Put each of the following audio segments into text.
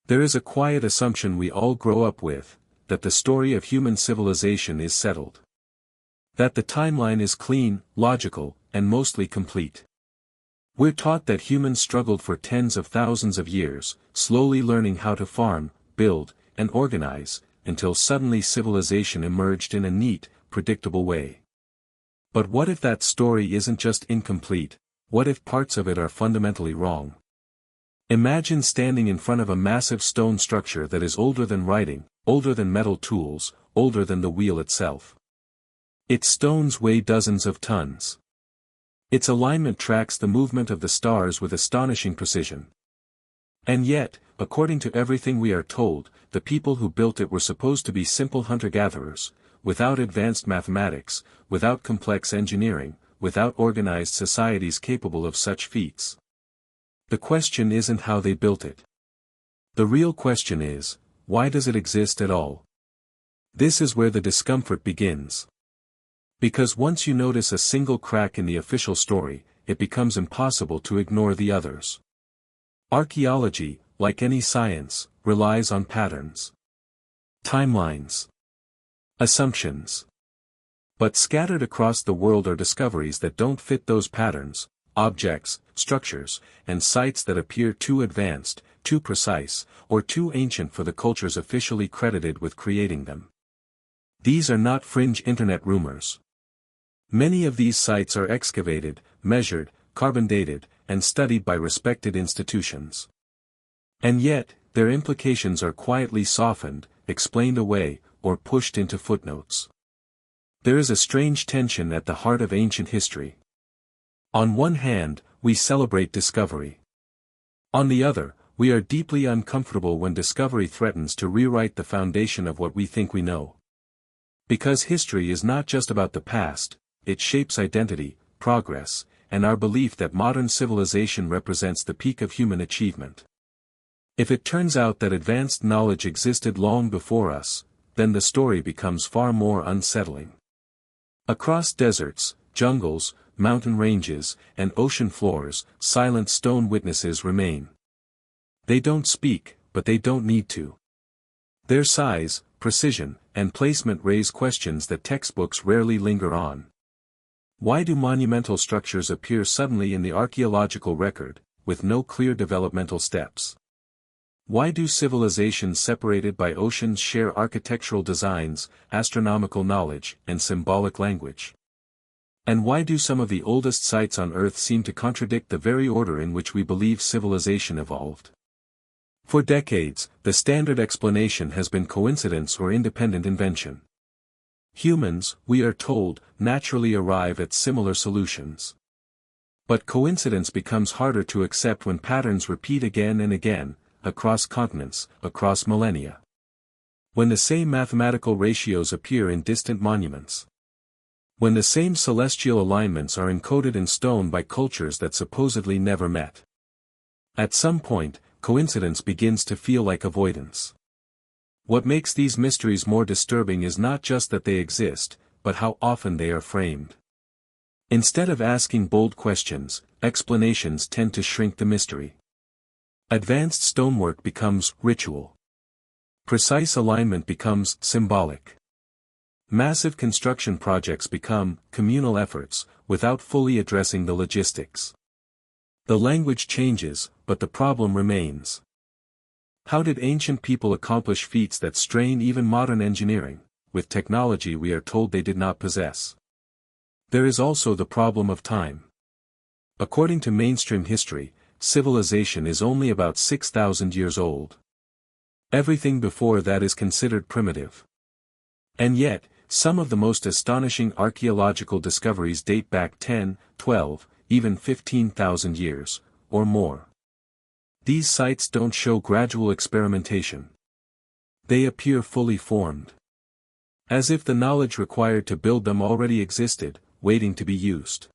There is a quiet assumption we all grow up with, that the story of human civilization is settled. That the timeline is clean, logical, and mostly complete. We're taught that humans struggled for tens of thousands of years, slowly learning how to farm, build, and organize, until suddenly civilization emerged in a neat, predictable way. But what if that story isn't just incomplete? What if parts of it are fundamentally wrong? Imagine standing in front of a massive stone structure that is older than writing, older than metal tools, older than the wheel itself. Its stones weigh dozens of tons. Its alignment tracks the movement of the stars with astonishing precision. And yet, according to everything we are told, the people who built it were supposed to be simple hunter-gatherers, without advanced mathematics, without complex engineering, without organized societies capable of such feats. The question isn't how they built it. The real question is, why does it exist at all? This is where the discomfort begins. Because once you notice a single crack in the official story, it becomes impossible to ignore the others. Archaeology, like any science, relies on patterns. Timelines. Assumptions. But scattered across the world are discoveries that don't fit those patterns, objects, structures, and sites that appear too advanced, too precise, or too ancient for the cultures officially credited with creating them. These are not fringe internet rumors. Many of these sites are excavated, measured, carbon dated, and studied by respected institutions. And yet, their implications are quietly softened, explained away, or pushed into footnotes. There is a strange tension at the heart of ancient history. On one hand, we celebrate discovery. On the other, we are deeply uncomfortable when discovery threatens to rewrite the foundation of what we think we know. Because history is not just about the past, it shapes identity, progress, and our belief that modern civilization represents the peak of human achievement. If it turns out that advanced knowledge existed long before us, then the story becomes far more unsettling. Across deserts, jungles, mountain ranges, and ocean floors, silent stone witnesses remain. They don't speak, but they don't need to. Their size, precision, and placement raise questions that textbooks rarely linger on. Why do monumental structures appear suddenly in the archaeological record, with no clear developmental steps? Why do civilizations separated by oceans share architectural designs, astronomical knowledge, and symbolic language? And why do some of the oldest sites on Earth seem to contradict the very order in which we believe civilization evolved? For decades, the standard explanation has been coincidence or independent invention. Humans, we are told, naturally arrive at similar solutions. But coincidence becomes harder to accept when patterns repeat again and again, across continents, across millennia. When the same mathematical ratios appear in distant monuments. When the same celestial alignments are encoded in stone by cultures that supposedly never met. At some point, coincidence begins to feel like avoidance. What makes these mysteries more disturbing is not just that they exist, but how often they are framed. Instead of asking bold questions, explanations tend to shrink the mystery. Advanced stonework becomes ritual. Precise alignment becomes symbolic. Massive construction projects become communal efforts, without fully addressing the logistics. The language changes, but the problem remains. How did ancient people accomplish feats that strain even modern engineering, with technology we are told they did not possess? There is also the problem of time. According to mainstream history, civilization is only about 6,000 years old. Everything before that is considered primitive. And yet, some of the most astonishing archaeological discoveries date back 10, 12, even 15,000 years, or more. These sites don't show gradual experimentation. They appear fully formed. As if the knowledge required to build them already existed, waiting to be used.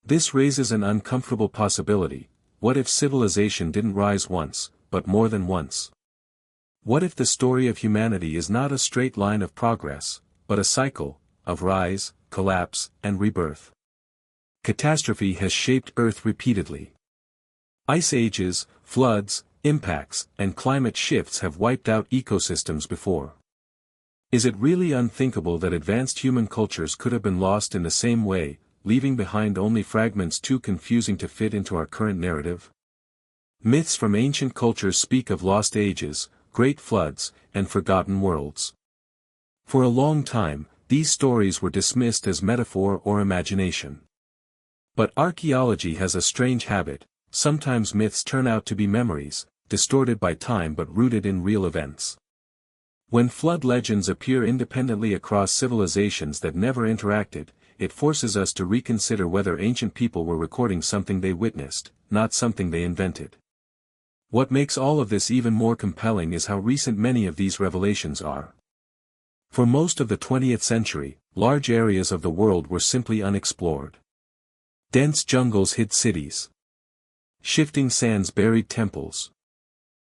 This raises an uncomfortable possibility. What if civilization didn't rise once, but more than once? What if the story of humanity is not a straight line of progress, but a cycle, of rise, collapse, and rebirth? Catastrophe has shaped Earth repeatedly. Ice ages, floods, impacts, and climate shifts have wiped out ecosystems before. Is it really unthinkable that advanced human cultures could have been lost in the same way, leaving behind only fragments too confusing to fit into our current narrative? Myths from ancient cultures speak of lost ages, great floods, and forgotten worlds. For a long time, these stories were dismissed as metaphor or imagination. But archaeology has a strange habit: sometimes myths turn out to be memories, distorted by time but rooted in real events. When flood legends appear independently across civilizations that never interacted, it forces us to reconsider whether ancient people were recording something they witnessed, not something they invented. What makes all of this even more compelling is how recent many of these revelations are. For most of the 20th century, large areas of the world were simply unexplored. Dense jungles hid cities. Shifting sands buried temples.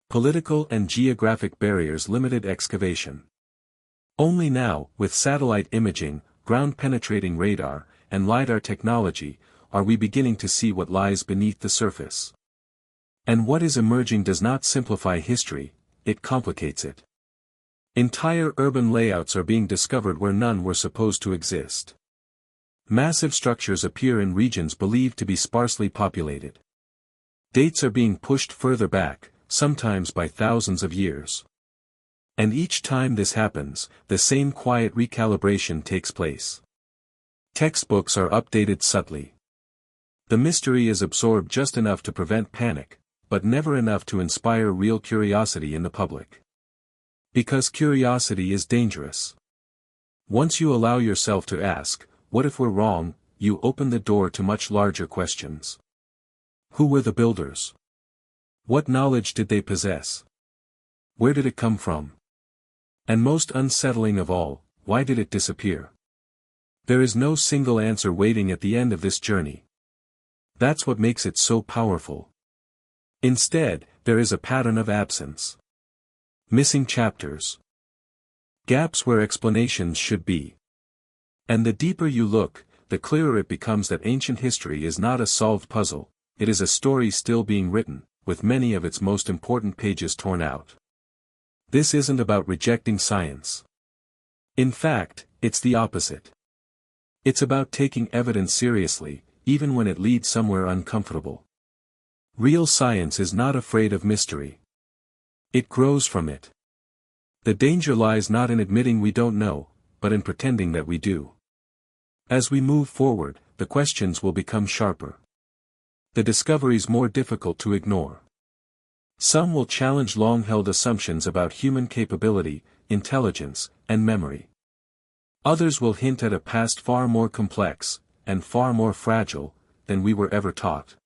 Political and geographic barriers limited excavation. Only now, with satellite imaging, ground-penetrating radar, and LiDAR technology, are we beginning to see what lies beneath the surface. And what is emerging does not simplify history, it complicates it. Entire urban layouts are being discovered where none were supposed to exist. Massive structures appear in regions believed to be sparsely populated. Dates are being pushed further back, sometimes by thousands of years. And each time this happens, the same quiet recalibration takes place. Textbooks are updated subtly. The mystery is absorbed just enough to prevent panic, but never enough to inspire real curiosity in the public. Because curiosity is dangerous. Once you allow yourself to ask, what if we're wrong, you open the door to much larger questions. Who were the builders? What knowledge did they possess? Where did it come from? And most unsettling of all, why did it disappear? There is no single answer waiting at the end of this journey. That's what makes it so powerful. Instead, there is a pattern of absence. Missing chapters. Gaps where explanations should be. And the deeper you look, the clearer it becomes that ancient history is not a solved puzzle, it is a story still being written, with many of its most important pages torn out. This isn't about rejecting science. In fact, it's the opposite. It's about taking evidence seriously, even when it leads somewhere uncomfortable. Real science is not afraid of mystery. It grows from it. The danger lies not in admitting we don't know, but in pretending that we do. As we move forward, the questions will become sharper. The discoveries more difficult to ignore. Some will challenge long-held assumptions about human capability, intelligence, and memory. Others will hint at a past far more complex, and far more fragile, than we were ever taught.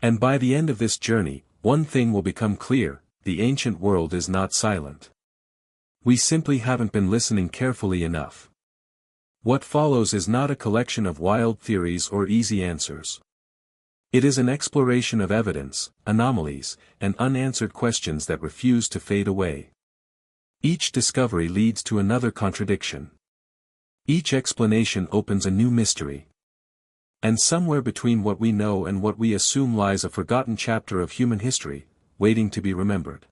And by the end of this journey, one thing will become clear: the ancient world is not silent. We simply haven't been listening carefully enough. What follows is not a collection of wild theories or easy answers. It is an exploration of evidence, anomalies, and unanswered questions that refuse to fade away. Each discovery leads to another contradiction. Each explanation opens a new mystery. And somewhere between what we know and what we assume lies a forgotten chapter of human history, waiting to be remembered.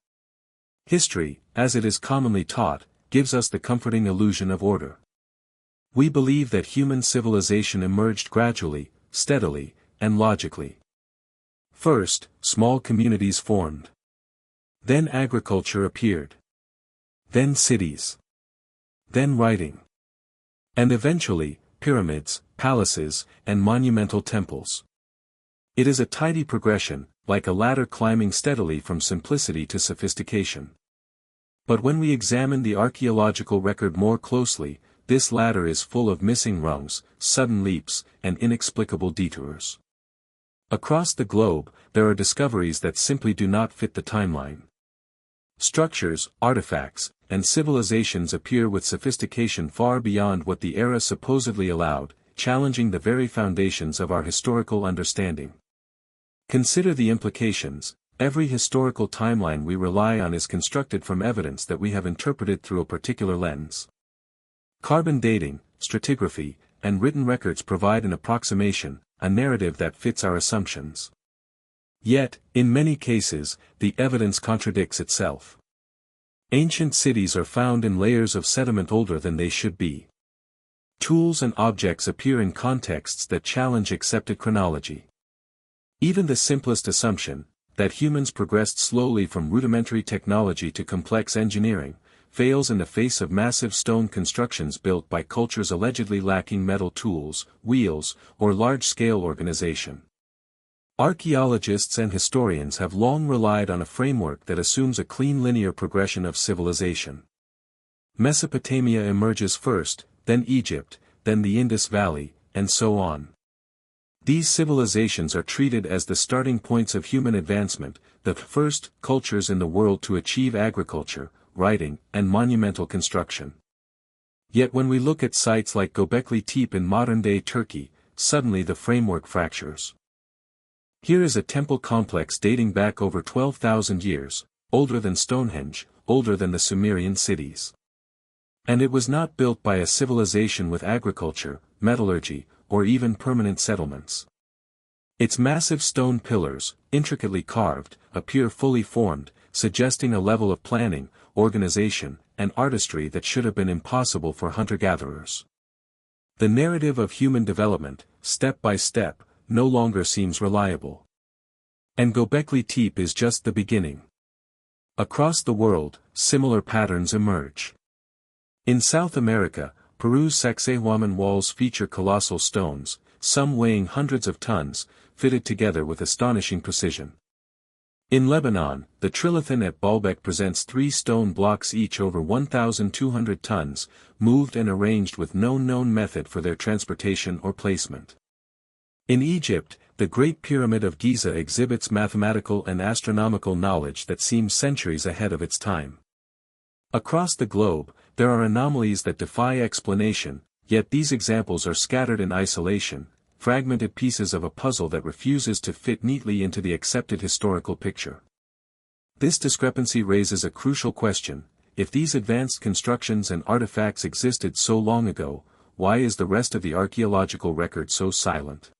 History, as it is commonly taught, gives us the comforting illusion of order. We believe that human civilization emerged gradually, steadily, and logically. First, small communities formed. Then agriculture appeared. Then cities. Then writing. And eventually, pyramids, palaces, and monumental temples. It is a tidy progression, like a ladder climbing steadily from simplicity to sophistication. But when we examine the archaeological record more closely, this ladder is full of missing rungs, sudden leaps, and inexplicable detours. Across the globe, there are discoveries that simply do not fit the timeline. Structures, artifacts, and civilizations appear with sophistication far beyond what the era supposedly allowed, challenging the very foundations of our historical understanding. Consider the implications. Every historical timeline we rely on is constructed from evidence that we have interpreted through a particular lens. Carbon dating, stratigraphy, and written records provide an approximation, a narrative that fits our assumptions. Yet, in many cases, the evidence contradicts itself. Ancient cities are found in layers of sediment older than they should be. Tools and objects appear in contexts that challenge accepted chronology. Even the simplest assumption, that humans progressed slowly from rudimentary technology to complex engineering, fails in the face of massive stone constructions built by cultures allegedly lacking metal tools, wheels, or large-scale organization. Archaeologists and historians have long relied on a framework that assumes a clean linear progression of civilization. Mesopotamia emerges first, then Egypt, then the Indus Valley, and so on. These civilizations are treated as the starting points of human advancement, the first cultures in the world to achieve agriculture, writing, and monumental construction. Yet when we look at sites like Göbekli Tepe in modern-day Turkey, suddenly the framework fractures. Here is a temple complex dating back over 12,000 years, older than Stonehenge, older than the Sumerian cities. And it was not built by a civilization with agriculture, metallurgy, or even permanent settlements. Its massive stone pillars, intricately carved, appear fully formed, suggesting a level of planning, organization, and artistry that should have been impossible for hunter-gatherers. The narrative of human development, step by step, no longer seems reliable. And Göbekli Tepe is just the beginning. Across the world, similar patterns emerge. In South America, Peru's Sacsayhuaman walls feature colossal stones, some weighing hundreds of tons, fitted together with astonishing precision. In Lebanon, the trilithon at Baalbek presents 3 stone blocks each over 1,200 tons, moved and arranged with no known method for their transportation or placement. In Egypt, the Great Pyramid of Giza exhibits mathematical and astronomical knowledge that seems centuries ahead of its time. Across the globe, there are anomalies that defy explanation, yet these examples are scattered in isolation, fragmented pieces of a puzzle that refuses to fit neatly into the accepted historical picture. This discrepancy raises a crucial question: if these advanced constructions and artifacts existed so long ago, why is the rest of the archaeological record so silent?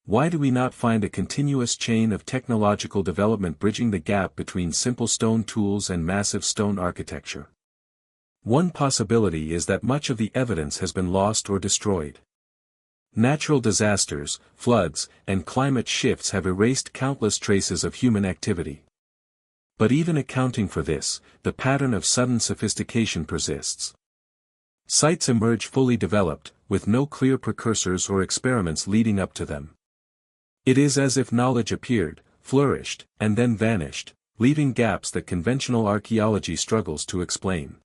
Why do we not find a continuous chain of technological development bridging the gap between simple stone tools and massive stone architecture? One possibility is that much of the evidence has been lost or destroyed. Natural disasters, floods, and climate shifts have erased countless traces of human activity. But even accounting for this, the pattern of sudden sophistication persists. Sites emerge fully developed, with no clear precursors or experiments leading up to them. It is as if knowledge appeared, flourished, and then vanished, leaving gaps that conventional archaeology struggles to explain.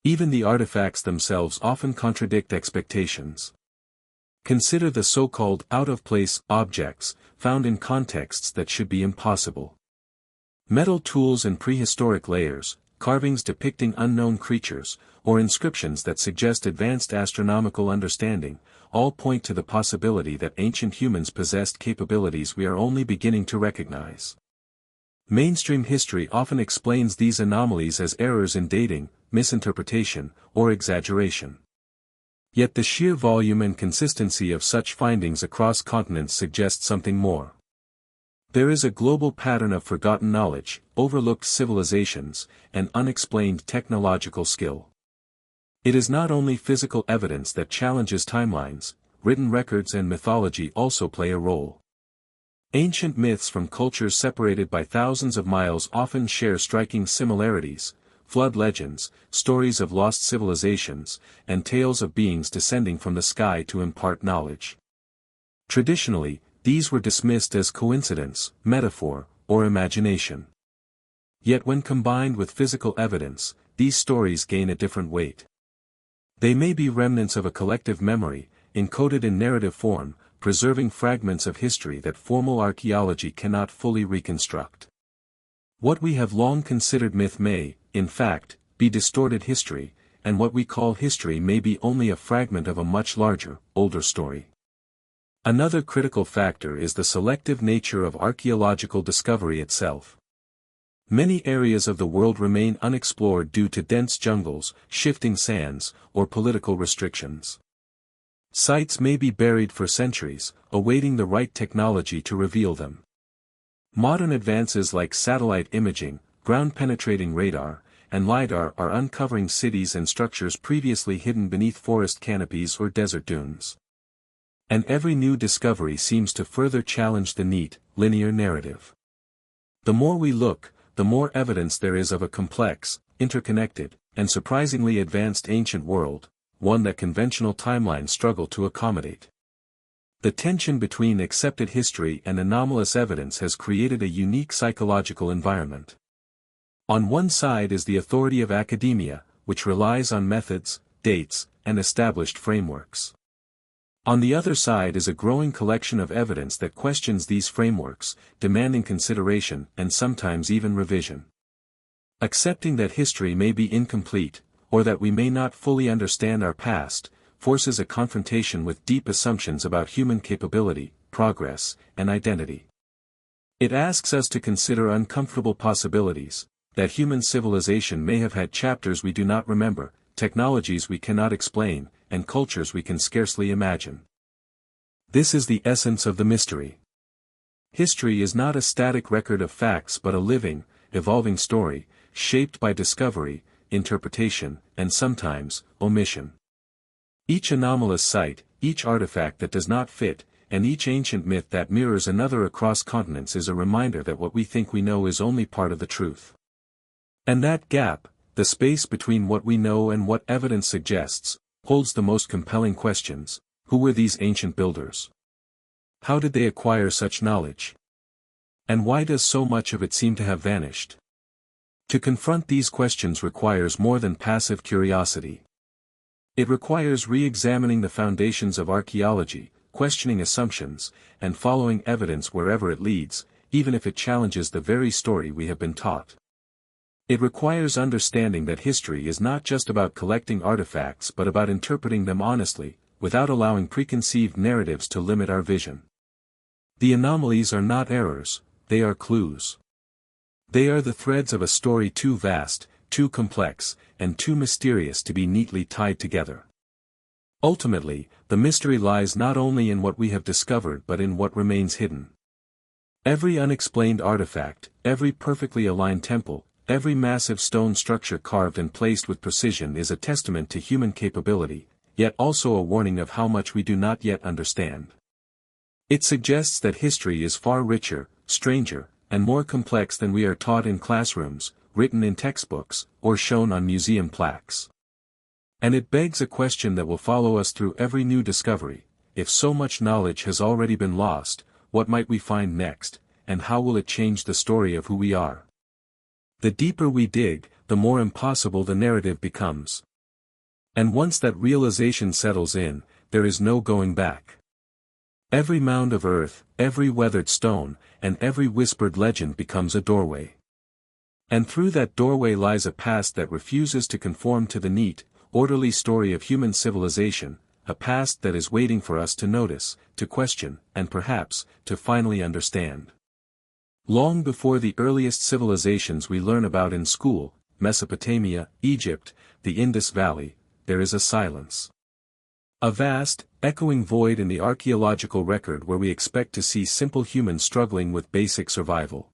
Even the artifacts themselves often contradict expectations. Consider the so-called out-of-place objects, found in contexts that should be impossible. Metal tools in prehistoric layers, carvings depicting unknown creatures, or inscriptions that suggest advanced astronomical understanding, all point to the possibility that ancient humans possessed capabilities we are only beginning to recognize. Mainstream history often explains these anomalies as errors in dating, misinterpretation, or exaggeration. Yet the sheer volume and consistency of such findings across continents suggest something more. There is a global pattern of forgotten knowledge, overlooked civilizations, and unexplained technological skill. It is not only physical evidence that challenges timelines, written records and mythology also play a role. Ancient myths from cultures separated by thousands of miles often share striking similarities: flood legends, stories of lost civilizations, and tales of beings descending from the sky to impart knowledge. Traditionally, these were dismissed as coincidence, metaphor, or imagination. Yet when combined with physical evidence, these stories gain a different weight. They may be remnants of a collective memory, encoded in narrative form, preserving fragments of history that formal archaeology cannot fully reconstruct. What we have long considered myth may, in fact, be distorted history, and what we call history may be only a fragment of a much larger, older story. Another critical factor is the selective nature of archaeological discovery itself. Many areas of the world remain unexplored due to dense jungles, shifting sands, or political restrictions. Sites may be buried for centuries, awaiting the right technology to reveal them. Modern advances like satellite imaging, ground-penetrating radar, and LiDAR are uncovering cities and structures previously hidden beneath forest canopies or desert dunes. And every new discovery seems to further challenge the neat, linear narrative. The more we look, the more evidence there is of a complex, interconnected, and surprisingly advanced ancient world, one that conventional timelines struggle to accommodate. The tension between accepted history and anomalous evidence has created a unique psychological environment. On one side is the authority of academia, which relies on methods, dates, and established frameworks. On the other side is a growing collection of evidence that questions these frameworks, demanding consideration and sometimes even revision. Accepting that history may be incomplete, or that we may not fully understand our past, forces a confrontation with deep assumptions about human capability, progress, and identity. It asks us to consider uncomfortable possibilities, that human civilization may have had chapters we do not remember, technologies we cannot explain, and cultures we can scarcely imagine. This is the essence of the mystery. History is not a static record of facts but a living, evolving story, shaped by discovery, interpretation, and sometimes, omission. Each anomalous site, each artifact that does not fit, and each ancient myth that mirrors another across continents is a reminder that what we think we know is only part of the truth. And that gap, the space between what we know and what evidence suggests, holds the most compelling questions. Who were these ancient builders? How did they acquire such knowledge? And why does so much of it seem to have vanished? To confront these questions requires more than passive curiosity. It requires re-examining the foundations of archaeology, questioning assumptions, and following evidence wherever it leads, even if it challenges the very story we have been taught. It requires understanding that history is not just about collecting artifacts but about interpreting them honestly, without allowing preconceived narratives to limit our vision. The anomalies are not errors, they are clues. They are the threads of a story too vast, too complex, and too mysterious to be neatly tied together. Ultimately, the mystery lies not only in what we have discovered but in what remains hidden. Every unexplained artifact, every perfectly aligned temple, every massive stone structure carved and placed with precision is a testament to human capability, yet also a warning of how much we do not yet understand. It suggests that history is far richer, stranger, and more complex than we are taught in classrooms, written in textbooks, or shown on museum plaques. And it begs a question that will follow us through every new discovery: if so much knowledge has already been lost, what might we find next, and how will it change the story of who we are? The deeper we dig, the more impossible the narrative becomes. And once that realization settles in, there is no going back. Every mound of earth, every weathered stone, and every whispered legend becomes a doorway. And through that doorway lies a past that refuses to conform to the neat, orderly story of human civilization, a past that is waiting for us to notice, to question, and perhaps, to finally understand. Long before the earliest civilizations we learn about in school, Mesopotamia, Egypt, the Indus Valley, there is a silence. A vast, echoing void in the archaeological record where we expect to see simple humans struggling with basic survival.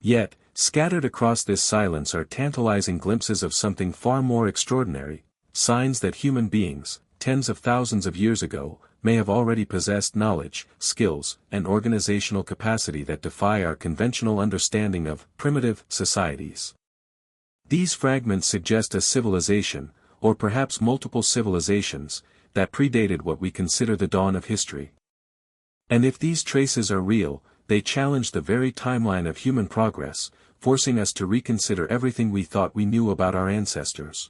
Yet, scattered across this silence are tantalizing glimpses of something far more extraordinary, signs that human beings, tens of thousands of years ago, may have already possessed knowledge, skills, and organizational capacity that defy our conventional understanding of primitive societies. These fragments suggest a civilization, or perhaps multiple civilizations, that predated what we consider the dawn of history. And if these traces are real, they challenge the very timeline of human progress, forcing us to reconsider everything we thought we knew about our ancestors.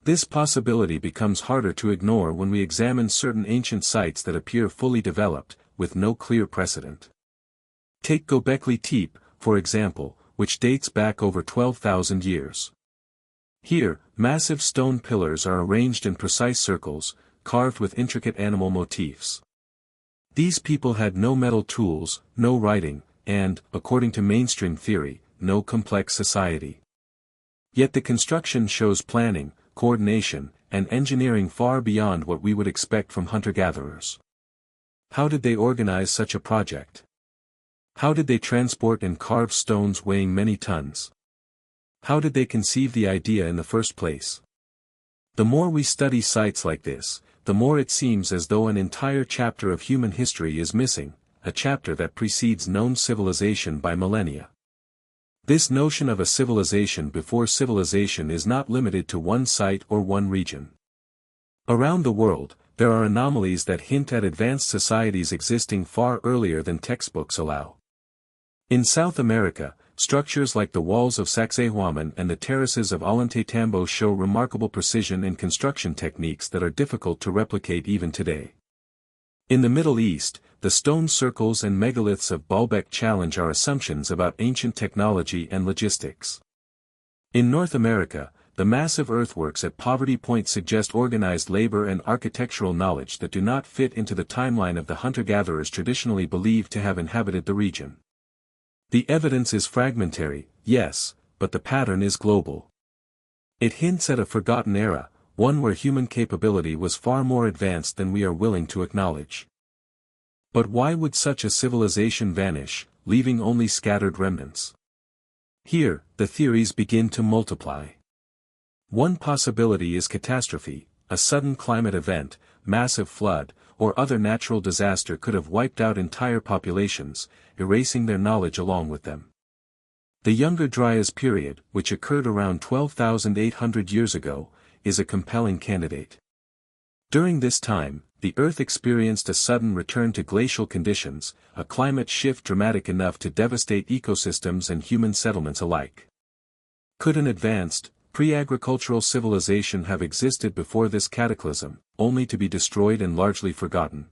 This possibility becomes harder to ignore when we examine certain ancient sites that appear fully developed, with no clear precedent. Take Göbekli Tepe, for example, which dates back over 12,000 years. Here, massive stone pillars are arranged in precise circles, carved with intricate animal motifs. These people had no metal tools, no writing, and, according to mainstream theory, no complex society. Yet the construction shows planning, coordination, and engineering far beyond what we would expect from hunter-gatherers. How did they organize such a project? How did they transport and carve stones weighing many tons? How did they conceive the idea in the first place? The more we study sites like this, the more it seems as though an entire chapter of human history is missing, a chapter that precedes known civilization by millennia. This notion of a civilization before civilization is not limited to one site or one region. Around the world, there are anomalies that hint at advanced societies existing far earlier than textbooks allow. In South America, structures like the walls of Sacsayhuaman and the terraces of Ollantaytambo show remarkable precision and construction techniques that are difficult to replicate even today. In the Middle East, the stone circles and megaliths of Baalbek challenge our assumptions about ancient technology and logistics. In North America, the massive earthworks at Poverty Point suggest organized labor and architectural knowledge that do not fit into the timeline of the hunter-gatherers traditionally believed to have inhabited the region. The evidence is fragmentary, yes, but the pattern is global. It hints at a forgotten era, one where human capability was far more advanced than we are willing to acknowledge. But why would such a civilization vanish, leaving only scattered remnants? Here, the theories begin to multiply. One possibility is catastrophe, a sudden climate event, massive flood, or other natural disaster could have wiped out entire populations, erasing their knowledge along with them. The Younger Dryas period, which occurred around 12,800 years ago, is a compelling candidate. During this time, the Earth experienced a sudden return to glacial conditions, a climate shift dramatic enough to devastate ecosystems and human settlements alike. Could an advanced, pre-agricultural civilization have existed before this cataclysm, only to be destroyed and largely forgotten?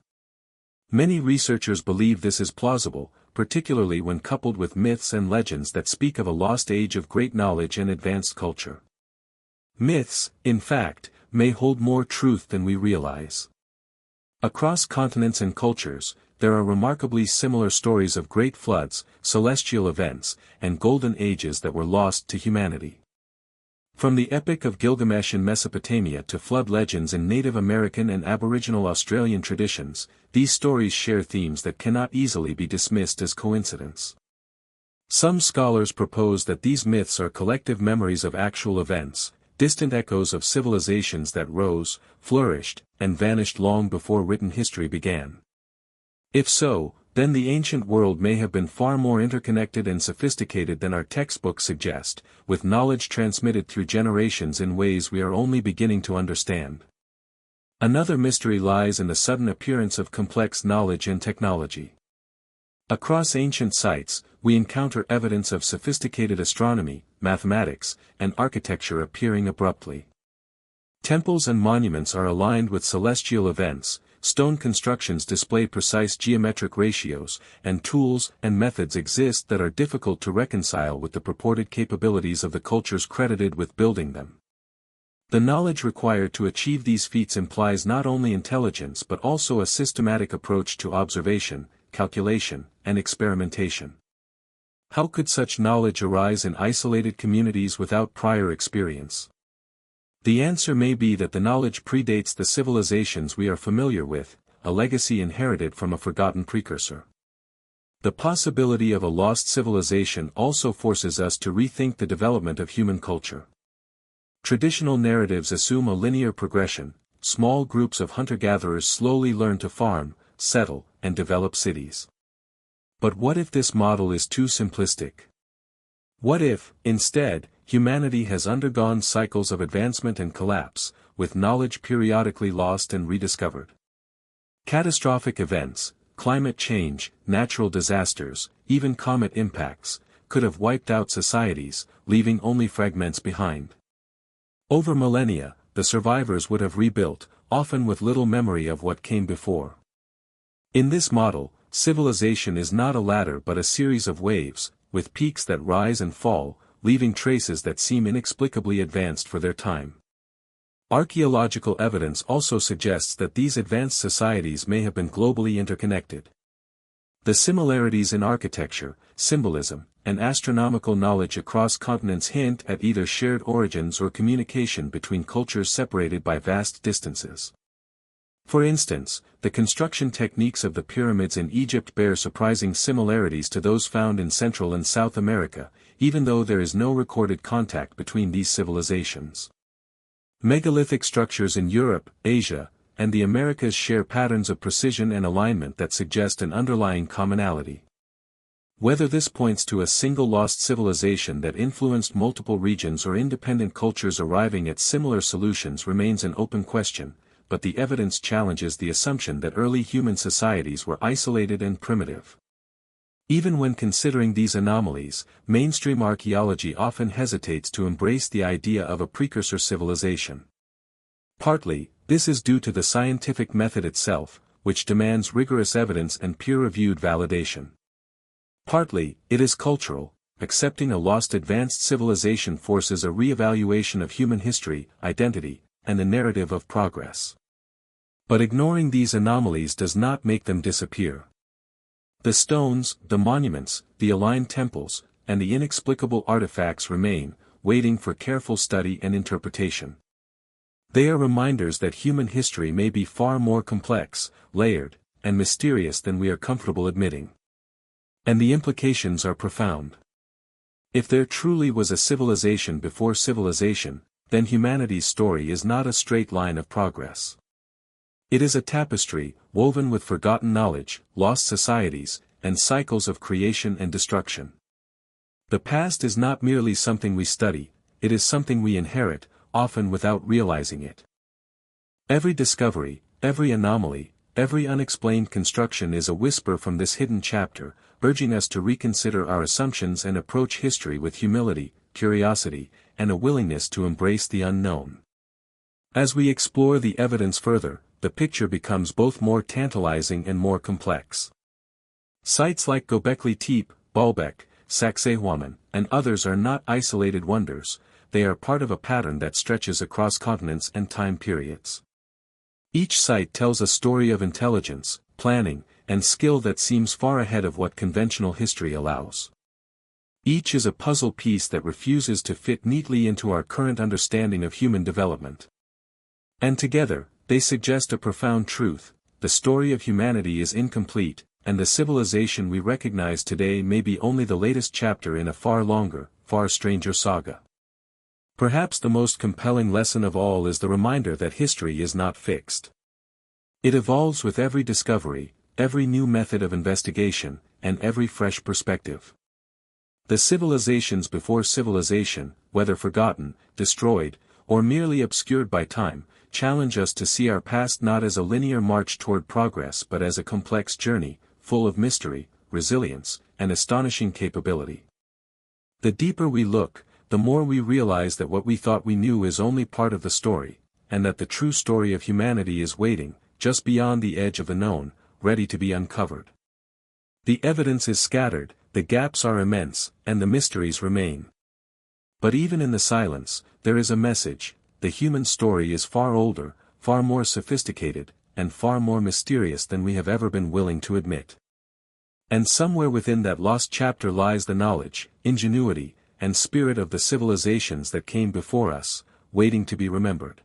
Many researchers believe this is plausible, particularly when coupled with myths and legends that speak of a lost age of great knowledge and advanced culture. Myths, in fact, may hold more truth than we realize. Across continents and cultures, there are remarkably similar stories of great floods, celestial events, and golden ages that were lost to humanity. From the Epic of Gilgamesh in Mesopotamia to flood legends in Native American and Aboriginal Australian traditions, these stories share themes that cannot easily be dismissed as coincidence. Some scholars propose that these myths are collective memories of actual events, distant echoes of civilizations that rose, flourished, and vanished long before written history began. If so, then the ancient world may have been far more interconnected and sophisticated than our textbooks suggest, with knowledge transmitted through generations in ways we are only beginning to understand. Another mystery lies in the sudden appearance of complex knowledge and technology. Across ancient sites, we encounter evidence of sophisticated astronomy, mathematics, and architecture appearing abruptly. Temples and monuments are aligned with celestial events, stone constructions display precise geometric ratios, and tools and methods exist that are difficult to reconcile with the purported capabilities of the cultures credited with building them. The knowledge required to achieve these feats implies not only intelligence but also a systematic approach to observation, calculation, and experimentation. How could such knowledge arise in isolated communities without prior experience? The answer may be that the knowledge predates the civilizations we are familiar with, a legacy inherited from a forgotten precursor. The possibility of a lost civilization also forces us to rethink the development of human culture. Traditional narratives assume a linear progression: small groups of hunter-gatherers slowly learn to farm, settle, and develop cities. But what if this model is too simplistic? What if, instead, humanity has undergone cycles of advancement and collapse, with knowledge periodically lost and rediscovered? Catastrophic events, climate change, natural disasters, even comet impacts, could have wiped out societies, leaving only fragments behind. Over millennia, the survivors would have rebuilt, often with little memory of what came before. In this model, civilization is not a ladder but a series of waves, with peaks that rise and fall, leaving traces that seem inexplicably advanced for their time. Archaeological evidence also suggests that these advanced societies may have been globally interconnected. The similarities in architecture, symbolism, and astronomical knowledge across continents hint at either shared origins or communication between cultures separated by vast distances. For instance, the construction techniques of the pyramids in Egypt bear surprising similarities to those found in Central and South America, even though there is no recorded contact between these civilizations. Megalithic structures in Europe, Asia, and the Americas share patterns of precision and alignment that suggest an underlying commonality. Whether this points to a single lost civilization that influenced multiple regions or independent cultures arriving at similar solutions remains an open question, but the evidence challenges the assumption that early human societies were isolated and primitive. Even when considering these anomalies, mainstream archaeology often hesitates to embrace the idea of a precursor civilization. Partly, this is due to the scientific method itself, which demands rigorous evidence and peer-reviewed validation. Partly, it is cultural. Accepting a lost advanced civilization forces a re-evaluation of human history, identity, and the narrative of progress. But ignoring these anomalies does not make them disappear. The stones, the monuments, the aligned temples, and the inexplicable artifacts remain, waiting for careful study and interpretation. They are reminders that human history may be far more complex, layered, and mysterious than we are comfortable admitting. And the implications are profound. If there truly was a civilization before civilization, then humanity's story is not a straight line of progress. It is a tapestry, woven with forgotten knowledge, lost societies, and cycles of creation and destruction. The past is not merely something we study, it is something we inherit, often without realizing it. Every discovery, every anomaly, every unexplained construction is a whisper from this hidden chapter, urging us to reconsider our assumptions and approach history with humility, curiosity, and a willingness to embrace the unknown. As we explore the evidence further, the picture becomes both more tantalizing and more complex. Sites like Göbekli Tepe, Baalbek, Sacsayhuaman, and others are not isolated wonders, they are part of a pattern that stretches across continents and time periods. Each site tells a story of intelligence, planning, and skill that seems far ahead of what conventional history allows. Each is a puzzle piece that refuses to fit neatly into our current understanding of human development. And together, they suggest a profound truth: the story of humanity is incomplete, and the civilization we recognize today may be only the latest chapter in a far longer, far stranger saga. Perhaps the most compelling lesson of all is the reminder that history is not fixed. It evolves with every discovery, every new method of investigation, and every fresh perspective. The civilizations before civilization, whether forgotten, destroyed, or merely obscured by time, challenge us to see our past not as a linear march toward progress but as a complex journey, full of mystery, resilience, and astonishing capability. The deeper we look, the more we realize that what we thought we knew is only part of the story, and that the true story of humanity is waiting, just beyond the edge of the known, ready to be uncovered. The evidence is scattered, the gaps are immense, and the mysteries remain. But even in the silence, there is a message: the human story is far older, far more sophisticated, and far more mysterious than we have ever been willing to admit. And somewhere within that lost chapter lies the knowledge, ingenuity, and spirit of the civilizations that came before us, waiting to be remembered.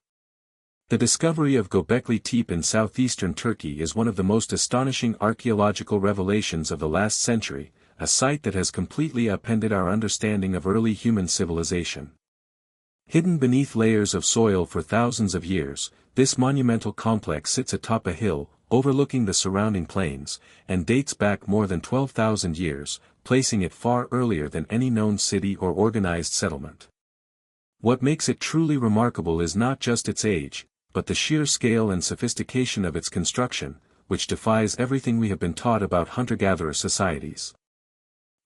The discovery of Göbekli Tepe in southeastern Turkey is one of the most astonishing archaeological revelations of the last century, a site that has completely upended our understanding of early human civilization. Hidden beneath layers of soil for thousands of years, this monumental complex sits atop a hill, overlooking the surrounding plains, and dates back more than 12,000 years, placing it far earlier than any known city or organized settlement. What makes it truly remarkable is not just its age, but the sheer scale and sophistication of its construction, which defies everything we have been taught about hunter-gatherer societies.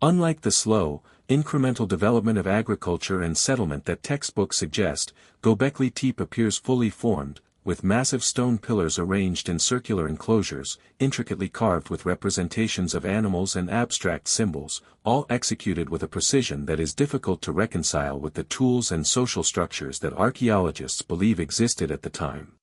Unlike the slow, incremental development of agriculture and settlement that textbooks suggest, Göbekli Tepe appears fully formed, with massive stone pillars arranged in circular enclosures, intricately carved with representations of animals and abstract symbols, all executed with a precision that is difficult to reconcile with the tools and social structures that archaeologists believe existed at the time.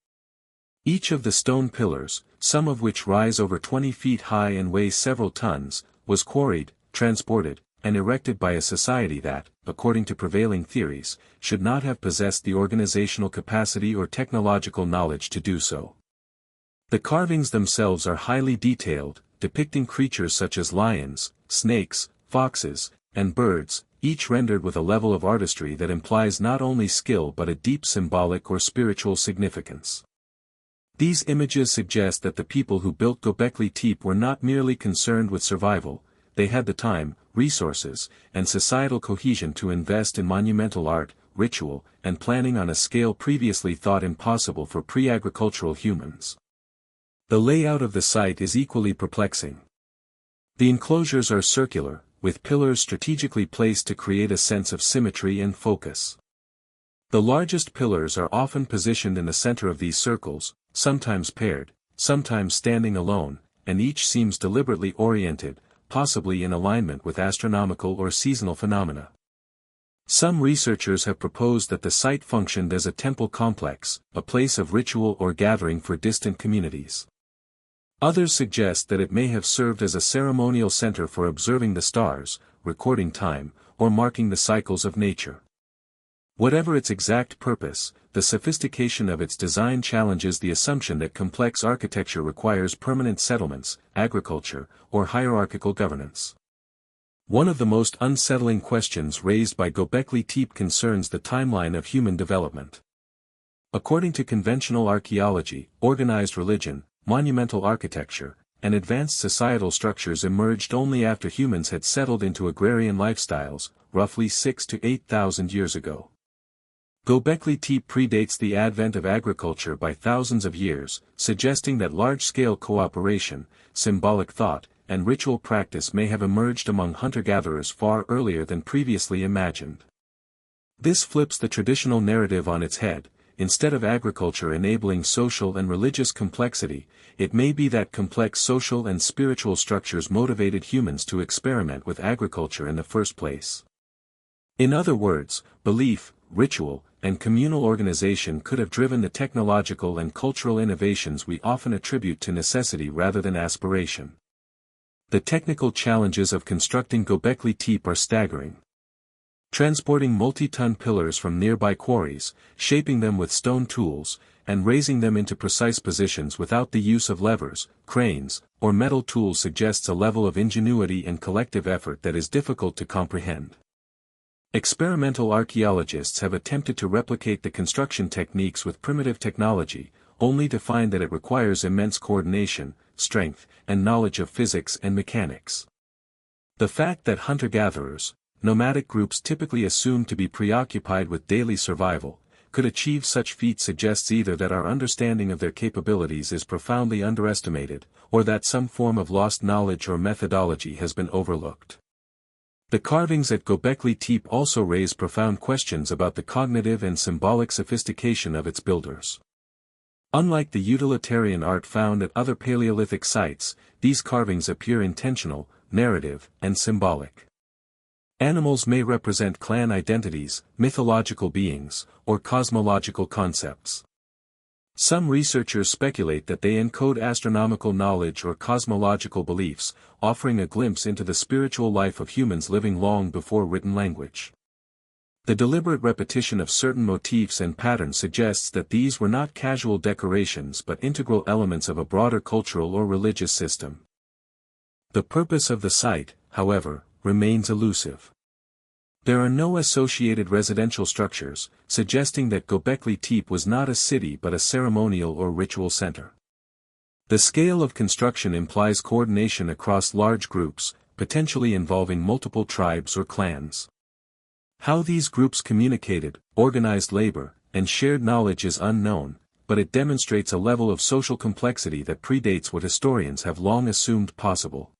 Each of the stone pillars, some of which rise over 20 feet high and weigh several tons, was quarried, transported, and erected by a society that, according to prevailing theories, should not have possessed the organizational capacity or technological knowledge to do so. The carvings themselves are highly detailed, depicting creatures such as lions, snakes, foxes, and birds, each rendered with a level of artistry that implies not only skill but a deep symbolic or spiritual significance. These images suggest that the people who built Göbekli Tepe were not merely concerned with survival, they had the time, resources, and societal cohesion to invest in monumental art, ritual, and planning on a scale previously thought impossible for pre-agricultural humans. The layout of the site is equally perplexing. The enclosures are circular, with pillars strategically placed to create a sense of symmetry and focus. The largest pillars are often positioned in the center of these circles, sometimes paired, sometimes standing alone, and each seems deliberately oriented, possibly in alignment with astronomical or seasonal phenomena. Some researchers have proposed that the site functioned as a temple complex, a place of ritual or gathering for distant communities. Others suggest that it may have served as a ceremonial center for observing the stars, recording time, or marking the cycles of nature. Whatever its exact purpose, the sophistication of its design challenges the assumption that complex architecture requires permanent settlements, agriculture, or hierarchical governance. One of the most unsettling questions raised by Göbekli Tepe concerns the timeline of human development. According to conventional archaeology, organized religion, monumental architecture, and advanced societal structures emerged only after humans had settled into agrarian lifestyles, roughly 6,000 to 8,000 years ago. Göbekli Tepe predates the advent of agriculture by thousands of years, suggesting that large-scale cooperation, symbolic thought, and ritual practice may have emerged among hunter-gatherers far earlier than previously imagined. This flips the traditional narrative on its head. Instead of agriculture enabling social and religious complexity, it may be that complex social and spiritual structures motivated humans to experiment with agriculture in the first place. In other words, belief, ritual, and communal organization could have driven the technological and cultural innovations we often attribute to necessity rather than aspiration. The technical challenges of constructing Göbekli Tepe are staggering. Transporting multi-ton pillars from nearby quarries, shaping them with stone tools, and raising them into precise positions without the use of levers, cranes, or metal tools suggests a level of ingenuity and collective effort that is difficult to comprehend. Experimental archaeologists have attempted to replicate the construction techniques with primitive technology, only to find that it requires immense coordination, strength, and knowledge of physics and mechanics. The fact that hunter-gatherers, nomadic groups typically assumed to be preoccupied with daily survival, could achieve such feats suggests either that our understanding of their capabilities is profoundly underestimated, or that some form of lost knowledge or methodology has been overlooked. The carvings at Göbekli Tepe also raise profound questions about the cognitive and symbolic sophistication of its builders. Unlike the utilitarian art found at other Paleolithic sites, these carvings appear intentional, narrative, and symbolic. Animals may represent clan identities, mythological beings, or cosmological concepts. Some researchers speculate that they encode astronomical knowledge or cosmological beliefs, offering a glimpse into the spiritual life of humans living long before written language. The deliberate repetition of certain motifs and patterns suggests that these were not casual decorations but integral elements of a broader cultural or religious system. The purpose of the site, however, remains elusive. There are no associated residential structures, suggesting that Göbekli Tepe was not a city but a ceremonial or ritual center. The scale of construction implies coordination across large groups, potentially involving multiple tribes or clans. How these groups communicated, organized labor, and shared knowledge is unknown, but it demonstrates a level of social complexity that predates what historians have long assumed possible.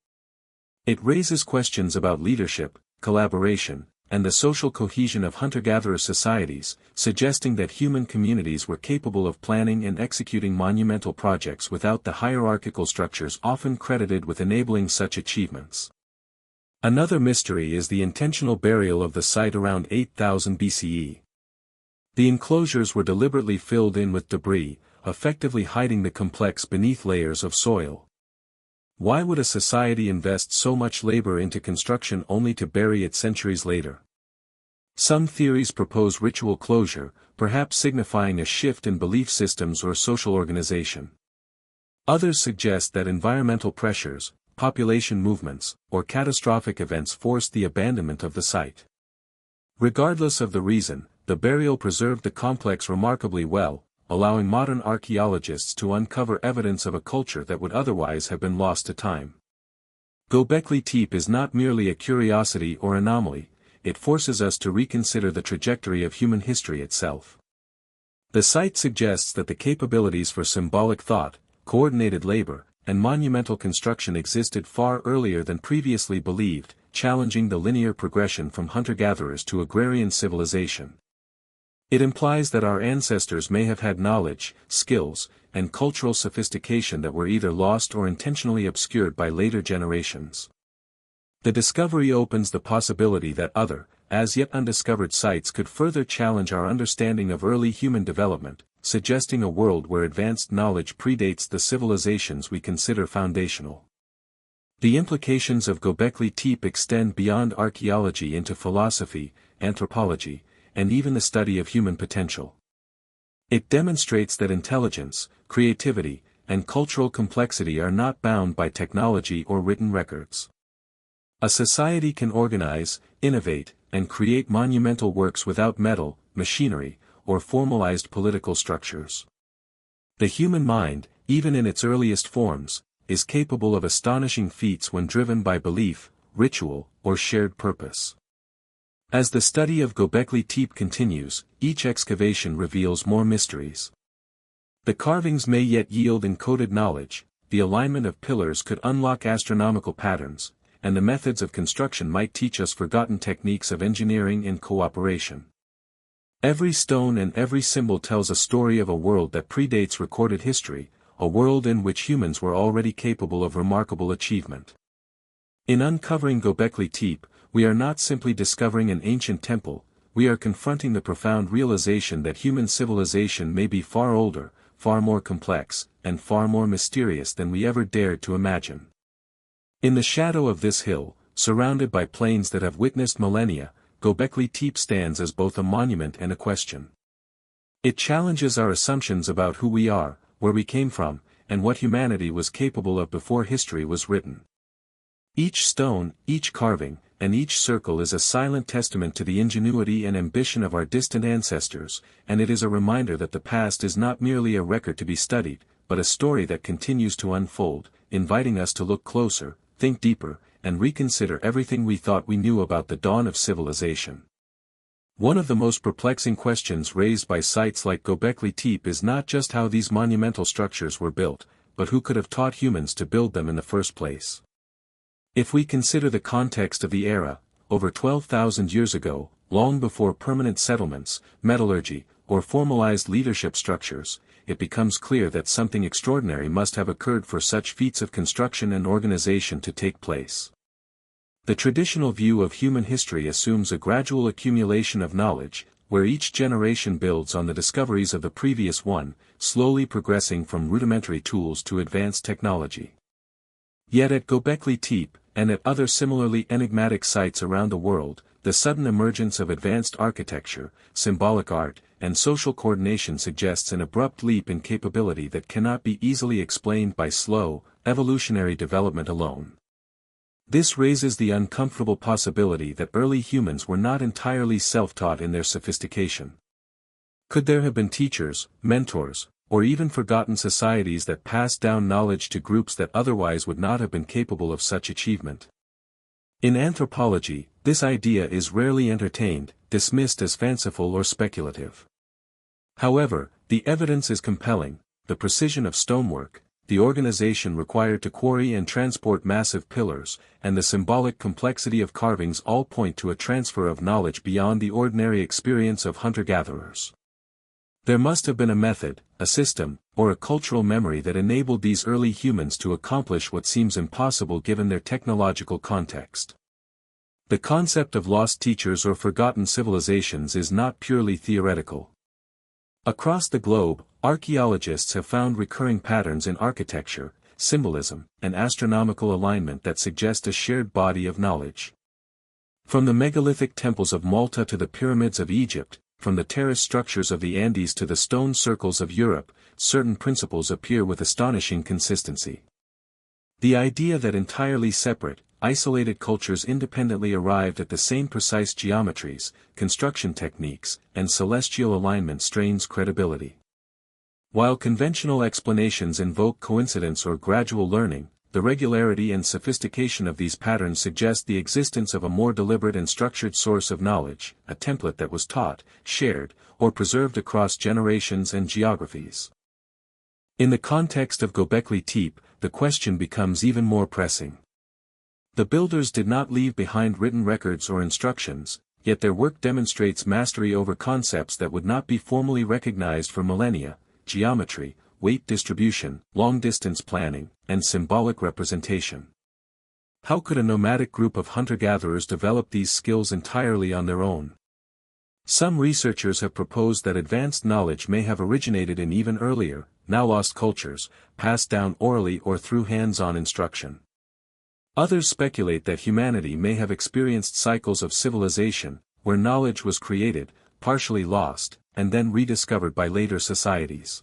It raises questions about leadership, collaboration, and the social cohesion of hunter-gatherer societies, suggesting that human communities were capable of planning and executing monumental projects without the hierarchical structures often credited with enabling such achievements. Another mystery is the intentional burial of the site around 8000 BCE. The enclosures were deliberately filled in with debris, effectively hiding the complex beneath layers of soil. Why would a society invest so much labor into construction only to bury it centuries later? Some theories propose ritual closure, perhaps signifying a shift in belief systems or social organization. Others suggest that environmental pressures, population movements, or catastrophic events forced the abandonment of the site. Regardless of the reason, the burial preserved the complex remarkably well, allowing modern archaeologists to uncover evidence of a culture that would otherwise have been lost to time. Göbekli Tepe is not merely a curiosity or anomaly, it forces us to reconsider the trajectory of human history itself. The site suggests that the capabilities for symbolic thought, coordinated labor, and monumental construction existed far earlier than previously believed, challenging the linear progression from hunter-gatherers to agrarian civilization. It implies that our ancestors may have had knowledge, skills, and cultural sophistication that were either lost or intentionally obscured by later generations. The discovery opens the possibility that other, as yet undiscovered sites could further challenge our understanding of early human development, suggesting a world where advanced knowledge predates the civilizations we consider foundational. The implications of Göbekli Tepe extend beyond archaeology into philosophy, anthropology, and even the study of human potential. It demonstrates that intelligence, creativity, and cultural complexity are not bound by technology or written records. A society can organize, innovate, and create monumental works without metal, machinery, or formalized political structures. The human mind, even in its earliest forms, is capable of astonishing feats when driven by belief, ritual, or shared purpose. As the study of Göbekli Tepe continues, each excavation reveals more mysteries. The carvings may yet yield encoded knowledge, the alignment of pillars could unlock astronomical patterns, and the methods of construction might teach us forgotten techniques of engineering and cooperation. Every stone and every symbol tells a story of a world that predates recorded history, a world in which humans were already capable of remarkable achievement. In uncovering Göbekli Tepe, we are not simply discovering an ancient temple, we are confronting the profound realization that human civilization may be far older, far more complex, and far more mysterious than we ever dared to imagine. In the shadow of this hill, surrounded by plains that have witnessed millennia, Göbekli Tepe stands as both a monument and a question. It challenges our assumptions about who we are, where we came from, and what humanity was capable of before history was written. Each stone, each carving, and each circle is a silent testament to the ingenuity and ambition of our distant ancestors, and it is a reminder that the past is not merely a record to be studied, but a story that continues to unfold, inviting us to look closer, think deeper, and reconsider everything we thought we knew about the dawn of civilization. One of the most perplexing questions raised by sites like Göbekli Tepe is not just how these monumental structures were built, but who could have taught humans to build them in the first place. If we consider the context of the era, over 12,000 years ago, long before permanent settlements, metallurgy, or formalized leadership structures, it becomes clear that something extraordinary must have occurred for such feats of construction and organization to take place. The traditional view of human history assumes a gradual accumulation of knowledge, where each generation builds on the discoveries of the previous one, slowly progressing from rudimentary tools to advanced technology. Yet at Göbekli Tepe, and at other similarly enigmatic sites around the world, the sudden emergence of advanced architecture, symbolic art, and social coordination suggests an abrupt leap in capability that cannot be easily explained by slow, evolutionary development alone. This raises the uncomfortable possibility that early humans were not entirely self-taught in their sophistication. Could there have been teachers, mentors, or even forgotten societies that passed down knowledge to groups that otherwise would not have been capable of such achievement? In anthropology, this idea is rarely entertained, dismissed as fanciful or speculative. However, the evidence is compelling: the precision of stonework, the organization required to quarry and transport massive pillars, and the symbolic complexity of carvings all point to a transfer of knowledge beyond the ordinary experience of hunter-gatherers. There must have been a method, a system, or a cultural memory that enabled these early humans to accomplish what seems impossible given their technological context. The concept of lost teachers or forgotten civilizations is not purely theoretical. Across the globe, archaeologists have found recurring patterns in architecture, symbolism, and astronomical alignment that suggest a shared body of knowledge. From the megalithic temples of Malta to the pyramids of Egypt, from the terrace structures of the Andes to the stone circles of Europe, certain principles appear with astonishing consistency. The idea that entirely separate, isolated cultures independently arrived at the same precise geometries, construction techniques, and celestial alignment strains credibility. While conventional explanations invoke coincidence or gradual learning, the regularity and sophistication of these patterns suggest the existence of a more deliberate and structured source of knowledge, a template that was taught, shared, or preserved across generations and geographies. In the context of Göbekli Tepe, the question becomes even more pressing. The builders did not leave behind written records or instructions, yet their work demonstrates mastery over concepts that would not be formally recognized for millennia: geometry, weight distribution, long-distance planning, and symbolic representation. How could a nomadic group of hunter-gatherers develop these skills entirely on their own? Some researchers have proposed that advanced knowledge may have originated in even earlier, now-lost cultures, passed down orally or through hands-on instruction. Others speculate that humanity may have experienced cycles of civilization, where knowledge was created, partially lost, and then rediscovered by later societies.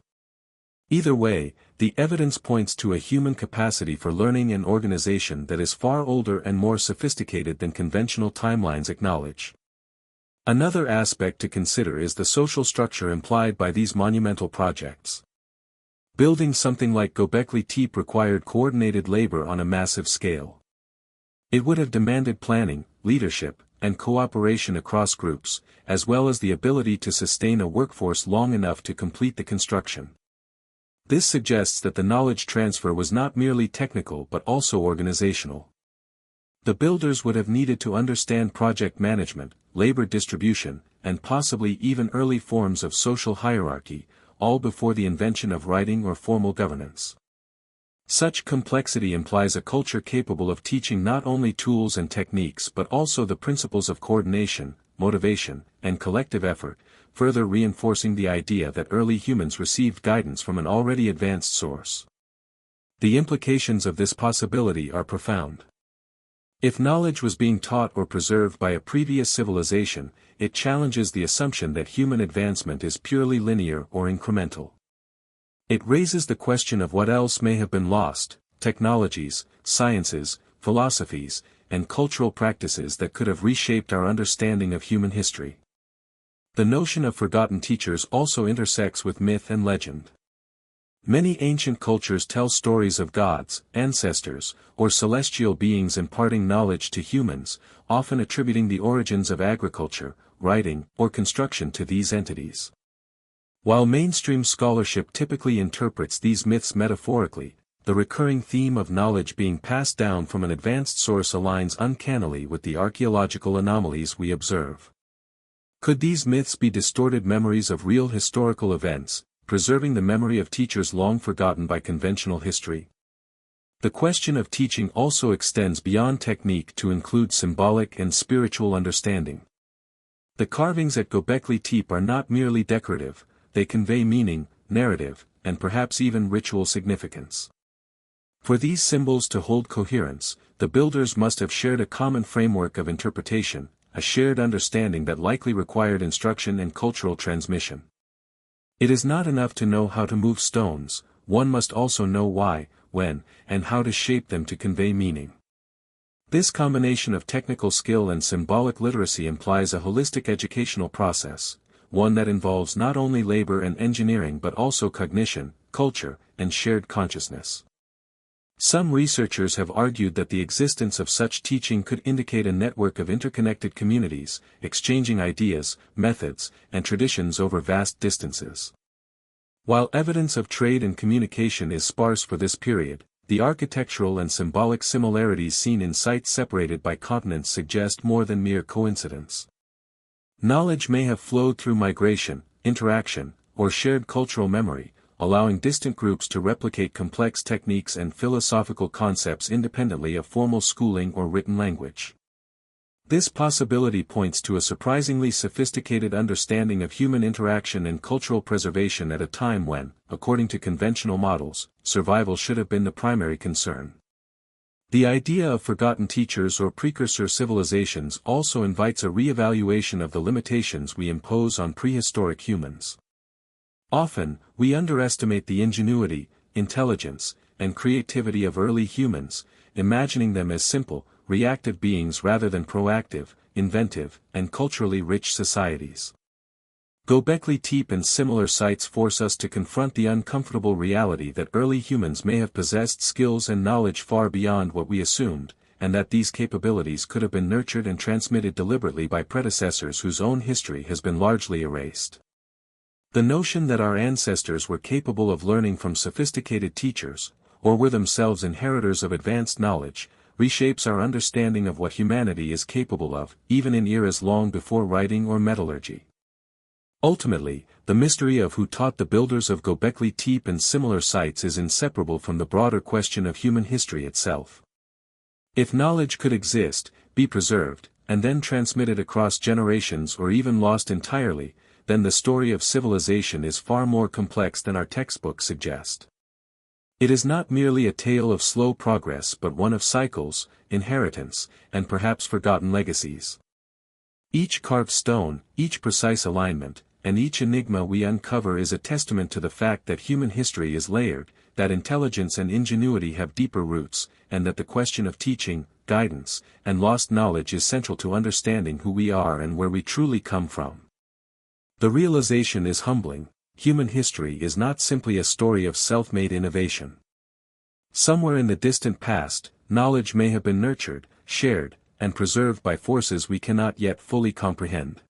Either way, the evidence points to a human capacity for learning and organization that is far older and more sophisticated than conventional timelines acknowledge. Another aspect to consider is the social structure implied by these monumental projects. Building something like Göbekli Tepe required coordinated labor on a massive scale. It would have demanded planning, leadership, and cooperation across groups, as well as the ability to sustain a workforce long enough to complete the construction. This suggests that the knowledge transfer was not merely technical but also organizational. The builders would have needed to understand project management, labor distribution, and possibly even early forms of social hierarchy, all before the invention of writing or formal governance. Such complexity implies a culture capable of teaching not only tools and techniques but also the principles of coordination, motivation, and collective effort, further reinforcing the idea that early humans received guidance from an already advanced source. The implications of this possibility are profound. If knowledge was being taught or preserved by a previous civilization, it challenges the assumption that human advancement is purely linear or incremental. It raises the question of what else may have been lost: technologies, sciences, philosophies, and cultural practices that could have reshaped our understanding of human history. The notion of forgotten teachers also intersects with myth and legend. Many ancient cultures tell stories of gods, ancestors, or celestial beings imparting knowledge to humans, often attributing the origins of agriculture, writing, or construction to these entities. While mainstream scholarship typically interprets these myths metaphorically, the recurring theme of knowledge being passed down from an advanced source aligns uncannily with the archaeological anomalies we observe. Could these myths be distorted memories of real historical events, preserving the memory of teachers long forgotten by conventional history? The question of teaching also extends beyond technique to include symbolic and spiritual understanding. The carvings at Göbekli Tepe are not merely decorative, they convey meaning, narrative, and perhaps even ritual significance. For these symbols to hold coherence, the builders must have shared a common framework of interpretation, a shared understanding that likely required instruction and cultural transmission. It is not enough to know how to move stones, one must also know why, when, and how to shape them to convey meaning. This combination of technical skill and symbolic literacy implies a holistic educational process, one that involves not only labor and engineering but also cognition, culture, and shared consciousness. Some researchers have argued that the existence of such teaching could indicate a network of interconnected communities, exchanging ideas, methods, and traditions over vast distances. While evidence of trade and communication is sparse for this period, the architectural and symbolic similarities seen in sites separated by continents suggest more than mere coincidence. Knowledge may have flowed through migration, interaction, or shared cultural memory, allowing distant groups to replicate complex techniques and philosophical concepts independently of formal schooling or written language. This possibility points to a surprisingly sophisticated understanding of human interaction and cultural preservation at a time when, according to conventional models, survival should have been the primary concern. The idea of forgotten teachers or precursor civilizations also invites a re-evaluation of the limitations we impose on prehistoric humans. Often, we underestimate the ingenuity, intelligence, and creativity of early humans, imagining them as simple, reactive beings rather than proactive, inventive, and culturally rich societies. Göbekli Tepe and similar sites force us to confront the uncomfortable reality that early humans may have possessed skills and knowledge far beyond what we assumed, and that these capabilities could have been nurtured and transmitted deliberately by predecessors whose own history has been largely erased. The notion that our ancestors were capable of learning from sophisticated teachers, or were themselves inheritors of advanced knowledge, reshapes our understanding of what humanity is capable of, even in eras long before writing or metallurgy. Ultimately, the mystery of who taught the builders of Göbekli Tepe and similar sites is inseparable from the broader question of human history itself. If knowledge could exist, be preserved, and then transmitted across generations or even lost entirely, then the story of civilization is far more complex than our textbooks suggest. It is not merely a tale of slow progress but one of cycles, inheritance, and perhaps forgotten legacies. Each carved stone, each precise alignment, and each enigma we uncover is a testament to the fact that human history is layered, that intelligence and ingenuity have deeper roots, and that the question of teaching, guidance, and lost knowledge is central to understanding who we are and where we truly come from. The realization is humbling: human history is not simply a story of self-made innovation. Somewhere in the distant past, knowledge may have been nurtured, shared, and preserved by forces we cannot yet fully comprehend.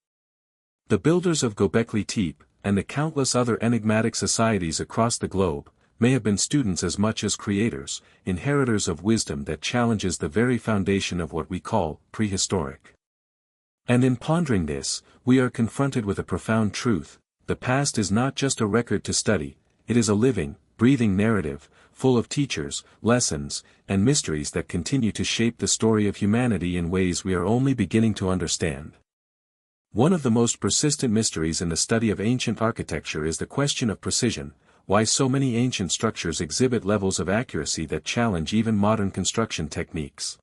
The builders of Göbekli Tepe, and the countless other enigmatic societies across the globe, may have been students as much as creators, inheritors of wisdom that challenges the very foundation of what we call prehistoric. And in pondering this, we are confronted with a profound truth: the past is not just a record to study, it is a living, breathing narrative, full of teachers, lessons, and mysteries that continue to shape the story of humanity in ways we are only beginning to understand. One of the most persistent mysteries in the study of ancient architecture is the question of precision: why so many ancient structures exhibit levels of accuracy that challenge even modern construction techniques.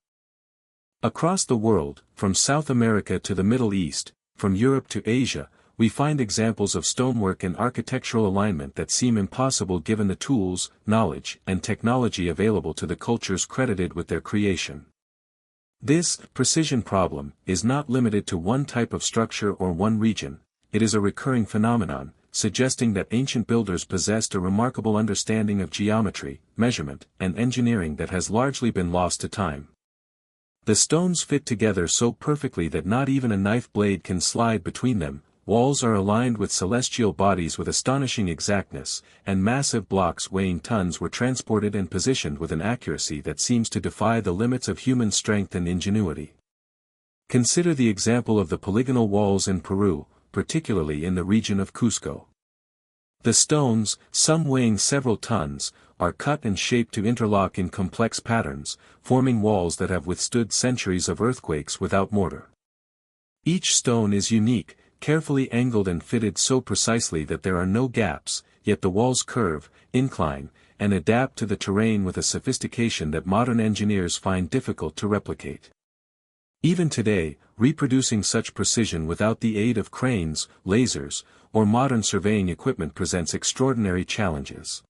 Across the world, from South America to the Middle East, from Europe to Asia, we find examples of stonework and architectural alignment that seem impossible given the tools, knowledge, and technology available to the cultures credited with their creation. This precision problem is not limited to one type of structure or one region; it is a recurring phenomenon, suggesting that ancient builders possessed a remarkable understanding of geometry, measurement, and engineering that has largely been lost to time. The stones fit together so perfectly that not even a knife blade can slide between them, walls are aligned with celestial bodies with astonishing exactness, and massive blocks weighing tons were transported and positioned with an accuracy that seems to defy the limits of human strength and ingenuity. Consider the example of the polygonal walls in Peru, particularly in the region of Cusco. The stones, some weighing several tons, are cut and shaped to interlock in complex patterns, forming walls that have withstood centuries of earthquakes without mortar. Each stone is unique, carefully angled and fitted so precisely that there are no gaps, yet the walls curve, incline, and adapt to the terrain with a sophistication that modern engineers find difficult to replicate. Even today, reproducing such precision without the aid of cranes, lasers, or modern surveying equipment presents extraordinary challenges.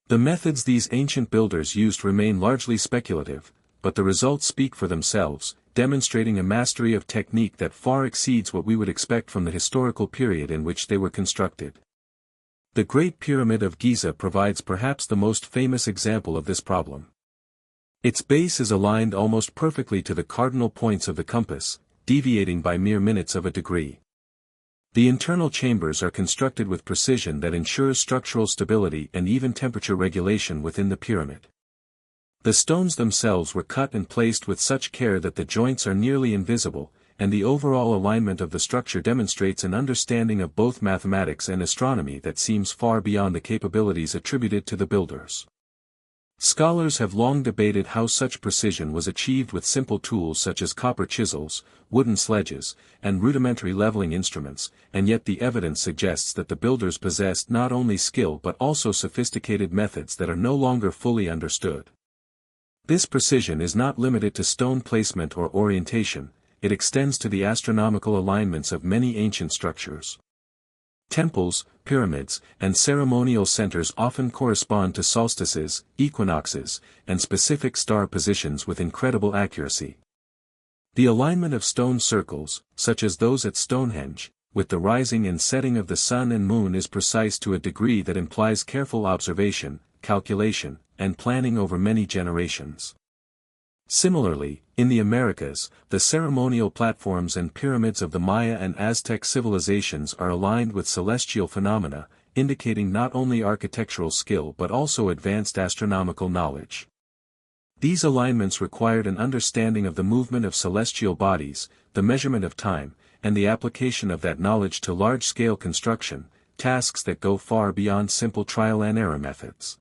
The methods these ancient builders used remain largely speculative, but the results speak for themselves, demonstrating a mastery of technique that far exceeds what we would expect from the historical period in which they were constructed. The Great Pyramid of Giza provides perhaps the most famous example of this problem. Its base is aligned almost perfectly to the cardinal points of the compass, deviating by mere minutes of a degree. The internal chambers are constructed with precision that ensures structural stability and even temperature regulation within the pyramid. The stones themselves were cut and placed with such care that the joints are nearly invisible, and the overall alignment of the structure demonstrates an understanding of both mathematics and astronomy that seems far beyond the capabilities attributed to the builders. Scholars have long debated how such precision was achieved with simple tools such as copper chisels, wooden sledges, and rudimentary leveling instruments, and yet the evidence suggests that the builders possessed not only skill but also sophisticated methods that are no longer fully understood. This precision is not limited to stone placement or orientation, it extends to the astronomical alignments of many ancient structures. Temples, pyramids, and ceremonial centers often correspond to solstices, equinoxes, and specific star positions with incredible accuracy. The alignment of stone circles, such as those at Stonehenge, with the rising and setting of the sun and moon is precise to a degree that implies careful observation, calculation, and planning over many generations. Similarly, in the Americas, the ceremonial platforms and pyramids of the Maya and Aztec civilizations are aligned with celestial phenomena, indicating not only architectural skill but also advanced astronomical knowledge. These alignments required an understanding of the movement of celestial bodies, the measurement of time, and the application of that knowledge to large-scale construction, tasks that go far beyond simple trial-and-error methods.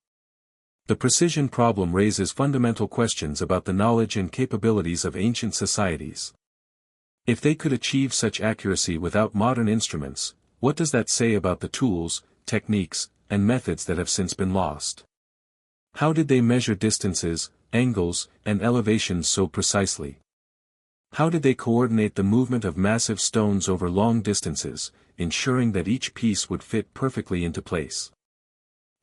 The precision problem raises fundamental questions about the knowledge and capabilities of ancient societies. If they could achieve such accuracy without modern instruments, what does that say about the tools, techniques, and methods that have since been lost? How did they measure distances, angles, and elevations so precisely? How did they coordinate the movement of massive stones over long distances, ensuring that each piece would fit perfectly into place?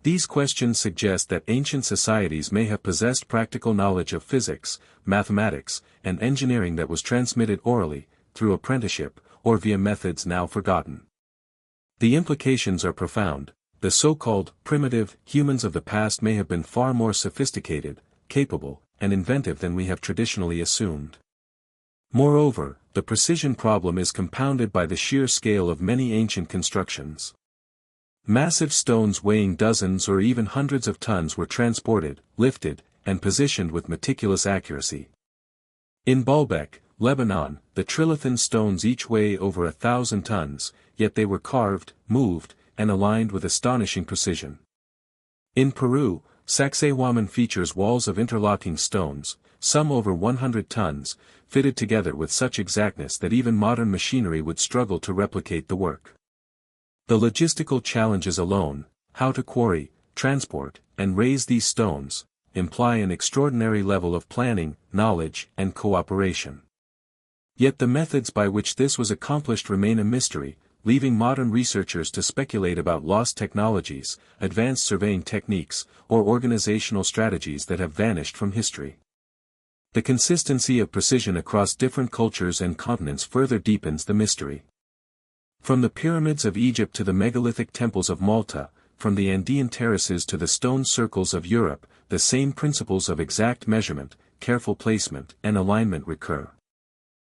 These questions suggest that ancient societies may have possessed practical knowledge of physics, mathematics, and engineering that was transmitted orally, through apprenticeship, or via methods now forgotten. The implications are profound. The so-called primitive humans of the past may have been far more sophisticated, capable, and inventive than we have traditionally assumed. Moreover, the precision problem is compounded by the sheer scale of many ancient constructions. Massive stones weighing dozens or even hundreds of tons were transported, lifted, and positioned with meticulous accuracy. In Baalbek, Lebanon, the trilithon stones each weigh over 1,000 tons, yet they were carved, moved, and aligned with astonishing precision. In Peru, Sacsayhuaman features walls of interlocking stones, some over 100 tons, fitted together with such exactness that even modern machinery would struggle to replicate the work. The logistical challenges alone, how to quarry, transport, and raise these stones, imply an extraordinary level of planning, knowledge, and cooperation. Yet the methods by which this was accomplished remain a mystery, leaving modern researchers to speculate about lost technologies, advanced surveying techniques, or organizational strategies that have vanished from history. The consistency of precision across different cultures and continents further deepens the mystery. From the pyramids of Egypt to the megalithic temples of Malta, from the Andean terraces to the stone circles of Europe, the same principles of exact measurement, careful placement, and alignment recur.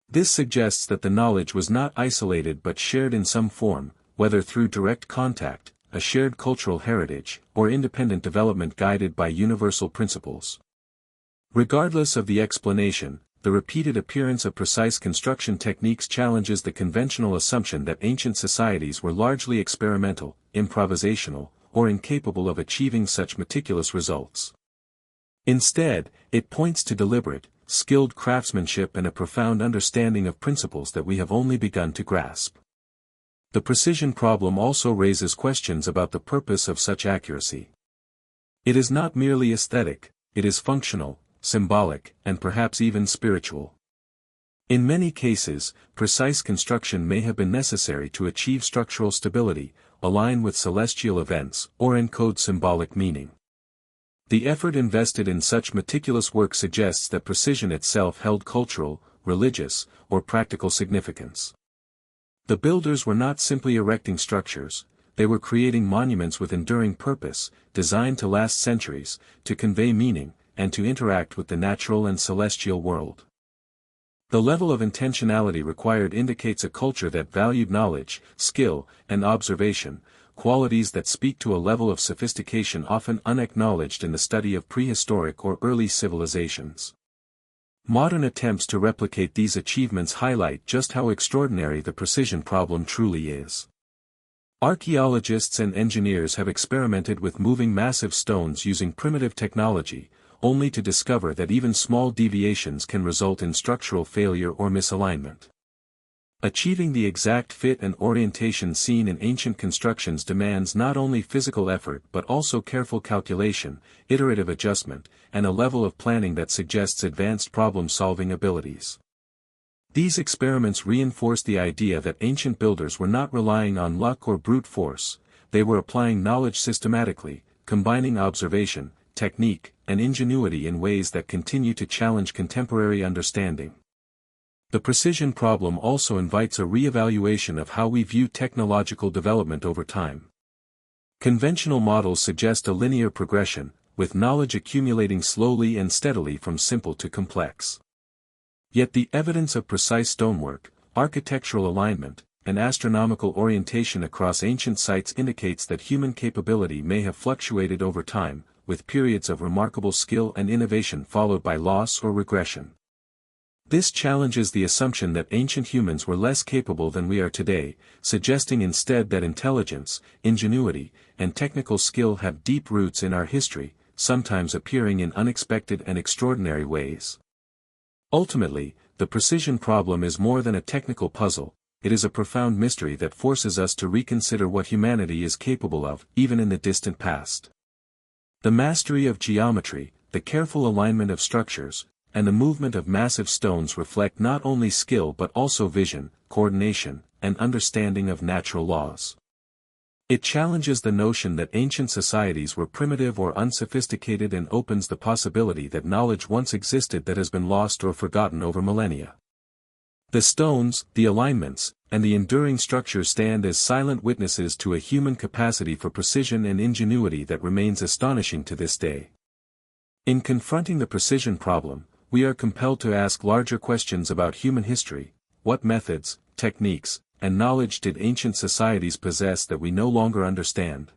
This suggests that the knowledge was not isolated but shared in some form, whether through direct contact, a shared cultural heritage, or independent development guided by universal principles. Regardless of the explanation, the repeated appearance of precise construction techniques challenges the conventional assumption that ancient societies were largely experimental, improvisational, or incapable of achieving such meticulous results. Instead, it points to deliberate, skilled craftsmanship and a profound understanding of principles that we have only begun to grasp. The precision problem also raises questions about the purpose of such accuracy. It is not merely aesthetic, it is functional, symbolic, and perhaps even spiritual. In many cases, precise construction may have been necessary to achieve structural stability, align with celestial events, or encode symbolic meaning. The effort invested in such meticulous work suggests that precision itself held cultural, religious, or practical significance. The builders were not simply erecting structures, they were creating monuments with enduring purpose, designed to last centuries, to convey meaning, and to interact with the natural and celestial world. The level of intentionality required indicates a culture that valued knowledge, skill, and observation, qualities that speak to a level of sophistication often unacknowledged in the study of prehistoric or early civilizations. Modern attempts to replicate these achievements highlight just how extraordinary the precision problem truly is. Archaeologists and engineers have experimented with moving massive stones using primitive technology, only to discover that even small deviations can result in structural failure or misalignment. Achieving the exact fit and orientation seen in ancient constructions demands not only physical effort but also careful calculation, iterative adjustment, and a level of planning that suggests advanced problem-solving abilities. These experiments reinforce the idea that ancient builders were not relying on luck or brute force, they were applying knowledge systematically, combining observation, technique, and ingenuity in ways that continue to challenge contemporary understanding. The precision problem also invites a re-evaluation of how we view technological development over time. Conventional models suggest a linear progression, with knowledge accumulating slowly and steadily from simple to complex. Yet the evidence of precise stonework, architectural alignment, and astronomical orientation across ancient sites indicates that human capability may have fluctuated over time, with periods of remarkable skill and innovation followed by loss or regression. This challenges the assumption that ancient humans were less capable than we are today, suggesting instead that intelligence, ingenuity, and technical skill have deep roots in our history, sometimes appearing in unexpected and extraordinary ways. Ultimately, the precision problem is more than a technical puzzle, it is a profound mystery that forces us to reconsider what humanity is capable of, even in the distant past. The mastery of geometry, the careful alignment of structures, and the movement of massive stones reflect not only skill but also vision, coordination, and understanding of natural laws. It challenges the notion that ancient societies were primitive or unsophisticated and opens the possibility that knowledge once existed that has been lost or forgotten over millennia. The stones, the alignments, and the enduring structures stand as silent witnesses to a human capacity for precision and ingenuity that remains astonishing to this day. In confronting the precision problem, we are compelled to ask larger questions about human history. What methods, techniques, and knowledge did ancient societies possess that we no longer understand?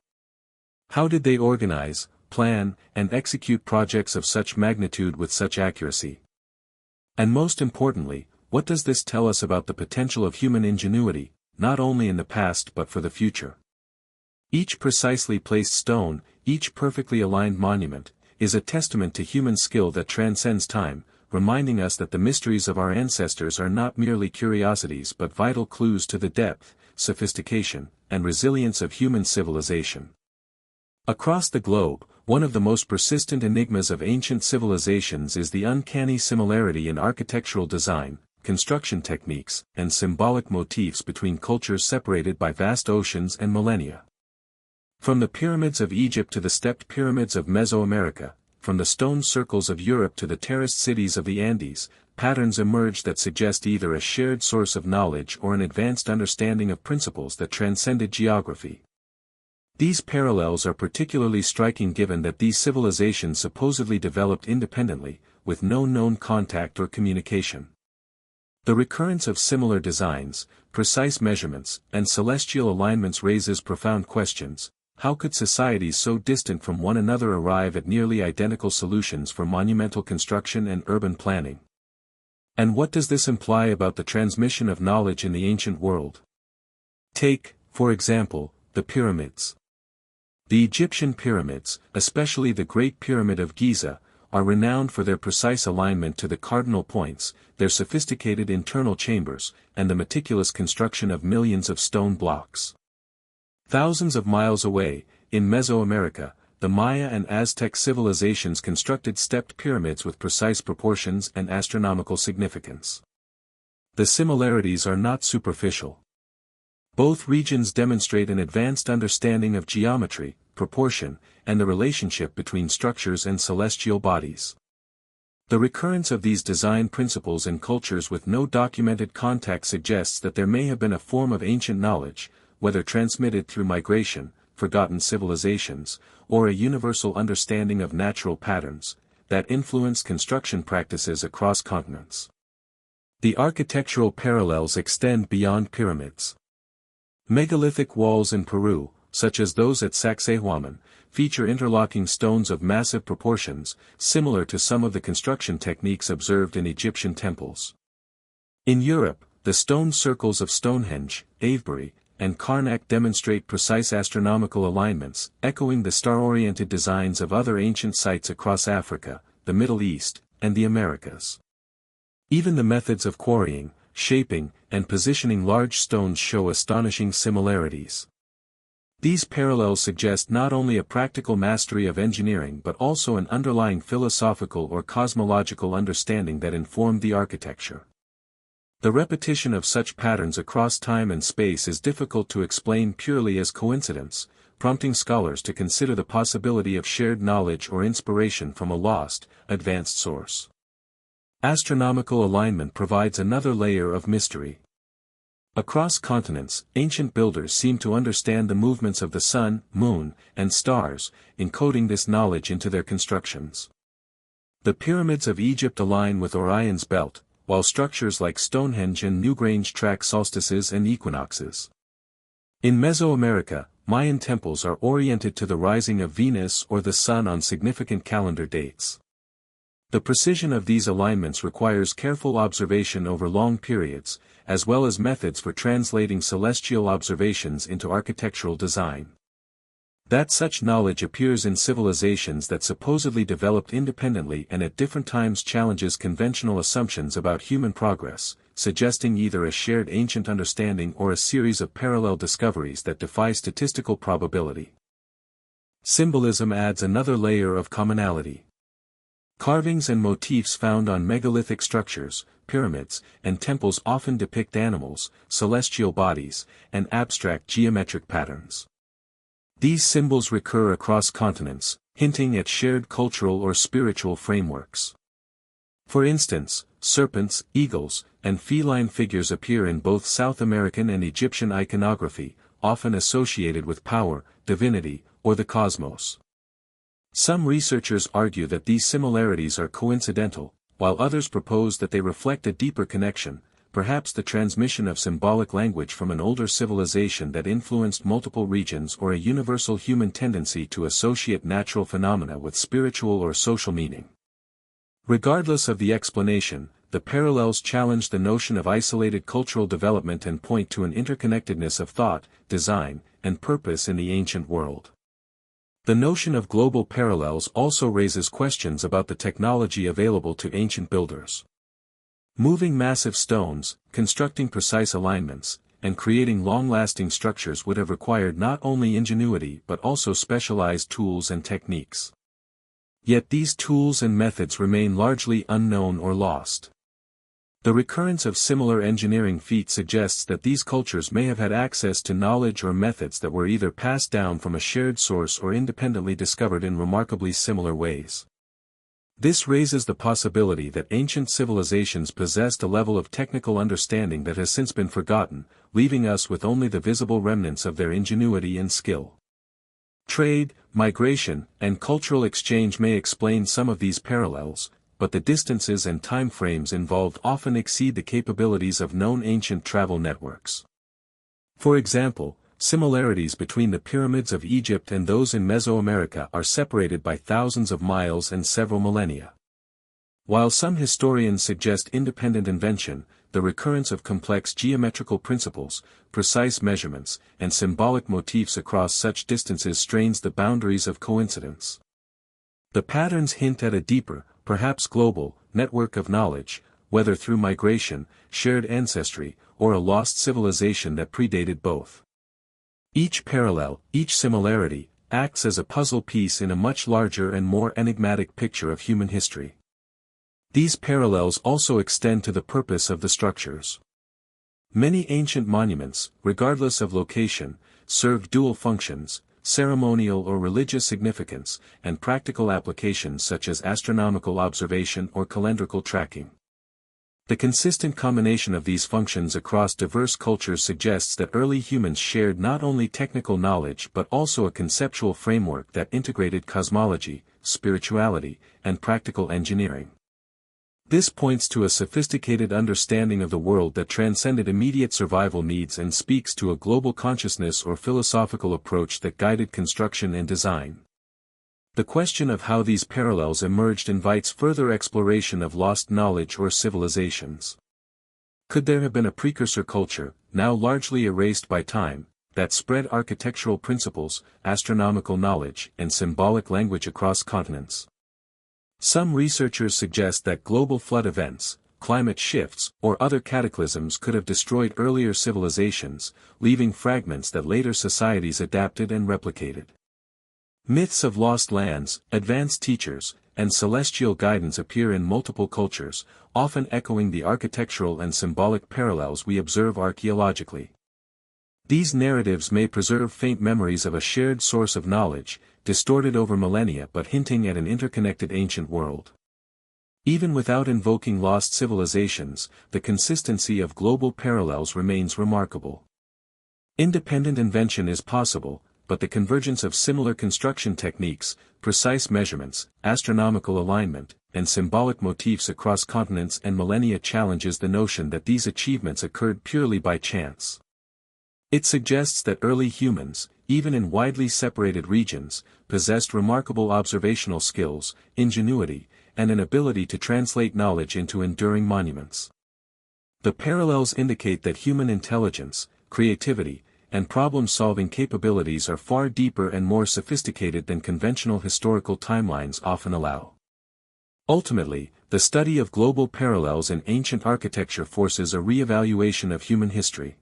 How did they organize, plan, and execute projects of such magnitude with such accuracy? And most importantly, what does this tell us about the potential of human ingenuity, not only in the past but for the future? Each precisely placed stone, each perfectly aligned monument, is a testament to human skill that transcends time, reminding us that the mysteries of our ancestors are not merely curiosities but vital clues to the depth, sophistication, and resilience of human civilization. Across the globe, one of the most persistent enigmas of ancient civilizations is the uncanny similarity in architectural design, construction techniques, and symbolic motifs between cultures separated by vast oceans and millennia. From the pyramids of Egypt to the stepped pyramids of Mesoamerica, from the stone circles of Europe to the terraced cities of the Andes, patterns emerge that suggest either a shared source of knowledge or an advanced understanding of principles that transcended geography. These parallels are particularly striking given that these civilizations supposedly developed independently, with no known contact or communication. The recurrence of similar designs, precise measurements, and celestial alignments raises profound questions. How could societies so distant from one another arrive at nearly identical solutions for monumental construction and urban planning? And what does this imply about the transmission of knowledge in the ancient world? Take, for example, the pyramids. The Egyptian pyramids, especially the Great Pyramid of Giza, are renowned for their precise alignment to the cardinal points, their sophisticated internal chambers, and the meticulous construction of millions of stone blocks. Thousands of miles away, in Mesoamerica, the Maya and Aztec civilizations constructed stepped pyramids with precise proportions and astronomical significance. The similarities are not superficial. Both regions demonstrate an advanced understanding of geometry, proportion, and the relationship between structures and celestial bodies. The recurrence of these design principles in cultures with no documented contact suggests that there may have been a form of ancient knowledge, whether transmitted through migration, forgotten civilizations, or a universal understanding of natural patterns, that influenced construction practices across continents. The architectural parallels extend beyond pyramids. Megalithic walls in Peru, such as those at Sacsayhuaman, feature interlocking stones of massive proportions, similar to some of the construction techniques observed in Egyptian temples. In Europe, the stone circles of Stonehenge, Avebury, and Karnak demonstrate precise astronomical alignments, echoing the star-oriented designs of other ancient sites across Africa, the Middle East, and the Americas. Even the methods of quarrying, shaping, and positioning large stones show astonishing similarities. These parallels suggest not only a practical mastery of engineering but also an underlying philosophical or cosmological understanding that informed the architecture. The repetition of such patterns across time and space is difficult to explain purely as coincidence, prompting scholars to consider the possibility of shared knowledge or inspiration from a lost, advanced source. Astronomical alignment provides another layer of mystery. Across continents, ancient builders seem to understand the movements of the sun, moon, and stars, encoding this knowledge into their constructions. The pyramids of Egypt align with Orion's belt, while structures like Stonehenge and Newgrange track solstices and equinoxes. In Mesoamerica, Mayan temples are oriented to the rising of Venus or the sun on significant calendar dates. The precision of these alignments requires careful observation over long periods, as well as methods for translating celestial observations into architectural design. That such knowledge appears in civilizations that supposedly developed independently and at different times challenges conventional assumptions about human progress, suggesting either a shared ancient understanding or a series of parallel discoveries that defy statistical probability. Symbolism adds another layer of commonality. Carvings and motifs found on megalithic structures, pyramids, and temples often depict animals, celestial bodies, and abstract geometric patterns. These symbols recur across continents, hinting at shared cultural or spiritual frameworks. For instance, serpents, eagles, and feline figures appear in both South American and Egyptian iconography, often associated with power, divinity, or the cosmos. Some researchers argue that these similarities are coincidental, while others propose that they reflect a deeper connection, perhaps the transmission of symbolic language from an older civilization that influenced multiple regions or a universal human tendency to associate natural phenomena with spiritual or social meaning. Regardless of the explanation, the parallels challenge the notion of isolated cultural development and point to an interconnectedness of thought, design, and purpose in the ancient world. The notion of global parallels also raises questions about the technology available to ancient builders. Moving massive stones, constructing precise alignments, and creating long-lasting structures would have required not only ingenuity but also specialized tools and techniques. Yet these tools and methods remain largely unknown or lost. The recurrence of similar engineering feats suggests that these cultures may have had access to knowledge or methods that were either passed down from a shared source or independently discovered in remarkably similar ways. This raises the possibility that ancient civilizations possessed a level of technical understanding that has since been forgotten, leaving us with only the visible remnants of their ingenuity and skill. Trade, migration, and cultural exchange may explain some of these parallels, but the distances and time frames involved often exceed the capabilities of known ancient travel networks. For example, similarities between the pyramids of Egypt and those in Mesoamerica are separated by thousands of miles and several millennia. While some historians suggest independent invention, the recurrence of complex geometrical principles, precise measurements, and symbolic motifs across such distances strains the boundaries of coincidence. The patterns hint at a deeper, perhaps global, network of knowledge, whether through migration, shared ancestry, or a lost civilization that predated both. Each parallel, each similarity, acts as a puzzle piece in a much larger and more enigmatic picture of human history. These parallels also extend to the purpose of the structures. Many ancient monuments, regardless of location, served dual functions: ceremonial or religious significance, and practical applications such as astronomical observation or calendrical tracking. The consistent combination of these functions across diverse cultures suggests that early humans shared not only technical knowledge but also a conceptual framework that integrated cosmology, spirituality, and practical engineering. This points to a sophisticated understanding of the world that transcended immediate survival needs and speaks to a global consciousness or philosophical approach that guided construction and design. The question of how these parallels emerged invites further exploration of lost knowledge or civilizations. Could there have been a precursor culture, now largely erased by time, that spread architectural principles, astronomical knowledge, and symbolic language across continents? Some researchers suggest that global flood events, climate shifts, or other cataclysms could have destroyed earlier civilizations, leaving fragments that later societies adapted and replicated. Myths of lost lands, advanced teachers, and celestial guidance appear in multiple cultures, often echoing the architectural and symbolic parallels we observe archaeologically. These narratives may preserve faint memories of a shared source of knowledge, distorted over millennia but hinting at an interconnected ancient world. Even without invoking lost civilizations, the consistency of global parallels remains remarkable. Independent invention is possible, but the convergence of similar construction techniques, precise measurements, astronomical alignment, and symbolic motifs across continents and millennia challenges the notion that these achievements occurred purely by chance. It suggests that early humans, even in widely separated regions, possessed remarkable observational skills, ingenuity, and an ability to translate knowledge into enduring monuments. The parallels indicate that human intelligence, creativity, and problem-solving capabilities are far deeper and more sophisticated than conventional historical timelines often allow. Ultimately, the study of global parallels in ancient architecture forces a re-evaluation of human history.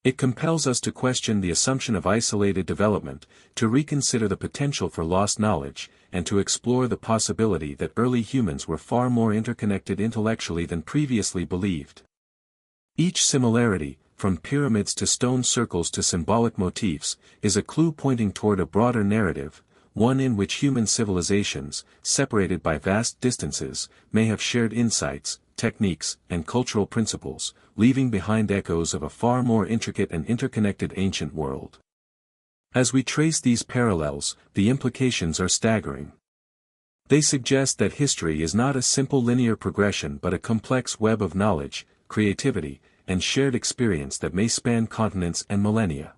It compels us to question the assumption of isolated development, to reconsider the potential for lost knowledge, and to explore the possibility that early humans were far more interconnected intellectually than previously believed. Each similarity, from pyramids to stone circles to symbolic motifs, is a clue pointing toward a broader narrative, one in which human civilizations, separated by vast distances, may have shared insights, techniques, and cultural principles, leaving behind echoes of a far more intricate and interconnected ancient world. As we trace these parallels, the implications are staggering. They suggest that history is not a simple linear progression but a complex web of knowledge, creativity, and shared experience that may span continents and millennia.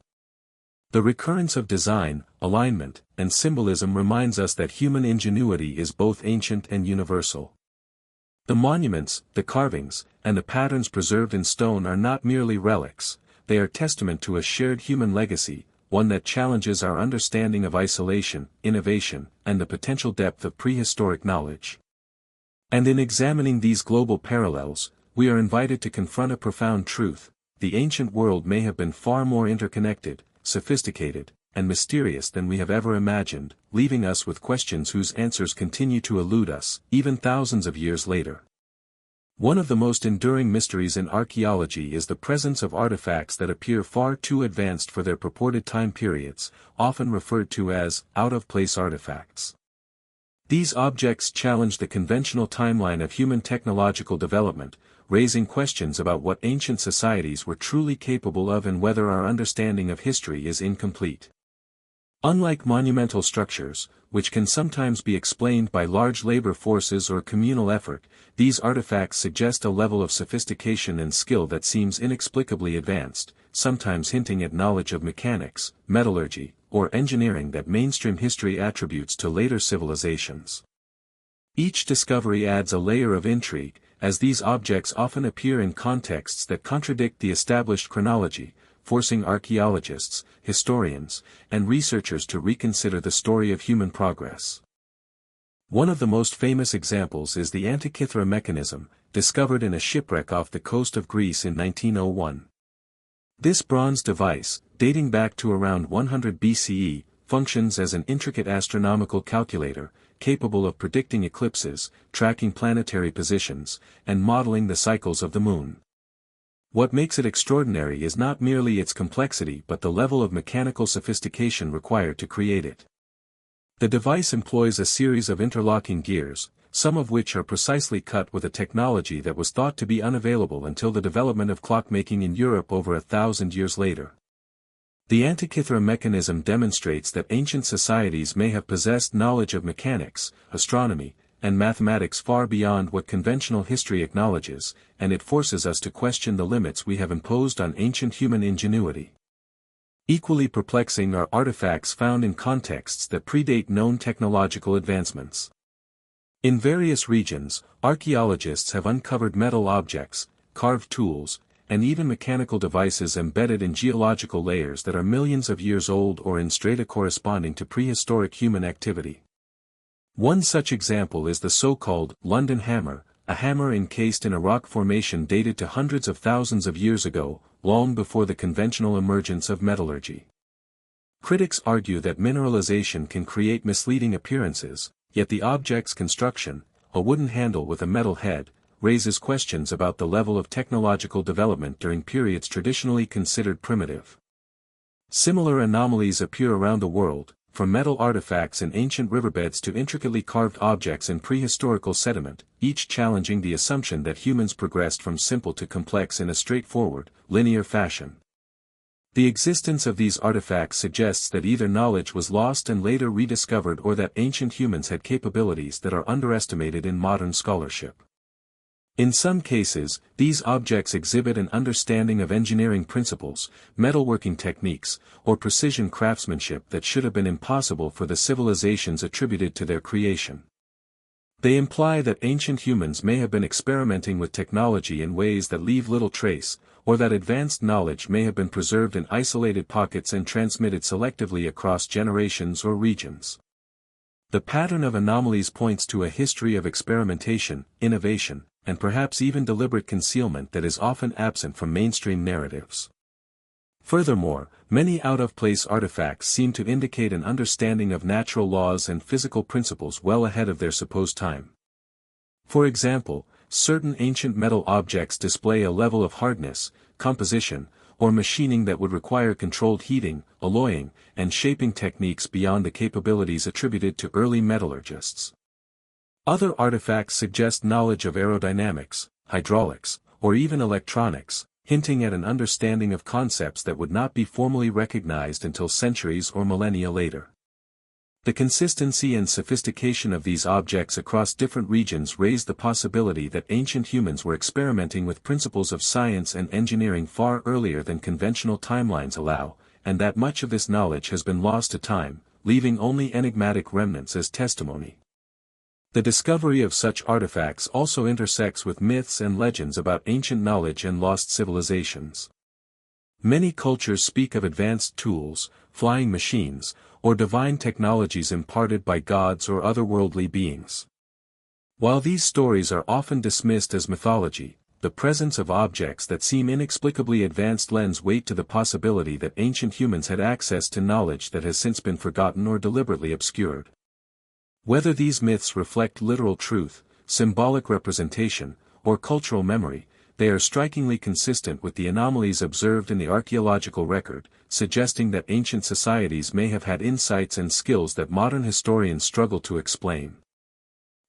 The recurrence of design, alignment, and symbolism reminds us that human ingenuity is both ancient and universal. The monuments, the carvings, and the patterns preserved in stone are not merely relics, they are testament to a shared human legacy, one that challenges our understanding of isolation, innovation, and the potential depth of prehistoric knowledge. And in examining these global parallels, we are invited to confront a profound truth: the ancient world may have been far more interconnected, sophisticated, and mysterious than we have ever imagined, leaving us with questions whose answers continue to elude us, even thousands of years later. One of the most enduring mysteries in archaeology is the presence of artifacts that appear far too advanced for their purported time periods, often referred to as out-of-place artifacts. These objects challenge the conventional timeline of human technological development, raising questions about what ancient societies were truly capable of and whether our understanding of history is incomplete. Unlike monumental structures, which can sometimes be explained by large labor forces or communal effort, these artifacts suggest a level of sophistication and skill that seems inexplicably advanced, sometimes hinting at knowledge of mechanics, metallurgy, or engineering that mainstream history attributes to later civilizations. Each discovery adds a layer of intrigue, as these objects often appear in contexts that contradict the established chronology, forcing archaeologists, historians, and researchers to reconsider the story of human progress. One of the most famous examples is the Antikythera mechanism, discovered in a shipwreck off the coast of Greece in 1901. This bronze device, dating back to around 100 BCE, functions as an intricate astronomical calculator, capable of predicting eclipses, tracking planetary positions, and modeling the cycles of the moon. What makes it extraordinary is not merely its complexity but the level of mechanical sophistication required to create it. The device employs a series of interlocking gears, some of which are precisely cut with a technology that was thought to be unavailable until the development of clockmaking in Europe over 1,000 years later. The Antikythera mechanism demonstrates that ancient societies may have possessed knowledge of mechanics, astronomy, and mathematics far beyond what conventional history acknowledges, and it forces us to question the limits we have imposed on ancient human ingenuity. Equally perplexing are artifacts found in contexts that predate known technological advancements. In various regions, archaeologists have uncovered metal objects, carved tools, and even mechanical devices embedded in geological layers that are millions of years old or in strata corresponding to prehistoric human activity. One such example is the so-called London hammer, a hammer encased in a rock formation dated to hundreds of thousands of years ago, long before the conventional emergence of metallurgy. Critics argue that mineralization can create misleading appearances, yet the object's construction, a wooden handle with a metal head, raises questions about the level of technological development during periods traditionally considered primitive. Similar anomalies appear around the world, from metal artifacts in ancient riverbeds to intricately carved objects in prehistorical sediment, each challenging the assumption that humans progressed from simple to complex in a straightforward, linear fashion. The existence of these artifacts suggests that either knowledge was lost and later rediscovered or that ancient humans had capabilities that are underestimated in modern scholarship. In some cases, these objects exhibit an understanding of engineering principles, metalworking techniques, or precision craftsmanship that should have been impossible for the civilizations attributed to their creation. They imply that ancient humans may have been experimenting with technology in ways that leave little trace, or that advanced knowledge may have been preserved in isolated pockets and transmitted selectively across generations or regions. The pattern of anomalies points to a history of experimentation, innovation, and perhaps even deliberate concealment that is often absent from mainstream narratives. Furthermore, many out-of-place artifacts seem to indicate an understanding of natural laws and physical principles well ahead of their supposed time. For example, certain ancient metal objects display a level of hardness, composition, or machining that would require controlled heating, alloying, and shaping techniques beyond the capabilities attributed to early metallurgists. Other artifacts suggest knowledge of aerodynamics, hydraulics, or even electronics, hinting at an understanding of concepts that would not be formally recognized until centuries or millennia later. The consistency and sophistication of these objects across different regions raise the possibility that ancient humans were experimenting with principles of science and engineering far earlier than conventional timelines allow, and that much of this knowledge has been lost to time, leaving only enigmatic remnants as testimony. The discovery of such artifacts also intersects with myths and legends about ancient knowledge and lost civilizations. Many cultures speak of advanced tools, flying machines, or divine technologies imparted by gods or otherworldly beings. While these stories are often dismissed as mythology, the presence of objects that seem inexplicably advanced lends weight to the possibility that ancient humans had access to knowledge that has since been forgotten or deliberately obscured. Whether these myths reflect literal truth, symbolic representation, or cultural memory, they are strikingly consistent with the anomalies observed in the archaeological record, suggesting that ancient societies may have had insights and skills that modern historians struggle to explain.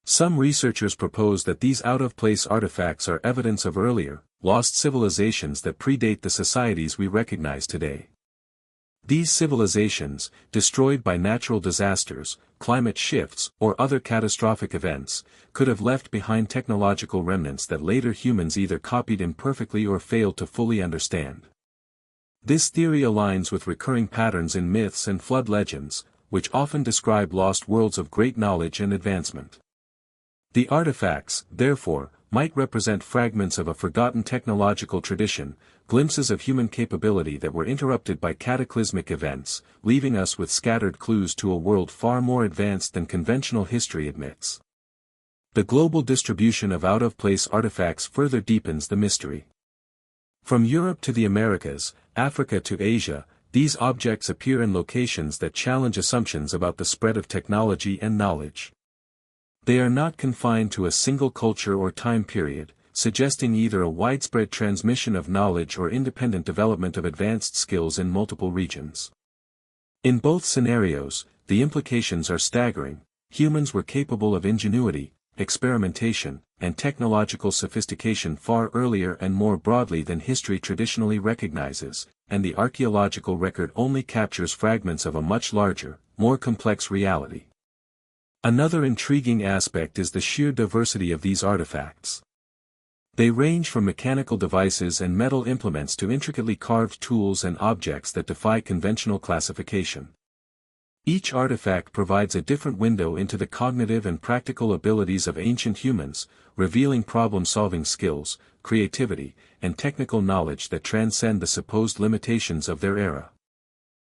Some researchers propose that these out-of-place artifacts are evidence of earlier, lost civilizations that predate the societies we recognize today. These civilizations, destroyed by natural disasters, climate shifts, or other catastrophic events, could have left behind technological remnants that later humans either copied imperfectly or failed to fully understand. This theory aligns with recurring patterns in myths and flood legends, which often describe lost worlds of great knowledge and advancement. The artifacts, therefore, might represent fragments of a forgotten technological tradition, glimpses of human capability that were interrupted by cataclysmic events, leaving us with scattered clues to a world far more advanced than conventional history admits. The global distribution of out-of-place artifacts further deepens the mystery. From Europe to the Americas, Africa to Asia, these objects appear in locations that challenge assumptions about the spread of technology and knowledge. They are not confined to a single culture or time period, suggesting either a widespread transmission of knowledge or independent development of advanced skills in multiple regions. In both scenarios, the implications are staggering. Humans were capable of ingenuity, experimentation, and technological sophistication far earlier and more broadly than history traditionally recognizes, and the archaeological record only captures fragments of a much larger, more complex reality. Another intriguing aspect is the sheer diversity of these artifacts. They range from mechanical devices and metal implements to intricately carved tools and objects that defy conventional classification. Each artifact provides a different window into the cognitive and practical abilities of ancient humans, revealing problem-solving skills, creativity, and technical knowledge that transcend the supposed limitations of their era.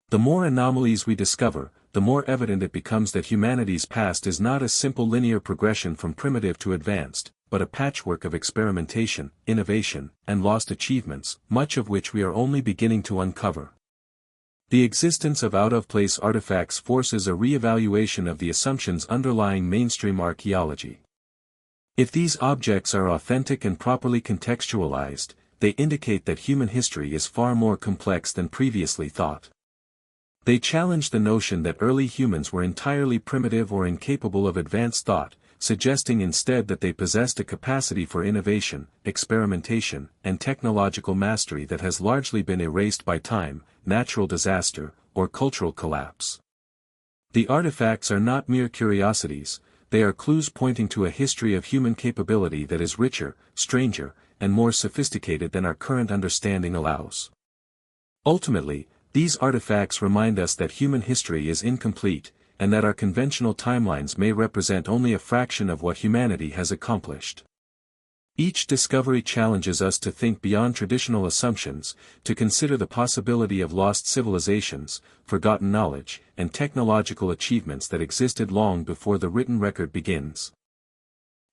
The more anomalies we discover, the more evident it becomes that humanity's past is not a simple linear progression from primitive to advanced, but a patchwork of experimentation, innovation, and lost achievements, much of which we are only beginning to uncover. The existence of out-of-place artifacts forces a re-evaluation of the assumptions underlying mainstream archaeology. If these objects are authentic and properly contextualized, they indicate that human history is far more complex than previously thought. They challenge the notion that early humans were entirely primitive or incapable of advanced thought, suggesting instead that they possessed a capacity for innovation, experimentation, and technological mastery that has largely been erased by time, natural disaster, or cultural collapse. The artifacts are not mere curiosities, they are clues pointing to a history of human capability that is richer, stranger, and more sophisticated than our current understanding allows. Ultimately, these artifacts remind us that human history is incomplete, and that our conventional timelines may represent only a fraction of what humanity has accomplished. Each discovery challenges us to think beyond traditional assumptions, to consider the possibility of lost civilizations, forgotten knowledge, and technological achievements that existed long before the written record begins.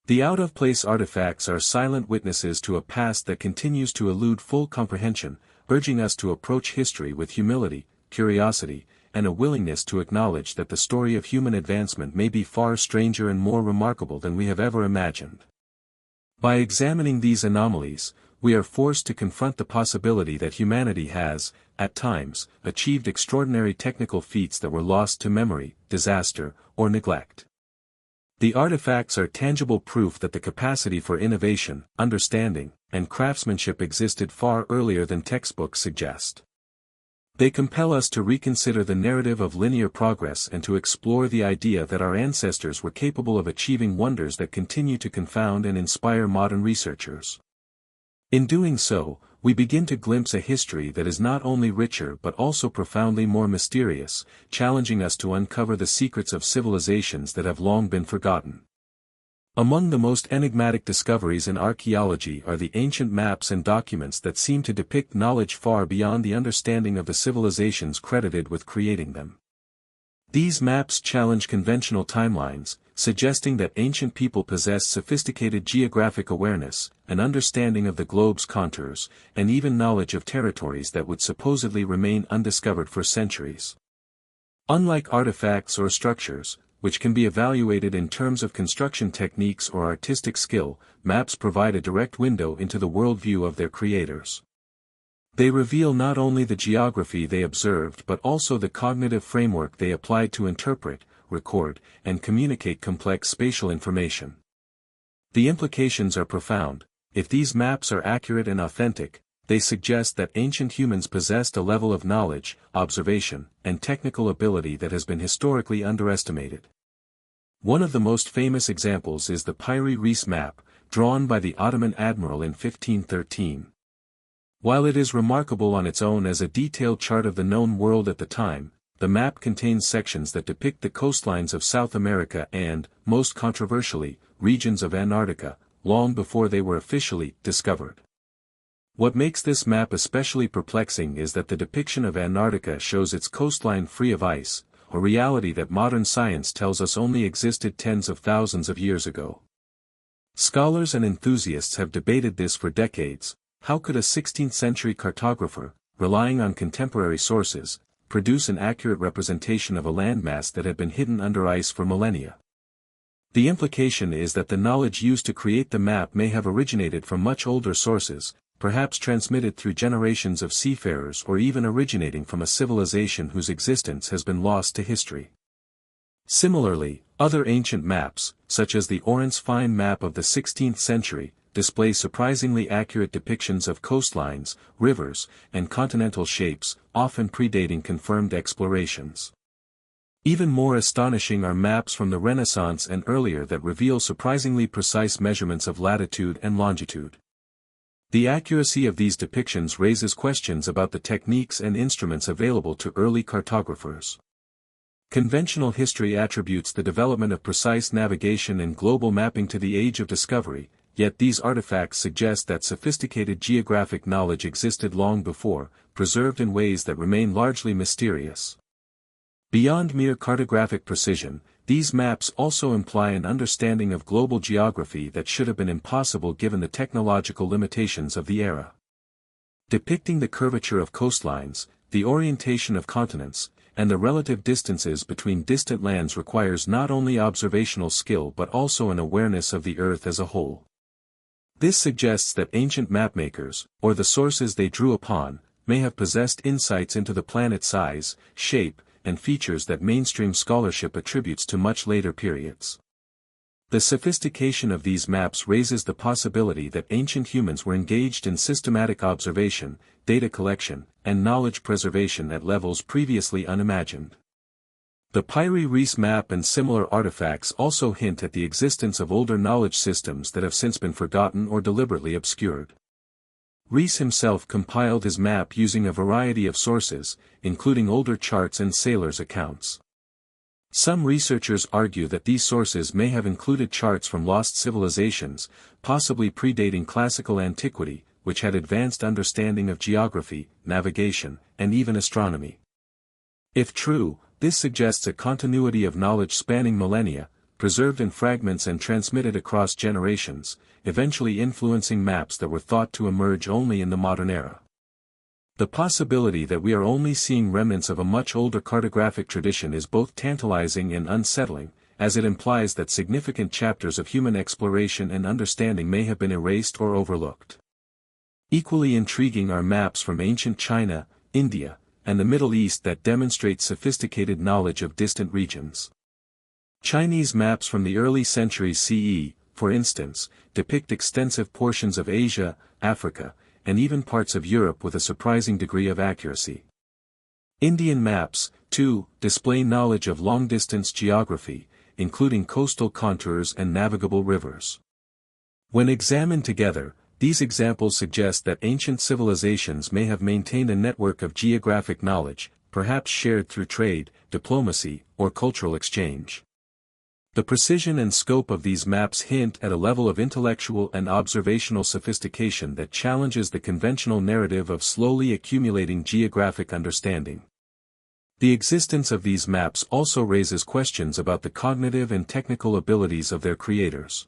The out-of-place artifacts are silent witnesses to a past that continues to elude full comprehension, urging us to approach history with humility, curiosity, and a willingness to acknowledge that the story of human advancement may be far stranger and more remarkable than we have ever imagined. By examining these anomalies, we are forced to confront the possibility that humanity has, at times, achieved extraordinary technical feats that were lost to memory, disaster, or neglect. The artifacts are tangible proof that the capacity for innovation, understanding, and craftsmanship existed far earlier than textbooks suggest. They compel us to reconsider the narrative of linear progress and to explore the idea that our ancestors were capable of achieving wonders that continue to confound and inspire modern researchers. In doing so, we begin to glimpse a history that is not only richer but also profoundly more mysterious, challenging us to uncover the secrets of civilizations that have long been forgotten. Among the most enigmatic discoveries in archaeology are the ancient maps and documents that seem to depict knowledge far beyond the understanding of the civilizations credited with creating them. These maps challenge conventional timelines, suggesting that ancient people possessed sophisticated geographic awareness, an understanding of the globe's contours, and even knowledge of territories that would supposedly remain undiscovered for centuries. Unlike artifacts or structures, which can be evaluated in terms of construction techniques or artistic skill, maps provide a direct window into the worldview of their creators. They reveal not only the geography they observed but also the cognitive framework they applied to interpret, record, and communicate complex spatial information. The implications are profound. If these maps are accurate and authentic, they suggest that ancient humans possessed a level of knowledge, observation, and technical ability that has been historically underestimated. One of the most famous examples is the Piri-Reis map, drawn by the Ottoman admiral in 1513. While it is remarkable on its own as a detailed chart of the known world at the time, the map contains sections that depict the coastlines of South America and, most controversially, regions of Antarctica, long before they were officially discovered. What makes this map especially perplexing is that the depiction of Antarctica shows its coastline free of ice, a reality that modern science tells us only existed tens of thousands of years ago. Scholars and enthusiasts have debated this for decades. How could a 16th-century cartographer, relying on contemporary sources, produce an accurate representation of a landmass that had been hidden under ice for millennia? The implication is that the knowledge used to create the map may have originated from much older sources, perhaps transmitted through generations of seafarers or even originating from a civilization whose existence has been lost to history. Similarly, other ancient maps, such as the Orance-Fine map of the 16th century, display surprisingly accurate depictions of coastlines, rivers, and continental shapes, often predating confirmed explorations. Even more astonishing are maps from the Renaissance and earlier that reveal surprisingly precise measurements of latitude and longitude. The accuracy of these depictions raises questions about the techniques and instruments available to early cartographers. Conventional history attributes the development of precise navigation and global mapping to the Age of Discovery, yet these artifacts suggest that sophisticated geographic knowledge existed long before, preserved in ways that remain largely mysterious. Beyond mere cartographic precision, these maps also imply an understanding of global geography that should have been impossible given the technological limitations of the era. Depicting the curvature of coastlines, the orientation of continents, and the relative distances between distant lands requires not only observational skill but also an awareness of the Earth as a whole. This suggests that ancient mapmakers, or the sources they drew upon, may have possessed insights into the planet's size, shape, and features that mainstream scholarship attributes to much later periods. The sophistication of these maps raises the possibility that ancient humans were engaged in systematic observation, data collection, and knowledge preservation at levels previously unimagined. The Piri Reis map and similar artifacts also hint at the existence of older knowledge systems that have since been forgotten or deliberately obscured. Reis himself compiled his map using a variety of sources, including older charts and sailors' accounts. Some researchers argue that these sources may have included charts from lost civilizations, possibly predating classical antiquity, which had advanced understanding of geography, navigation, and even astronomy. If true, this suggests a continuity of knowledge spanning millennia, preserved in fragments and transmitted across generations, eventually influencing maps that were thought to emerge only in the modern era. The possibility that we are only seeing remnants of a much older cartographic tradition is both tantalizing and unsettling, as it implies that significant chapters of human exploration and understanding may have been erased or overlooked. Equally intriguing are maps from ancient China, India, and the Middle East that demonstrate sophisticated knowledge of distant regions. Chinese maps from the early centuries CE, for instance, depict extensive portions of Asia, Africa, and even parts of Europe with a surprising degree of accuracy. Indian maps, too, display knowledge of long-distance geography, including coastal contours and navigable rivers. When examined together, these examples suggest that ancient civilizations may have maintained a network of geographic knowledge, perhaps shared through trade, diplomacy, or cultural exchange. The precision and scope of these maps hint at a level of intellectual and observational sophistication that challenges the conventional narrative of slowly accumulating geographic understanding. The existence of these maps also raises questions about the cognitive and technical abilities of their creators.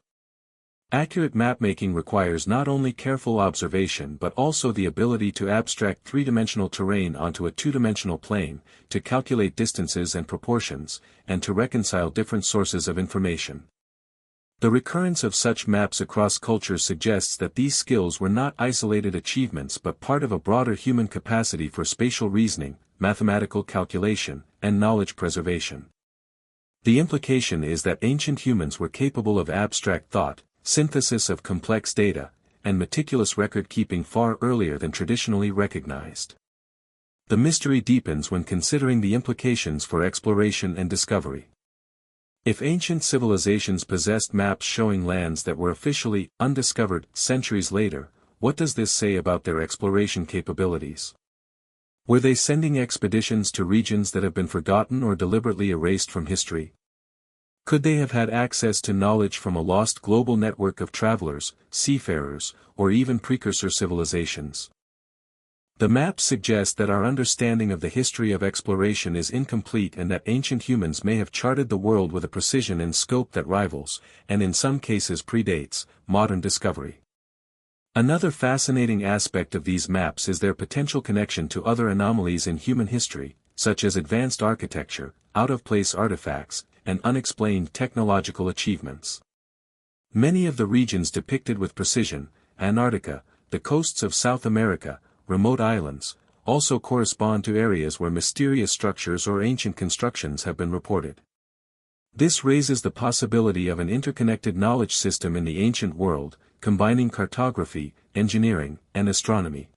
Accurate mapmaking requires not only careful observation but also the ability to abstract three-dimensional terrain onto a two-dimensional plane, to calculate distances and proportions, and to reconcile different sources of information. The recurrence of such maps across cultures suggests that these skills were not isolated achievements but part of a broader human capacity for spatial reasoning, mathematical calculation, and knowledge preservation. The implication is that ancient humans were capable of abstract thought, synthesis of complex data, and meticulous record-keeping far earlier than traditionally recognized. The mystery deepens when considering the implications for exploration and discovery. If ancient civilizations possessed maps showing lands that were officially undiscovered centuries later, what does this say about their exploration capabilities? Were they sending expeditions to regions that have been forgotten or deliberately erased from history? Could they have had access to knowledge from a lost global network of travelers, seafarers, or even precursor civilizations? The maps suggest that our understanding of the history of exploration is incomplete and that ancient humans may have charted the world with a precision and scope that rivals, and in some cases predates, modern discovery. Another fascinating aspect of these maps is their potential connection to other anomalies in human history, such as advanced architecture, out-of-place artifacts, and unexplained technological achievements. Many of the regions depicted with precision, Antarctica, the coasts of South America, remote islands, also correspond to areas where mysterious structures or ancient constructions have been reported. This raises the possibility of an interconnected knowledge system in the ancient world, combining cartography, engineering, and astronomy.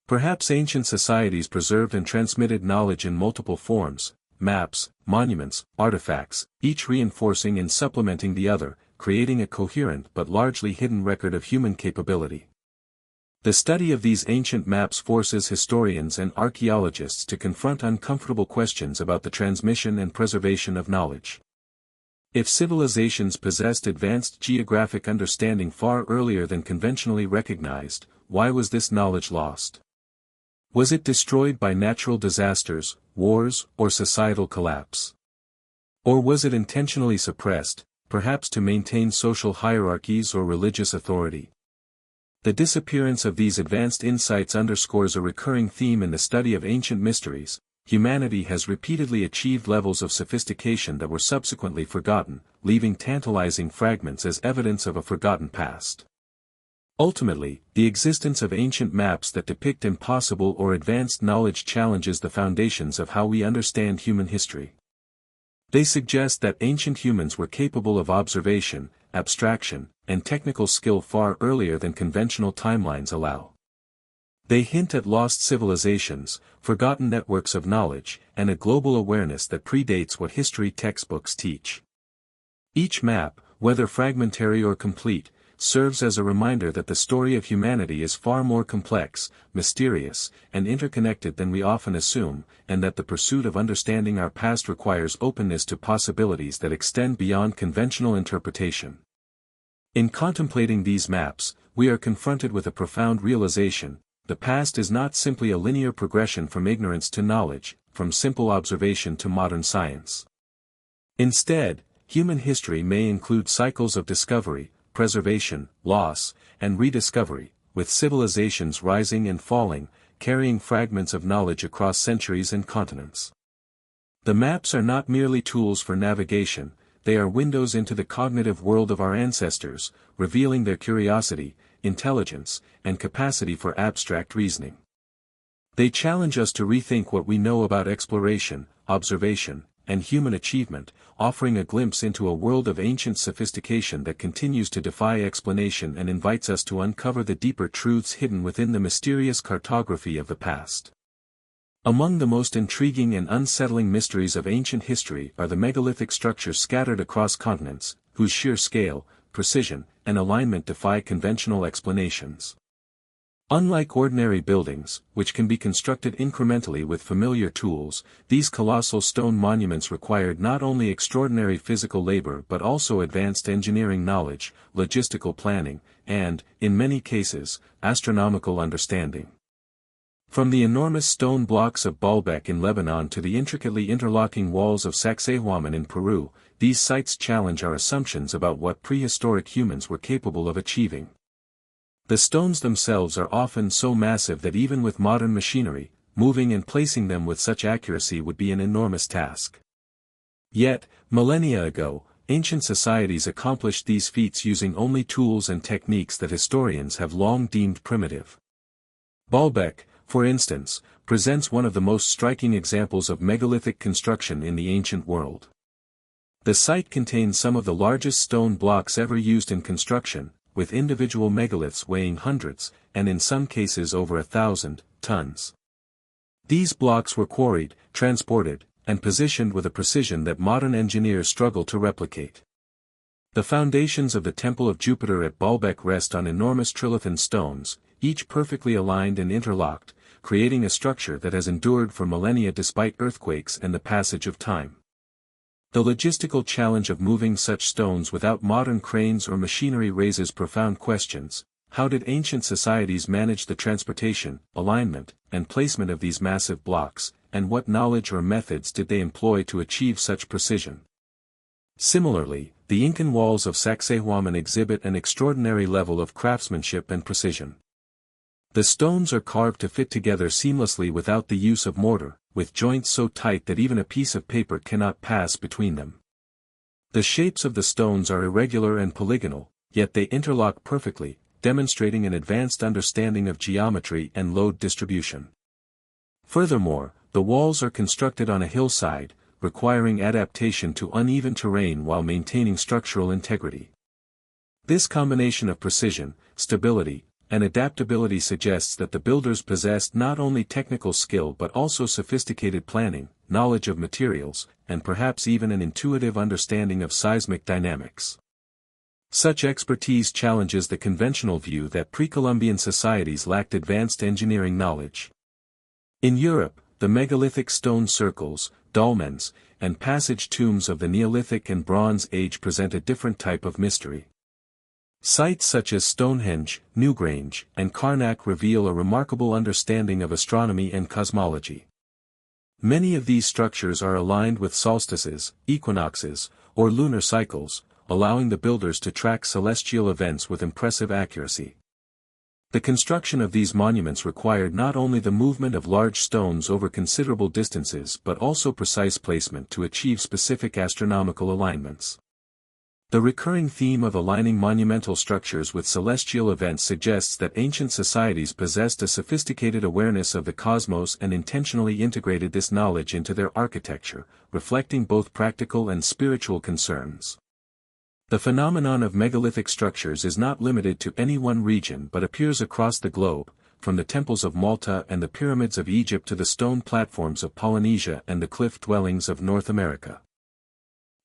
Perhaps ancient societies preserved and transmitted knowledge in multiple forms, maps, monuments, artifacts, each reinforcing and supplementing the other, creating a coherent but largely hidden record of human capability. The study of these ancient maps forces historians and archaeologists to confront uncomfortable questions about the transmission and preservation of knowledge. If civilizations possessed advanced geographic understanding far earlier than conventionally recognized, why was this knowledge lost? Was it destroyed by natural disasters, wars, or societal collapse? Or was it intentionally suppressed, perhaps to maintain social hierarchies or religious authority? The disappearance of these advanced insights underscores a recurring theme in the study of ancient mysteries. Humanity has repeatedly achieved levels of sophistication that were subsequently forgotten, leaving tantalizing fragments as evidence of a forgotten past. Ultimately, the existence of ancient maps that depict impossible or advanced knowledge challenges the foundations of how we understand human history. They suggest that ancient humans were capable of observation, abstraction, and technical skill far earlier than conventional timelines allow. They hint at lost civilizations, forgotten networks of knowledge, and a global awareness that predates what history textbooks teach. Each map, whether fragmentary or complete, serves as a reminder that the story of humanity is far more complex, mysterious, and interconnected than we often assume, and that the pursuit of understanding our past requires openness to possibilities that extend beyond conventional interpretation. In contemplating these maps, we are confronted with a profound realization: the past is not simply a linear progression from ignorance to knowledge, from simple observation to modern science. Instead, human history may include cycles of discovery, preservation, loss, and rediscovery, with civilizations rising and falling, carrying fragments of knowledge across centuries and continents. The maps are not merely tools for navigation, they are windows into the cognitive world of our ancestors, revealing their curiosity, intelligence, and capacity for abstract reasoning. They challenge us to rethink what we know about exploration, observation, and human achievement, offering a glimpse into a world of ancient sophistication that continues to defy explanation and invites us to uncover the deeper truths hidden within the mysterious cartography of the past. Among the most intriguing and unsettling mysteries of ancient history are the megalithic structures scattered across continents, whose sheer scale, precision, and alignment defy conventional explanations. Unlike ordinary buildings, which can be constructed incrementally with familiar tools, these colossal stone monuments required not only extraordinary physical labor but also advanced engineering knowledge, logistical planning, and, in many cases, astronomical understanding. From the enormous stone blocks of Baalbek in Lebanon to the intricately interlocking walls of Sacsayhuaman in Peru, these sites challenge our assumptions about what prehistoric humans were capable of achieving. The stones themselves are often so massive that even with modern machinery, moving and placing them with such accuracy would be an enormous task. Yet, millennia ago, ancient societies accomplished these feats using only tools and techniques that historians have long deemed primitive. Baalbek, for instance, presents one of the most striking examples of megalithic construction in the ancient world. The site contains some of the largest stone blocks ever used in construction, with individual megaliths weighing hundreds, and in some cases over 1,000, tons. These blocks were quarried, transported, and positioned with a precision that modern engineers struggle to replicate. The foundations of the Temple of Jupiter at Baalbek rest on enormous trilithon stones, each perfectly aligned and interlocked, creating a structure that has endured for millennia despite earthquakes and the passage of time. The logistical challenge of moving such stones without modern cranes or machinery raises profound questions. How did ancient societies manage the transportation, alignment, and placement of these massive blocks, and what knowledge or methods did they employ to achieve such precision? Similarly, the Incan walls of Sacsayhuaman exhibit an extraordinary level of craftsmanship and precision. The stones are carved to fit together seamlessly without the use of mortar, with joints so tight that even a piece of paper cannot pass between them. The shapes of the stones are irregular and polygonal, yet they interlock perfectly, demonstrating an advanced understanding of geometry and load distribution. Furthermore, the walls are constructed on a hillside, requiring adaptation to uneven terrain while maintaining structural integrity. This combination of precision, stability, and adaptability suggests that the builders possessed not only technical skill but also sophisticated planning, knowledge of materials, and perhaps even an intuitive understanding of seismic dynamics. Such expertise challenges the conventional view that pre-Columbian societies lacked advanced engineering knowledge. In Europe, the megalithic stone circles, dolmens, and passage tombs of the Neolithic and Bronze Age present a different type of mystery. Sites such as Stonehenge, Newgrange, and Karnak reveal a remarkable understanding of astronomy and cosmology. Many of these structures are aligned with solstices, equinoxes, or lunar cycles, allowing the builders to track celestial events with impressive accuracy. The construction of these monuments required not only the movement of large stones over considerable distances but also precise placement to achieve specific astronomical alignments. The recurring theme of aligning monumental structures with celestial events suggests that ancient societies possessed a sophisticated awareness of the cosmos and intentionally integrated this knowledge into their architecture, reflecting both practical and spiritual concerns. The phenomenon of megalithic structures is not limited to any one region but appears across the globe, from the temples of Malta and the pyramids of Egypt to the stone platforms of Polynesia and the cliff dwellings of North America.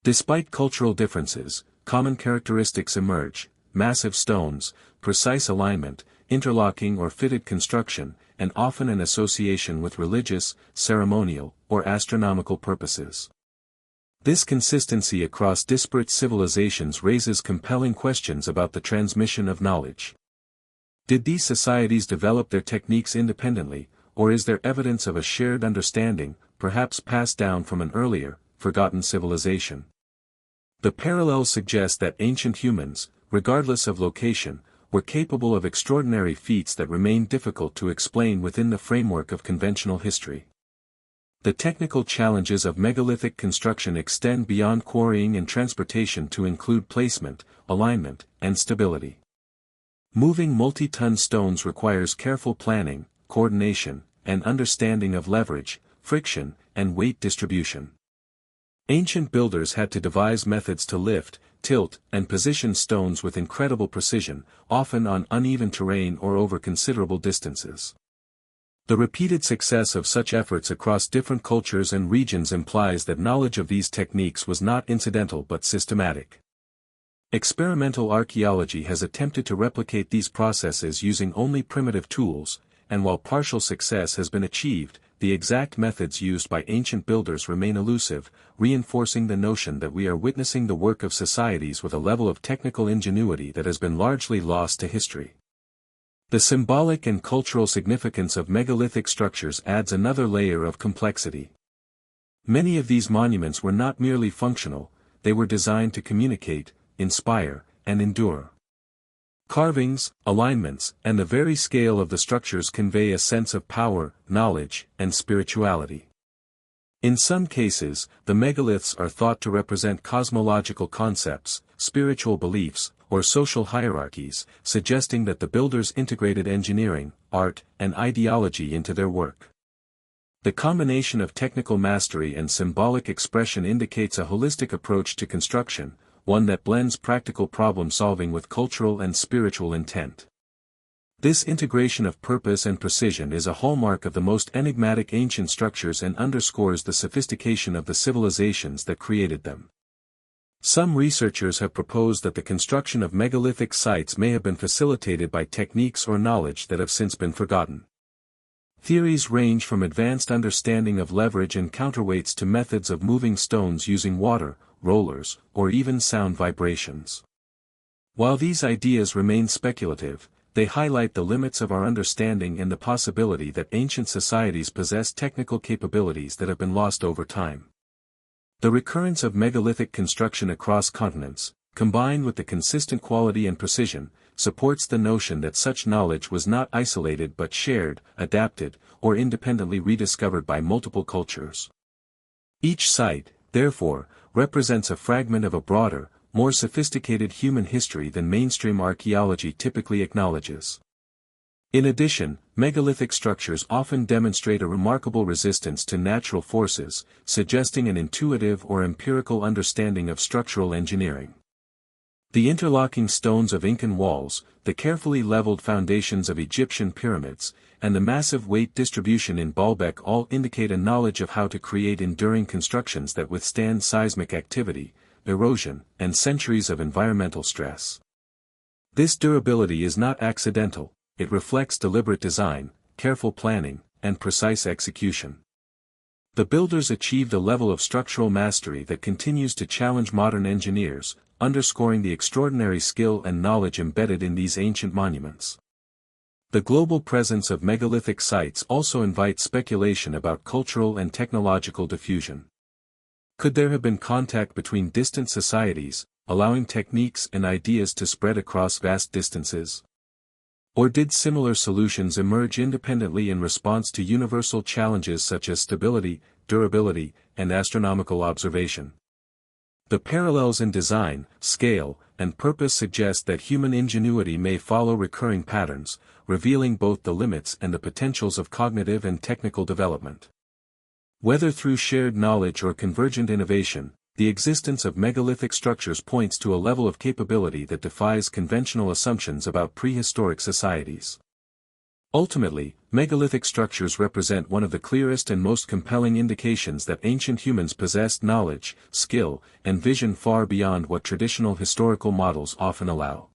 Despite cultural differences, common characteristics emerge: massive stones, precise alignment, interlocking or fitted construction, and often an association with religious, ceremonial, or astronomical purposes. This consistency across disparate civilizations raises compelling questions about the transmission of knowledge. Did these societies develop their techniques independently, or is there evidence of a shared understanding, perhaps passed down from an earlier, forgotten civilization? The parallels suggest that ancient humans, regardless of location, were capable of extraordinary feats that remain difficult to explain within the framework of conventional history. The technical challenges of megalithic construction extend beyond quarrying and transportation to include placement, alignment, and stability. Moving multi-ton stones requires careful planning, coordination, and understanding of leverage, friction, and weight distribution. Ancient builders had to devise methods to lift, tilt, and position stones with incredible precision, often on uneven terrain or over considerable distances. The repeated success of such efforts across different cultures and regions implies that knowledge of these techniques was not incidental but systematic. Experimental archaeology has attempted to replicate these processes using only primitive tools, and while partial success has been achieved, the exact methods used by ancient builders remain elusive, reinforcing the notion that we are witnessing the work of societies with a level of technical ingenuity that has been largely lost to history. The symbolic and cultural significance of megalithic structures adds another layer of complexity. Many of these monuments were not merely functional, they were designed to communicate, inspire, and endure. Carvings, alignments, and the very scale of the structures convey a sense of power, knowledge, and spirituality. In some cases, the megaliths are thought to represent cosmological concepts, spiritual beliefs, or social hierarchies, suggesting that the builders integrated engineering, art, and ideology into their work. The combination of technical mastery and symbolic expression indicates a holistic approach to construction, one that blends practical problem-solving with cultural and spiritual intent. This integration of purpose and precision is a hallmark of the most enigmatic ancient structures and underscores the sophistication of the civilizations that created them. Some researchers have proposed that the construction of megalithic sites may have been facilitated by techniques or knowledge that have since been forgotten. Theories range from advanced understanding of leverage and counterweights to methods of moving stones using water, rollers, or even sound vibrations. While these ideas remain speculative, they highlight the limits of our understanding and the possibility that ancient societies possess technical capabilities that have been lost over time. The recurrence of megalithic construction across continents, combined with the consistent quality and precision, supports the notion that such knowledge was not isolated but shared, adapted, or independently rediscovered by multiple cultures. Each site, therefore, represents a fragment of a broader, more sophisticated human history than mainstream archaeology typically acknowledges. In addition, megalithic structures often demonstrate a remarkable resistance to natural forces, suggesting an intuitive or empirical understanding of structural engineering. The interlocking stones of Incan walls, the carefully leveled foundations of Egyptian pyramids, and the massive weight distribution in Baalbek all indicate a knowledge of how to create enduring constructions that withstand seismic activity, erosion, and centuries of environmental stress. This durability is not accidental. It reflects deliberate design, careful planning, and precise execution. The builders achieved a level of structural mastery that continues to challenge modern engineers, underscoring the extraordinary skill and knowledge embedded in these ancient monuments. The global presence of megalithic sites also invites speculation about cultural and technological diffusion. Could there have been contact between distant societies, allowing techniques and ideas to spread across vast distances? Or did similar solutions emerge independently in response to universal challenges such as stability, durability, and astronomical observation? The parallels in design, scale, and purpose suggest that human ingenuity may follow recurring patterns, revealing both the limits and the potentials of cognitive and technical development. Whether through shared knowledge or convergent innovation, the existence of megalithic structures points to a level of capability that defies conventional assumptions about prehistoric societies. Ultimately, megalithic structures represent one of the clearest and most compelling indications that ancient humans possessed knowledge, skill, and vision far beyond what traditional historical models often allow.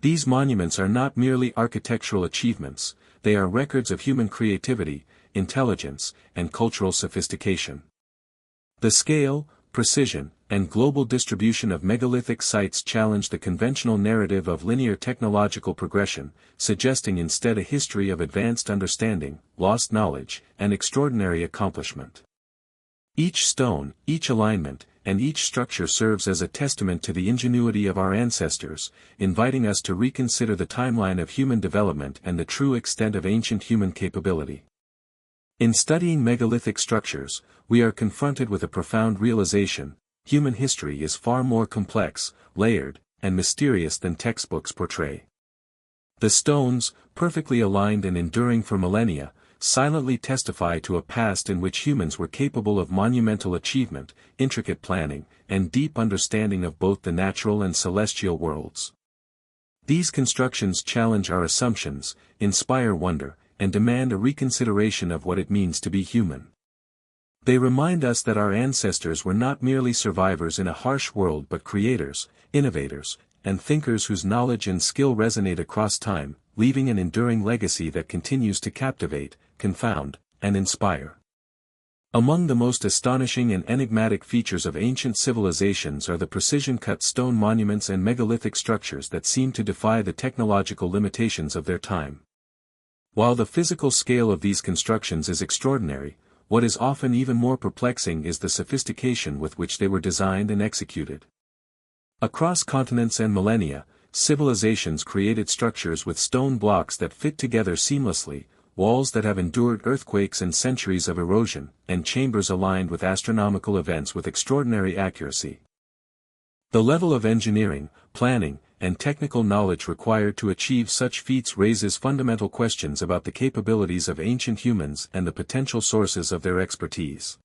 These monuments are not merely architectural achievements, they are records of human creativity, intelligence, and cultural sophistication. The scale, precision, and global distribution of megalithic sites challenge the conventional narrative of linear technological progression, suggesting instead a history of advanced understanding, lost knowledge, and extraordinary accomplishment. Each stone, each alignment, and each structure serves as a testament to the ingenuity of our ancestors, inviting us to reconsider the timeline of human development and the true extent of ancient human capability. In studying megalithic structures, we are confronted with a profound realization: human history is far more complex, layered, and mysterious than textbooks portray. The stones, perfectly aligned and enduring for millennia, silently testify to a past in which humans were capable of monumental achievement, intricate planning, and deep understanding of both the natural and celestial worlds. These constructions challenge our assumptions, inspire wonder, and demand a reconsideration of what it means to be human. They remind us that our ancestors were not merely survivors in a harsh world but creators, innovators, and thinkers whose knowledge and skill resonate across time, leaving an enduring legacy that continues to captivate, confound, and inspire. Among the most astonishing and enigmatic features of ancient civilizations are the precision-cut stone monuments and megalithic structures that seem to defy the technological limitations of their time. While the physical scale of these constructions is extraordinary, what is often even more perplexing is the sophistication with which they were designed and executed. Across continents and millennia, civilizations created structures with stone blocks that fit together seamlessly, walls that have endured earthquakes and centuries of erosion, and chambers aligned with astronomical events with extraordinary accuracy. The level of engineering, planning, and technical knowledge required to achieve such feats raises fundamental questions about the capabilities of ancient humans and the potential sources of their expertise.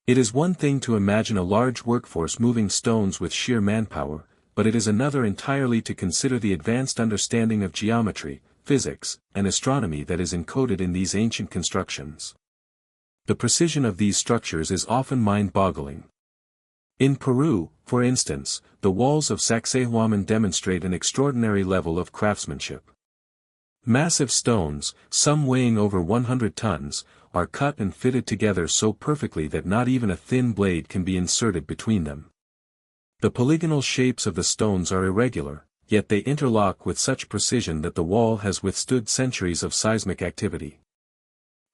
It is one thing to imagine a large workforce moving stones with sheer manpower, but it is another entirely to consider the advanced understanding of geometry, physics, and astronomy that is encoded in these ancient constructions. The precision of these structures is often mind-boggling. In Peru, for instance, the walls of Sacsayhuaman demonstrate an extraordinary level of craftsmanship. Massive stones, some weighing over 100 tons, are cut and fitted together so perfectly that not even a thin blade can be inserted between them. The polygonal shapes of the stones are irregular, yet they interlock with such precision that the wall has withstood centuries of seismic activity.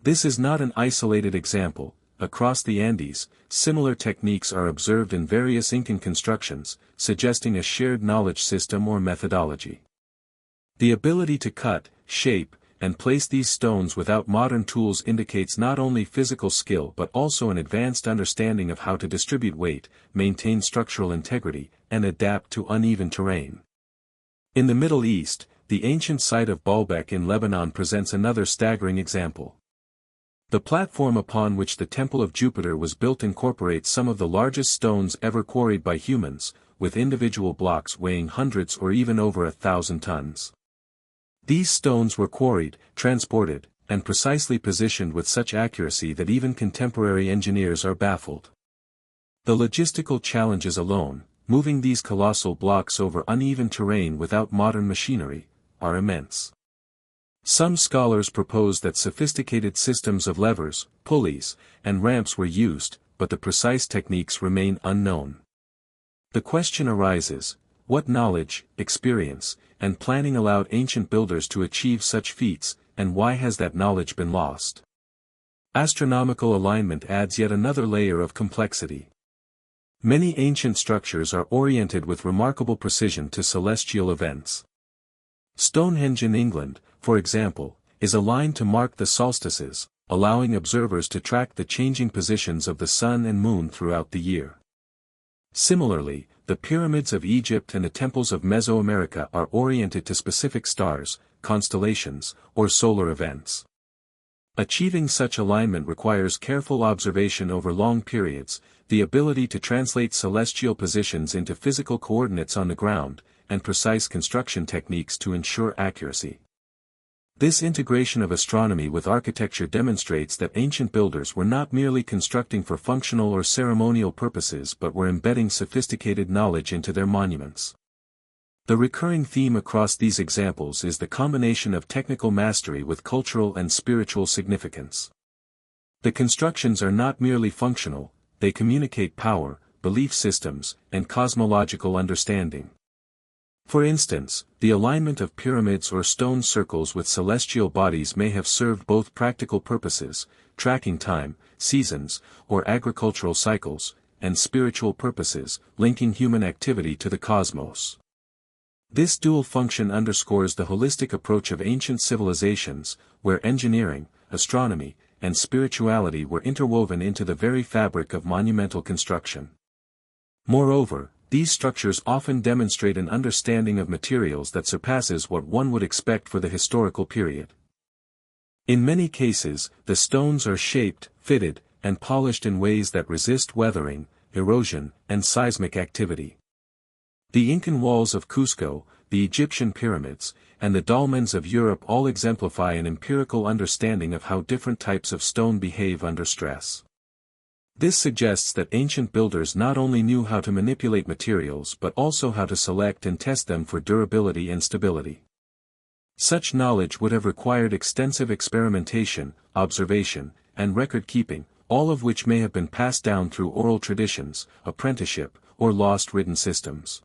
This is not an isolated example. Across the Andes, similar techniques are observed in various Incan constructions, suggesting a shared knowledge system or methodology. The ability to cut, shape, and place these stones without modern tools indicates not only physical skill but also an advanced understanding of how to distribute weight, maintain structural integrity, and adapt to uneven terrain. In the Middle East, the ancient site of Baalbek in Lebanon presents another staggering example. The platform upon which the Temple of Jupiter was built incorporates some of the largest stones ever quarried by humans, with individual blocks weighing hundreds or even over 1,000 tons. These stones were quarried, transported, and precisely positioned with such accuracy that even contemporary engineers are baffled. The logistical challenges alone, moving these colossal blocks over uneven terrain without modern machinery, are immense. Some scholars propose that sophisticated systems of levers, pulleys, and ramps were used, but the precise techniques remain unknown. The question arises: what knowledge, experience, and planning allowed ancient builders to achieve such feats, and why has that knowledge been lost? Astronomical alignment adds yet another layer of complexity. Many ancient structures are oriented with remarkable precision to celestial events. Stonehenge in England, for example, is aligned to mark the solstices, allowing observers to track the changing positions of the sun and moon throughout the year. Similarly, the pyramids of Egypt and the temples of Mesoamerica are oriented to specific stars, constellations, or solar events. Achieving such alignment requires careful observation over long periods, the ability to translate celestial positions into physical coordinates on the ground, and precise construction techniques to ensure accuracy. This integration of astronomy with architecture demonstrates that ancient builders were not merely constructing for functional or ceremonial purposes but were embedding sophisticated knowledge into their monuments. The recurring theme across these examples is the combination of technical mastery with cultural and spiritual significance. The constructions are not merely functional, they communicate power, belief systems, and cosmological understanding. For instance, the alignment of pyramids or stone circles with celestial bodies may have served both practical purposes, tracking time, seasons, or agricultural cycles, and spiritual purposes, linking human activity to the cosmos. This dual function underscores the holistic approach of ancient civilizations, where engineering, astronomy, and spirituality were interwoven into the very fabric of monumental construction. Moreover, these structures often demonstrate an understanding of materials that surpasses what one would expect for the historical period. In many cases, the stones are shaped, fitted, and polished in ways that resist weathering, erosion, and seismic activity. The Incan walls of Cusco, the Egyptian pyramids, and the dolmens of Europe all exemplify an empirical understanding of how different types of stone behave under stress. This suggests that ancient builders not only knew how to manipulate materials but also how to select and test them for durability and stability. Such knowledge would have required extensive experimentation, observation, and record-keeping, all of which may have been passed down through oral traditions, apprenticeship, or lost written systems.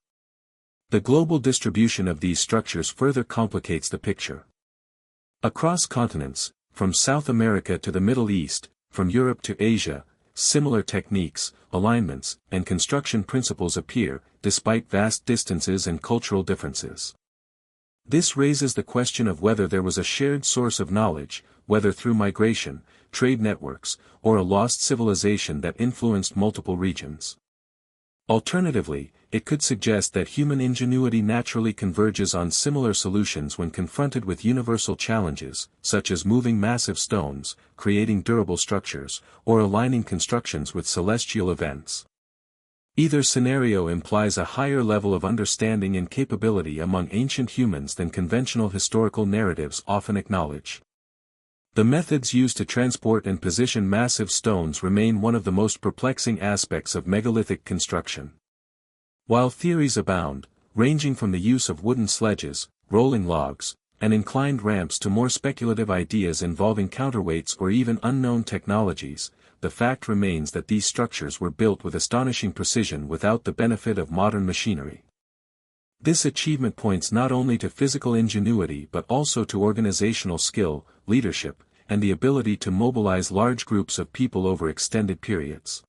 The global distribution of these structures further complicates the picture. Across continents, from South America to the Middle East, from Europe to Asia, similar techniques, alignments, and construction principles appear, despite vast distances and cultural differences. This raises the question of whether there was a shared source of knowledge, whether through migration, trade networks, or a lost civilization that influenced multiple regions. Alternatively, it could suggest that human ingenuity naturally converges on similar solutions when confronted with universal challenges, such as moving massive stones, creating durable structures, or aligning constructions with celestial events. Either scenario implies a higher level of understanding and capability among ancient humans than conventional historical narratives often acknowledge. The methods used to transport and position massive stones remain one of the most perplexing aspects of megalithic construction. While theories abound, ranging from the use of wooden sledges, rolling logs, and inclined ramps to more speculative ideas involving counterweights or even unknown technologies, the fact remains that these structures were built with astonishing precision without the benefit of modern machinery. This achievement points not only to physical ingenuity but also to organizational skill, leadership, and the ability to mobilize large groups of people over extended periods.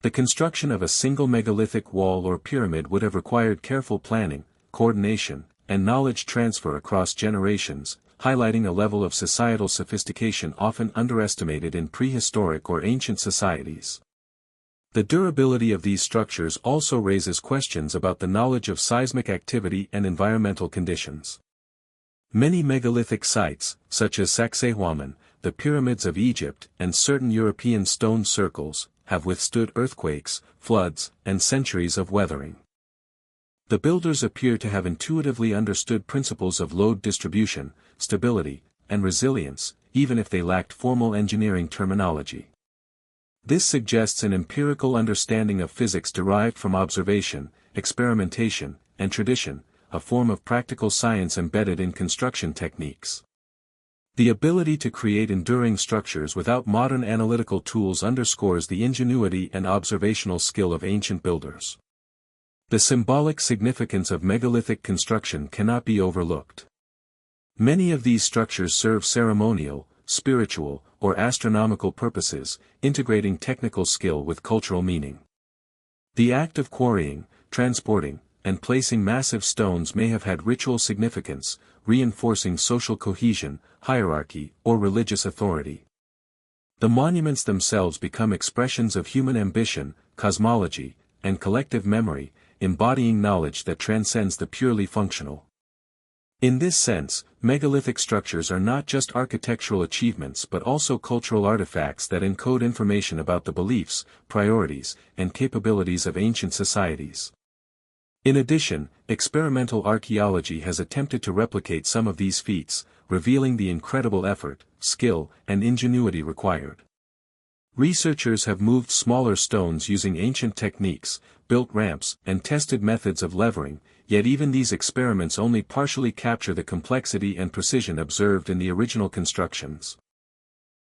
The construction of a single megalithic wall or pyramid would have required careful planning, coordination, and knowledge transfer across generations, highlighting a level of societal sophistication often underestimated in prehistoric or ancient societies. The durability of these structures also raises questions about the knowledge of seismic activity and environmental conditions. Many megalithic sites, such as Sacsayhuaman, the pyramids of Egypt, and certain European stone circles, have withstood earthquakes, floods, and centuries of weathering. The builders appear to have intuitively understood principles of load distribution, stability, and resilience, even if they lacked formal engineering terminology. This suggests an empirical understanding of physics derived from observation, experimentation, and tradition, a form of practical science embedded in construction techniques. The ability to create enduring structures without modern analytical tools underscores the ingenuity and observational skill of ancient builders. The symbolic significance of megalithic construction cannot be overlooked. Many of these structures serve ceremonial, spiritual, or astronomical purposes, integrating technical skill with cultural meaning. The act of quarrying, transporting, and placing massive stones may have had ritual significance, reinforcing social cohesion, hierarchy, or religious authority. The monuments themselves become expressions of human ambition, cosmology, and collective memory, embodying knowledge that transcends the purely functional. In this sense, megalithic structures are not just architectural achievements but also cultural artifacts that encode information about the beliefs, priorities, and capabilities of ancient societies. In addition, experimental archaeology has attempted to replicate some of these feats, revealing the incredible effort, skill, and ingenuity required. Researchers have moved smaller stones using ancient techniques, built ramps, and tested methods of levering, yet even these experiments only partially capture the complexity and precision observed in the original constructions.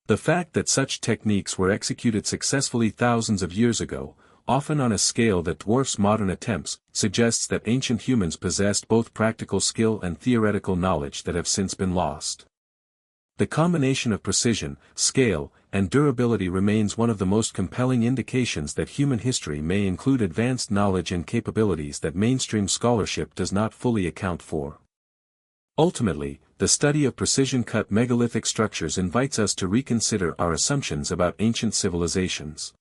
The fact that such techniques were executed successfully thousands of years ago, often on a scale that dwarfs modern attempts, suggests that ancient humans possessed both practical skill and theoretical knowledge that have since been lost. The combination of precision, scale, and durability remains one of the most compelling indications that human history may include advanced knowledge and capabilities that mainstream scholarship does not fully account for. Ultimately, the study of precision-cut megalithic structures invites us to reconsider our assumptions about ancient civilizations.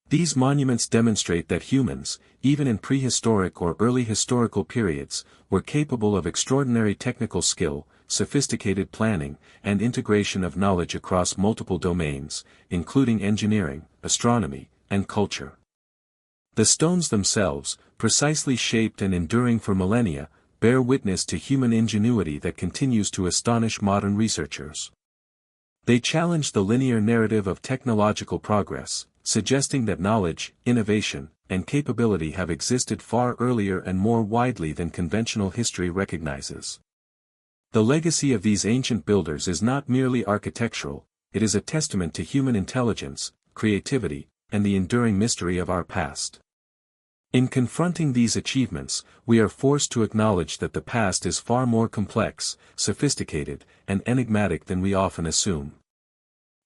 These monuments demonstrate that humans, even in prehistoric or early historical periods, were capable of extraordinary technical skill, sophisticated planning, and integration of knowledge across multiple domains, including engineering, astronomy, and culture. The stones themselves, precisely shaped and enduring for millennia, bear witness to human ingenuity that continues to astonish modern researchers. They challenge the linear narrative of technological progress, suggesting that knowledge, innovation, and capability have existed far earlier and more widely than conventional history recognizes. The legacy of these ancient builders is not merely architectural, it is a testament to human intelligence, creativity, and the enduring mystery of our past. In confronting these achievements, we are forced to acknowledge that the past is far more complex, sophisticated, and enigmatic than we often assume.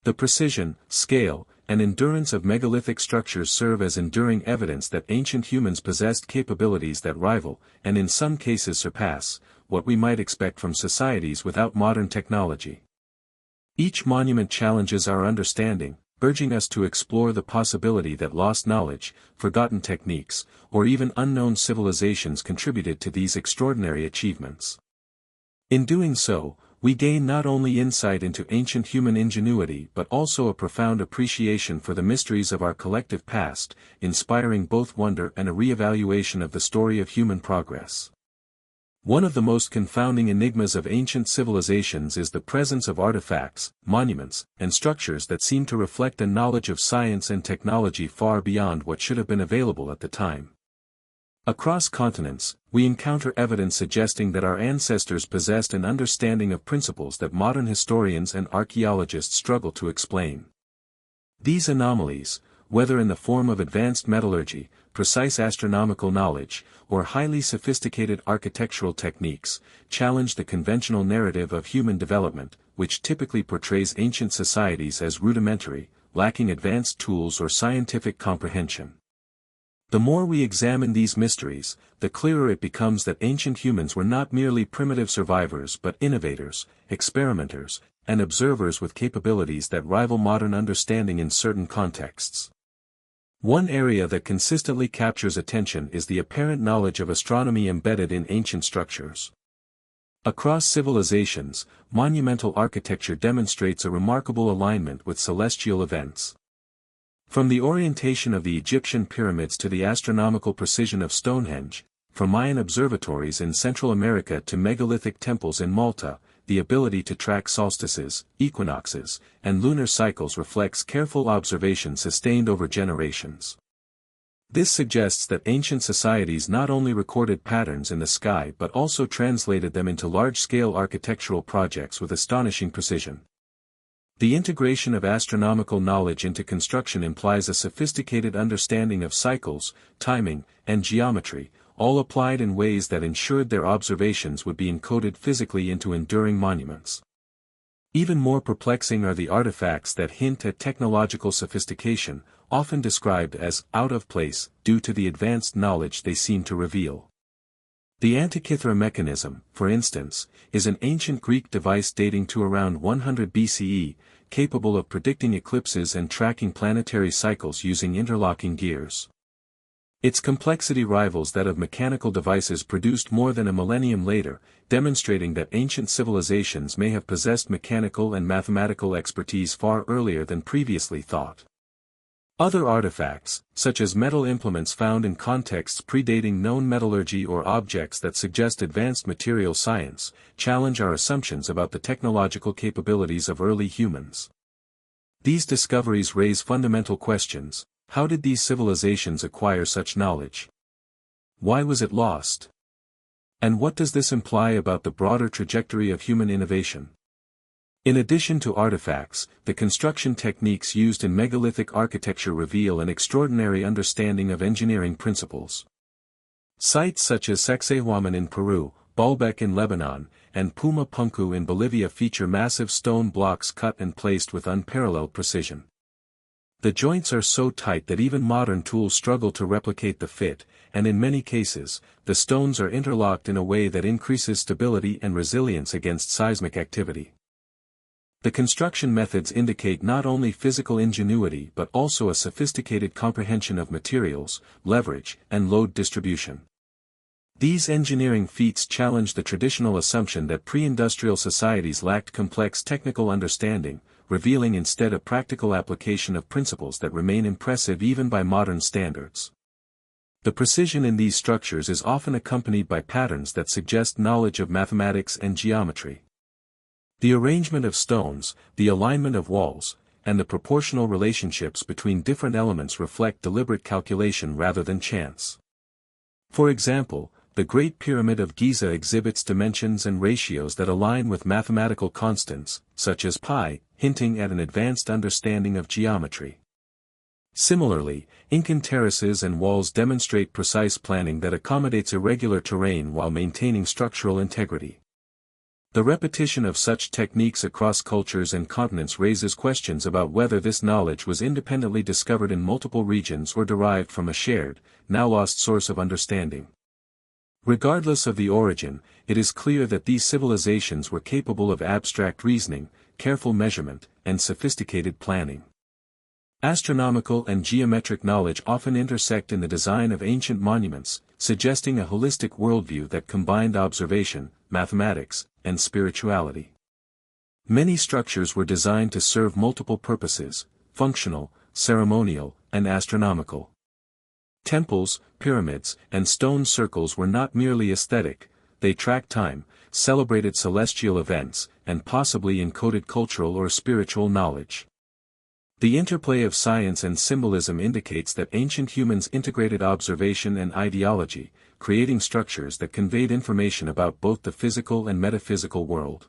The precision, scale, and endurance of megalithic structures serve as enduring evidence that ancient humans possessed capabilities that rival, and in some cases surpass, what we might expect from societies without modern technology. Each monument challenges our understanding, urging us to explore the possibility that lost knowledge, forgotten techniques, or even unknown civilizations contributed to these extraordinary achievements. In doing so, we gain not only insight into ancient human ingenuity but also a profound appreciation for the mysteries of our collective past, inspiring both wonder and a re-evaluation of the story of human progress. One of the most confounding enigmas of ancient civilizations is the presence of artifacts, monuments, and structures that seem to reflect a knowledge of science and technology far beyond what should have been available at the time. Across continents, we encounter evidence suggesting that our ancestors possessed an understanding of principles that modern historians and archaeologists struggle to explain. These anomalies, whether in the form of advanced metallurgy, precise astronomical knowledge, or highly sophisticated architectural techniques, challenge the conventional narrative of human development, which typically portrays ancient societies as rudimentary, lacking advanced tools or scientific comprehension. The more we examine these mysteries, the clearer it becomes that ancient humans were not merely primitive survivors but innovators, experimenters, and observers with capabilities that rival modern understanding in certain contexts. One area that consistently captures attention is the apparent knowledge of astronomy embedded in ancient structures. Across civilizations, monumental architecture demonstrates a remarkable alignment with celestial events. From the orientation of the Egyptian pyramids to the astronomical precision of Stonehenge, from Mayan observatories in Central America to megalithic temples in Malta, the ability to track solstices, equinoxes, and lunar cycles reflects careful observation sustained over generations. This suggests that ancient societies not only recorded patterns in the sky but also translated them into large-scale architectural projects with astonishing precision. The integration of astronomical knowledge into construction implies a sophisticated understanding of cycles, timing, and geometry, all applied in ways that ensured their observations would be encoded physically into enduring monuments. Even more perplexing are the artifacts that hint at technological sophistication, often described as out of place due to the advanced knowledge they seem to reveal. The Antikythera mechanism, for instance, is an ancient Greek device dating to around 100 BCE, capable of predicting eclipses and tracking planetary cycles using interlocking gears. Its complexity rivals that of mechanical devices produced more than a millennium later, demonstrating that ancient civilizations may have possessed mechanical and mathematical expertise far earlier than previously thought. Other artifacts, such as metal implements found in contexts predating known metallurgy or objects that suggest advanced material science, challenge our assumptions about the technological capabilities of early humans. These discoveries raise fundamental questions. How did these civilizations acquire such knowledge? Why was it lost? And what does this imply about the broader trajectory of human innovation? In addition to artifacts, the construction techniques used in megalithic architecture reveal an extraordinary understanding of engineering principles. Sites such as Sacsayhuaman in Peru, Baalbek in Lebanon, and Puma Punku in Bolivia feature massive stone blocks cut and placed with unparalleled precision. The joints are so tight that even modern tools struggle to replicate the fit, and in many cases, the stones are interlocked in a way that increases stability and resilience against seismic activity. The construction methods indicate not only physical ingenuity but also a sophisticated comprehension of materials, leverage, and load distribution. These engineering feats challenge the traditional assumption that pre-industrial societies lacked complex technical understanding, revealing instead a practical application of principles that remain impressive even by modern standards. The precision in these structures is often accompanied by patterns that suggest knowledge of mathematics and geometry. The arrangement of stones, the alignment of walls, and the proportional relationships between different elements reflect deliberate calculation rather than chance. For example, the Great Pyramid of Giza exhibits dimensions and ratios that align with mathematical constants, such as pi, hinting at an advanced understanding of geometry. Similarly, Incan terraces and walls demonstrate precise planning that accommodates irregular terrain while maintaining structural integrity. The repetition of such techniques across cultures and continents raises questions about whether this knowledge was independently discovered in multiple regions or derived from a shared, now lost source of understanding. Regardless of the origin, it is clear that these civilizations were capable of abstract reasoning, careful measurement, and sophisticated planning. Astronomical and geometric knowledge often intersect in the design of ancient monuments, suggesting a holistic worldview that combined observation, mathematics, and spirituality. Many structures were designed to serve multiple purposes: functional, ceremonial, and astronomical. Temples, pyramids, and stone circles were not merely aesthetic, they tracked time, celebrated celestial events, and possibly encoded cultural or spiritual knowledge. The interplay of science and symbolism indicates that ancient humans integrated observation and ideology, creating structures that conveyed information about both the physical and metaphysical world.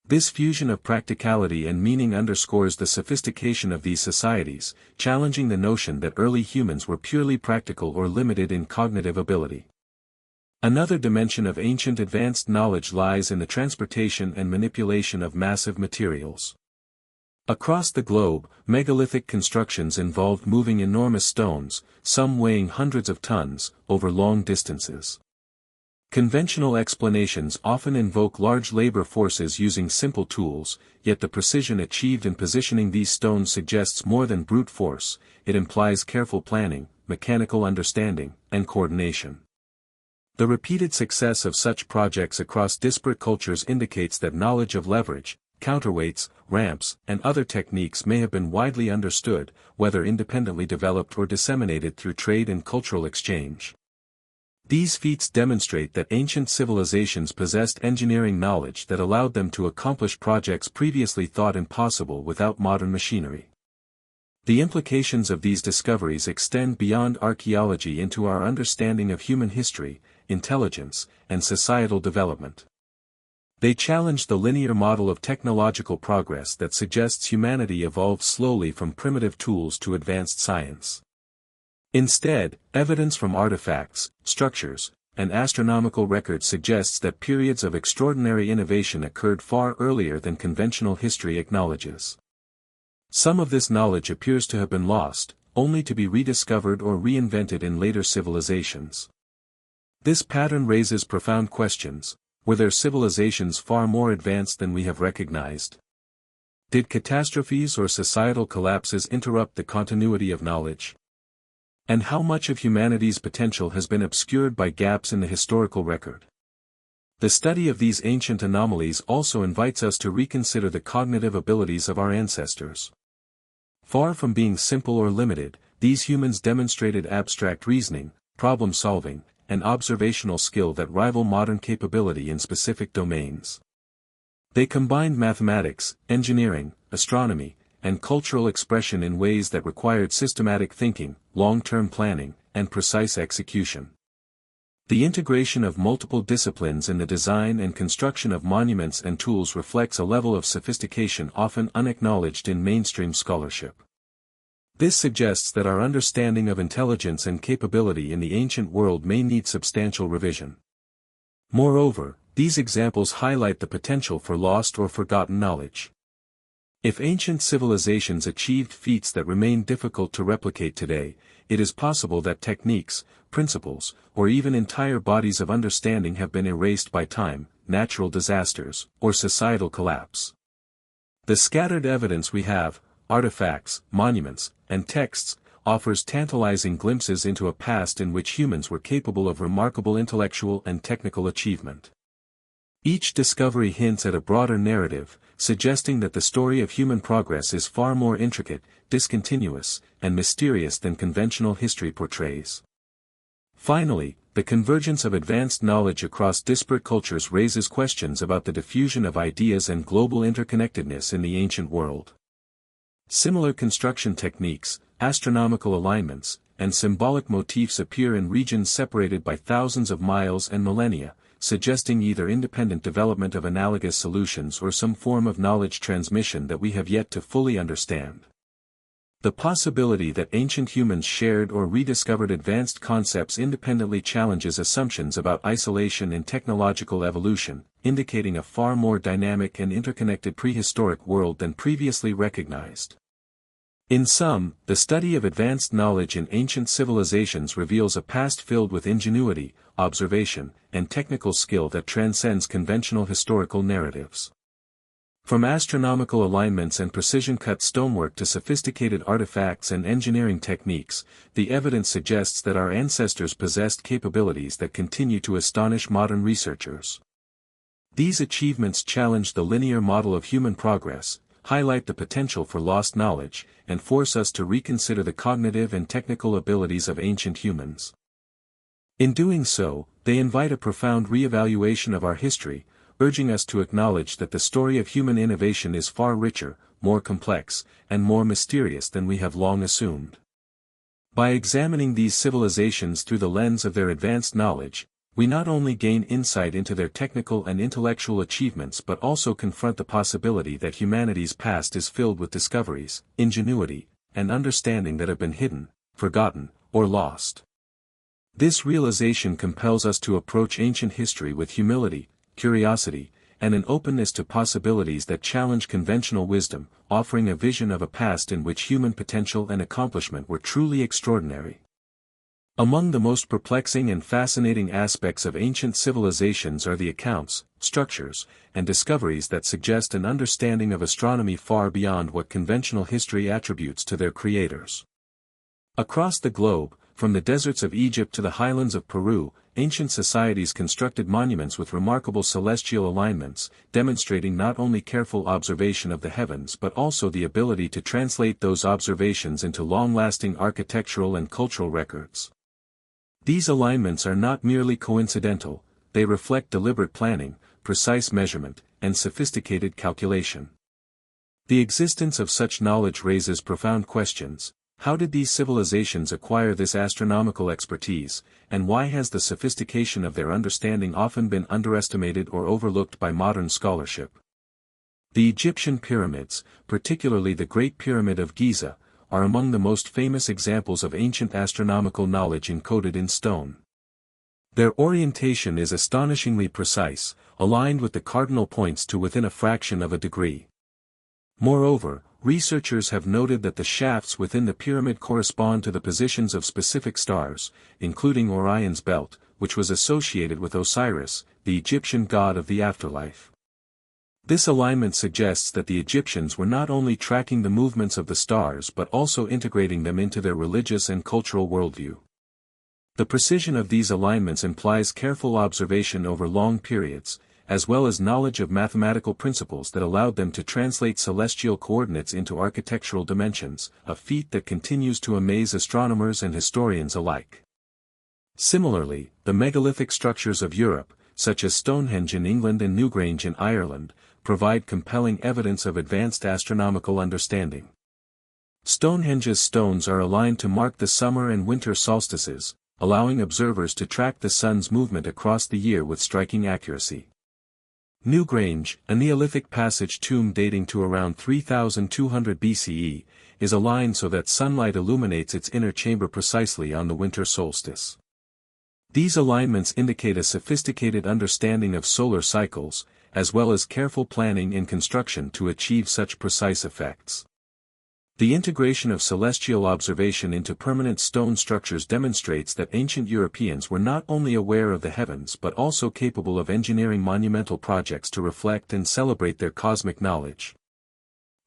This fusion of practicality and meaning underscores the sophistication of these societies, challenging the notion that early humans were purely practical or limited in cognitive ability. Another dimension of ancient advanced knowledge lies in the transportation and manipulation of massive materials. Across the globe, megalithic constructions involved moving enormous stones, some weighing hundreds of tons, over long distances. Conventional explanations often invoke large labor forces using simple tools, yet the precision achieved in positioning these stones suggests more than brute force. It implies careful planning, mechanical understanding, and coordination. The repeated success of such projects across disparate cultures indicates that knowledge of leverage, counterweights, ramps, and other techniques may have been widely understood, whether independently developed or disseminated through trade and cultural exchange. These feats demonstrate that ancient civilizations possessed engineering knowledge that allowed them to accomplish projects previously thought impossible without modern machinery. The implications of these discoveries extend beyond archaeology into our understanding of human history, intelligence, and societal development. They challenge the linear model of technological progress that suggests humanity evolved slowly from primitive tools to advanced science. Instead, evidence from artifacts, structures, and astronomical records suggests that periods of extraordinary innovation occurred far earlier than conventional history acknowledges. Some of this knowledge appears to have been lost, only to be rediscovered or reinvented in later civilizations. This pattern raises profound questions. Were there civilizations far more advanced than we have recognized? Did catastrophes or societal collapses interrupt the continuity of knowledge? And how much of humanity's potential has been obscured by gaps in the historical record? The study of these ancient anomalies also invites us to reconsider the cognitive abilities of our ancestors. Far from being simple or limited, these humans demonstrated abstract reasoning, problem-solving, and observational skill that rival modern capability in specific domains. They combined mathematics, engineering, astronomy, and cultural expression in ways that required systematic thinking, long-term planning, and precise execution. The integration of multiple disciplines in the design and construction of monuments and tools reflects a level of sophistication often unacknowledged in mainstream scholarship. This suggests that our understanding of intelligence and capability in the ancient world may need substantial revision. Moreover, these examples highlight the potential for lost or forgotten knowledge. If ancient civilizations achieved feats that remain difficult to replicate today, it is possible that techniques, principles, or even entire bodies of understanding have been erased by time, natural disasters, or societal collapse. The scattered evidence we have, artifacts, monuments, and texts, offers tantalizing glimpses into a past in which humans were capable of remarkable intellectual and technical achievement. Each discovery hints at a broader narrative, suggesting that the story of human progress is far more intricate, discontinuous, and mysterious than conventional history portrays. Finally, the convergence of advanced knowledge across disparate cultures raises questions about the diffusion of ideas and global interconnectedness in the ancient world. Similar construction techniques, astronomical alignments, and symbolic motifs appear in regions separated by thousands of miles and millennia, suggesting either independent development of analogous solutions or some form of knowledge transmission that we have yet to fully understand. The possibility that ancient humans shared or rediscovered advanced concepts independently challenges assumptions about isolation in technological evolution, indicating a far more dynamic and interconnected prehistoric world than previously recognized. In sum, the study of advanced knowledge in ancient civilizations reveals a past filled with ingenuity, observation, and technical skill that transcends conventional historical narratives. From astronomical alignments and precision-cut stonework to sophisticated artifacts and engineering techniques, the evidence suggests that our ancestors possessed capabilities that continue to astonish modern researchers. These achievements challenge the linear model of human progress, highlight the potential for lost knowledge, and force us to reconsider the cognitive and technical abilities of ancient humans. In doing so, they invite a profound re-evaluation of our history, urging us to acknowledge that the story of human innovation is far richer, more complex, and more mysterious than we have long assumed. By examining these civilizations through the lens of their advanced knowledge, we not only gain insight into their technical and intellectual achievements but also confront the possibility that humanity's past is filled with discoveries, ingenuity, and understanding that have been hidden, forgotten, or lost. This realization compels us to approach ancient history with humility, curiosity, and an openness to possibilities that challenge conventional wisdom, offering a vision of a past in which human potential and accomplishment were truly extraordinary. Among the most perplexing and fascinating aspects of ancient civilizations are the accounts, structures, and discoveries that suggest an understanding of astronomy far beyond what conventional history attributes to their creators. Across the globe, from the deserts of Egypt to the highlands of Peru, ancient societies constructed monuments with remarkable celestial alignments, demonstrating not only careful observation of the heavens but also the ability to translate those observations into long-lasting architectural and cultural records. These alignments are not merely coincidental, they reflect deliberate planning, precise measurement, and sophisticated calculation. The existence of such knowledge raises profound questions. How did these civilizations acquire this astronomical expertise, and why has the sophistication of their understanding often been underestimated or overlooked by modern scholarship? The Egyptian pyramids, particularly the Great Pyramid of Giza, are among the most famous examples of ancient astronomical knowledge encoded in stone. Their orientation is astonishingly precise, aligned with the cardinal points to within a fraction of a degree. Moreover, researchers have noted that the shafts within the pyramid correspond to the positions of specific stars, including Orion's belt, which was associated with Osiris, the Egyptian god of the afterlife. This alignment suggests that the Egyptians were not only tracking the movements of the stars but also integrating them into their religious and cultural worldview. The precision of these alignments implies careful observation over long periods, as well as knowledge of mathematical principles that allowed them to translate celestial coordinates into architectural dimensions, a feat that continues to amaze astronomers and historians alike. Similarly, the megalithic structures of Europe, such as Stonehenge in England and Newgrange in Ireland, provide compelling evidence of advanced astronomical understanding. Stonehenge's stones are aligned to mark the summer and winter solstices, allowing observers to track the sun's movement across the year with striking accuracy. Newgrange, a Neolithic passage tomb dating to around 3200 BCE, is aligned so that sunlight illuminates its inner chamber precisely on the winter solstice. These alignments indicate a sophisticated understanding of solar cycles, as well as careful planning and construction to achieve such precise effects. The integration of celestial observation into permanent stone structures demonstrates that ancient Europeans were not only aware of the heavens but also capable of engineering monumental projects to reflect and celebrate their cosmic knowledge.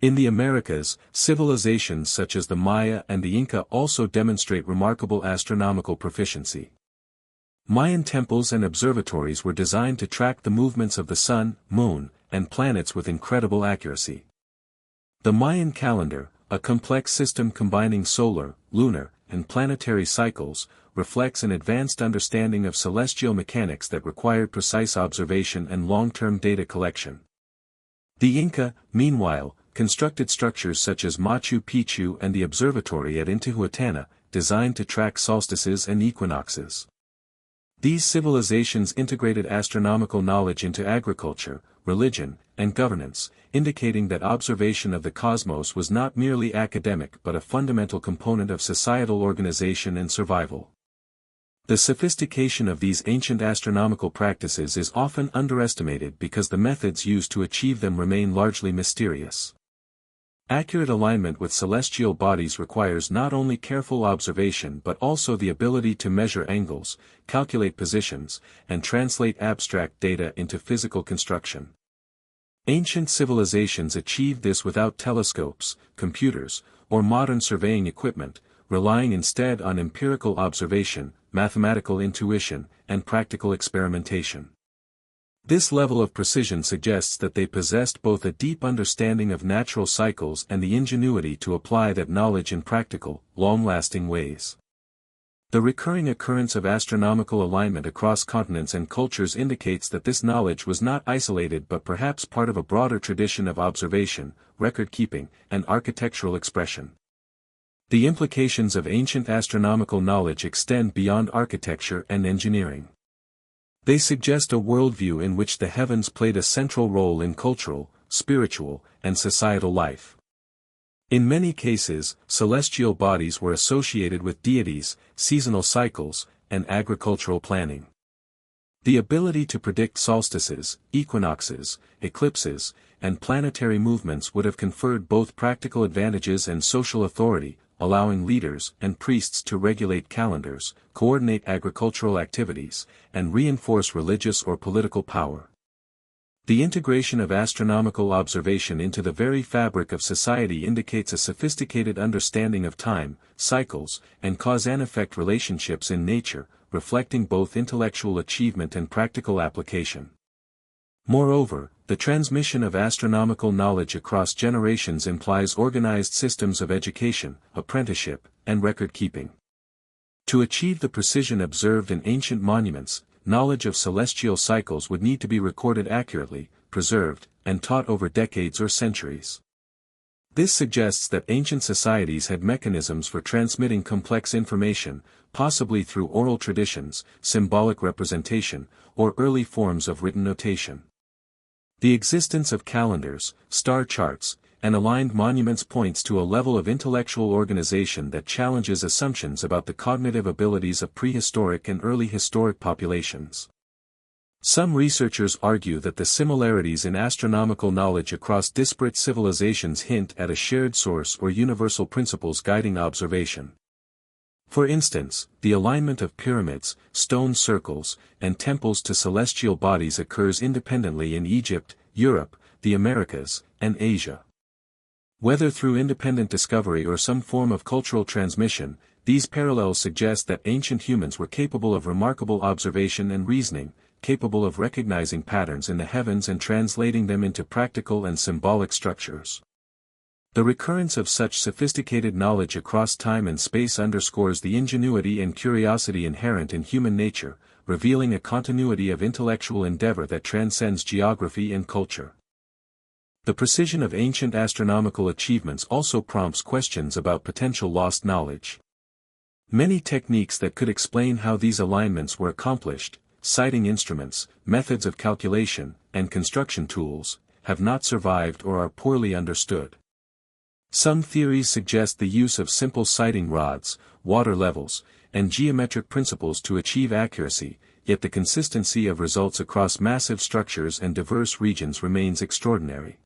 In the Americas, civilizations such as the Maya and the Inca also demonstrate remarkable astronomical proficiency. Mayan temples and observatories were designed to track the movements of the sun, moon, and planets with incredible accuracy. The Mayan calendar, a complex system combining solar, lunar, and planetary cycles, reflects an advanced understanding of celestial mechanics that required precise observation and long-term data collection. The Inca, meanwhile, constructed structures such as Machu Picchu and the observatory at Intihuatana, designed to track solstices and equinoxes. These civilizations integrated astronomical knowledge into agriculture, religion, and governance, indicating that observation of the cosmos was not merely academic but a fundamental component of societal organization and survival. The sophistication of these ancient astronomical practices is often underestimated because the methods used to achieve them remain largely mysterious. Accurate alignment with celestial bodies requires not only careful observation but also the ability to measure angles, calculate positions, and translate abstract data into physical construction. Ancient civilizations achieved this without telescopes, computers, or modern surveying equipment, relying instead on empirical observation, mathematical intuition, and practical experimentation. This level of precision suggests that they possessed both a deep understanding of natural cycles and the ingenuity to apply that knowledge in practical, long-lasting ways. The recurring occurrence of astronomical alignment across continents and cultures indicates that this knowledge was not isolated but perhaps part of a broader tradition of observation, record-keeping, and architectural expression. The implications of ancient astronomical knowledge extend beyond architecture and engineering. They suggest a worldview in which the heavens played a central role in cultural, spiritual, and societal life. In many cases, celestial bodies were associated with deities, seasonal cycles, and agricultural planning. The ability to predict solstices, equinoxes, eclipses, and planetary movements would have conferred both practical advantages and social authority, allowing leaders and priests to regulate calendars, coordinate agricultural activities, and reinforce religious or political power. The integration of astronomical observation into the very fabric of society indicates a sophisticated understanding of time, cycles, and cause-and-effect relationships in nature, reflecting both intellectual achievement and practical application. Moreover, the transmission of astronomical knowledge across generations implies organized systems of education, apprenticeship, and record-keeping. To achieve the precision observed in ancient monuments, knowledge of celestial cycles would need to be recorded accurately, preserved, and taught over decades or centuries. This suggests that ancient societies had mechanisms for transmitting complex information, possibly through oral traditions, symbolic representation, or early forms of written notation. The existence of calendars, star charts, and aligned monuments points to a level of intellectual organization that challenges assumptions about the cognitive abilities of prehistoric and early historic populations. Some researchers argue that the similarities in astronomical knowledge across disparate civilizations hint at a shared source or universal principles guiding observation. For instance, the alignment of pyramids, stone circles, and temples to celestial bodies occurs independently in Egypt, Europe, the Americas, and Asia. Whether through independent discovery or some form of cultural transmission, these parallels suggest that ancient humans were capable of remarkable observation and reasoning, capable of recognizing patterns in the heavens and translating them into practical and symbolic structures. The recurrence of such sophisticated knowledge across time and space underscores the ingenuity and curiosity inherent in human nature, revealing a continuity of intellectual endeavor that transcends geography and culture. The precision of ancient astronomical achievements also prompts questions about potential lost knowledge. Many techniques that could explain how these alignments were accomplished, sighting instruments, methods of calculation, and construction tools, have not survived or are poorly understood. Some theories suggest the use of simple sighting rods, water levels, and geometric principles to achieve accuracy, yet the consistency of results across massive structures and diverse regions remains extraordinary.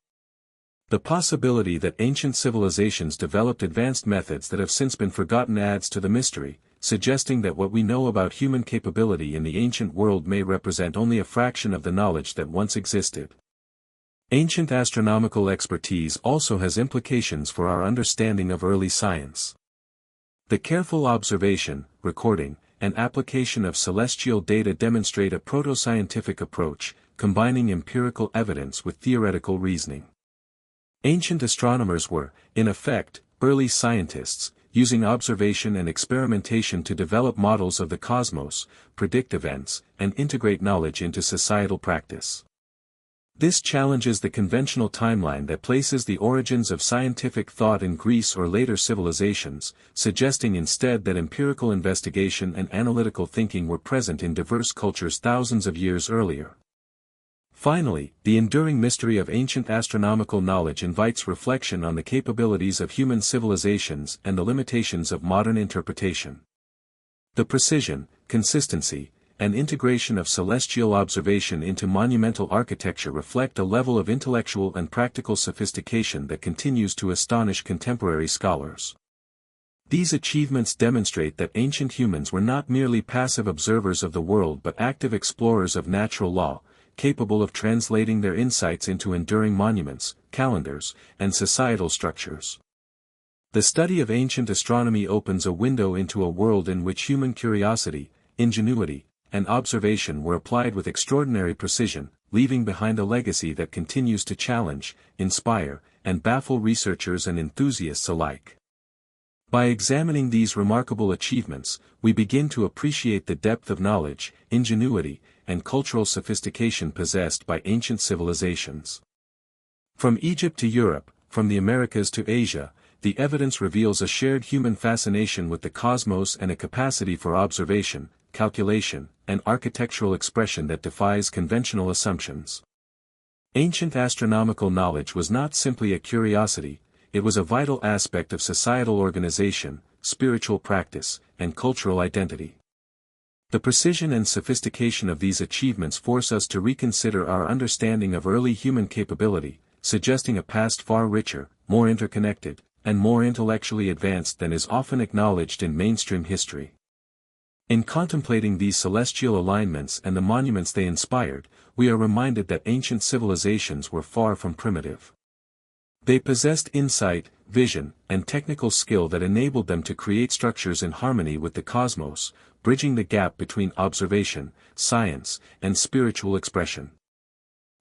The possibility that ancient civilizations developed advanced methods that have since been forgotten adds to the mystery, suggesting that what we know about human capability in the ancient world may represent only a fraction of the knowledge that once existed. Ancient astronomical expertise also has implications for our understanding of early science. The careful observation, recording, and application of celestial data demonstrate a proto-scientific approach, combining empirical evidence with theoretical reasoning. Ancient astronomers were, in effect, early scientists, using observation and experimentation to develop models of the cosmos, predict events, and integrate knowledge into societal practice. This challenges the conventional timeline that places the origins of scientific thought in Greece or later civilizations, suggesting instead that empirical investigation and analytical thinking were present in diverse cultures thousands of years earlier. Finally, the enduring mystery of ancient astronomical knowledge invites reflection on the capabilities of human civilizations and the limitations of modern interpretation. The precision, consistency, and integration of celestial observation into monumental architecture reflect a level of intellectual and practical sophistication that continues to astonish contemporary scholars. These achievements demonstrate that ancient humans were not merely passive observers of the world but active explorers of natural law, capable of translating their insights into enduring monuments, calendars, and societal structures. The study of ancient astronomy opens a window into a world in which human curiosity, ingenuity, and observation were applied with extraordinary precision, leaving behind a legacy that continues to challenge, inspire, and baffle researchers and enthusiasts alike. By examining these remarkable achievements, we begin to appreciate the depth of knowledge, ingenuity, and cultural sophistication possessed by ancient civilizations. From Egypt to Europe, from the Americas to Asia, the evidence reveals a shared human fascination with the cosmos and a capacity for observation, calculation, and architectural expression that defies conventional assumptions. Ancient astronomical knowledge was not simply a curiosity, it was a vital aspect of societal organization, spiritual practice, and cultural identity. The precision and sophistication of these achievements force us to reconsider our understanding of early human capability, suggesting a past far richer, more interconnected, and more intellectually advanced than is often acknowledged in mainstream history. In contemplating these celestial alignments and the monuments they inspired, we are reminded that ancient civilizations were far from primitive. They possessed insight, vision, and technical skill that enabled them to create structures in harmony with the cosmos, bridging the gap between observation, science, and spiritual expression.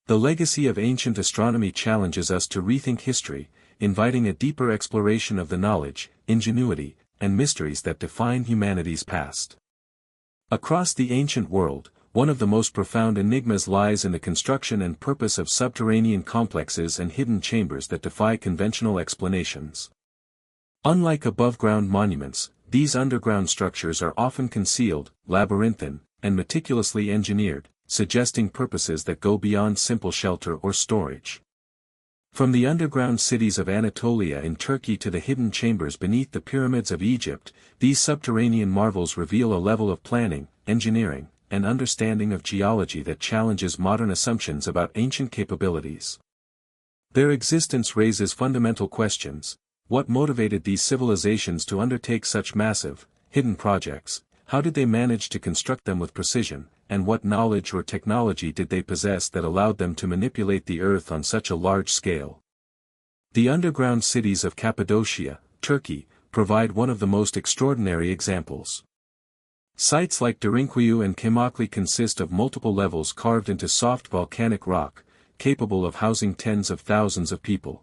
The legacy of ancient astronomy challenges us to rethink history, inviting a deeper exploration of the knowledge, ingenuity, and mysteries that define humanity's past. Across the ancient world, one of the most profound enigmas lies in the construction and purpose of subterranean complexes and hidden chambers that defy conventional explanations. Unlike above-ground monuments, these underground structures are often concealed, labyrinthine, and meticulously engineered, suggesting purposes that go beyond simple shelter or storage. From the underground cities of Anatolia in Turkey to the hidden chambers beneath the pyramids of Egypt, these subterranean marvels reveal a level of planning, engineering, and understanding of geology that challenges modern assumptions about ancient capabilities. Their existence raises fundamental questions. What motivated these civilizations to undertake such massive, hidden projects? How did they manage to construct them with precision, and what knowledge or technology did they possess that allowed them to manipulate the earth on such a large scale? The underground cities of Cappadocia, Turkey, provide one of the most extraordinary examples. Sites like Derinkuyu and Kemakli consist of multiple levels carved into soft volcanic rock, capable of housing tens of thousands of people.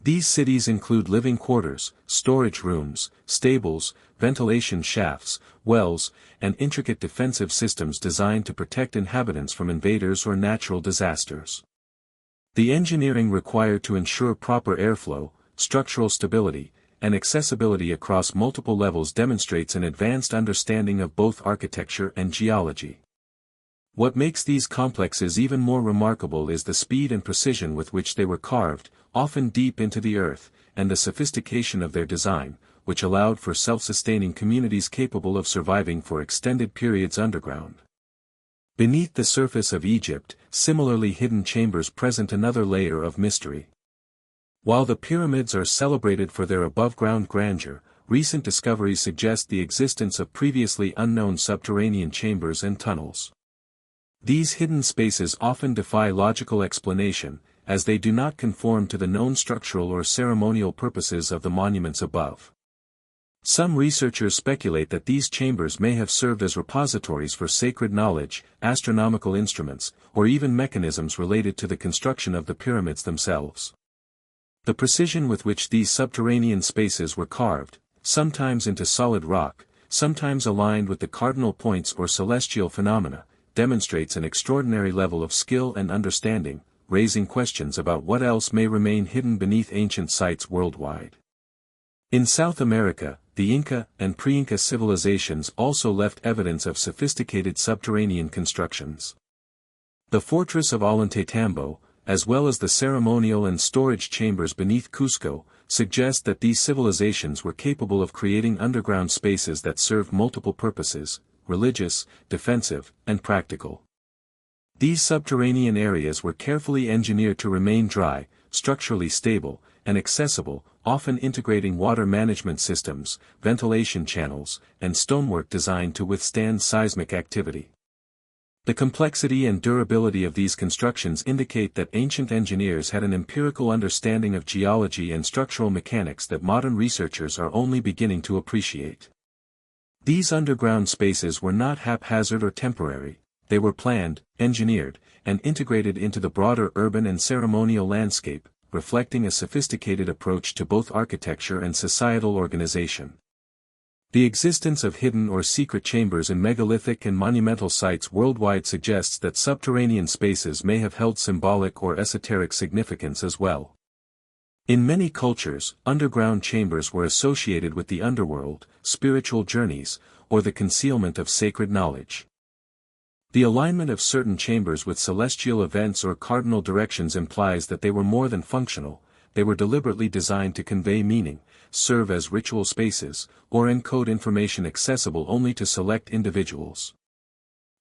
These cities include living quarters, storage rooms, stables, ventilation shafts, wells, and intricate defensive systems designed to protect inhabitants from invaders or natural disasters. The engineering required to ensure proper airflow, structural stability, and accessibility across multiple levels demonstrates an advanced understanding of both architecture and geology. What makes these complexes even more remarkable is the speed and precision with which they were carved, often deep into the earth, and the sophistication of their design, which allowed for self-sustaining communities capable of surviving for extended periods underground. Beneath the surface of Egypt, similarly hidden chambers present another layer of mystery. While the pyramids are celebrated for their above-ground grandeur, recent discoveries suggest the existence of previously unknown subterranean chambers and tunnels. These hidden spaces often defy logical explanation, as they do not conform to the known structural or ceremonial purposes of the monuments above. Some researchers speculate that these chambers may have served as repositories for sacred knowledge, astronomical instruments, or even mechanisms related to the construction of the pyramids themselves. The precision with which these subterranean spaces were carved, sometimes into solid rock, sometimes aligned with the cardinal points or celestial phenomena, demonstrates an extraordinary level of skill and understanding, raising questions about what else may remain hidden beneath ancient sites worldwide. In South America, the Inca and pre-Inca civilizations also left evidence of sophisticated subterranean constructions. The fortress of Ollantaytambo, as well as the ceremonial and storage chambers beneath Cusco, suggest that these civilizations were capable of creating underground spaces that served multiple purposes: religious, defensive, and practical. These subterranean areas were carefully engineered to remain dry, structurally stable, and accessible, often integrating water management systems, ventilation channels, and stonework designed to withstand seismic activity. The complexity and durability of these constructions indicate that ancient engineers had an empirical understanding of geology and structural mechanics that modern researchers are only beginning to appreciate. These underground spaces were not haphazard or temporary. They were planned, engineered, and integrated into the broader urban and ceremonial landscape, reflecting a sophisticated approach to both architecture and societal organization. The existence of hidden or secret chambers in megalithic and monumental sites worldwide suggests that subterranean spaces may have held symbolic or esoteric significance as well. In many cultures, underground chambers were associated with the underworld, spiritual journeys, or the concealment of sacred knowledge. The alignment of certain chambers with celestial events or cardinal directions implies that they were more than functional. They were deliberately designed to convey meaning, serve as ritual spaces, or encode information accessible only to select individuals.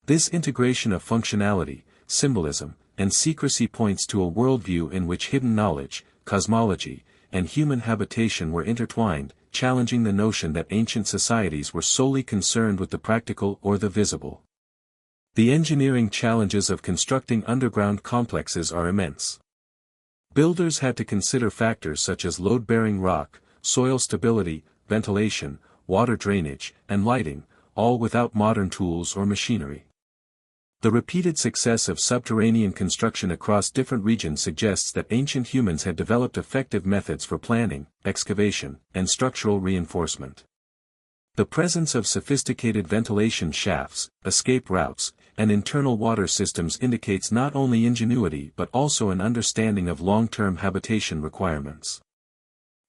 This integration of functionality, symbolism, and secrecy points to a worldview in which hidden knowledge, cosmology, and human habitation were intertwined, challenging the notion that ancient societies were solely concerned with the practical or the visible. The engineering challenges of constructing underground complexes are immense. Builders had to consider factors such as load-bearing rock, soil stability, ventilation, water drainage, and lighting, all without modern tools or machinery. The repeated success of subterranean construction across different regions suggests that ancient humans had developed effective methods for planning, excavation, and structural reinforcement. The presence of sophisticated ventilation shafts, escape routes, and internal water systems indicates not only ingenuity but also an understanding of long-term habitation requirements.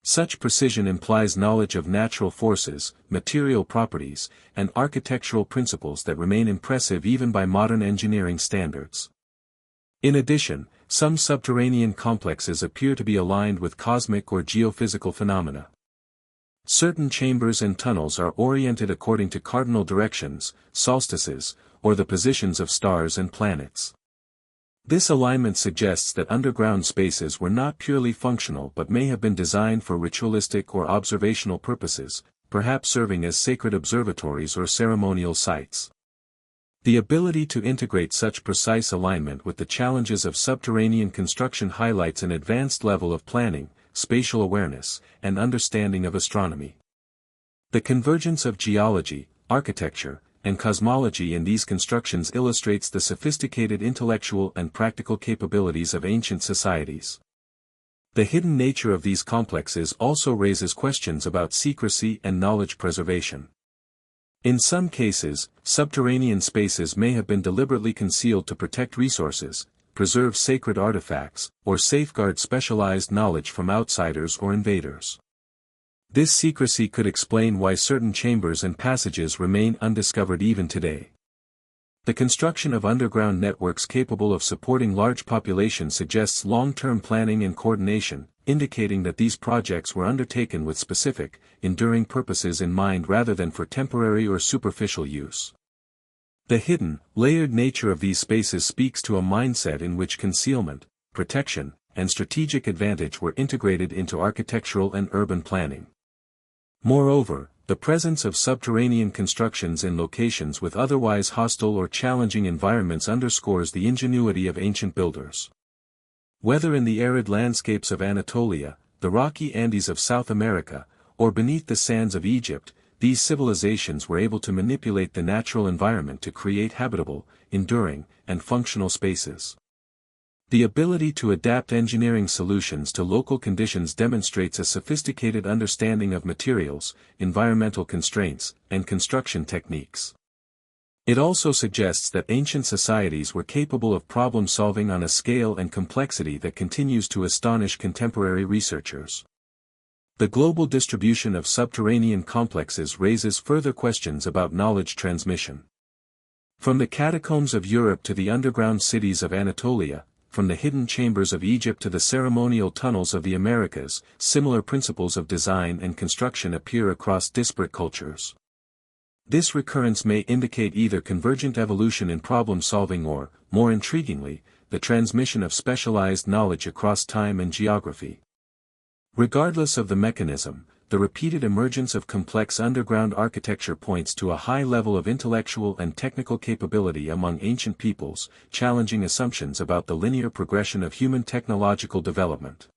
Such precision implies knowledge of natural forces, material properties, and architectural principles that remain impressive even by modern engineering standards. In addition, some subterranean complexes appear to be aligned with cosmic or geophysical phenomena. Certain chambers and tunnels are oriented according to cardinal directions, solstices, or the positions of stars and planets. This alignment suggests that underground spaces were not purely functional but may have been designed for ritualistic or observational purposes, perhaps serving as sacred observatories or ceremonial sites. The ability to integrate such precise alignment with the challenges of subterranean construction highlights an advanced level of planning, spatial awareness, and understanding of astronomy. The convergence of geology, architecture, and cosmology in these constructions illustrates the sophisticated intellectual and practical capabilities of ancient societies. The hidden nature of these complexes also raises questions about secrecy and knowledge preservation. In some cases, subterranean spaces may have been deliberately concealed to protect resources, preserve sacred artifacts, or safeguard specialized knowledge from outsiders or invaders. This secrecy could explain why certain chambers and passages remain undiscovered even today. The construction of underground networks capable of supporting large populations suggests long-term planning and coordination, indicating that these projects were undertaken with specific, enduring purposes in mind rather than for temporary or superficial use. The hidden, layered nature of these spaces speaks to a mindset in which concealment, protection, and strategic advantage were integrated into architectural and urban planning. Moreover, the presence of subterranean constructions in locations with otherwise hostile or challenging environments underscores the ingenuity of ancient builders. Whether in the arid landscapes of Anatolia, the rocky Andes of South America, or beneath the sands of Egypt, these civilizations were able to manipulate the natural environment to create habitable, enduring, and functional spaces. The ability to adapt engineering solutions to local conditions demonstrates a sophisticated understanding of materials, environmental constraints, and construction techniques. It also suggests that ancient societies were capable of problem-solving on a scale and complexity that continues to astonish contemporary researchers. The global distribution of subterranean complexes raises further questions about knowledge transmission. From the catacombs of Europe to the underground cities of Anatolia, from the hidden chambers of Egypt to the ceremonial tunnels of the Americas, similar principles of design and construction appear across disparate cultures. This recurrence may indicate either convergent evolution in problem-solving or, more intriguingly, the transmission of specialized knowledge across time and geography. Regardless of the mechanism, the repeated emergence of complex underground architecture points to a high level of intellectual and technical capability among ancient peoples, challenging assumptions about the linear progression of human technological development.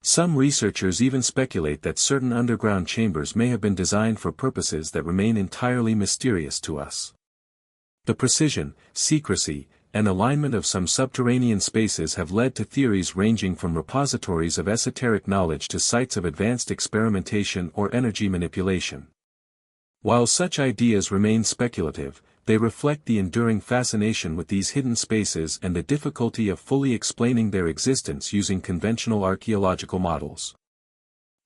Some researchers even speculate that certain underground chambers may have been designed for purposes that remain entirely mysterious to us. The precision, secrecy, and alignment of some subterranean spaces have led to theories ranging from repositories of esoteric knowledge to sites of advanced experimentation or energy manipulation. While such ideas remain speculative, they reflect the enduring fascination with these hidden spaces and the difficulty of fully explaining their existence using conventional archaeological models.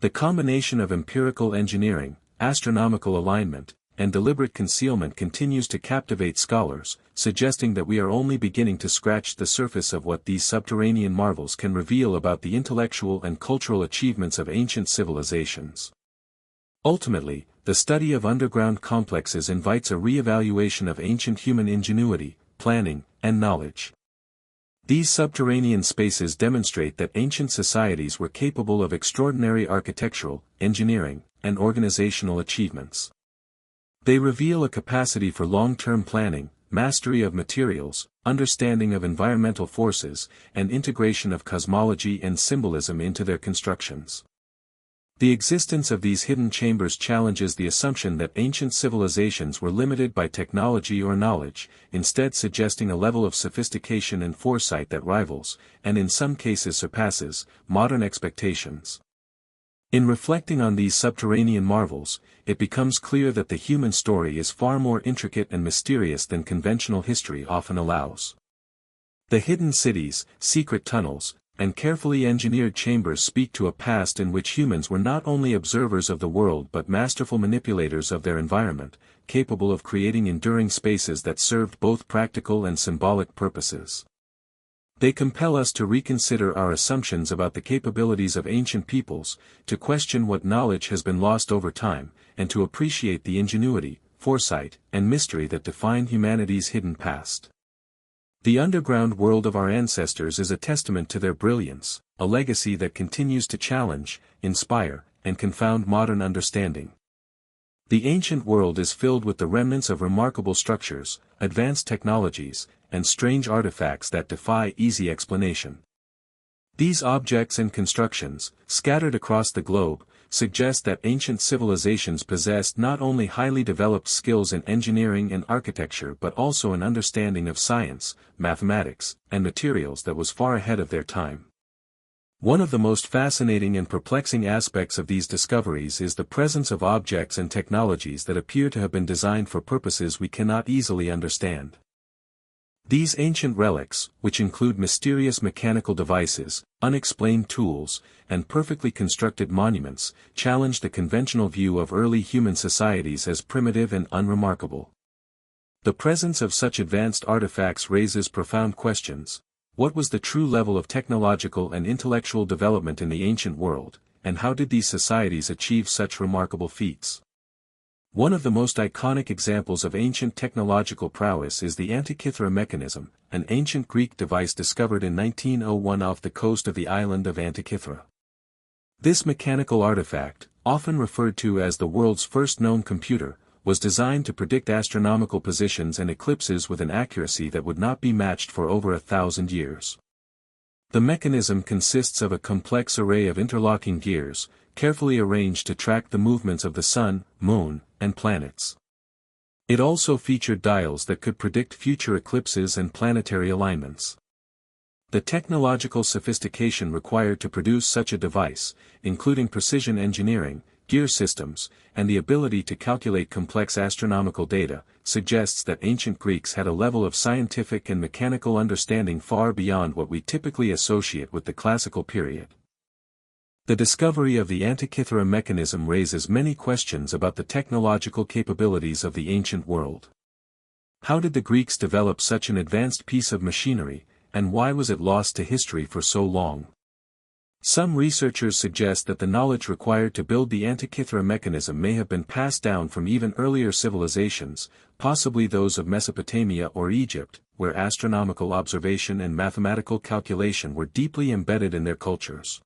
The combination of empirical engineering, astronomical alignment, and deliberate concealment continues to captivate scholars, suggesting that we are only beginning to scratch the surface of what these subterranean marvels can reveal about the intellectual and cultural achievements of ancient civilizations. Ultimately, the study of underground complexes invites a re-evaluation of ancient human ingenuity, planning, and knowledge. These subterranean spaces demonstrate that ancient societies were capable of extraordinary architectural, engineering, and organizational achievements. They reveal a capacity for long-term planning, mastery of materials, understanding of environmental forces, and integration of cosmology and symbolism into their constructions. The existence of these hidden chambers challenges the assumption that ancient civilizations were limited by technology or knowledge, instead suggesting a level of sophistication and foresight that rivals, and in some cases surpasses, modern expectations. In reflecting on these subterranean marvels, it becomes clear that the human story is far more intricate and mysterious than conventional history often allows. The hidden cities, secret tunnels, and carefully engineered chambers speak to a past in which humans were not only observers of the world but masterful manipulators of their environment, capable of creating enduring spaces that served both practical and symbolic purposes. They compel us to reconsider our assumptions about the capabilities of ancient peoples, to question what knowledge has been lost over time, and to appreciate the ingenuity, foresight, and mystery that define humanity's hidden past. The underground world of our ancestors is a testament to their brilliance, a legacy that continues to challenge, inspire, and confound modern understanding. The ancient world is filled with the remnants of remarkable structures, advanced technologies, and strange artifacts that defy easy explanation. These objects and constructions, scattered across the globe, suggest that ancient civilizations possessed not only highly developed skills in engineering and architecture but also an understanding of science, mathematics, and materials that was far ahead of their time. One of the most fascinating and perplexing aspects of these discoveries is the presence of objects and technologies that appear to have been designed for purposes we cannot easily understand. These ancient relics, which include mysterious mechanical devices, unexplained tools, and perfectly constructed monuments, challenge the conventional view of early human societies as primitive and unremarkable. The presence of such advanced artifacts raises profound questions. What was the true level of technological and intellectual development in the ancient world, and how did these societies achieve such remarkable feats? One of the most iconic examples of ancient technological prowess is the Antikythera mechanism, an ancient Greek device discovered in 1901 off the coast of the island of Antikythera. This mechanical artifact, often referred to as the world's first known computer, was designed to predict astronomical positions and eclipses with an accuracy that would not be matched for over 1,000 years. The mechanism consists of a complex array of interlocking gears, carefully arranged to track the movements of the sun, moon, and planets. It also featured dials that could predict future eclipses and planetary alignments. The technological sophistication required to produce such a device, including precision engineering, gear systems, and the ability to calculate complex astronomical data, suggests that ancient Greeks had a level of scientific and mechanical understanding far beyond what we typically associate with the classical period. The discovery of the Antikythera mechanism raises many questions about the technological capabilities of the ancient world. How did the Greeks develop such an advanced piece of machinery, and why was it lost to history for so long? Some researchers suggest that the knowledge required to build the Antikythera mechanism may have been passed down from even earlier civilizations, possibly those of Mesopotamia or Egypt, where astronomical observation and mathematical calculation were deeply embedded in their cultures.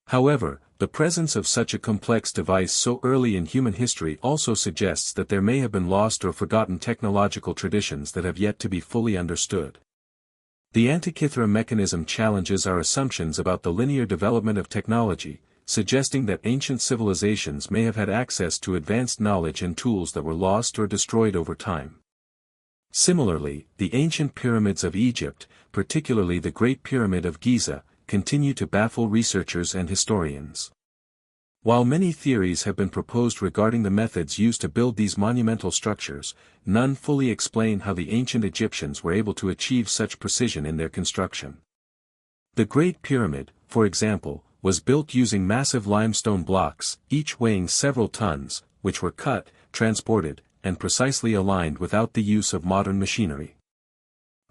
However, the presence of such a complex device so early in human history also suggests that there may have been lost or forgotten technological traditions that have yet to be fully understood. The Antikythera mechanism challenges our assumptions about the linear development of technology, suggesting that ancient civilizations may have had access to advanced knowledge and tools that were lost or destroyed over time. Similarly, the ancient pyramids of Egypt, particularly the Great Pyramid of Giza, continue to baffle researchers and historians. While many theories have been proposed regarding the methods used to build these monumental structures, none fully explain how the ancient Egyptians were able to achieve such precision in their construction. The Great Pyramid, for example, was built using massive limestone blocks, each weighing several tons, which were cut, transported, and precisely aligned without the use of modern machinery.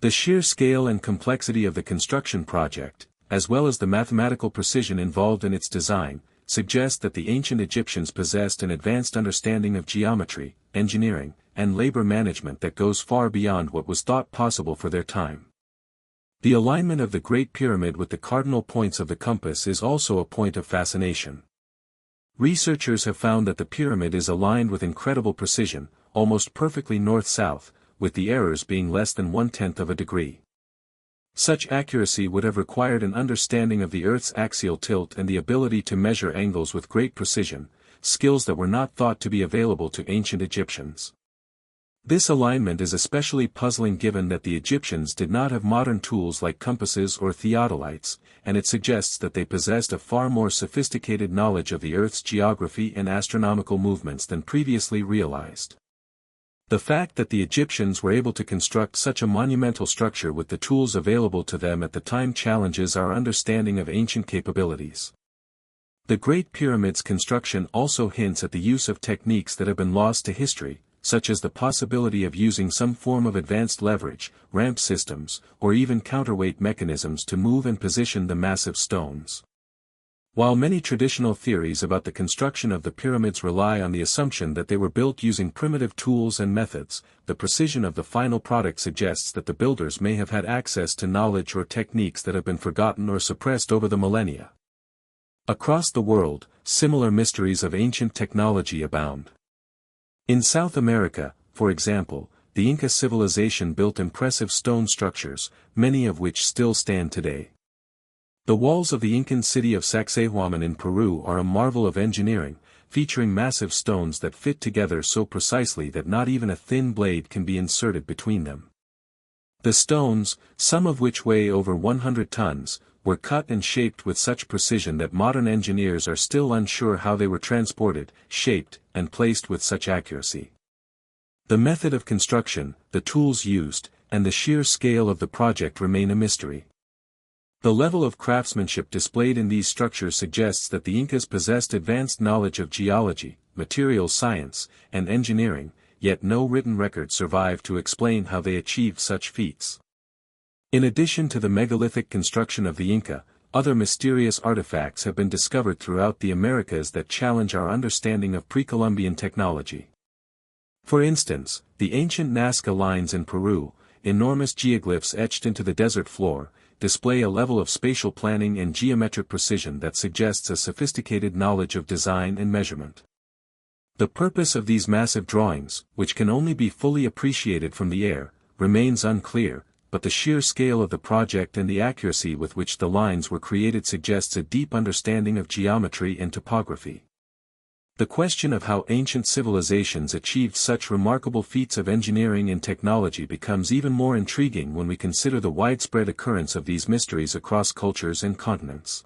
The sheer scale and complexity of the construction project, as well as the mathematical precision involved in its design, suggest that the ancient Egyptians possessed an advanced understanding of geometry, engineering, and labor management that goes far beyond what was thought possible for their time. The alignment of the Great Pyramid with the cardinal points of the compass is also a point of fascination. Researchers have found that the pyramid is aligned with incredible precision, almost perfectly north-south, with the errors being less than 1/10 of a degree. Such accuracy would have required an understanding of the Earth's axial tilt and the ability to measure angles with great precision, skills that were not thought to be available to ancient Egyptians. This alignment is especially puzzling given that the Egyptians did not have modern tools like compasses or theodolites, and it suggests that they possessed a far more sophisticated knowledge of the Earth's geography and astronomical movements than previously realized. The fact that the Egyptians were able to construct such a monumental structure with the tools available to them at the time challenges our understanding of ancient capabilities. The Great Pyramid's construction also hints at the use of techniques that have been lost to history, such as the possibility of using some form of advanced leverage, ramp systems, or even counterweight mechanisms to move and position the massive stones. While many traditional theories about the construction of the pyramids rely on the assumption that they were built using primitive tools and methods, the precision of the final product suggests that the builders may have had access to knowledge or techniques that have been forgotten or suppressed over the millennia. Across the world, similar mysteries of ancient technology abound. In South America, for example, the Inca civilization built impressive stone structures, many of which still stand today. The walls of the Incan city of Sacsayhuaman in Peru are a marvel of engineering, featuring massive stones that fit together so precisely that not even a thin blade can be inserted between them. The stones, some of which weigh over 100 tons, were cut and shaped with such precision that modern engineers are still unsure how they were transported, shaped, and placed with such accuracy. The method of construction, the tools used, and the sheer scale of the project remain a mystery. The level of craftsmanship displayed in these structures suggests that the Incas possessed advanced knowledge of geology, materials science, and engineering, yet no written record survived to explain how they achieved such feats. In addition to the megalithic construction of the Inca, other mysterious artifacts have been discovered throughout the Americas that challenge our understanding of pre-Columbian technology. For instance, the ancient Nazca lines in Peru, enormous geoglyphs etched into the desert floor, display a level of spatial planning and geometric precision that suggests a sophisticated knowledge of design and measurement. The purpose of these massive drawings, which can only be fully appreciated from the air, remains unclear, but the sheer scale of the project and the accuracy with which the lines were created suggests a deep understanding of geometry and topography. The question of how ancient civilizations achieved such remarkable feats of engineering and technology becomes even more intriguing when we consider the widespread occurrence of these mysteries across cultures and continents.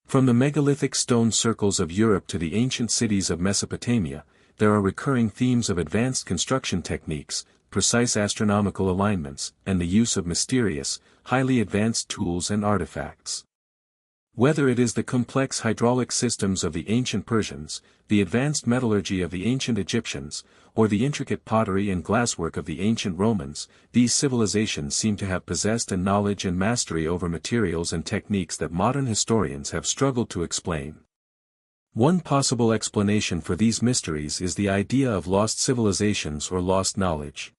From the megalithic stone circles of Europe to the ancient cities of Mesopotamia, there are recurring themes of advanced construction techniques, precise astronomical alignments, and the use of mysterious, highly advanced tools and artifacts. Whether it is the complex hydraulic systems of the ancient Persians, the advanced metallurgy of the ancient Egyptians, or the intricate pottery and glasswork of the ancient Romans, these civilizations seem to have possessed a knowledge and mastery over materials and techniques that modern historians have struggled to explain. One possible explanation for these mysteries is the idea of lost civilizations or lost knowledge.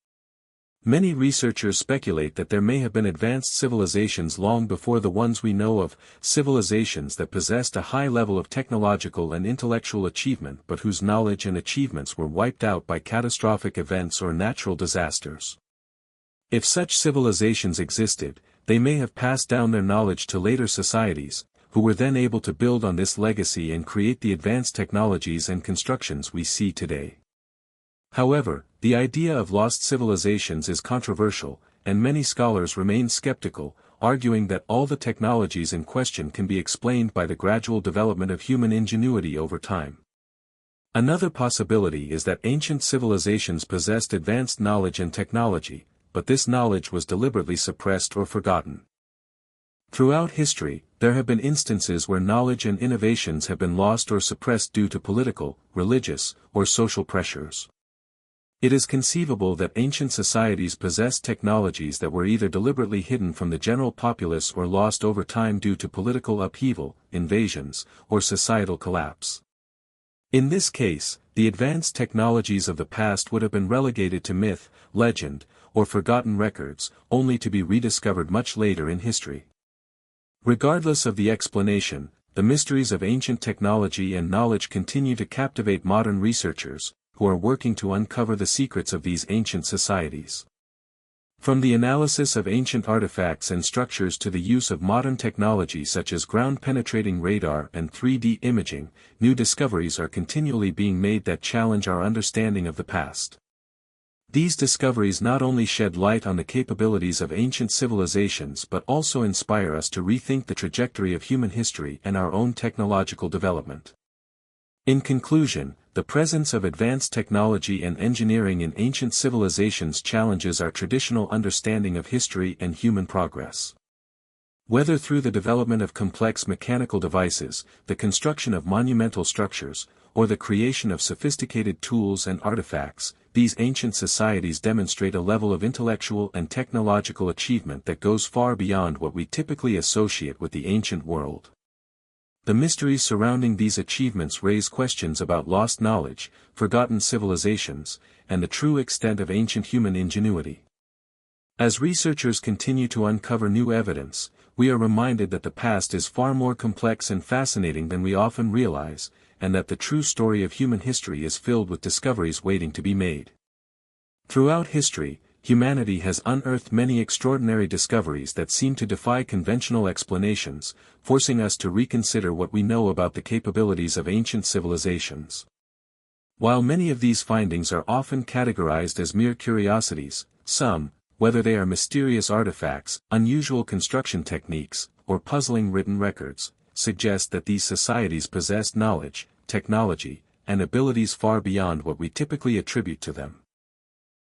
Many researchers speculate that there may have been advanced civilizations long before the ones we know of, civilizations that possessed a high level of technological and intellectual achievement but whose knowledge and achievements were wiped out by catastrophic events or natural disasters. If such civilizations existed, they may have passed down their knowledge to later societies, who were then able to build on this legacy and create the advanced technologies and constructions we see today. However, the idea of lost civilizations is controversial, and many scholars remain skeptical, arguing that all the technologies in question can be explained by the gradual development of human ingenuity over time. Another possibility is that ancient civilizations possessed advanced knowledge and technology, but this knowledge was deliberately suppressed or forgotten. Throughout history, there have been instances where knowledge and innovations have been lost or suppressed due to political, religious, or social pressures. It is conceivable that ancient societies possessed technologies that were either deliberately hidden from the general populace or lost over time due to political upheaval, invasions, or societal collapse. In this case, the advanced technologies of the past would have been relegated to myth, legend, or forgotten records, only to be rediscovered much later in history. Regardless of the explanation, the mysteries of ancient technology and knowledge continue to captivate modern researchers, who are working to uncover the secrets of these ancient societies. From the analysis of ancient artifacts and structures to the use of modern technology such as ground-penetrating radar and 3D imaging, new discoveries are continually being made that challenge our understanding of the past. These discoveries not only shed light on the capabilities of ancient civilizations but also inspire us to rethink the trajectory of human history and our own technological development. In conclusion, the presence of advanced technology and engineering in ancient civilizations challenges our traditional understanding of history and human progress. Whether through the development of complex mechanical devices, the construction of monumental structures, or the creation of sophisticated tools and artifacts, these ancient societies demonstrate a level of intellectual and technological achievement that goes far beyond what we typically associate with the ancient world. The mysteries surrounding these achievements raise questions about lost knowledge, forgotten civilizations, and the true extent of ancient human ingenuity. As researchers continue to uncover new evidence, we are reminded that the past is far more complex and fascinating than we often realize, and that the true story of human history is filled with discoveries waiting to be made. Throughout history, humanity has unearthed many extraordinary discoveries that seem to defy conventional explanations, forcing us to reconsider what we know about the capabilities of ancient civilizations. While many of these findings are often categorized as mere curiosities, some, whether they are mysterious artifacts, unusual construction techniques, or puzzling written records, suggest that these societies possessed knowledge, technology, and abilities far beyond what we typically attribute to them.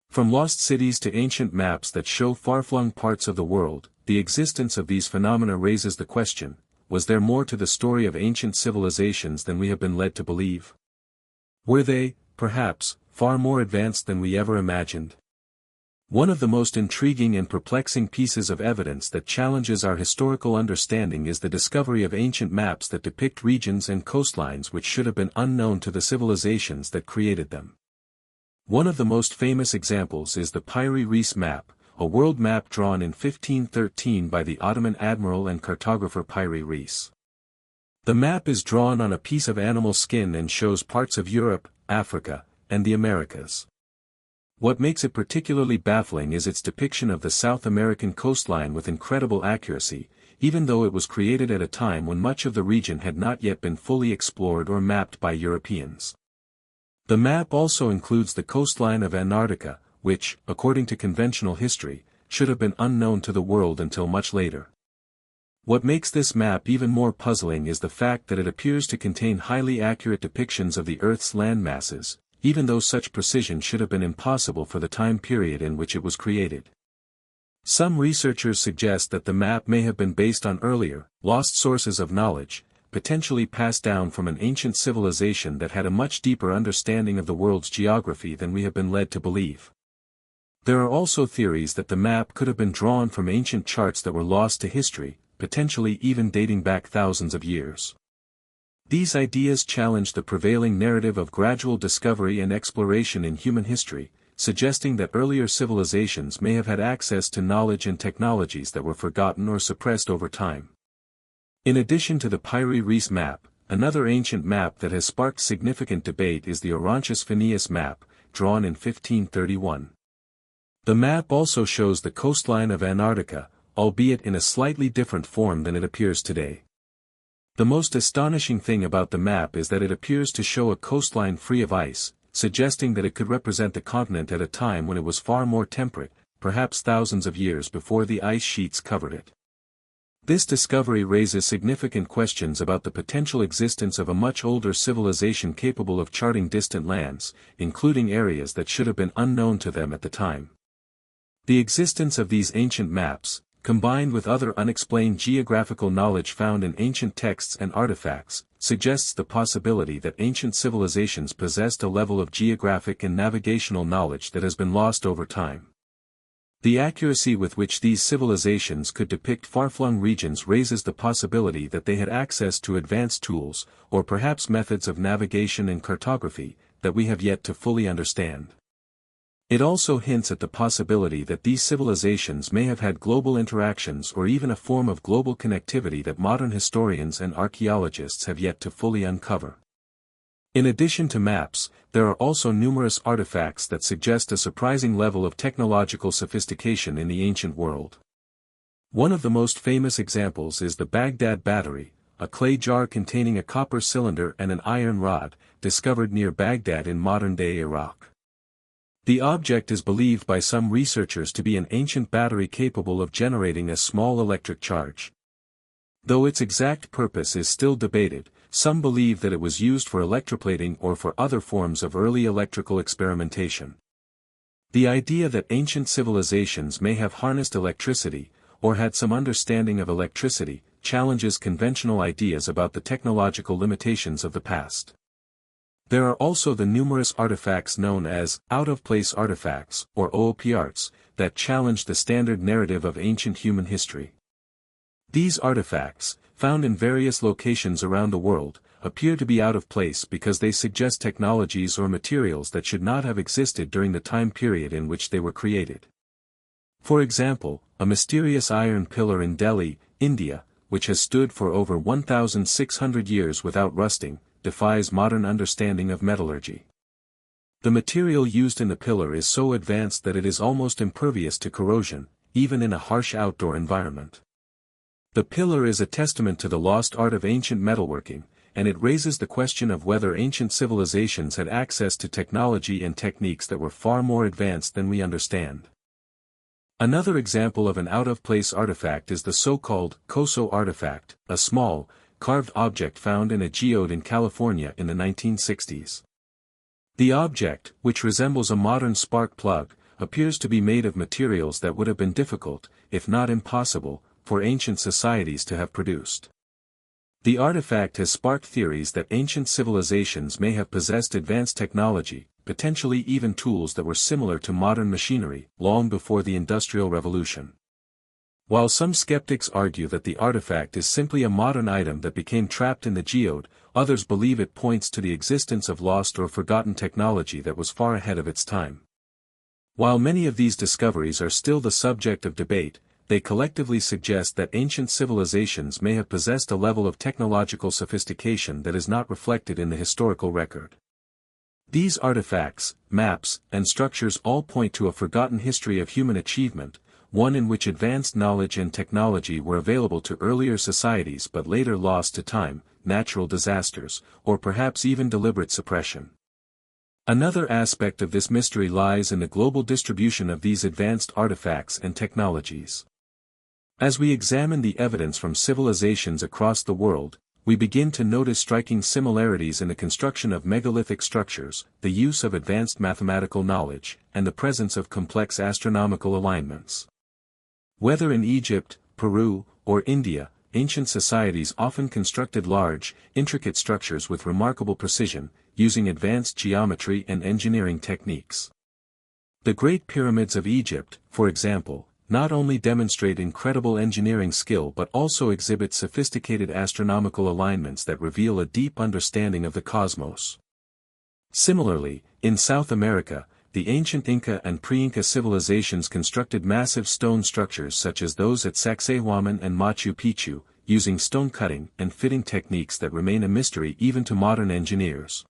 From lost cities to ancient maps that show far-flung parts of the world, the existence of these phenomena raises the question, was there more to the story of ancient civilizations than we have been led to believe? Were they, perhaps, far more advanced than we ever imagined? One of the most intriguing and perplexing pieces of evidence that challenges our historical understanding is the discovery of ancient maps that depict regions and coastlines which should have been unknown to the civilizations that created them. One of the most famous examples is the Piri Reis map, a world map drawn in 1513 by the Ottoman admiral and cartographer Piri Reis. The map is drawn on a piece of animal skin and shows parts of Europe, Africa, and the Americas. What makes it particularly baffling is its depiction of the South American coastline with incredible accuracy, even though it was created at a time when much of the region had not yet been fully explored or mapped by Europeans. The map also includes the coastline of Antarctica, which, according to conventional history, should have been unknown to the world until much later. What makes this map even more puzzling is the fact that it appears to contain highly accurate depictions of the Earth's land masses, even though such precision should have been impossible for the time period in which it was created. Some researchers suggest that the map may have been based on earlier, lost sources of knowledge, potentially passed down from an ancient civilization that had a much deeper understanding of the world's geography than we have been led to believe. There are also theories that the map could have been drawn from ancient charts that were lost to history, potentially even dating back thousands of years. These ideas challenge the prevailing narrative of gradual discovery and exploration in human history, suggesting that earlier civilizations may have had access to knowledge and technologies that were forgotten or suppressed over time. In addition to the Piri Reis map, another ancient map that has sparked significant debate is the Orontius Phineas map, drawn in 1531. The map also shows the coastline of Antarctica, albeit in a slightly different form than it appears today. The most astonishing thing about the map is that it appears to show a coastline free of ice, suggesting that it could represent the continent at a time when it was far more temperate, perhaps thousands of years before the ice sheets covered it. This discovery raises significant questions about the potential existence of a much older civilization capable of charting distant lands, including areas that should have been unknown to them at the time. The existence of these ancient maps, combined with other unexplained geographical knowledge found in ancient texts and artifacts, suggests the possibility that ancient civilizations possessed a level of geographic and navigational knowledge that has been lost over time. The accuracy with which these civilizations could depict far-flung regions raises the possibility that they had access to advanced tools, or perhaps methods of navigation and cartography, that we have yet to fully understand. It also hints at the possibility that these civilizations may have had global interactions or even a form of global connectivity that modern historians and archaeologists have yet to fully uncover. In addition to maps, there are also numerous artifacts that suggest a surprising level of technological sophistication in the ancient world. One of the most famous examples is the Baghdad Battery, a clay jar containing a copper cylinder and an iron rod, discovered near Baghdad in modern-day Iraq. The object is believed by some researchers to be an ancient battery capable of generating a small electric charge. Though its exact purpose is still debated, some believe that it was used for electroplating or for other forms of early electrical experimentation. The idea that ancient civilizations may have harnessed electricity, or had some understanding of electricity, challenges conventional ideas about the technological limitations of the past. There are also the numerous artifacts known as out-of-place artifacts, or OOPArts, that challenge the standard narrative of ancient human history. These artifacts, found in various locations around the world, appear to be out of place because they suggest technologies or materials that should not have existed during the time period in which they were created. For example, a mysterious iron pillar in Delhi, India, which has stood for over 1,600 years without rusting, defies modern understanding of metallurgy. The material used in the pillar is so advanced that it is almost impervious to corrosion, even in a harsh outdoor environment. The pillar is a testament to the lost art of ancient metalworking, and it raises the question of whether ancient civilizations had access to technology and techniques that were far more advanced than we understand. Another example of an out-of-place artifact is the so-called Koso artifact, a small, carved object found in a geode in California in the 1960s. The object, which resembles a modern spark plug, appears to be made of materials that would have been difficult, if not impossible, for ancient societies to have produced. The artifact has sparked theories that ancient civilizations may have possessed advanced technology, potentially even tools that were similar to modern machinery, long before the Industrial Revolution. While some skeptics argue that the artifact is simply a modern item that became trapped in the geode, others believe it points to the existence of lost or forgotten technology that was far ahead of its time. While many of these discoveries are still the subject of debate, they collectively suggest that ancient civilizations may have possessed a level of technological sophistication that is not reflected in the historical record. These artifacts, maps, and structures all point to a forgotten history of human achievement, one in which advanced knowledge and technology were available to earlier societies but later lost to time, natural disasters, or perhaps even deliberate suppression. Another aspect of this mystery lies in the global distribution of these advanced artifacts and technologies. As we examine the evidence from civilizations across the world, we begin to notice striking similarities in the construction of megalithic structures, the use of advanced mathematical knowledge, and the presence of complex astronomical alignments. Whether in Egypt, Peru, or India, ancient societies often constructed large, intricate structures with remarkable precision, using advanced geometry and engineering techniques. The Great Pyramids of Egypt, for example, not only demonstrate incredible engineering skill but also exhibit sophisticated astronomical alignments that reveal a deep understanding of the cosmos. Similarly, in South America, the ancient Inca and pre-Inca civilizations constructed massive stone structures such as those at Sacsayhuaman and Machu Picchu, using stone cutting and fitting techniques that remain a mystery even to modern engineers.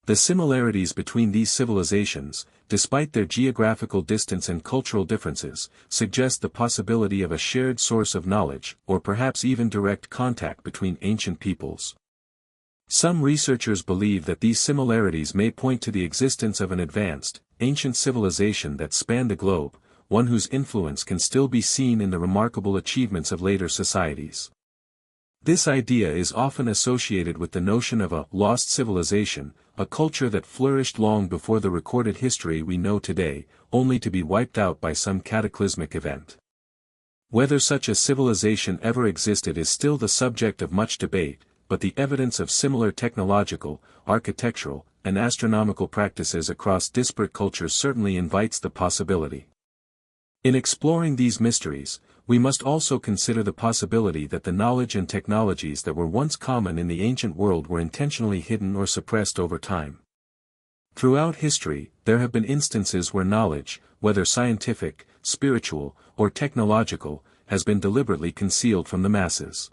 The similarities between these civilizations, despite their geographical distance and cultural differences, suggest the possibility of a shared source of knowledge, or perhaps even direct contact between ancient peoples. Some researchers believe that these similarities may point to the existence of an advanced, ancient civilization that spanned the globe, one whose influence can still be seen in the remarkable achievements of later societies. This idea is often associated with the notion of a lost civilization, a culture that flourished long before the recorded history we know today, only to be wiped out by some cataclysmic event. Whether such a civilization ever existed is still the subject of much debate, but the evidence of similar technological, architectural, and astronomical practices across disparate cultures certainly invites the possibility. In exploring these mysteries, we must also consider the possibility that the knowledge and technologies that were once common in the ancient world were intentionally hidden or suppressed over time. Throughout history, there have been instances where knowledge, whether scientific, spiritual, or technological, has been deliberately concealed from the masses.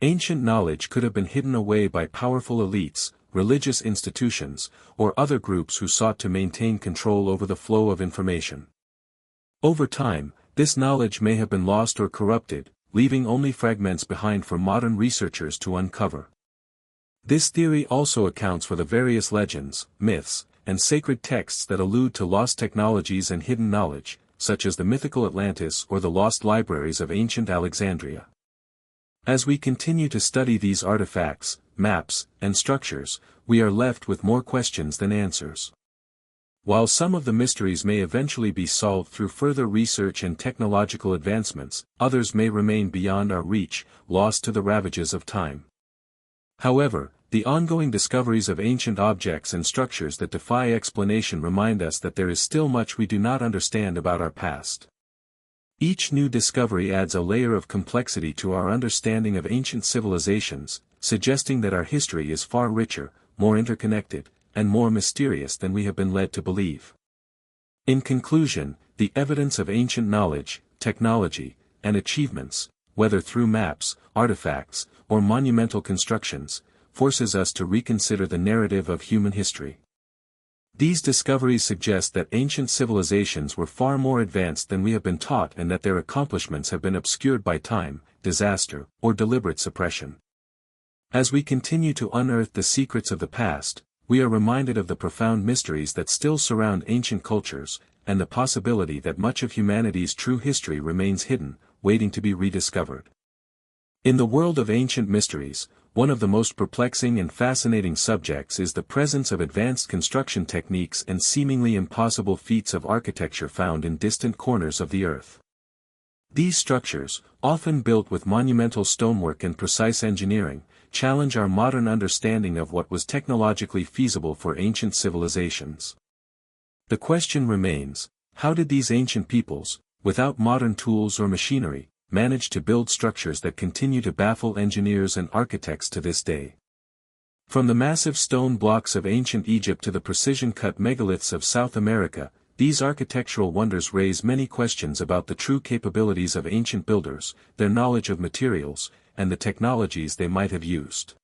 Ancient knowledge could have been hidden away by powerful elites, religious institutions, or other groups who sought to maintain control over the flow of information. Over time, this knowledge may have been lost or corrupted, leaving only fragments behind for modern researchers to uncover. This theory also accounts for the various legends, myths, and sacred texts that allude to lost technologies and hidden knowledge, such as the mythical Atlantis or the lost libraries of ancient Alexandria. As we continue to study these artifacts, maps, and structures, we are left with more questions than answers. While some of the mysteries may eventually be solved through further research and technological advancements, others may remain beyond our reach, lost to the ravages of time. However, the ongoing discoveries of ancient objects and structures that defy explanation remind us that there is still much we do not understand about our past. Each new discovery adds a layer of complexity to our understanding of ancient civilizations, suggesting that our history is far richer, more interconnected, and more mysterious than we have been led to believe. In conclusion, the evidence of ancient knowledge, technology, and achievements, whether through maps, artifacts, or monumental constructions, forces us to reconsider the narrative of human history. These discoveries suggest that ancient civilizations were far more advanced than we have been taught and that their accomplishments have been obscured by time, disaster, or deliberate suppression. As we continue to unearth the secrets of the past, we are reminded of the profound mysteries that still surround ancient cultures, and the possibility that much of humanity's true history remains hidden, waiting to be rediscovered. In the world of ancient mysteries, one of the most perplexing and fascinating subjects is the presence of advanced construction techniques and seemingly impossible feats of architecture found in distant corners of the earth. These structures, often built with monumental stonework and precise engineering, challenge our modern understanding of what was technologically feasible for ancient civilizations. The question remains, how did these ancient peoples, without modern tools or machinery, manage to build structures that continue to baffle engineers and architects to this day? From the massive stone blocks of ancient Egypt to the precision-cut megaliths of South America, these architectural wonders raise many questions about the true capabilities of ancient builders, their knowledge of materials, and the technologies they might have used.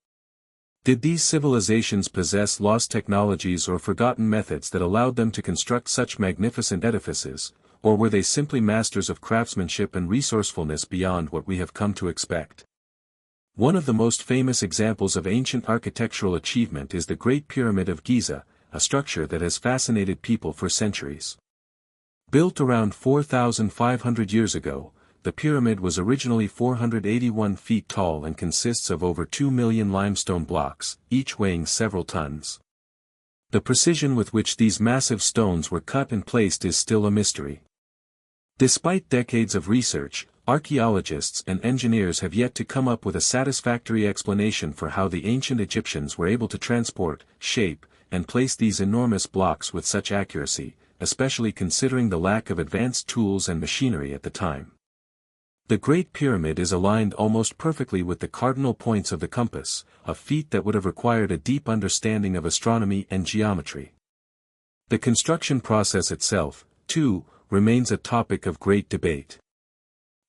Did these civilizations possess lost technologies or forgotten methods that allowed them to construct such magnificent edifices, or were they simply masters of craftsmanship and resourcefulness beyond what we have come to expect? One of the most famous examples of ancient architectural achievement is the Great Pyramid of Giza, a structure that has fascinated people for centuries. Built around 4,500 years ago, the pyramid was originally 481 feet tall and consists of over 2 million limestone blocks, each weighing several tons. The precision with which these massive stones were cut and placed is still a mystery. Despite decades of research, archaeologists and engineers have yet to come up with a satisfactory explanation for how the ancient Egyptians were able to transport, shape, and place these enormous blocks with such accuracy, especially considering the lack of advanced tools and machinery at the time. The Great Pyramid is aligned almost perfectly with the cardinal points of the compass, a feat that would have required a deep understanding of astronomy and geometry. The construction process itself, too, remains a topic of great debate.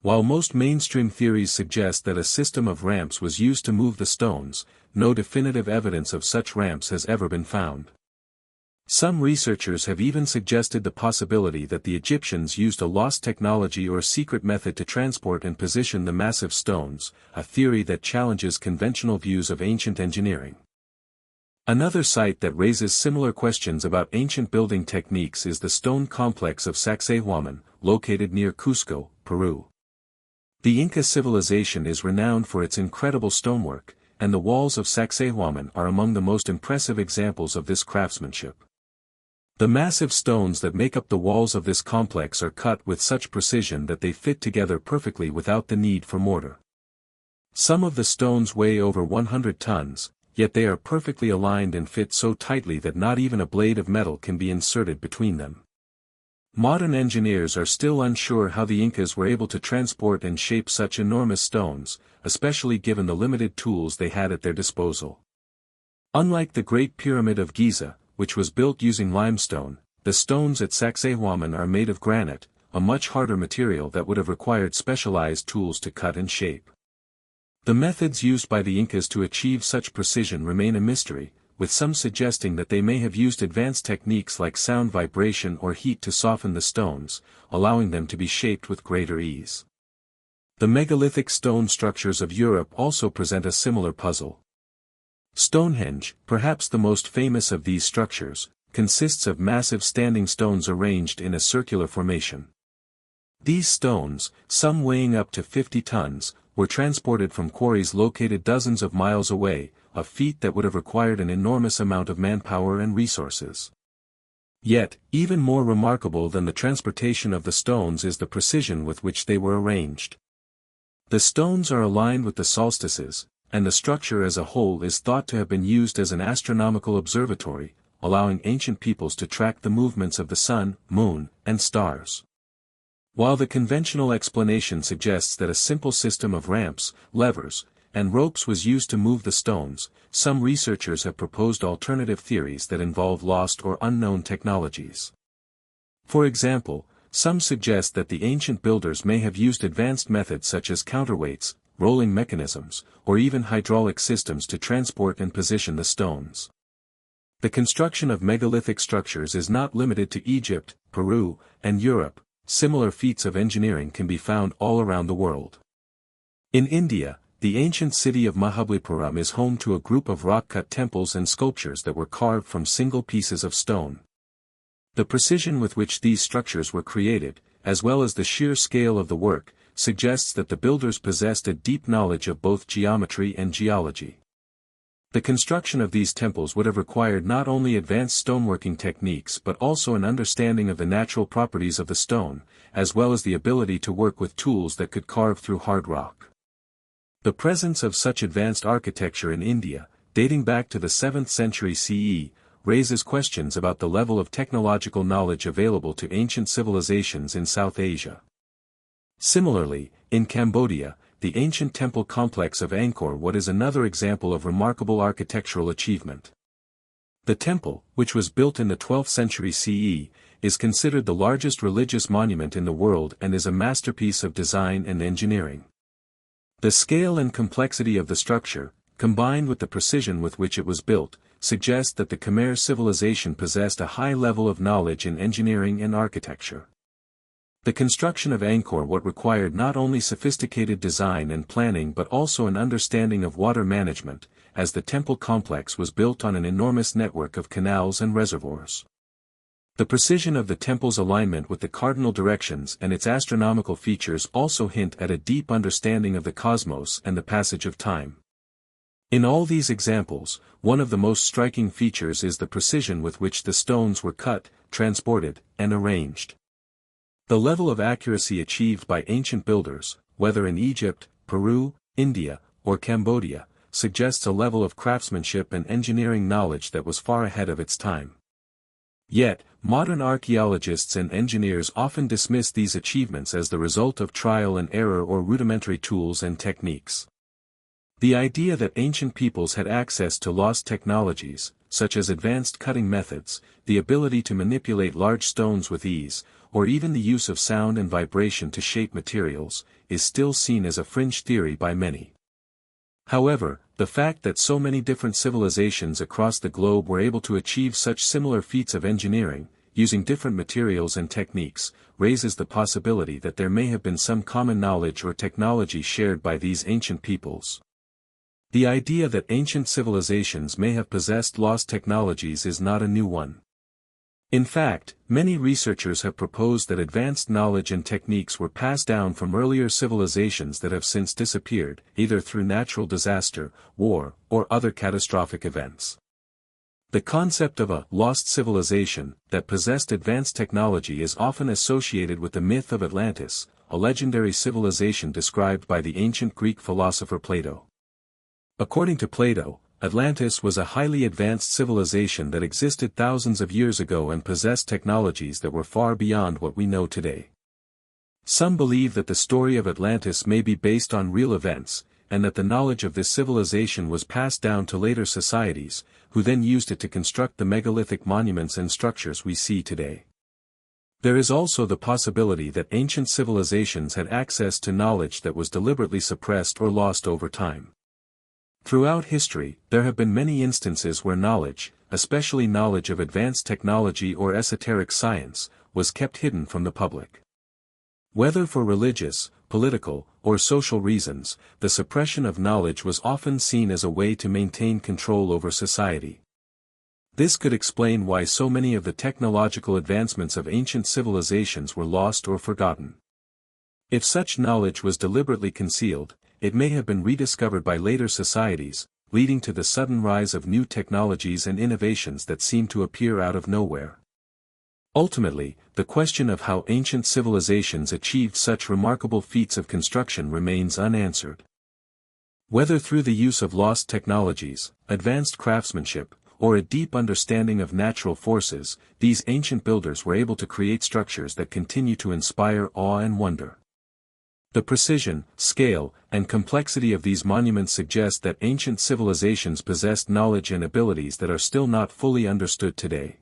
While most mainstream theories suggest that a system of ramps was used to move the stones, no definitive evidence of such ramps has ever been found. Some researchers have even suggested the possibility that the Egyptians used a lost technology or secret method to transport and position the massive stones, a theory that challenges conventional views of ancient engineering. Another site that raises similar questions about ancient building techniques is the stone complex of Sacsayhuaman, located near Cusco, Peru. The Inca civilization is renowned for its incredible stonework, and the walls of Sacsayhuaman are among the most impressive examples of this craftsmanship. The massive stones that make up the walls of this complex are cut with such precision that they fit together perfectly without the need for mortar. Some of the stones weigh over 100 tons, yet they are perfectly aligned and fit so tightly that not even a blade of metal can be inserted between them. Modern engineers are still unsure how the Incas were able to transport and shape such enormous stones, especially given the limited tools they had at their disposal. Unlike the Great Pyramid of Giza, which was built using limestone, the stones at Sacsayhuaman are made of granite, a much harder material that would have required specialized tools to cut and shape. The methods used by the Incas to achieve such precision remain a mystery, with some suggesting that they may have used advanced techniques like sound vibration or heat to soften the stones, allowing them to be shaped with greater ease. The megalithic stone structures of Europe also present a similar puzzle. Stonehenge, perhaps the most famous of these structures, consists of massive standing stones arranged in a circular formation. These stones, some weighing up to 50 tons, were transported from quarries located dozens of miles away, a feat that would have required an enormous amount of manpower and resources. Yet, even more remarkable than the transportation of the stones is the precision with which they were arranged. The stones are aligned with the solstices, and the structure as a whole is thought to have been used as an astronomical observatory, allowing ancient peoples to track the movements of the sun, moon, and stars. While the conventional explanation suggests that a simple system of ramps, levers, and ropes was used to move the stones, some researchers have proposed alternative theories that involve lost or unknown technologies. For example, some suggest that the ancient builders may have used advanced methods such as counterweights, rolling mechanisms, or even hydraulic systems to transport and position the stones. The construction of megalithic structures is not limited to Egypt, Peru, and Europe. Similar feats of engineering can be found all around the world. In India, the ancient city of Mahabalipuram is home to a group of rock-cut temples and sculptures that were carved from single pieces of stone. The precision with which these structures were created, as well as the sheer scale of the work, suggests that the builders possessed a deep knowledge of both geometry and geology. The construction of these temples would have required not only advanced stoneworking techniques but also an understanding of the natural properties of the stone, as well as the ability to work with tools that could carve through hard rock. The presence of such advanced architecture in India, dating back to the 7th century CE, raises questions about the level of technological knowledge available to ancient civilizations in South Asia. Similarly, in Cambodia, the ancient temple complex of Angkor Wat is another example of remarkable architectural achievement. The temple, which was built in the 12th century CE, is considered the largest religious monument in the world and is a masterpiece of design and engineering. The scale and complexity of the structure, combined with the precision with which it was built, suggest that the Khmer civilization possessed a high level of knowledge in engineering and architecture. The construction of Angkor Wat required not only sophisticated design and planning but also an understanding of water management, as the temple complex was built on an enormous network of canals and reservoirs. The precision of the temple's alignment with the cardinal directions and its astronomical features also hint at a deep understanding of the cosmos and the passage of time. In all these examples, one of the most striking features is the precision with which the stones were cut, transported, and arranged. The level of accuracy achieved by ancient builders, whether in Egypt, Peru, India, or Cambodia, suggests a level of craftsmanship and engineering knowledge that was far ahead of its time. Yet, modern archaeologists and engineers often dismiss these achievements as the result of trial and error or rudimentary tools and techniques. The idea that ancient peoples had access to lost technologies, such as advanced cutting methods, the ability to manipulate large stones with ease, or even the use of sound and vibration to shape materials, is still seen as a fringe theory by many. However, the fact that so many different civilizations across the globe were able to achieve such similar feats of engineering, using different materials and techniques, raises the possibility that there may have been some common knowledge or technology shared by these ancient peoples. The idea that ancient civilizations may have possessed lost technologies is not a new one. In fact, many researchers have proposed that advanced knowledge and techniques were passed down from earlier civilizations that have since disappeared, either through natural disaster, war, or other catastrophic events. The concept of a lost civilization that possessed advanced technology is often associated with the myth of Atlantis, a legendary civilization described by the ancient Greek philosopher Plato. According to Plato, Atlantis was a highly advanced civilization that existed thousands of years ago and possessed technologies that were far beyond what we know today. Some believe that the story of Atlantis may be based on real events, and that the knowledge of this civilization was passed down to later societies, who then used it to construct the megalithic monuments and structures we see today. There is also the possibility that ancient civilizations had access to knowledge that was deliberately suppressed or lost over time. Throughout history, there have been many instances where knowledge, especially knowledge of advanced technology or esoteric science, was kept hidden from the public. Whether for religious, political, or social reasons, the suppression of knowledge was often seen as a way to maintain control over society. This could explain why so many of the technological advancements of ancient civilizations were lost or forgotten. If such knowledge was deliberately concealed, it may have been rediscovered by later societies, leading to the sudden rise of new technologies and innovations that seem to appear out of nowhere. Ultimately, the question of how ancient civilizations achieved such remarkable feats of construction remains unanswered. Whether through the use of lost technologies, advanced craftsmanship, or a deep understanding of natural forces, these ancient builders were able to create structures that continue to inspire awe and wonder. The precision, scale, and complexity of these monuments suggest that ancient civilizations possessed knowledge and abilities that are still not fully understood today.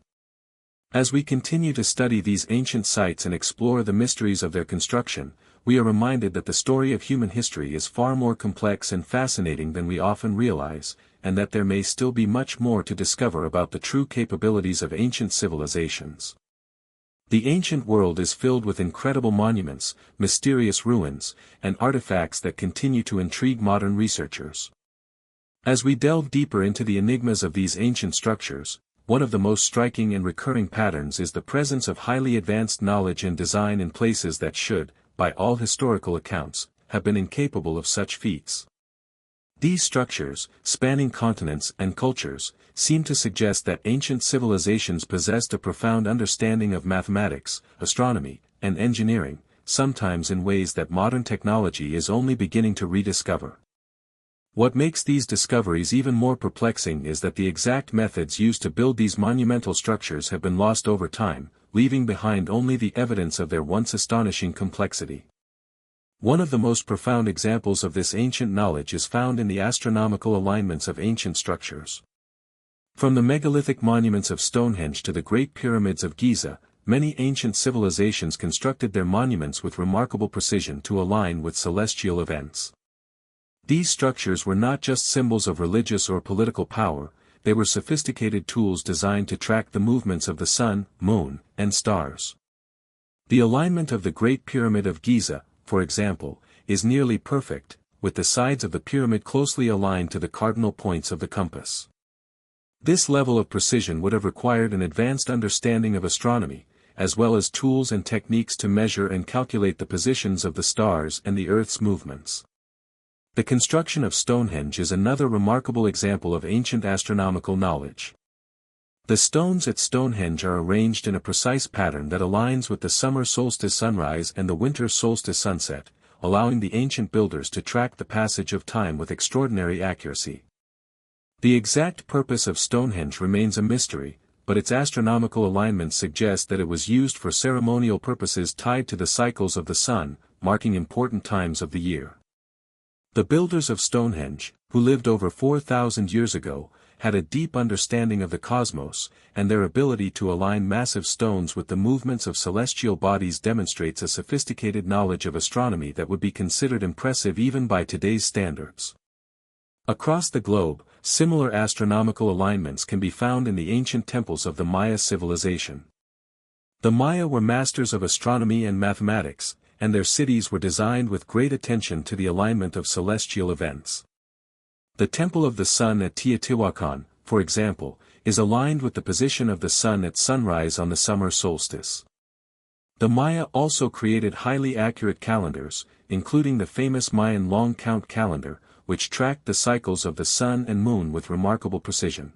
As we continue to study these ancient sites and explore the mysteries of their construction, we are reminded that the story of human history is far more complex and fascinating than we often realize, and that there may still be much more to discover about the true capabilities of ancient civilizations. The ancient world is filled with incredible monuments, mysterious ruins, and artifacts that continue to intrigue modern researchers. As we delve deeper into the enigmas of these ancient structures, one of the most striking and recurring patterns is the presence of highly advanced knowledge and design in places that should, by all historical accounts, have been incapable of such feats. These structures, spanning continents and cultures, seem to suggest that ancient civilizations possessed a profound understanding of mathematics, astronomy, and engineering, sometimes in ways that modern technology is only beginning to rediscover. What makes these discoveries even more perplexing is that the exact methods used to build these monumental structures have been lost over time, leaving behind only the evidence of their once astonishing complexity. One of the most profound examples of this ancient knowledge is found in the astronomical alignments of ancient structures. From the megalithic monuments of Stonehenge to the Great Pyramids of Giza, many ancient civilizations constructed their monuments with remarkable precision to align with celestial events. These structures were not just symbols of religious or political power, they were sophisticated tools designed to track the movements of the sun, moon, and stars. The alignment of the Great Pyramid of Giza, for example, is nearly perfect, with the sides of the pyramid closely aligned to the cardinal points of the compass. This level of precision would have required an advanced understanding of astronomy, as well as tools and techniques to measure and calculate the positions of the stars and the Earth's movements. The construction of Stonehenge is another remarkable example of ancient astronomical knowledge. The stones at Stonehenge are arranged in a precise pattern that aligns with the summer solstice sunrise and the winter solstice sunset, allowing the ancient builders to track the passage of time with extraordinary accuracy. The exact purpose of Stonehenge remains a mystery, but its astronomical alignment suggests that it was used for ceremonial purposes tied to the cycles of the sun, marking important times of the year. The builders of Stonehenge, who lived over 4,000 years ago, had a deep understanding of the cosmos, and their ability to align massive stones with the movements of celestial bodies demonstrates a sophisticated knowledge of astronomy that would be considered impressive even by today's standards. Across the globe, similar astronomical alignments can be found in the ancient temples of the Maya civilization. The Maya were masters of astronomy and mathematics, and their cities were designed with great attention to the alignment of celestial events. The Temple of the Sun at Teotihuacan, for example, is aligned with the position of the sun at sunrise on the summer solstice. The Maya also created highly accurate calendars, including the famous Mayan long count calendar, which tracked the cycles of the sun and moon with remarkable precision.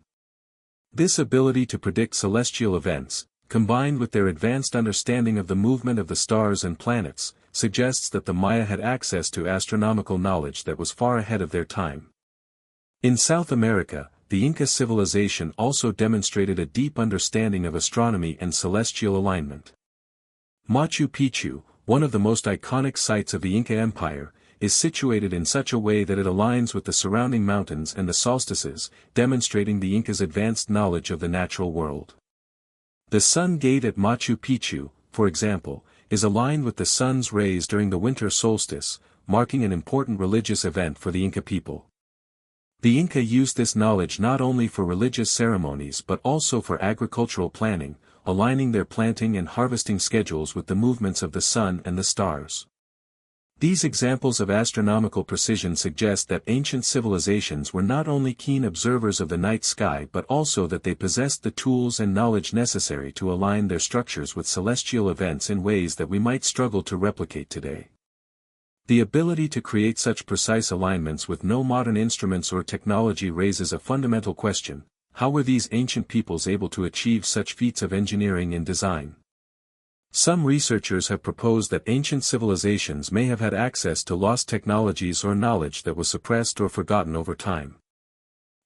This ability to predict celestial events, combined with their advanced understanding of the movement of the stars and planets, suggests that the Maya had access to astronomical knowledge that was far ahead of their time. In South America, the Inca civilization also demonstrated a deep understanding of astronomy and celestial alignment. Machu Picchu, one of the most iconic sites of the Inca Empire, is situated in such a way that it aligns with the surrounding mountains and the solstices, demonstrating the Incas' advanced knowledge of the natural world. The Sun Gate at Machu Picchu, for example, is aligned with the sun's rays during the winter solstice, marking an important religious event for the Inca people. The Inca used this knowledge not only for religious ceremonies but also for agricultural planning, aligning their planting and harvesting schedules with the movements of the sun and the stars. These examples of astronomical precision suggest that ancient civilizations were not only keen observers of the night sky but also that they possessed the tools and knowledge necessary to align their structures with celestial events in ways that we might struggle to replicate today. The ability to create such precise alignments with no modern instruments or technology raises a fundamental question: how were these ancient peoples able to achieve such feats of engineering and design? Some researchers have proposed that ancient civilizations may have had access to lost technologies or knowledge that was suppressed or forgotten over time.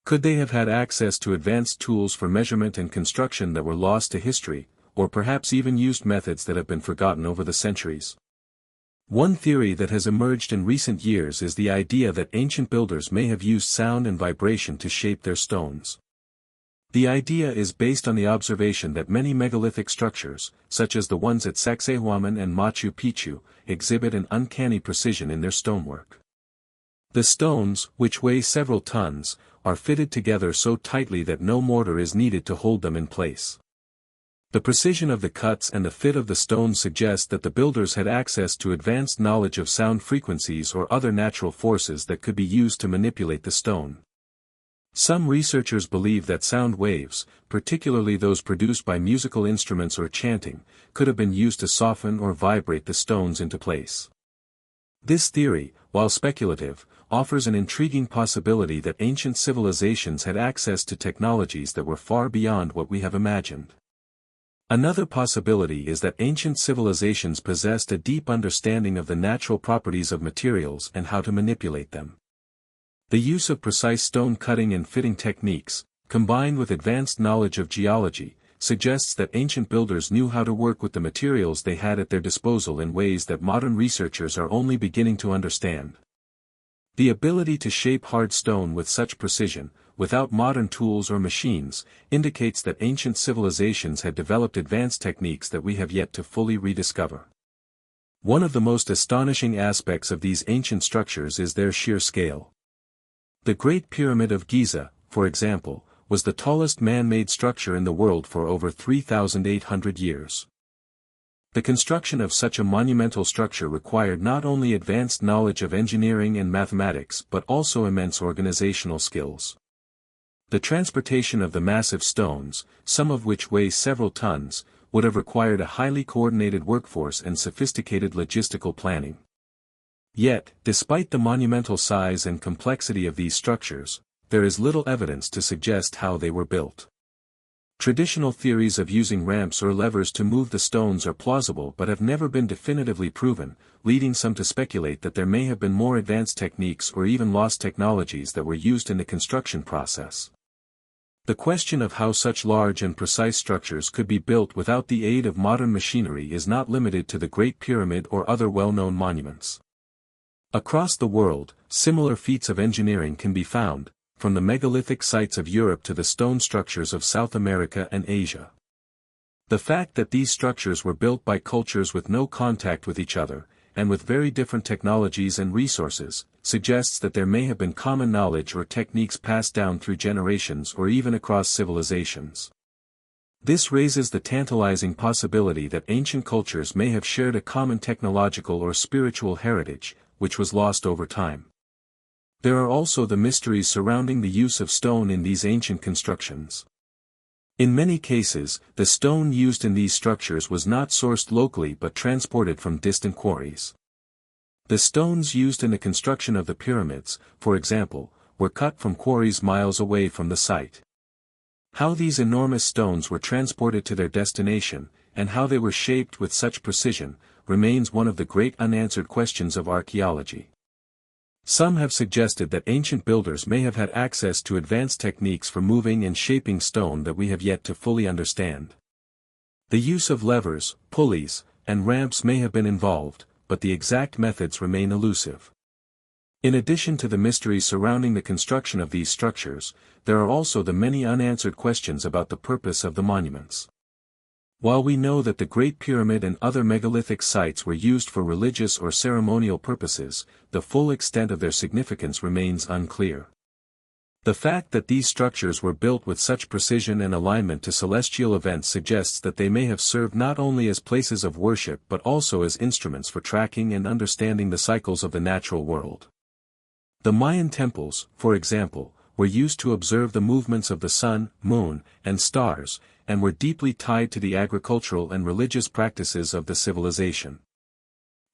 Could they have had access to advanced tools for measurement and construction that were lost to history, or perhaps even used methods that have been forgotten over the centuries? One theory that has emerged in recent years is the idea that ancient builders may have used sound and vibration to shape their stones. The idea is based on the observation that many megalithic structures, such as the ones at Sacsayhuaman and Machu Picchu, exhibit an uncanny precision in their stonework. The stones, which weigh several tons, are fitted together so tightly that no mortar is needed to hold them in place. The precision of the cuts and the fit of the stones suggest that the builders had access to advanced knowledge of sound frequencies or other natural forces that could be used to manipulate the stone. Some researchers believe that sound waves, particularly those produced by musical instruments or chanting, could have been used to soften or vibrate the stones into place. This theory, while speculative, offers an intriguing possibility that ancient civilizations had access to technologies that were far beyond what we have imagined. Another possibility is that ancient civilizations possessed a deep understanding of the natural properties of materials and how to manipulate them. The use of precise stone cutting and fitting techniques, combined with advanced knowledge of geology, suggests that ancient builders knew how to work with the materials they had at their disposal in ways that modern researchers are only beginning to understand. The ability to shape hard stone with such precision, without modern tools or machines, indicates that ancient civilizations had developed advanced techniques that we have yet to fully rediscover. One of the most astonishing aspects of these ancient structures is their sheer scale. The Great Pyramid of Giza, for example, was the tallest man-made structure in the world for over 3,800 years. The construction of such a monumental structure required not only advanced knowledge of engineering and mathematics but also immense organizational skills. The transportation of the massive stones, some of which weigh several tons, would have required a highly coordinated workforce and sophisticated logistical planning. Yet, despite the monumental size and complexity of these structures, there is little evidence to suggest how they were built. Traditional theories of using ramps or levers to move the stones are plausible but have never been definitively proven, leading some to speculate that there may have been more advanced techniques or even lost technologies that were used in the construction process. The question of how such large and precise structures could be built without the aid of modern machinery is not limited to the Great Pyramid or other well-known monuments. Across the world, similar feats of engineering can be found, from the megalithic sites of Europe to the stone structures of South America and Asia. The fact that these structures were built by cultures with no contact with each other, and with very different technologies and resources, suggests that there may have been common knowledge or techniques passed down through generations or even across civilizations. This raises the tantalizing possibility that ancient cultures may have shared a common technological or spiritual heritage, which was lost over time. There are also the mysteries surrounding the use of stone in these ancient constructions. In many cases, the stone used in these structures was not sourced locally but transported from distant quarries. The stones used in the construction of the pyramids, for example, were cut from quarries miles away from the site. How these enormous stones were transported to their destination, and how they were shaped with such precision, remains one of the great unanswered questions of archaeology. Some have suggested that ancient builders may have had access to advanced techniques for moving and shaping stone that we have yet to fully understand. The use of levers, pulleys, and ramps may have been involved, but the exact methods remain elusive. In addition to the mysteries surrounding the construction of these structures, there are also the many unanswered questions about the purpose of the monuments. While we know that the Great Pyramid and other megalithic sites were used for religious or ceremonial purposes, the full extent of their significance remains unclear. The fact that these structures were built with such precision and alignment to celestial events suggests that they may have served not only as places of worship but also as instruments for tracking and understanding the cycles of the natural world. The Mayan temples, for example, were used to observe the movements of the sun, moon, and stars, and were deeply tied to the agricultural and religious practices of the civilization.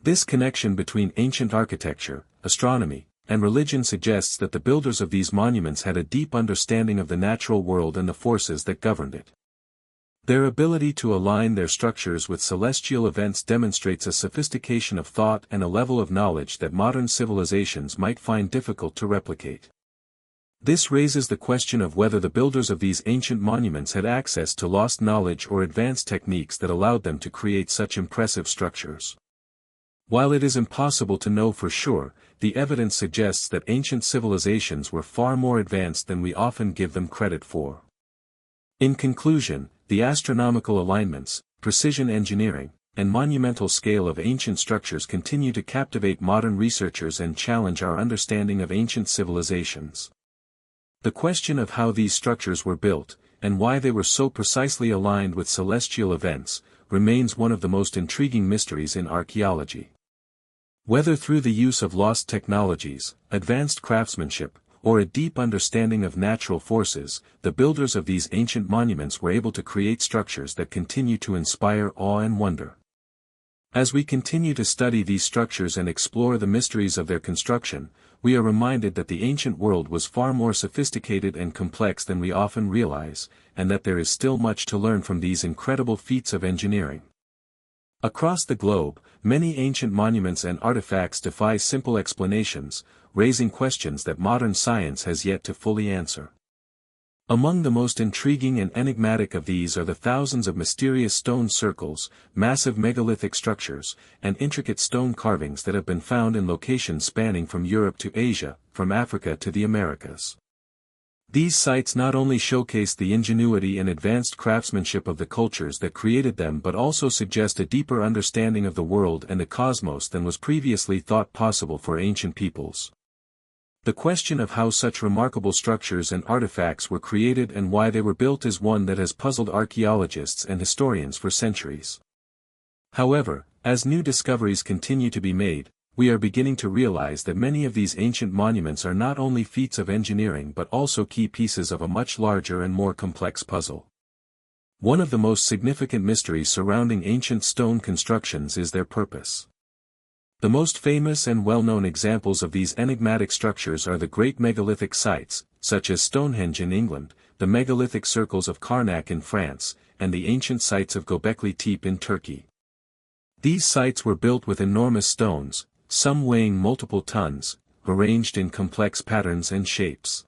This connection between ancient architecture, astronomy, and religion suggests that the builders of these monuments had a deep understanding of the natural world and the forces that governed it. Their ability to align their structures with celestial events demonstrates a sophistication of thought and a level of knowledge that modern civilizations might find difficult to replicate. This raises the question of whether the builders of these ancient monuments had access to lost knowledge or advanced techniques that allowed them to create such impressive structures. While it is impossible to know for sure, the evidence suggests that ancient civilizations were far more advanced than we often give them credit for. In conclusion, the astronomical alignments, precision engineering, and monumental scale of ancient structures continue to captivate modern researchers and challenge our understanding of ancient civilizations. The question of how these structures were built, and why they were so precisely aligned with celestial events, remains one of the most intriguing mysteries in archaeology. Whether through the use of lost technologies, advanced craftsmanship, or a deep understanding of natural forces, the builders of these ancient monuments were able to create structures that continue to inspire awe and wonder. As we continue to study these structures and explore the mysteries of their construction, we are reminded that the ancient world was far more sophisticated and complex than we often realize, and that there is still much to learn from these incredible feats of engineering. Across the globe, many ancient monuments and artifacts defy simple explanations, raising questions that modern science has yet to fully answer. Among the most intriguing and enigmatic of these are the thousands of mysterious stone circles, massive megalithic structures, and intricate stone carvings that have been found in locations spanning from Europe to Asia, from Africa to the Americas. These sites not only showcase the ingenuity and advanced craftsmanship of the cultures that created them but also suggest a deeper understanding of the world and the cosmos than was previously thought possible for ancient peoples. The question of how such remarkable structures and artifacts were created and why they were built is one that has puzzled archaeologists and historians for centuries. However, as new discoveries continue to be made, we are beginning to realize that many of these ancient monuments are not only feats of engineering but also key pieces of a much larger and more complex puzzle. One of the most significant mysteries surrounding ancient stone constructions is their purpose. The most famous and well-known examples of these enigmatic structures are the great megalithic sites, such as Stonehenge in England, the megalithic circles of Karnak in France, and the ancient sites of Göbekli Tepe in Turkey. These sites were built with enormous stones, some weighing multiple tons, arranged in complex patterns and shapes.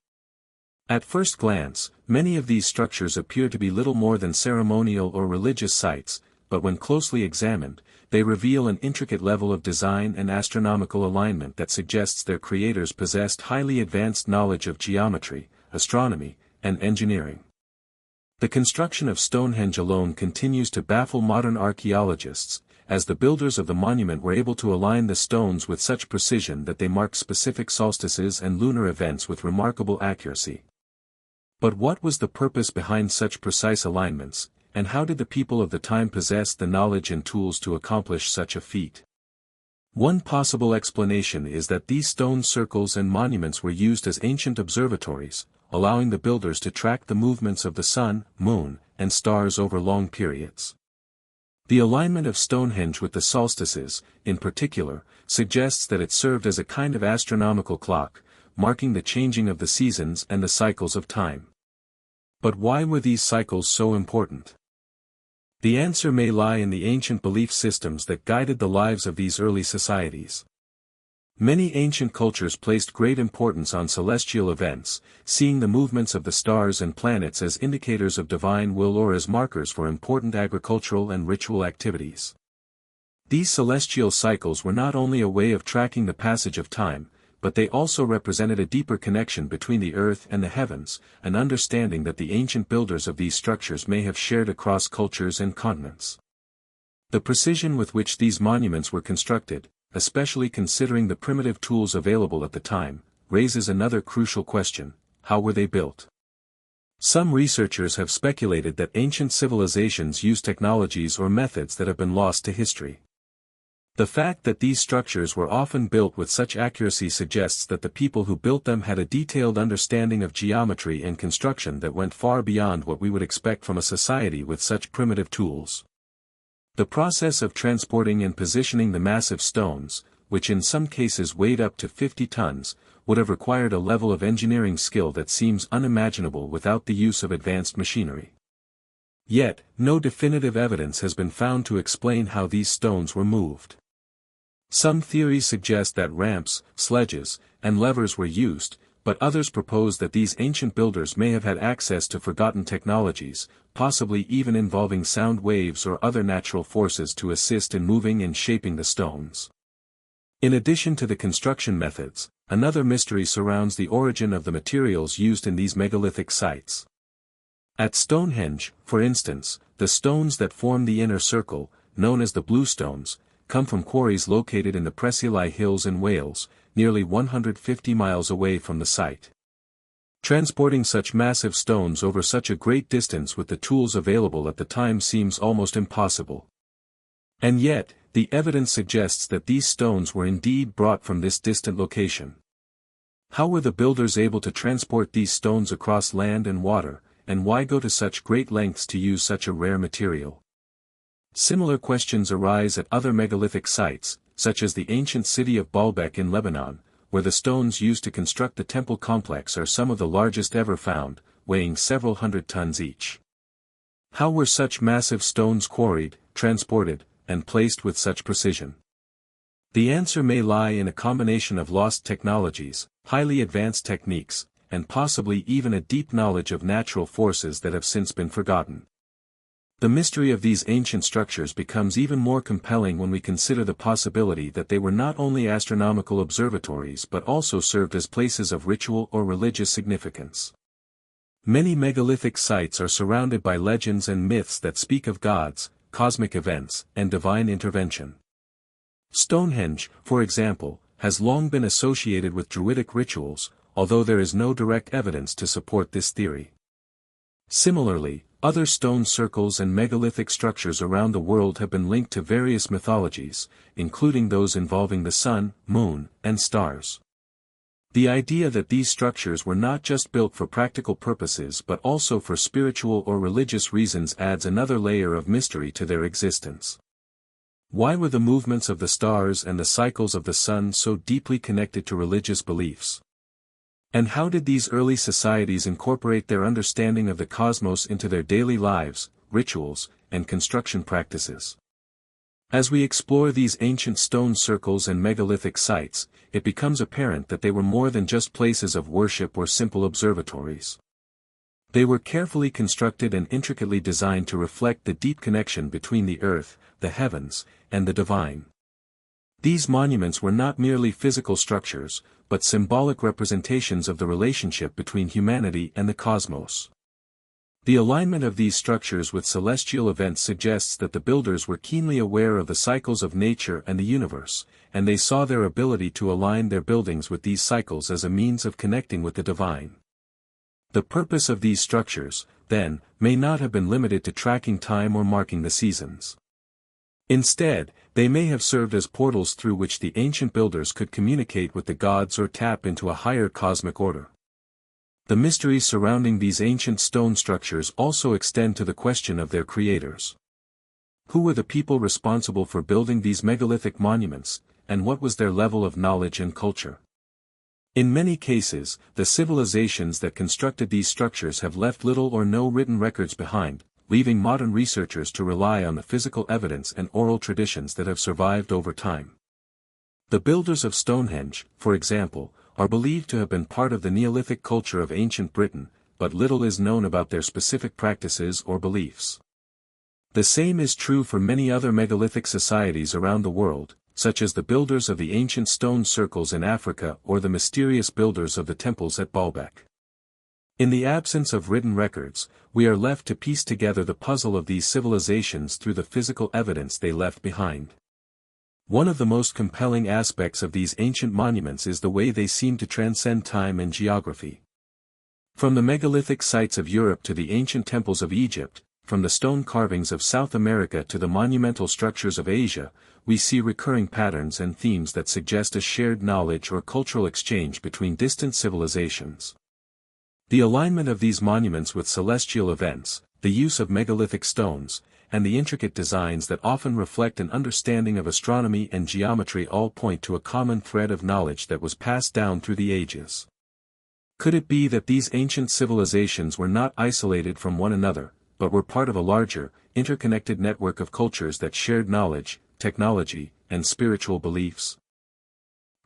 At first glance, many of these structures appear to be little more than ceremonial or religious sites, but when closely examined, they reveal an intricate level of design and astronomical alignment that suggests their creators possessed highly advanced knowledge of geometry, astronomy, and engineering. The construction of Stonehenge alone continues to baffle modern archaeologists, as the builders of the monument were able to align the stones with such precision that they marked specific solstices and lunar events with remarkable accuracy. But what was the purpose behind such precise alignments, and how did the people of the time possess the knowledge and tools to accomplish such a feat? One possible explanation is that these stone circles and monuments were used as ancient observatories, allowing the builders to track the movements of the sun, moon, and stars over long periods. The alignment of Stonehenge with the solstices, in particular, suggests that it served as a kind of astronomical clock, marking the changing of the seasons and the cycles of time. But why were these cycles so important? The answer may lie in the ancient belief systems that guided the lives of these early societies. Many ancient cultures placed great importance on celestial events, seeing the movements of the stars and planets as indicators of divine will or as markers for important agricultural and ritual activities. These celestial cycles were not only a way of tracking the passage of time, but they also represented a deeper connection between the earth and the heavens, an understanding that the ancient builders of these structures may have shared across cultures and continents. The precision with which these monuments were constructed, especially considering the primitive tools available at the time, raises another crucial question: how were they built? Some researchers have speculated that ancient civilizations used technologies or methods that have been lost to history. The fact that these structures were often built with such accuracy suggests that the people who built them had a detailed understanding of geometry and construction that went far beyond what we would expect from a society with such primitive tools. The process of transporting and positioning the massive stones, which in some cases weighed up to 50 tons, would have required a level of engineering skill that seems unimaginable without the use of advanced machinery. Yet, no definitive evidence has been found to explain how these stones were moved. Some theories suggest that ramps, sledges, and levers were used, but others propose that these ancient builders may have had access to forgotten technologies, possibly even involving sound waves or other natural forces to assist in moving and shaping the stones. In addition to the construction methods, another mystery surrounds the origin of the materials used in these megalithic sites. At Stonehenge, for instance, the stones that form the inner circle, known as the blue stones, come from quarries located in the Preseli Hills in Wales, nearly 150 miles away from the site. Transporting such massive stones over such a great distance with the tools available at the time seems almost impossible. And yet, the evidence suggests that these stones were indeed brought from this distant location. How were the builders able to transport these stones across land and water, and why go to such great lengths to use such a rare material? Similar questions arise at other megalithic sites, such as the ancient city of Baalbek in Lebanon, where the stones used to construct the temple complex are some of the largest ever found, weighing several hundred tons each. How were such massive stones quarried, transported, and placed with such precision? The answer may lie in a combination of lost technologies, highly advanced techniques, and possibly even a deep knowledge of natural forces that have since been forgotten. The mystery of these ancient structures becomes even more compelling when we consider the possibility that they were not only astronomical observatories but also served as places of ritual or religious significance. Many megalithic sites are surrounded by legends and myths that speak of gods, cosmic events, and divine intervention. Stonehenge, for example, has long been associated with Druidic rituals, although there is no direct evidence to support this theory. Similarly, other stone circles and megalithic structures around the world have been linked to various mythologies, including those involving the sun, moon, and stars. The idea that these structures were not just built for practical purposes but also for spiritual or religious reasons adds another layer of mystery to their existence. Why were the movements of the stars and the cycles of the sun so deeply connected to religious beliefs? And how did these early societies incorporate their understanding of the cosmos into their daily lives, rituals, and construction practices? As we explore these ancient stone circles and megalithic sites, it becomes apparent that they were more than just places of worship or simple observatories. They were carefully constructed and intricately designed to reflect the deep connection between the earth, the heavens, and the divine. These monuments were not merely physical structures, but symbolic representations of the relationship between humanity and the cosmos. The alignment of these structures with celestial events suggests that the builders were keenly aware of the cycles of nature and the universe, and they saw their ability to align their buildings with these cycles as a means of connecting with the divine. The purpose of these structures, then, may not have been limited to tracking time or marking the seasons. Instead, they may have served as portals through which the ancient builders could communicate with the gods or tap into a higher cosmic order. The mysteries surrounding these ancient stone structures also extend to the question of their creators. Who were the people responsible for building these megalithic monuments, and what was their level of knowledge and culture? In many cases, the civilizations that constructed these structures have left little or no written records behind, leaving modern researchers to rely on the physical evidence and oral traditions that have survived over time. The builders of Stonehenge, for example, are believed to have been part of the Neolithic culture of ancient Britain, but little is known about their specific practices or beliefs. The same is true for many other megalithic societies around the world, such as the builders of the ancient stone circles in Africa or the mysterious builders of the temples at Baalbek. In the absence of written records, we are left to piece together the puzzle of these civilizations through the physical evidence they left behind. One of the most compelling aspects of these ancient monuments is the way they seem to transcend time and geography. From the megalithic sites of Europe to the ancient temples of Egypt, from the stone carvings of South America to the monumental structures of Asia, we see recurring patterns and themes that suggest a shared knowledge or cultural exchange between distant civilizations. The alignment of these monuments with celestial events, the use of megalithic stones, and the intricate designs that often reflect an understanding of astronomy and geometry all point to a common thread of knowledge that was passed down through the ages. Could it be that these ancient civilizations were not isolated from one another, but were part of a larger, interconnected network of cultures that shared knowledge, technology, and spiritual beliefs?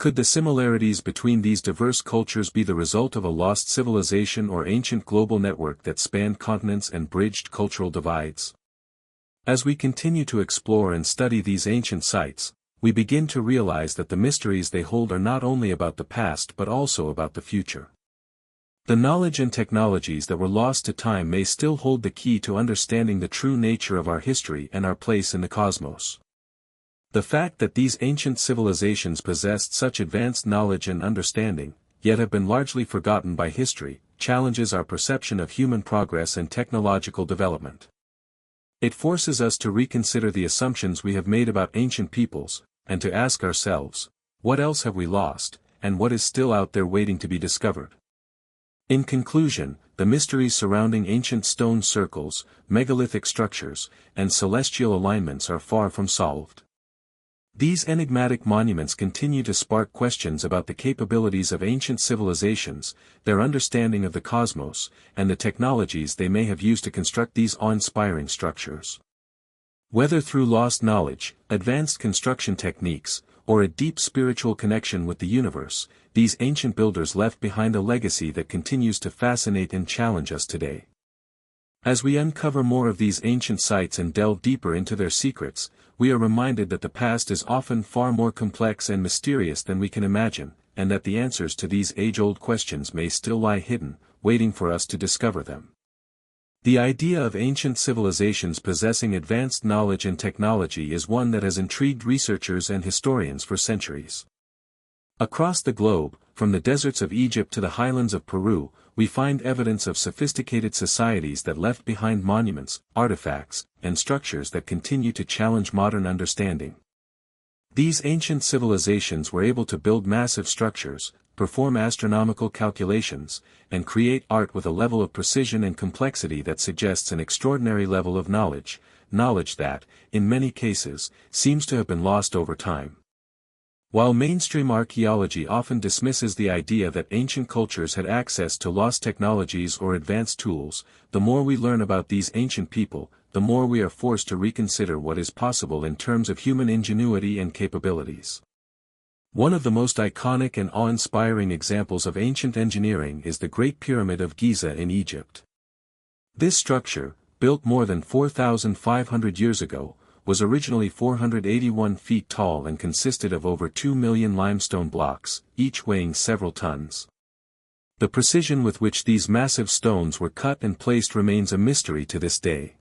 Could the similarities between these diverse cultures be the result of a lost civilization or ancient global network that spanned continents and bridged cultural divides? As we continue to explore and study these ancient sites, we begin to realize that the mysteries they hold are not only about the past but also about the future. The knowledge and technologies that were lost to time may still hold the key to understanding the true nature of our history and our place in the cosmos. The fact that these ancient civilizations possessed such advanced knowledge and understanding, yet have been largely forgotten by history, challenges our perception of human progress and technological development. It forces us to reconsider the assumptions we have made about ancient peoples, and to ask ourselves, what else have we lost, and what is still out there waiting to be discovered? In conclusion, the mysteries surrounding ancient stone circles, megalithic structures, and celestial alignments are far from solved. These enigmatic monuments continue to spark questions about the capabilities of ancient civilizations, their understanding of the cosmos, and the technologies they may have used to construct these awe-inspiring structures. Whether through lost knowledge, advanced construction techniques, or a deep spiritual connection with the universe, these ancient builders left behind a legacy that continues to fascinate and challenge us today. As we uncover more of these ancient sites and delve deeper into their secrets, we are reminded that the past is often far more complex and mysterious than we can imagine, and that the answers to these age-old questions may still lie hidden, waiting for us to discover them. The idea of ancient civilizations possessing advanced knowledge and technology is one that has intrigued researchers and historians for centuries. Across the globe, from the deserts of Egypt to the highlands of Peru, we find evidence of sophisticated societies that left behind monuments, artifacts, and structures that continue to challenge modern understanding. These ancient civilizations were able to build massive structures, perform astronomical calculations, and create art with a level of precision and complexity that suggests an extraordinary level of knowledge that, in many cases, seems to have been lost over time. While mainstream archaeology often dismisses the idea that ancient cultures had access to lost technologies or advanced tools, the more we learn about these ancient people, the more we are forced to reconsider what is possible in terms of human ingenuity and capabilities. One of the most iconic and awe-inspiring examples of ancient engineering is the Great Pyramid of Giza in Egypt. This structure, built more than 4,500 years ago, was originally 481 feet tall and consisted of over 2 million limestone blocks, each weighing several tons. The precision with which these massive stones were cut and placed remains a mystery to this day.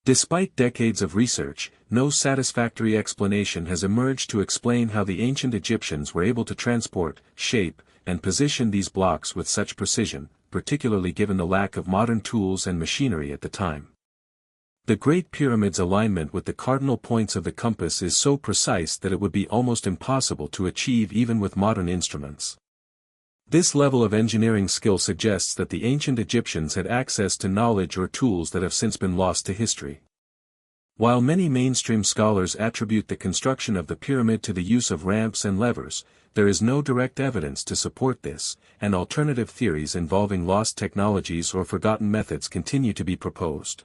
Despite decades of research, no satisfactory explanation has emerged to explain how the ancient Egyptians were able to transport, shape, and position these blocks with such precision, particularly given the lack of modern tools and machinery at the time. The Great Pyramid's alignment with the cardinal points of the compass is so precise that it would be almost impossible to achieve even with modern instruments. This level of engineering skill suggests that the ancient Egyptians had access to knowledge or tools that have since been lost to history. While many mainstream scholars attribute the construction of the pyramid to the use of ramps and levers, there is no direct evidence to support this, and alternative theories involving lost technologies or forgotten methods continue to be proposed.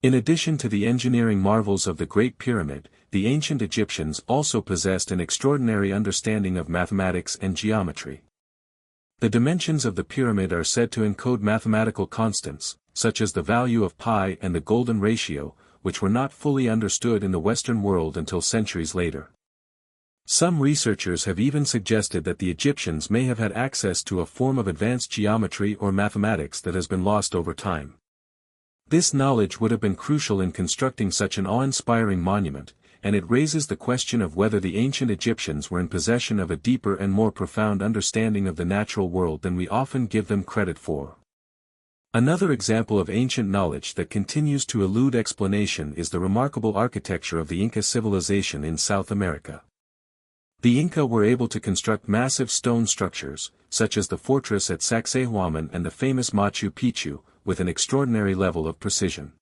In addition to the engineering marvels of the Great Pyramid, the ancient Egyptians also possessed an extraordinary understanding of mathematics and geometry. The dimensions of the pyramid are said to encode mathematical constants, such as the value of pi and the golden ratio, which were not fully understood in the Western world until centuries later. Some researchers have even suggested that the Egyptians may have had access to a form of advanced geometry or mathematics that has been lost over time. This knowledge would have been crucial in constructing such an awe-inspiring monument, and it raises the question of whether the ancient Egyptians were in possession of a deeper and more profound understanding of the natural world than we often give them credit for. Another example of ancient knowledge that continues to elude explanation is the remarkable architecture of the Inca civilization in South America. The Inca were able to construct massive stone structures, such as the fortress at Sacsayhuaman and the famous Machu Picchu, with an extraordinary level of precision.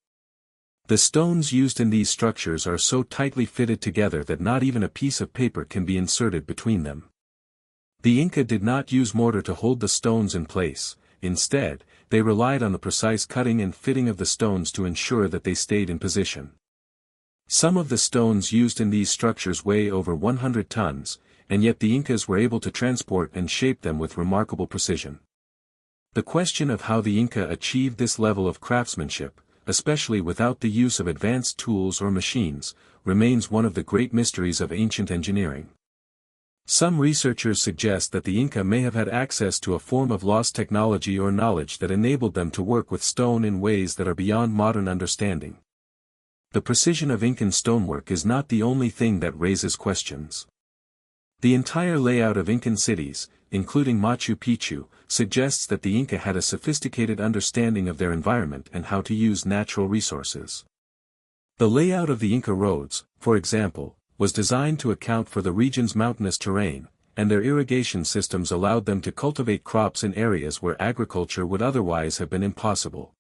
The stones used in these structures are so tightly fitted together that not even a piece of paper can be inserted between them. The Inca did not use mortar to hold the stones in place. Instead, they relied on the precise cutting and fitting of the stones to ensure that they stayed in position. Some of the stones used in these structures weigh over 100 tons, and yet the Incas were able to transport and shape them with remarkable precision. The question of how the Inca achieved this level of craftsmanship, especially without the use of advanced tools or machines, remains one of the great mysteries of ancient engineering. Some researchers suggest that the Inca may have had access to a form of lost technology or knowledge that enabled them to work with stone in ways that are beyond modern understanding. The precision of Incan stonework is not the only thing that raises questions. The entire layout of Incan cities, including Machu Picchu, suggests that the Inca had a sophisticated understanding of their environment and how to use natural resources. The layout of the Inca roads, for example, was designed to account for the region's mountainous terrain, and their irrigation systems allowed them to cultivate crops in areas where agriculture would otherwise have been impossible.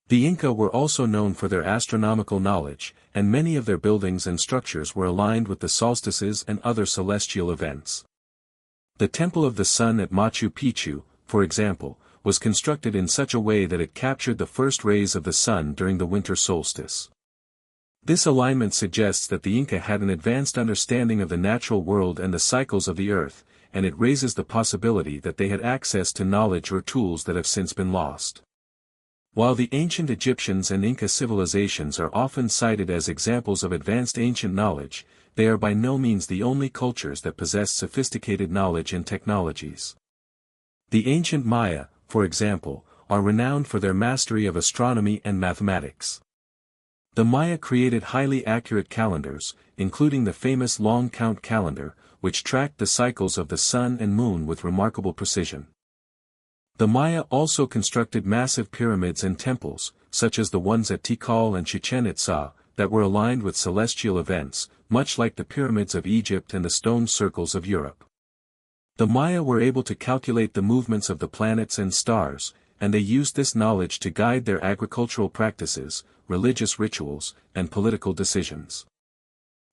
The Inca were also known for their astronomical knowledge, and many of their buildings and structures were aligned with the solstices and other celestial events. The Temple of the Sun at Machu Picchu, for example, was constructed in such a way that it captured the first rays of the sun during the winter solstice. This alignment suggests that the Inca had an advanced understanding of the natural world and the cycles of the earth, and it raises the possibility that they had access to knowledge or tools that have since been lost. While the ancient Egyptians and Inca civilizations are often cited as examples of advanced ancient knowledge, they are by no means the only cultures that possess sophisticated knowledge and technologies. The ancient Maya, for example, are renowned for their mastery of astronomy and mathematics. The Maya created highly accurate calendars, including the famous long count calendar, which tracked the cycles of the sun and moon with remarkable precision. The Maya also constructed massive pyramids and temples, such as the ones at Tikal and Chichen Itza, that were aligned with celestial events, much like the pyramids of Egypt and the stone circles of Europe. The Maya were able to calculate the movements of the planets and stars, and they used this knowledge to guide their agricultural practices, religious rituals, and political decisions.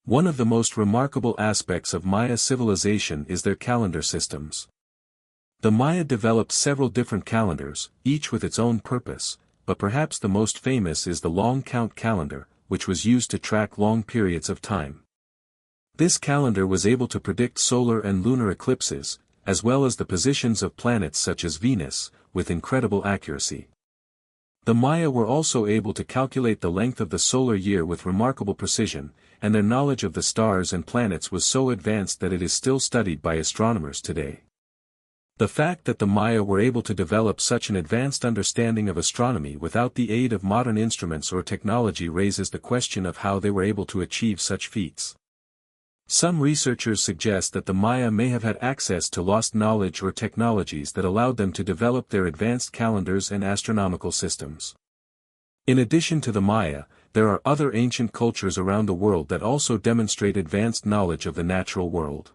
One of the most remarkable aspects of Maya civilization is their calendar systems. The Maya developed several different calendars, each with its own purpose, but perhaps the most famous is the long count calendar, which was used to track long periods of time. This calendar was able to predict solar and lunar eclipses, as well as the positions of planets such as Venus, with incredible accuracy. The Maya were also able to calculate the length of the solar year with remarkable precision, and their knowledge of the stars and planets was so advanced that it is still studied by astronomers today. The fact that the Maya were able to develop such an advanced understanding of astronomy without the aid of modern instruments or technology raises the question of how they were able to achieve such feats. Some researchers suggest that the Maya may have had access to lost knowledge or technologies that allowed them to develop their advanced calendars and astronomical systems. In addition to the Maya, there are other ancient cultures around the world that also demonstrate advanced knowledge of the natural world.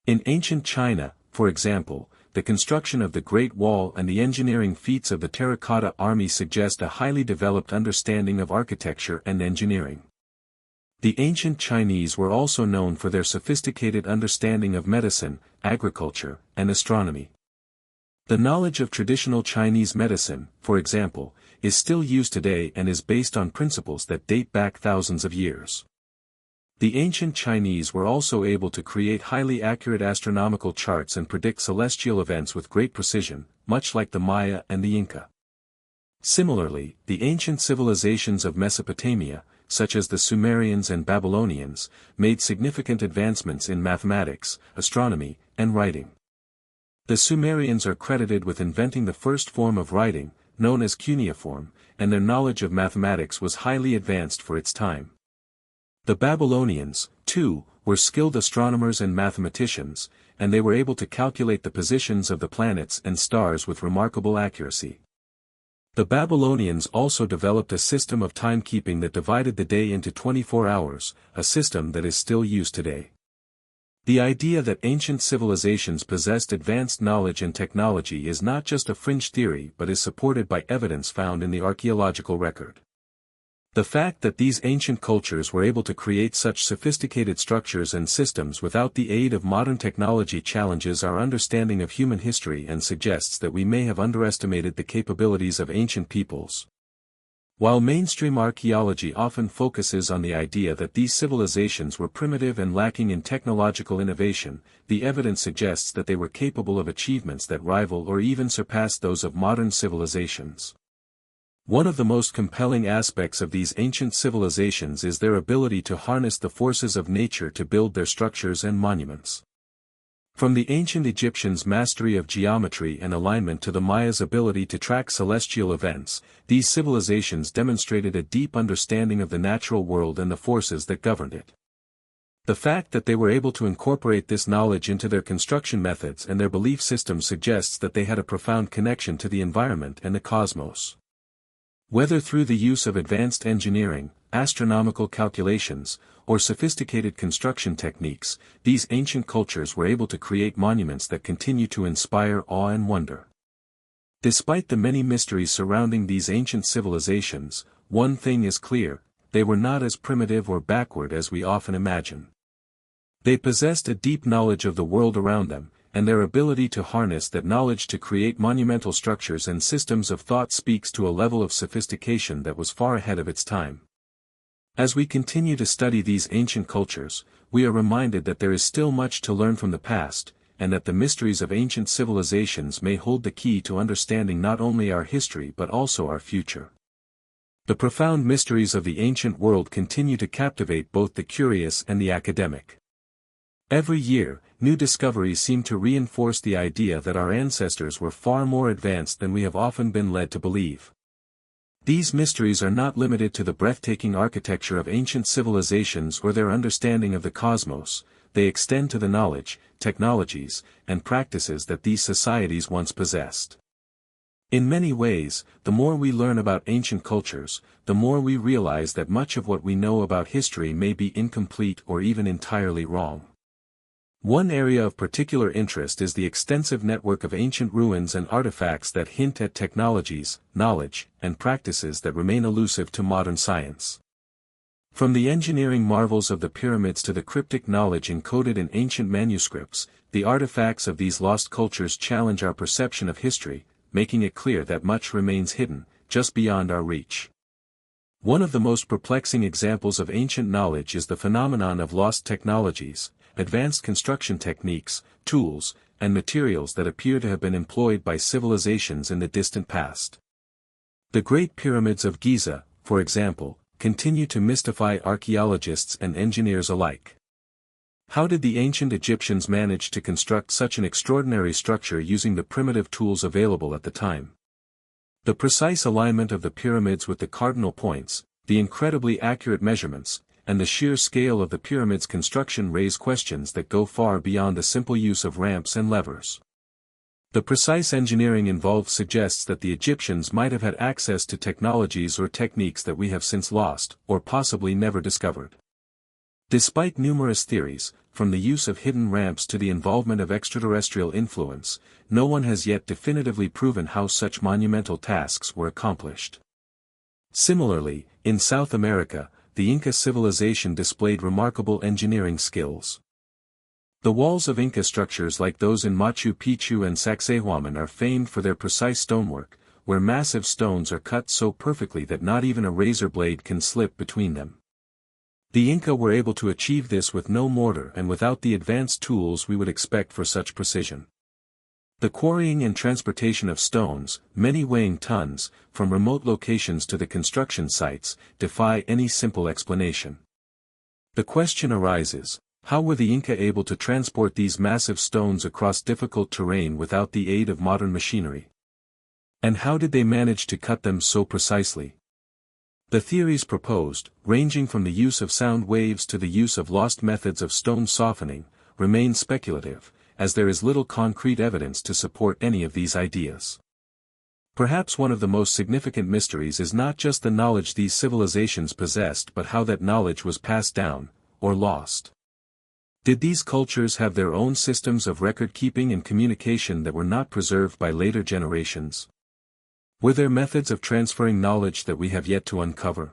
In ancient China, for example, the construction of the Great Wall and the engineering feats of the Terracotta Army suggest a highly developed understanding of architecture and engineering. The ancient Chinese were also known for their sophisticated understanding of medicine, agriculture, and astronomy. The knowledge of traditional Chinese medicine, for example, is still used today and is based on principles that date back thousands of years. The ancient Chinese were also able to create highly accurate astronomical charts and predict celestial events with great precision, much like the Maya and the Inca. Similarly, the ancient civilizations of Mesopotamia, such as the Sumerians and Babylonians, made significant advancements in mathematics, astronomy, and writing. The Sumerians are credited with inventing the first form of writing, known as cuneiform, and their knowledge of mathematics was highly advanced for its time. The Babylonians, too, were skilled astronomers and mathematicians, and they were able to calculate the positions of the planets and stars with remarkable accuracy. The Babylonians also developed a system of timekeeping that divided the day into 24 hours, a system that is still used today. The idea that ancient civilizations possessed advanced knowledge and technology is not just a fringe theory but is supported by evidence found in the archaeological record. The fact that these ancient cultures were able to create such sophisticated structures and systems without the aid of modern technology challenges our understanding of human history and suggests that we may have underestimated the capabilities of ancient peoples. While mainstream archaeology often focuses on the idea that these civilizations were primitive and lacking in technological innovation, the evidence suggests that they were capable of achievements that rival or even surpass those of modern civilizations. One of the most compelling aspects of these ancient civilizations is their ability to harness the forces of nature to build their structures and monuments. From the ancient Egyptians' mastery of geometry and alignment to the Mayas' ability to track celestial events, these civilizations demonstrated a deep understanding of the natural world and the forces that governed it. The fact that they were able to incorporate this knowledge into their construction methods and their belief systems suggests that they had a profound connection to the environment and the cosmos. Whether through the use of advanced engineering, astronomical calculations, or sophisticated construction techniques, these ancient cultures were able to create monuments that continue to inspire awe and wonder. Despite the many mysteries surrounding these ancient civilizations, one thing is clear: they were not as primitive or backward as we often imagine. They possessed a deep knowledge of the world around them, and their ability to harness that knowledge to create monumental structures and systems of thought speaks to a level of sophistication that was far ahead of its time. As we continue to study these ancient cultures, we are reminded that there is still much to learn from the past, and that the mysteries of ancient civilizations may hold the key to understanding not only our history but also our future. The profound mysteries of the ancient world continue to captivate both the curious and the academic. Every year, new discoveries seem to reinforce the idea that our ancestors were far more advanced than we have often been led to believe. These mysteries are not limited to the breathtaking architecture of ancient civilizations or their understanding of the cosmos, they extend to the knowledge, technologies, and practices that these societies once possessed. In many ways, the more we learn about ancient cultures, the more we realize that much of what we know about history may be incomplete or even entirely wrong. One area of particular interest is the extensive network of ancient ruins and artifacts that hint at technologies, knowledge, and practices that remain elusive to modern science. From the engineering marvels of the pyramids to the cryptic knowledge encoded in ancient manuscripts, the artifacts of these lost cultures challenge our perception of history, making it clear that much remains hidden, just beyond our reach. One of the most perplexing examples of ancient knowledge is the phenomenon of lost technologies, advanced construction techniques, tools, and materials that appear to have been employed by civilizations in the distant past. The Great Pyramids of Giza, for example, continue to mystify archaeologists and engineers alike. How did the ancient Egyptians manage to construct such an extraordinary structure using the primitive tools available at the time? The precise alignment of the pyramids with the cardinal points, the incredibly accurate measurements, and the sheer scale of the pyramid's construction raise questions that go far beyond the simple use of ramps and levers. The precise engineering involved suggests that the Egyptians might have had access to technologies or techniques that we have since lost, or possibly never discovered. Despite numerous theories, from the use of hidden ramps to the involvement of extraterrestrial influence, no one has yet definitively proven how such monumental tasks were accomplished. Similarly, in South America, the Inca civilization displayed remarkable engineering skills. The walls of Inca structures like those in Machu Picchu and Sacsayhuaman are famed for their precise stonework, where massive stones are cut so perfectly that not even a razor blade can slip between them. The Inca were able to achieve this with no mortar and without the advanced tools we would expect for such precision. The quarrying and transportation of stones, many weighing tons, from remote locations to the construction sites, defy any simple explanation. The question arises, how were the Inca able to transport these massive stones across difficult terrain without the aid of modern machinery? And how did they manage to cut them so precisely? The theories proposed, ranging from the use of sound waves to the use of lost methods of stone softening, remain speculative, as there is little concrete evidence to support any of these ideas. Perhaps one of the most significant mysteries is not just the knowledge these civilizations possessed but how that knowledge was passed down, or lost. Did these cultures have their own systems of record-keeping and communication that were not preserved by later generations? Were there methods of transferring knowledge that we have yet to uncover?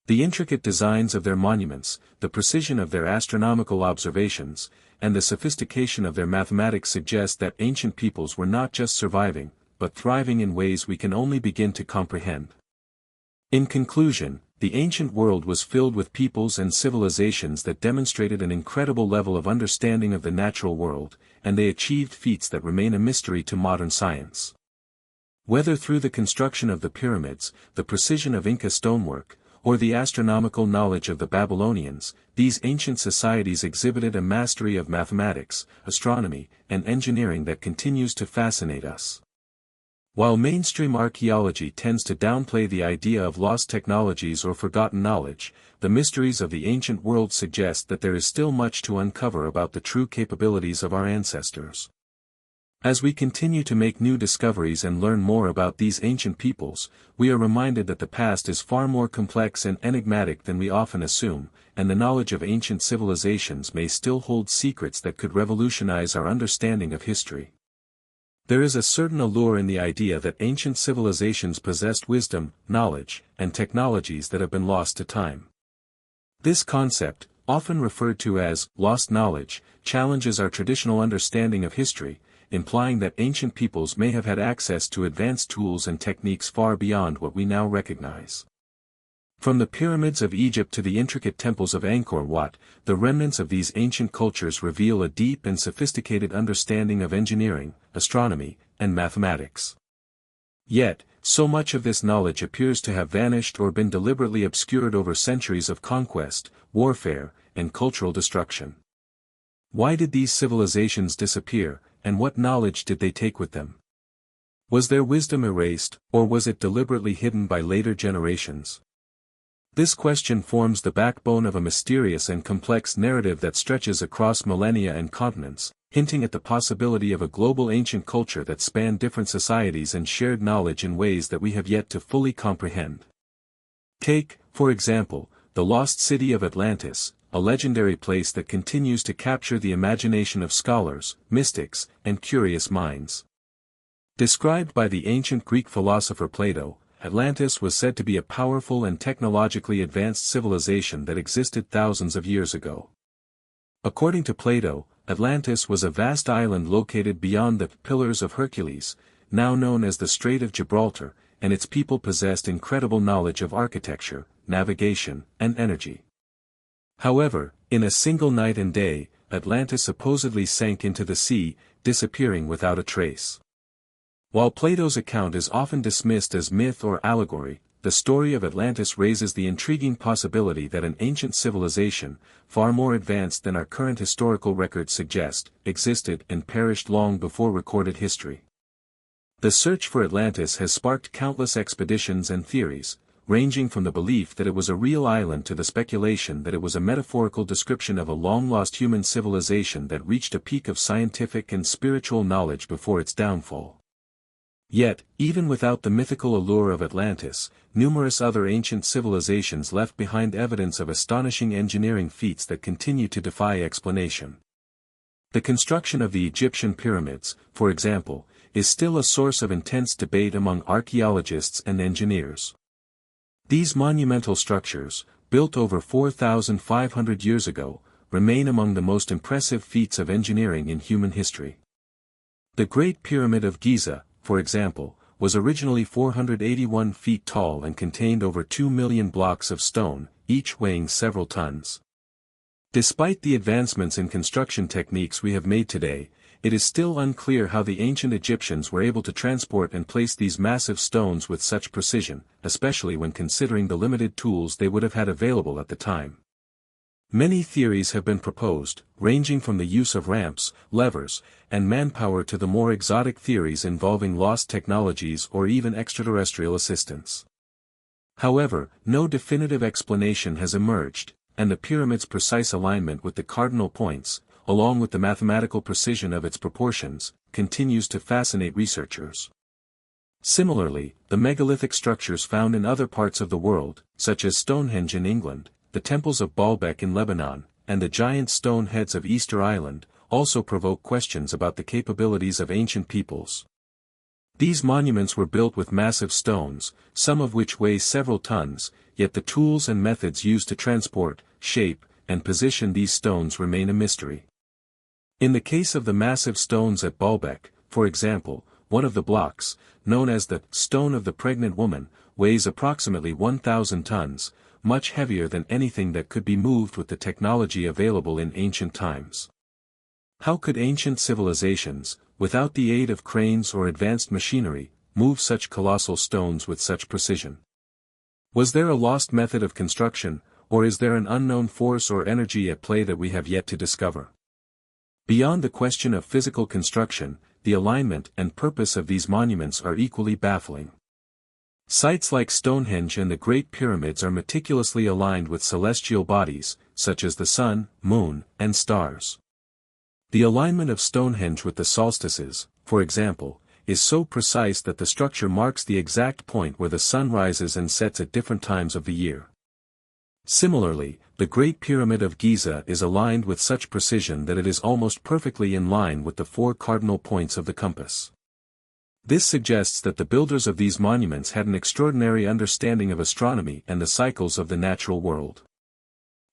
The intricate designs of their monuments, the precision of their astronomical observations, and the sophistication of their mathematics suggest that ancient peoples were not just surviving, but thriving in ways we can only begin to comprehend. In conclusion, the ancient world was filled with peoples and civilizations that demonstrated an incredible level of understanding of the natural world, and they achieved feats that remain a mystery to modern science. Whether through the construction of the pyramids, the precision of Inca stonework, or the astronomical knowledge of the Babylonians, these ancient societies exhibited a mastery of mathematics, astronomy, and engineering that continues to fascinate us. While mainstream archaeology tends to downplay the idea of lost technologies or forgotten knowledge, the mysteries of the ancient world suggest that there is still much to uncover about the true capabilities of our ancestors. As we continue to make new discoveries and learn more about these ancient peoples, we are reminded that the past is far more complex and enigmatic than we often assume, and the knowledge of ancient civilizations may still hold secrets that could revolutionize our understanding of history. There is a certain allure in the idea that ancient civilizations possessed wisdom, knowledge, and technologies that have been lost to time. This concept, often referred to as lost knowledge, challenges our traditional understanding of history, implying that ancient peoples may have had access to advanced tools and techniques far beyond what we now recognize. From the pyramids of Egypt to the intricate temples of Angkor Wat, the remnants of these ancient cultures reveal a deep and sophisticated understanding of engineering, astronomy, and mathematics. Yet, so much of this knowledge appears to have vanished or been deliberately obscured over centuries of conquest, warfare, and cultural destruction. Why did these civilizations disappear, and what knowledge did they take with them? Was their wisdom erased, or was it deliberately hidden by later generations? This question forms the backbone of a mysterious and complex narrative that stretches across millennia and continents, hinting at the possibility of a global ancient culture that spanned different societies and shared knowledge in ways that we have yet to fully comprehend. Take, for example, the lost city of Atlantis, a legendary place that continues to capture the imagination of scholars, mystics, and curious minds. Described by the ancient Greek philosopher Plato, Atlantis was said to be a powerful and technologically advanced civilization that existed thousands of years ago. According to Plato, Atlantis was a vast island located beyond the Pillars of Hercules, now known as the Strait of Gibraltar, and its people possessed incredible knowledge of architecture, navigation, and energy. However, in a single night and day, Atlantis supposedly sank into the sea, disappearing without a trace. While Plato's account is often dismissed as myth or allegory, the story of Atlantis raises the intriguing possibility that an ancient civilization, far more advanced than our current historical records suggest, existed and perished long before recorded history. The search for Atlantis has sparked countless expeditions and theories, ranging from the belief that it was a real island to the speculation that it was a metaphorical description of a long-lost human civilization that reached a peak of scientific and spiritual knowledge before its downfall. Yet, even without the mythical allure of Atlantis, numerous other ancient civilizations left behind evidence of astonishing engineering feats that continue to defy explanation. The construction of the Egyptian pyramids, for example, is still a source of intense debate among archaeologists and engineers. These monumental structures, built over 4,500 years ago, remain among the most impressive feats of engineering in human history. The Great Pyramid of Giza, for example, was originally 481 feet tall and contained over 2 million blocks of stone, each weighing several tons. Despite the advancements in construction techniques we have made today, it is still unclear how the ancient Egyptians were able to transport and place these massive stones with such precision, especially when considering the limited tools they would have had available at the time. Many theories have been proposed, ranging from the use of ramps, levers, and manpower to the more exotic theories involving lost technologies or even extraterrestrial assistance. However, no definitive explanation has emerged, and the pyramid's precise alignment with the cardinal points, along with the mathematical precision of its proportions, continues to fascinate researchers. Similarly, the megalithic structures found in other parts of the world, such as Stonehenge in England, the temples of Baalbek in Lebanon, and the giant stone heads of Easter Island, also provoke questions about the capabilities of ancient peoples. These monuments were built with massive stones, some of which weigh several tons, yet the tools and methods used to transport, shape, and position these stones remain a mystery. In the case of the massive stones at Baalbek, for example, one of the blocks, known as the Stone of the Pregnant Woman, weighs approximately 1,000 tons, much heavier than anything that could be moved with the technology available in ancient times. How could ancient civilizations, without the aid of cranes or advanced machinery, move such colossal stones with such precision? Was there a lost method of construction, or is there an unknown force or energy at play that we have yet to discover? Beyond the question of physical construction, the alignment and purpose of these monuments are equally baffling. Sites like Stonehenge and the Great Pyramids are meticulously aligned with celestial bodies, such as the sun, moon, and stars. The alignment of Stonehenge with the solstices, for example, is so precise that the structure marks the exact point where the sun rises and sets at different times of the year. Similarly, the Great Pyramid of Giza is aligned with such precision that it is almost perfectly in line with the 4 cardinal points of the compass. This suggests that the builders of these monuments had an extraordinary understanding of astronomy and the cycles of the natural world.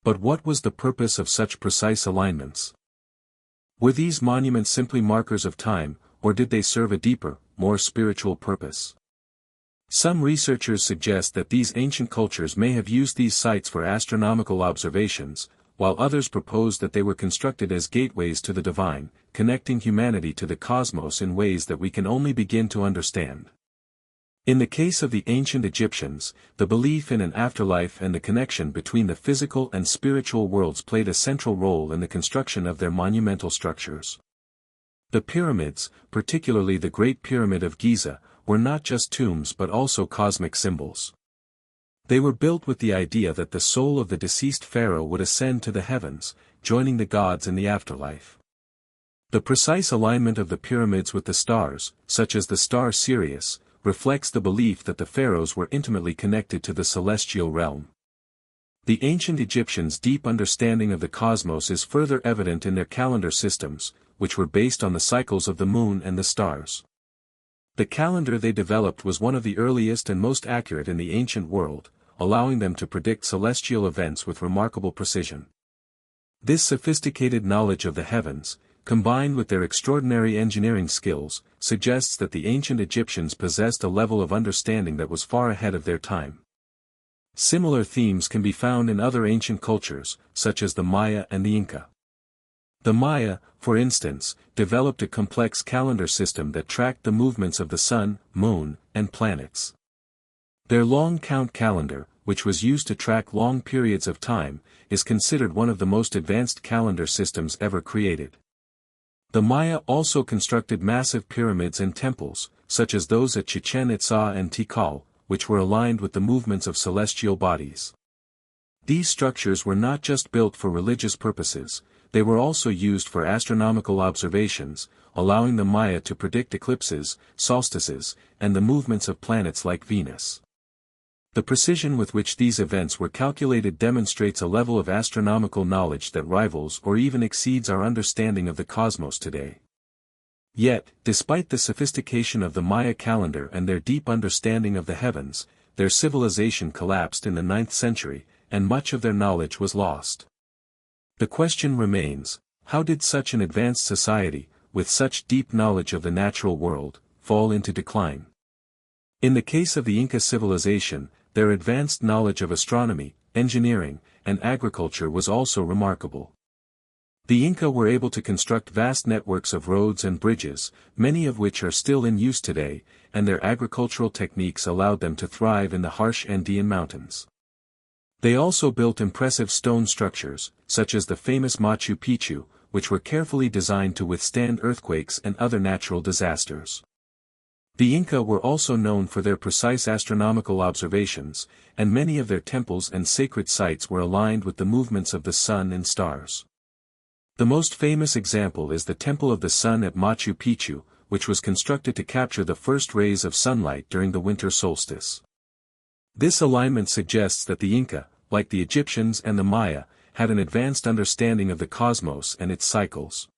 But what was the purpose of such precise alignments? Were these monuments simply markers of time, or did they serve a deeper, more spiritual purpose? Some researchers suggest that these ancient cultures may have used these sites for astronomical observations, while others propose that they were constructed as gateways to the divine, connecting humanity to the cosmos in ways that we can only begin to understand. In the case of the ancient Egyptians, the belief in an afterlife and the connection between the physical and spiritual worlds played a central role in the construction of their monumental structures. The pyramids, particularly the Great Pyramid of Giza, were not just tombs but also cosmic symbols. They were built with the idea that the soul of the deceased pharaoh would ascend to the heavens, joining the gods in the afterlife. The precise alignment of the pyramids with the stars, such as the star Sirius, reflects the belief that the pharaohs were intimately connected to the celestial realm. The ancient Egyptians' deep understanding of the cosmos is further evident in their calendar systems, which were based on the cycles of the moon and the stars. The calendar they developed was one of the earliest and most accurate in the ancient world, allowing them to predict celestial events with remarkable precision. This sophisticated knowledge of the heavens, combined with their extraordinary engineering skills, suggests that the ancient Egyptians possessed a level of understanding that was far ahead of their time. Similar themes can be found in other ancient cultures, such as the Maya and the Inca. The Maya, for instance, developed a complex calendar system that tracked the movements of the sun, moon, and planets. Their long count calendar, which was used to track long periods of time, is considered one of the most advanced calendar systems ever created. The Maya also constructed massive pyramids and temples, such as those at Chichen Itza and Tikal, which were aligned with the movements of celestial bodies. These structures were not just built for religious purposes, they were also used for astronomical observations, allowing the Maya to predict eclipses, solstices, and the movements of planets like Venus. The precision with which these events were calculated demonstrates a level of astronomical knowledge that rivals or even exceeds our understanding of the cosmos today. Yet, despite the sophistication of the Maya calendar and their deep understanding of the heavens, their civilization collapsed in the 9th century, and much of their knowledge was lost. The question remains, how did such an advanced society, with such deep knowledge of the natural world, fall into decline? In the case of the Inca civilization, their advanced knowledge of astronomy, engineering, and agriculture was also remarkable. The Inca were able to construct vast networks of roads and bridges, many of which are still in use today, and their agricultural techniques allowed them to thrive in the harsh Andean mountains. They also built impressive stone structures, such as the famous Machu Picchu, which were carefully designed to withstand earthquakes and other natural disasters. The Inca were also known for their precise astronomical observations, and many of their temples and sacred sites were aligned with the movements of the sun and stars. The most famous example is the Temple of the Sun at Machu Picchu, which was constructed to capture the first rays of sunlight during the winter solstice. This alignment suggests that the Inca, like the Egyptians and the Maya, had an advanced understanding of the cosmos and its cycles.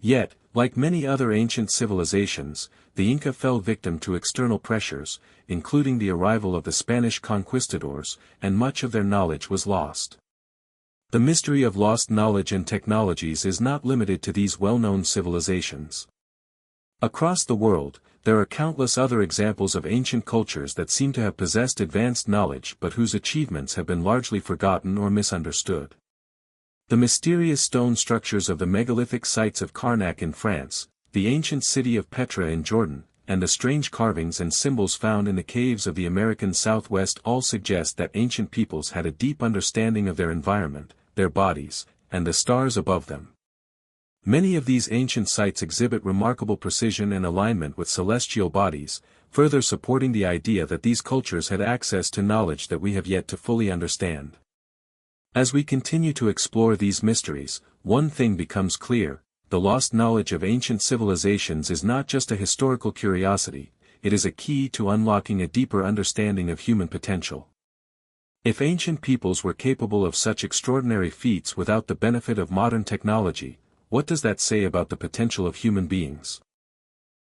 Yet, like many other ancient civilizations, the Inca fell victim to external pressures, including the arrival of the Spanish conquistadors, and much of their knowledge was lost. The mystery of lost knowledge and technologies is not limited to these well-known civilizations. Across the world, there are countless other examples of ancient cultures that seem to have possessed advanced knowledge but whose achievements have been largely forgotten or misunderstood. The mysterious stone structures of the megalithic sites of Karnak in France, the ancient city of Petra in Jordan, and the strange carvings and symbols found in the caves of the American Southwest all suggest that ancient peoples had a deep understanding of their environment, their bodies, and the stars above them. Many of these ancient sites exhibit remarkable precision and alignment with celestial bodies, further supporting the idea that these cultures had access to knowledge that we have yet to fully understand. As we continue to explore these mysteries, one thing becomes clear: the lost knowledge of ancient civilizations is not just a historical curiosity, it is a key to unlocking a deeper understanding of human potential. If ancient peoples were capable of such extraordinary feats without the benefit of modern technology, what does that say about the potential of human beings?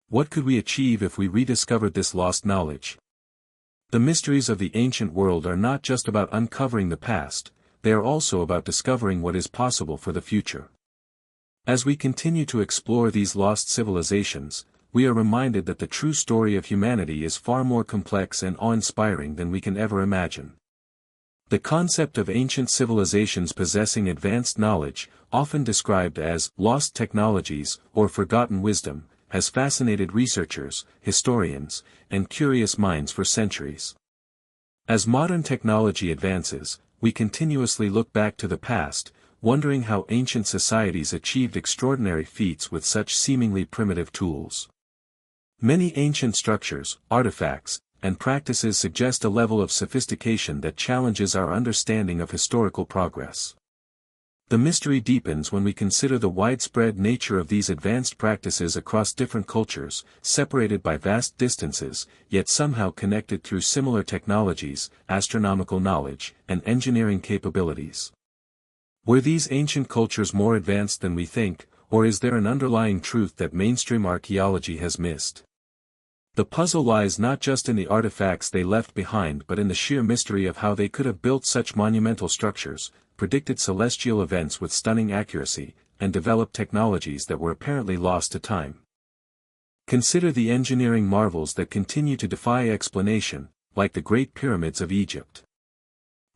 What could we achieve if we rediscovered this lost knowledge? The mysteries of the ancient world are not just about uncovering the past, they are also about discovering what is possible for the future. As we continue to explore these lost civilizations, we are reminded that the true story of humanity is far more complex and awe-inspiring than we can ever imagine. The concept of ancient civilizations possessing advanced knowledge, often described as lost technologies or forgotten wisdom, has fascinated researchers, historians, and curious minds for centuries. As modern technology advances, we continuously look back to the past, wondering how ancient societies achieved extraordinary feats with such seemingly primitive tools. Many ancient structures, artifacts, and practices suggest a level of sophistication that challenges our understanding of historical progress. The mystery deepens when we consider the widespread nature of these advanced practices across different cultures, separated by vast distances, yet somehow connected through similar technologies, astronomical knowledge, and engineering capabilities. Were these ancient cultures more advanced than we think, or is there an underlying truth that mainstream archaeology has missed? The puzzle lies not just in the artifacts they left behind but in the sheer mystery of how they could have built such monumental structures, predicted celestial events with stunning accuracy, and developed technologies that were apparently lost to time. Consider the engineering marvels that continue to defy explanation, like the Great Pyramids of Egypt.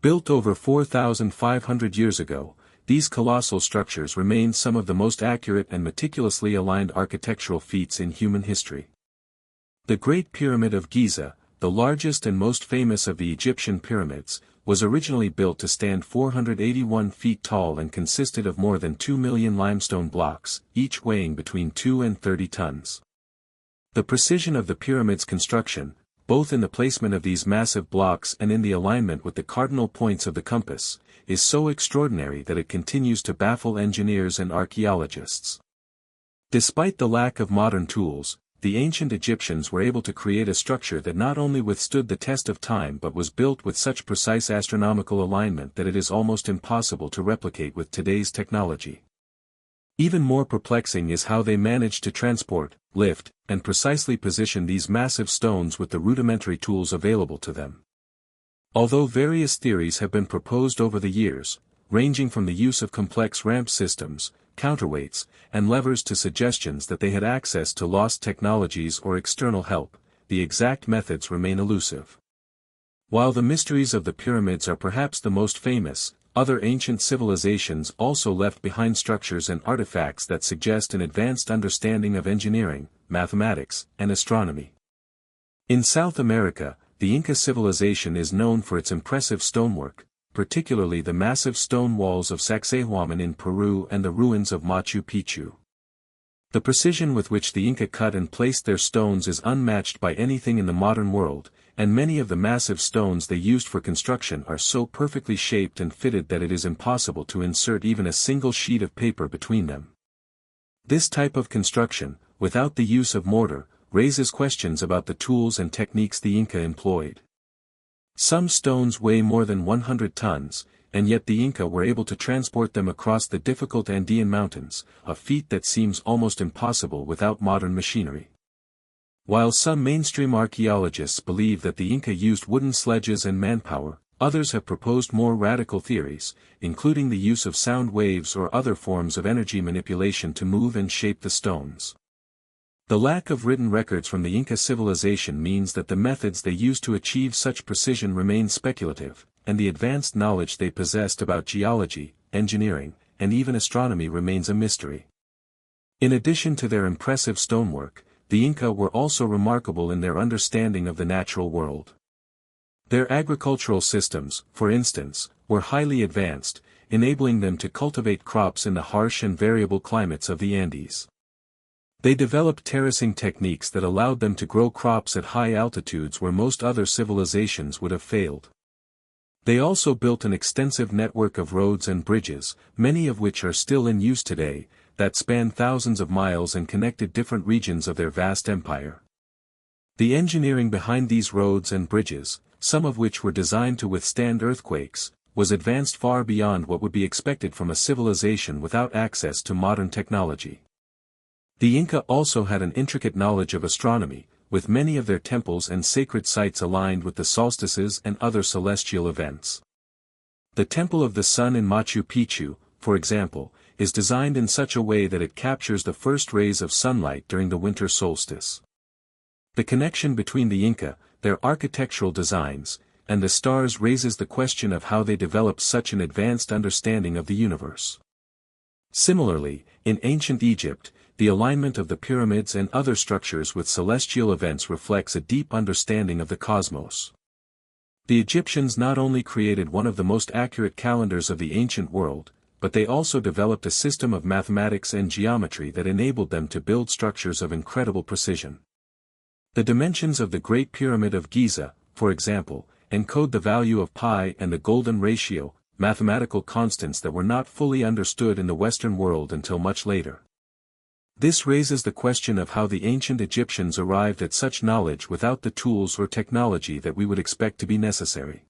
Built over 4,500 years ago, these colossal structures remain some of the most accurate and meticulously aligned architectural feats in human history. The Great Pyramid of Giza, the largest and most famous of the Egyptian pyramids, was originally built to stand 481 feet tall and consisted of more than 2 million limestone blocks, each weighing between 2 and 30 tons. The precision of the pyramid's construction, both in the placement of these massive blocks and in the alignment with the cardinal points of the compass, is so extraordinary that it continues to baffle engineers and archaeologists. Despite the lack of modern tools, the ancient Egyptians were able to create a structure that not only withstood the test of time but was built with such precise astronomical alignment that it is almost impossible to replicate with today's technology. Even more perplexing is how they managed to transport, lift, and precisely position these massive stones with the rudimentary tools available to them. Although various theories have been proposed over the years, ranging from the use of complex ramp systems, counterweights, and levers to suggestions that they had access to lost technologies or external help, the exact methods remain elusive. While the mysteries of the pyramids are perhaps the most famous, other ancient civilizations also left behind structures and artifacts that suggest an advanced understanding of engineering, mathematics, and astronomy. In South America, the Inca civilization is known for its impressive stonework, particularly the massive stone walls of Sacsayhuaman in Peru and the ruins of Machu Picchu. The precision with which the Inca cut and placed their stones is unmatched by anything in the modern world, and many of the massive stones they used for construction are so perfectly shaped and fitted that it is impossible to insert even a single sheet of paper between them. This type of construction, without the use of mortar, raises questions about the tools and techniques the Inca employed. Some stones weigh more than 100 tons, and yet the Inca were able to transport them across the difficult Andean mountains, a feat that seems almost impossible without modern machinery. While some mainstream archaeologists believe that the Inca used wooden sledges and manpower, others have proposed more radical theories, including the use of sound waves or other forms of energy manipulation to move and shape the stones. The lack of written records from the Inca civilization means that the methods they used to achieve such precision remain speculative, and the advanced knowledge they possessed about geology, engineering, and even astronomy remains a mystery. In addition to their impressive stonework, the Inca were also remarkable in their understanding of the natural world. Their agricultural systems, for instance, were highly advanced, enabling them to cultivate crops in the harsh and variable climates of the Andes. They developed terracing techniques that allowed them to grow crops at high altitudes where most other civilizations would have failed. They also built an extensive network of roads and bridges, many of which are still in use today, that span thousands of miles and connected different regions of their vast empire. The engineering behind these roads and bridges, some of which were designed to withstand earthquakes, was advanced far beyond what would be expected from a civilization without access to modern technology. The Inca also had an intricate knowledge of astronomy, with many of their temples and sacred sites aligned with the solstices and other celestial events. The Temple of the Sun in Machu Picchu, for example, is designed in such a way that it captures the first rays of sunlight during the winter solstice. The connection between the Inca, their architectural designs, and the stars raises the question of how they developed such an advanced understanding of the universe. Similarly, in ancient Egypt, the alignment of the pyramids and other structures with celestial events reflects a deep understanding of the cosmos. The Egyptians not only created one of the most accurate calendars of the ancient world, but they also developed a system of mathematics and geometry that enabled them to build structures of incredible precision. The dimensions of the Great Pyramid of Giza, for example, encode the value of pi and the golden ratio, mathematical constants that were not fully understood in the Western world until much later. This raises the question of how the ancient Egyptians arrived at such knowledge without the tools or technology that we would expect to be necessary.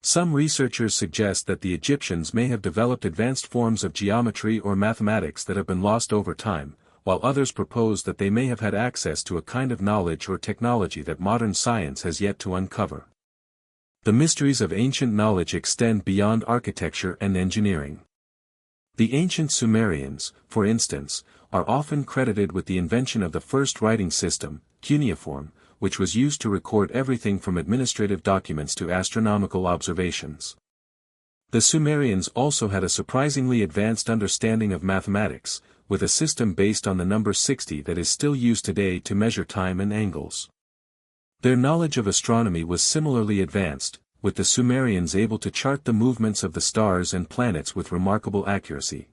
Some researchers suggest that the Egyptians may have developed advanced forms of geometry or mathematics that have been lost over time, while others propose that they may have had access to a kind of knowledge or technology that modern science has yet to uncover. The mysteries of ancient knowledge extend beyond architecture and engineering. The ancient Sumerians, for instance, are often credited with the invention of the first writing system, cuneiform, which was used to record everything from administrative documents to astronomical observations. The Sumerians also had a surprisingly advanced understanding of mathematics, with a system based on the number 60 that is still used today to measure time and angles. Their knowledge of astronomy was similarly advanced, with the Sumerians able to chart the movements of the stars and planets with remarkable accuracy.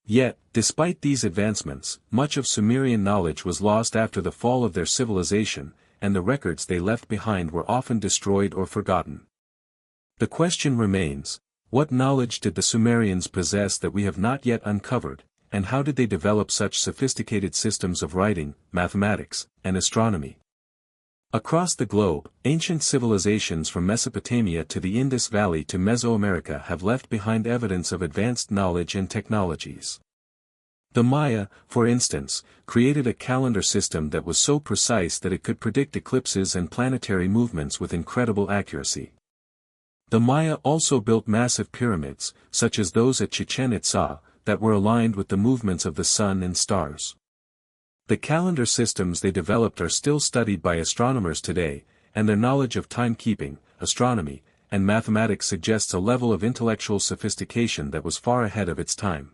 Yet, despite these advancements, much of Sumerian knowledge was lost after the fall of their civilization, and the records they left behind were often destroyed or forgotten. The question remains, what knowledge did the Sumerians possess that we have not yet uncovered, and how did they develop such sophisticated systems of writing, mathematics, and astronomy? Across the globe, ancient civilizations from Mesopotamia to the Indus Valley to Mesoamerica have left behind evidence of advanced knowledge and technologies. The Maya, for instance, created a calendar system that was so precise that it could predict eclipses and planetary movements with incredible accuracy. The Maya also built massive pyramids, such as those at Chichen Itza, that were aligned with the movements of the sun and stars. The calendar systems they developed are still studied by astronomers today, and their knowledge of timekeeping, astronomy, and mathematics suggests a level of intellectual sophistication that was far ahead of its time.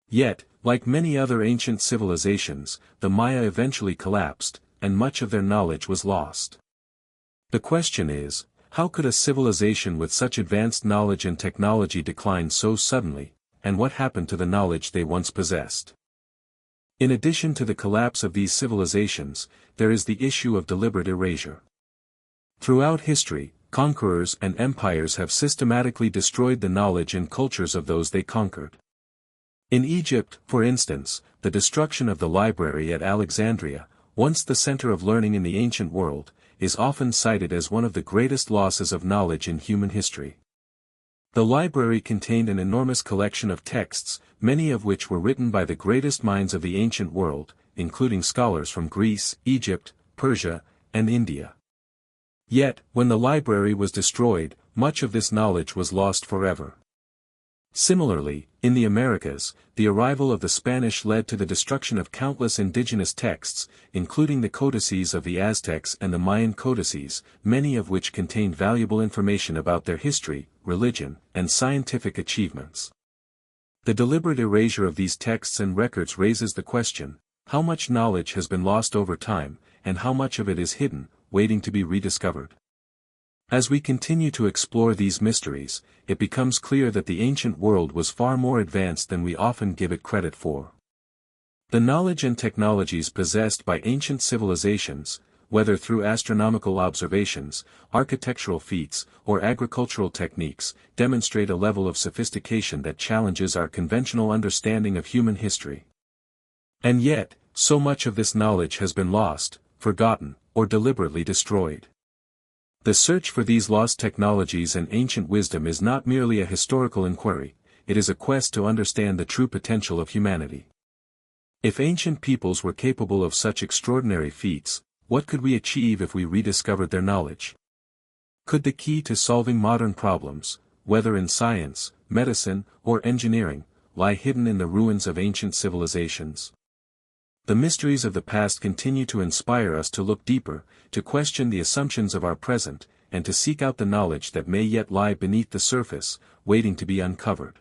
Yet, like many other ancient civilizations, the Maya eventually collapsed, and much of their knowledge was lost. The question is, how could a civilization with such advanced knowledge and technology decline so suddenly, and what happened to the knowledge they once possessed? In addition to the collapse of these civilizations, there is the issue of deliberate erasure. Throughout history, conquerors and empires have systematically destroyed the knowledge and cultures of those they conquered. In Egypt, for instance, the destruction of the library at Alexandria, once the center of learning in the ancient world, is often cited as one of the greatest losses of knowledge in human history. The library contained an enormous collection of texts, many of which were written by the greatest minds of the ancient world, including scholars from Greece, Egypt, Persia, and India. Yet, when the library was destroyed, much of this knowledge was lost forever. Similarly, in the Americas, the arrival of the Spanish led to the destruction of countless indigenous texts, including the codices of the Aztecs and the Mayan codices, many of which contained valuable information about their history, religion, and scientific achievements. The deliberate erasure of these texts and records raises the question, how much knowledge has been lost over time, and how much of it is hidden, waiting to be rediscovered? As we continue to explore these mysteries, it becomes clear that the ancient world was far more advanced than we often give it credit for. The knowledge and technologies possessed by ancient civilizations, whether through astronomical observations, architectural feats, or agricultural techniques, demonstrate a level of sophistication that challenges our conventional understanding of human history. And yet, so much of this knowledge has been lost, forgotten, or deliberately destroyed. The search for these lost technologies and ancient wisdom is not merely a historical inquiry, it is a quest to understand the true potential of humanity. If ancient peoples were capable of such extraordinary feats, what could we achieve if we rediscovered their knowledge? Could the key to solving modern problems, whether in science, medicine, or engineering, lie hidden in the ruins of ancient civilizations? The mysteries of the past continue to inspire us to look deeper, to question the assumptions of our present, and to seek out the knowledge that may yet lie beneath the surface, waiting to be uncovered.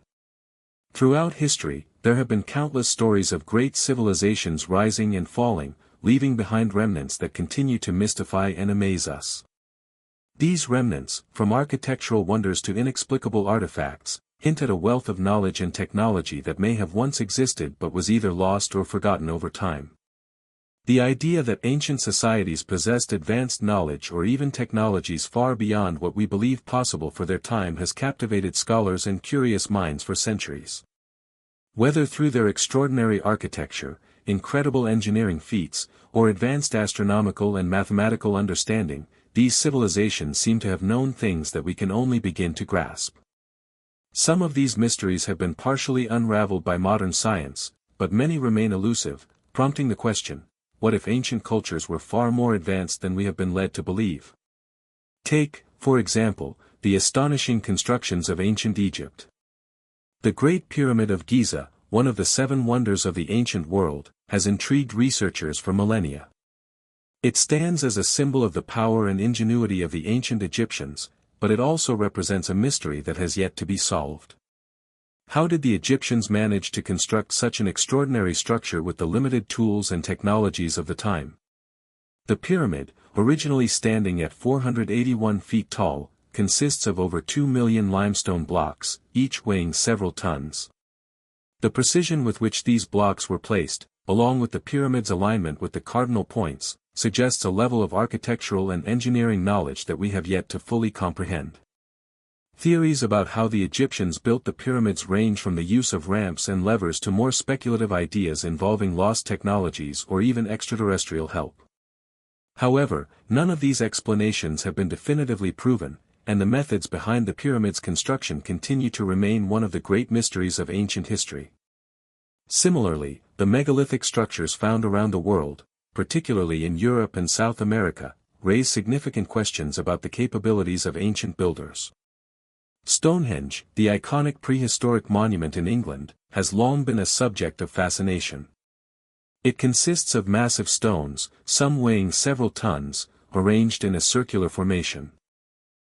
Throughout history, there have been countless stories of great civilizations rising and falling, leaving behind remnants that continue to mystify and amaze us. These remnants, from architectural wonders to inexplicable artifacts, hint at a wealth of knowledge and technology that may have once existed but was either lost or forgotten over time. The idea that ancient societies possessed advanced knowledge or even technologies far beyond what we believe possible for their time has captivated scholars and curious minds for centuries. Whether through their extraordinary architecture, incredible engineering feats, or advanced astronomical and mathematical understanding, these civilizations seem to have known things that we can only begin to grasp. Some of these mysteries have been partially unraveled by modern science, but many remain elusive, prompting the question, what if ancient cultures were far more advanced than we have been led to believe? Take, for example, the astonishing constructions of ancient Egypt. The Great Pyramid of Giza, one of the 7 wonders of the ancient world, has intrigued researchers for millennia. It stands as a symbol of the power and ingenuity of the ancient Egyptians, but it also represents a mystery that has yet to be solved. How did the Egyptians manage to construct such an extraordinary structure with the limited tools and technologies of the time? The pyramid, originally standing at 481 feet tall, consists of over 2 million limestone blocks, each weighing several tons. The precision with which these blocks were placed, along with the pyramid's alignment with the cardinal points, suggests a level of architectural and engineering knowledge that we have yet to fully comprehend. Theories about how the Egyptians built the pyramids range from the use of ramps and levers to more speculative ideas involving lost technologies or even extraterrestrial help. However, none of these explanations have been definitively proven, and the methods behind the pyramid's construction continue to remain one of the great mysteries of ancient history. Similarly, the megalithic structures found around the world, particularly in Europe and South America, raise significant questions about the capabilities of ancient builders. Stonehenge, the iconic prehistoric monument in England, has long been a subject of fascination. It consists of massive stones, some weighing several tons, arranged in a circular formation.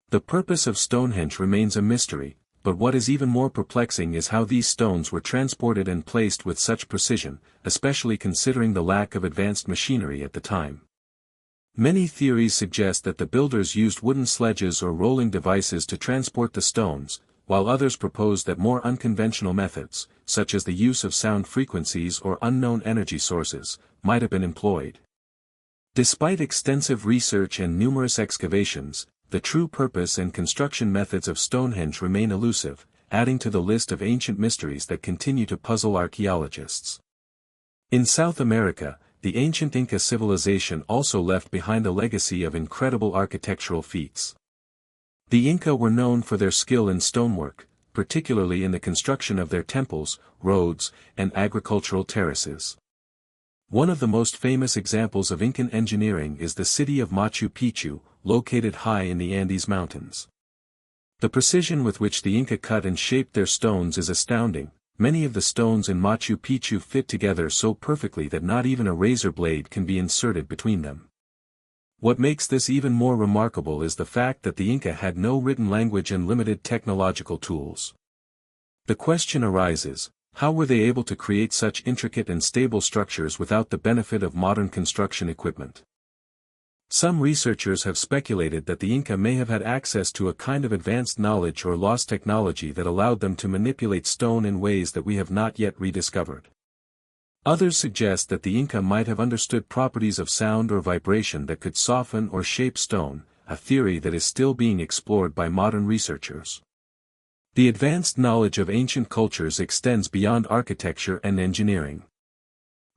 The purpose of Stonehenge remains a mystery, but what is even more perplexing is how these stones were transported and placed with such precision, especially considering the lack of advanced machinery at the time. Many theories suggest that the builders used wooden sledges or rolling devices to transport the stones, while others proposed that more unconventional methods, such as the use of sound frequencies or unknown energy sources, might have been employed. Despite extensive research and numerous excavations, the true purpose and construction methods of Stonehenge remain elusive, adding to the list of ancient mysteries that continue to puzzle archaeologists. In South America, the ancient Inca civilization also left behind a legacy of incredible architectural feats. The Inca were known for their skill in stonework, particularly in the construction of their temples, roads, and agricultural terraces. One of the most famous examples of Incan engineering is the city of Machu Picchu, located high in the Andes Mountains. The precision with which the Inca cut and shaped their stones is astounding. Many of the stones in Machu Picchu fit together so perfectly that not even a razor blade can be inserted between them. What makes this even more remarkable is the fact that the Inca had no written language and limited technological tools. The question arises, how were they able to create such intricate and stable structures without the benefit of modern construction equipment? Some researchers have speculated that the Inca may have had access to a kind of advanced knowledge or lost technology that allowed them to manipulate stone in ways that we have not yet rediscovered. Others suggest that the Inca might have understood properties of sound or vibration that could soften or shape stone, a theory that is still being explored by modern researchers. The advanced knowledge of ancient cultures extends beyond architecture and engineering.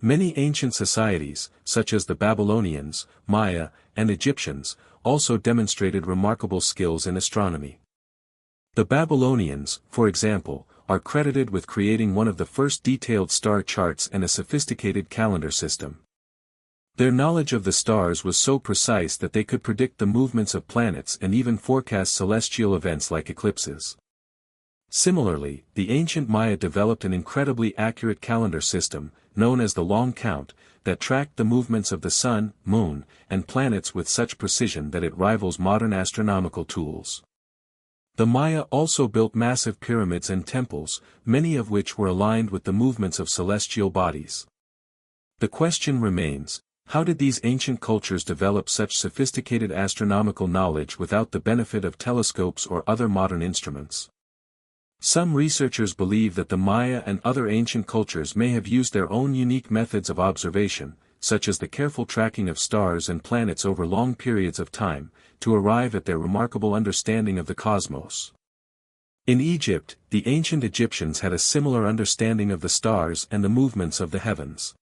Many ancient societies, such as the Babylonians, Maya, and Egyptians, also demonstrated remarkable skills in astronomy. The Babylonians, for example, are credited with creating one of the first detailed star charts and a sophisticated calendar system. Their knowledge of the stars was so precise that they could predict the movements of planets and even forecast celestial events like eclipses. Similarly, the ancient Maya developed an incredibly accurate calendar system, known as the Long Count, that tracked the movements of the sun, moon, and planets with such precision that it rivals modern astronomical tools. The Maya also built massive pyramids and temples, many of which were aligned with the movements of celestial bodies. The question remains, how did these ancient cultures develop such sophisticated astronomical knowledge without the benefit of telescopes or other modern instruments? Some researchers believe that the Maya and other ancient cultures may have used their own unique methods of observation, such as the careful tracking of stars and planets over long periods of time, to arrive at their remarkable understanding of the cosmos. In Egypt, the ancient Egyptians had a similar understanding of the stars and the movements of the heavens.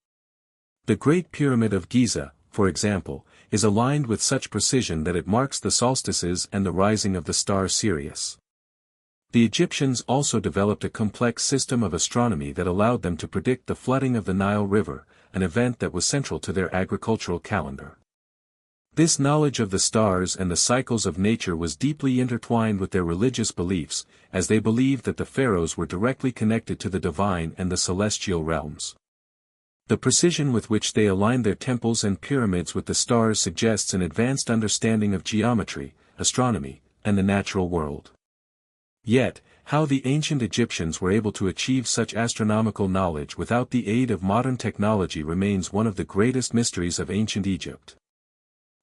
The Great Pyramid of Giza, for example, is aligned with such precision that it marks the solstices and the rising of the star Sirius. The Egyptians also developed a complex system of astronomy that allowed them to predict the flooding of the Nile River, an event that was central to their agricultural calendar. This knowledge of the stars and the cycles of nature was deeply intertwined with their religious beliefs, as they believed that the pharaohs were directly connected to the divine and the celestial realms. The precision with which they aligned their temples and pyramids with the stars suggests an advanced understanding of geometry, astronomy, and the natural world. Yet, how the ancient Egyptians were able to achieve such astronomical knowledge without the aid of modern technology remains one of the greatest mysteries of ancient Egypt.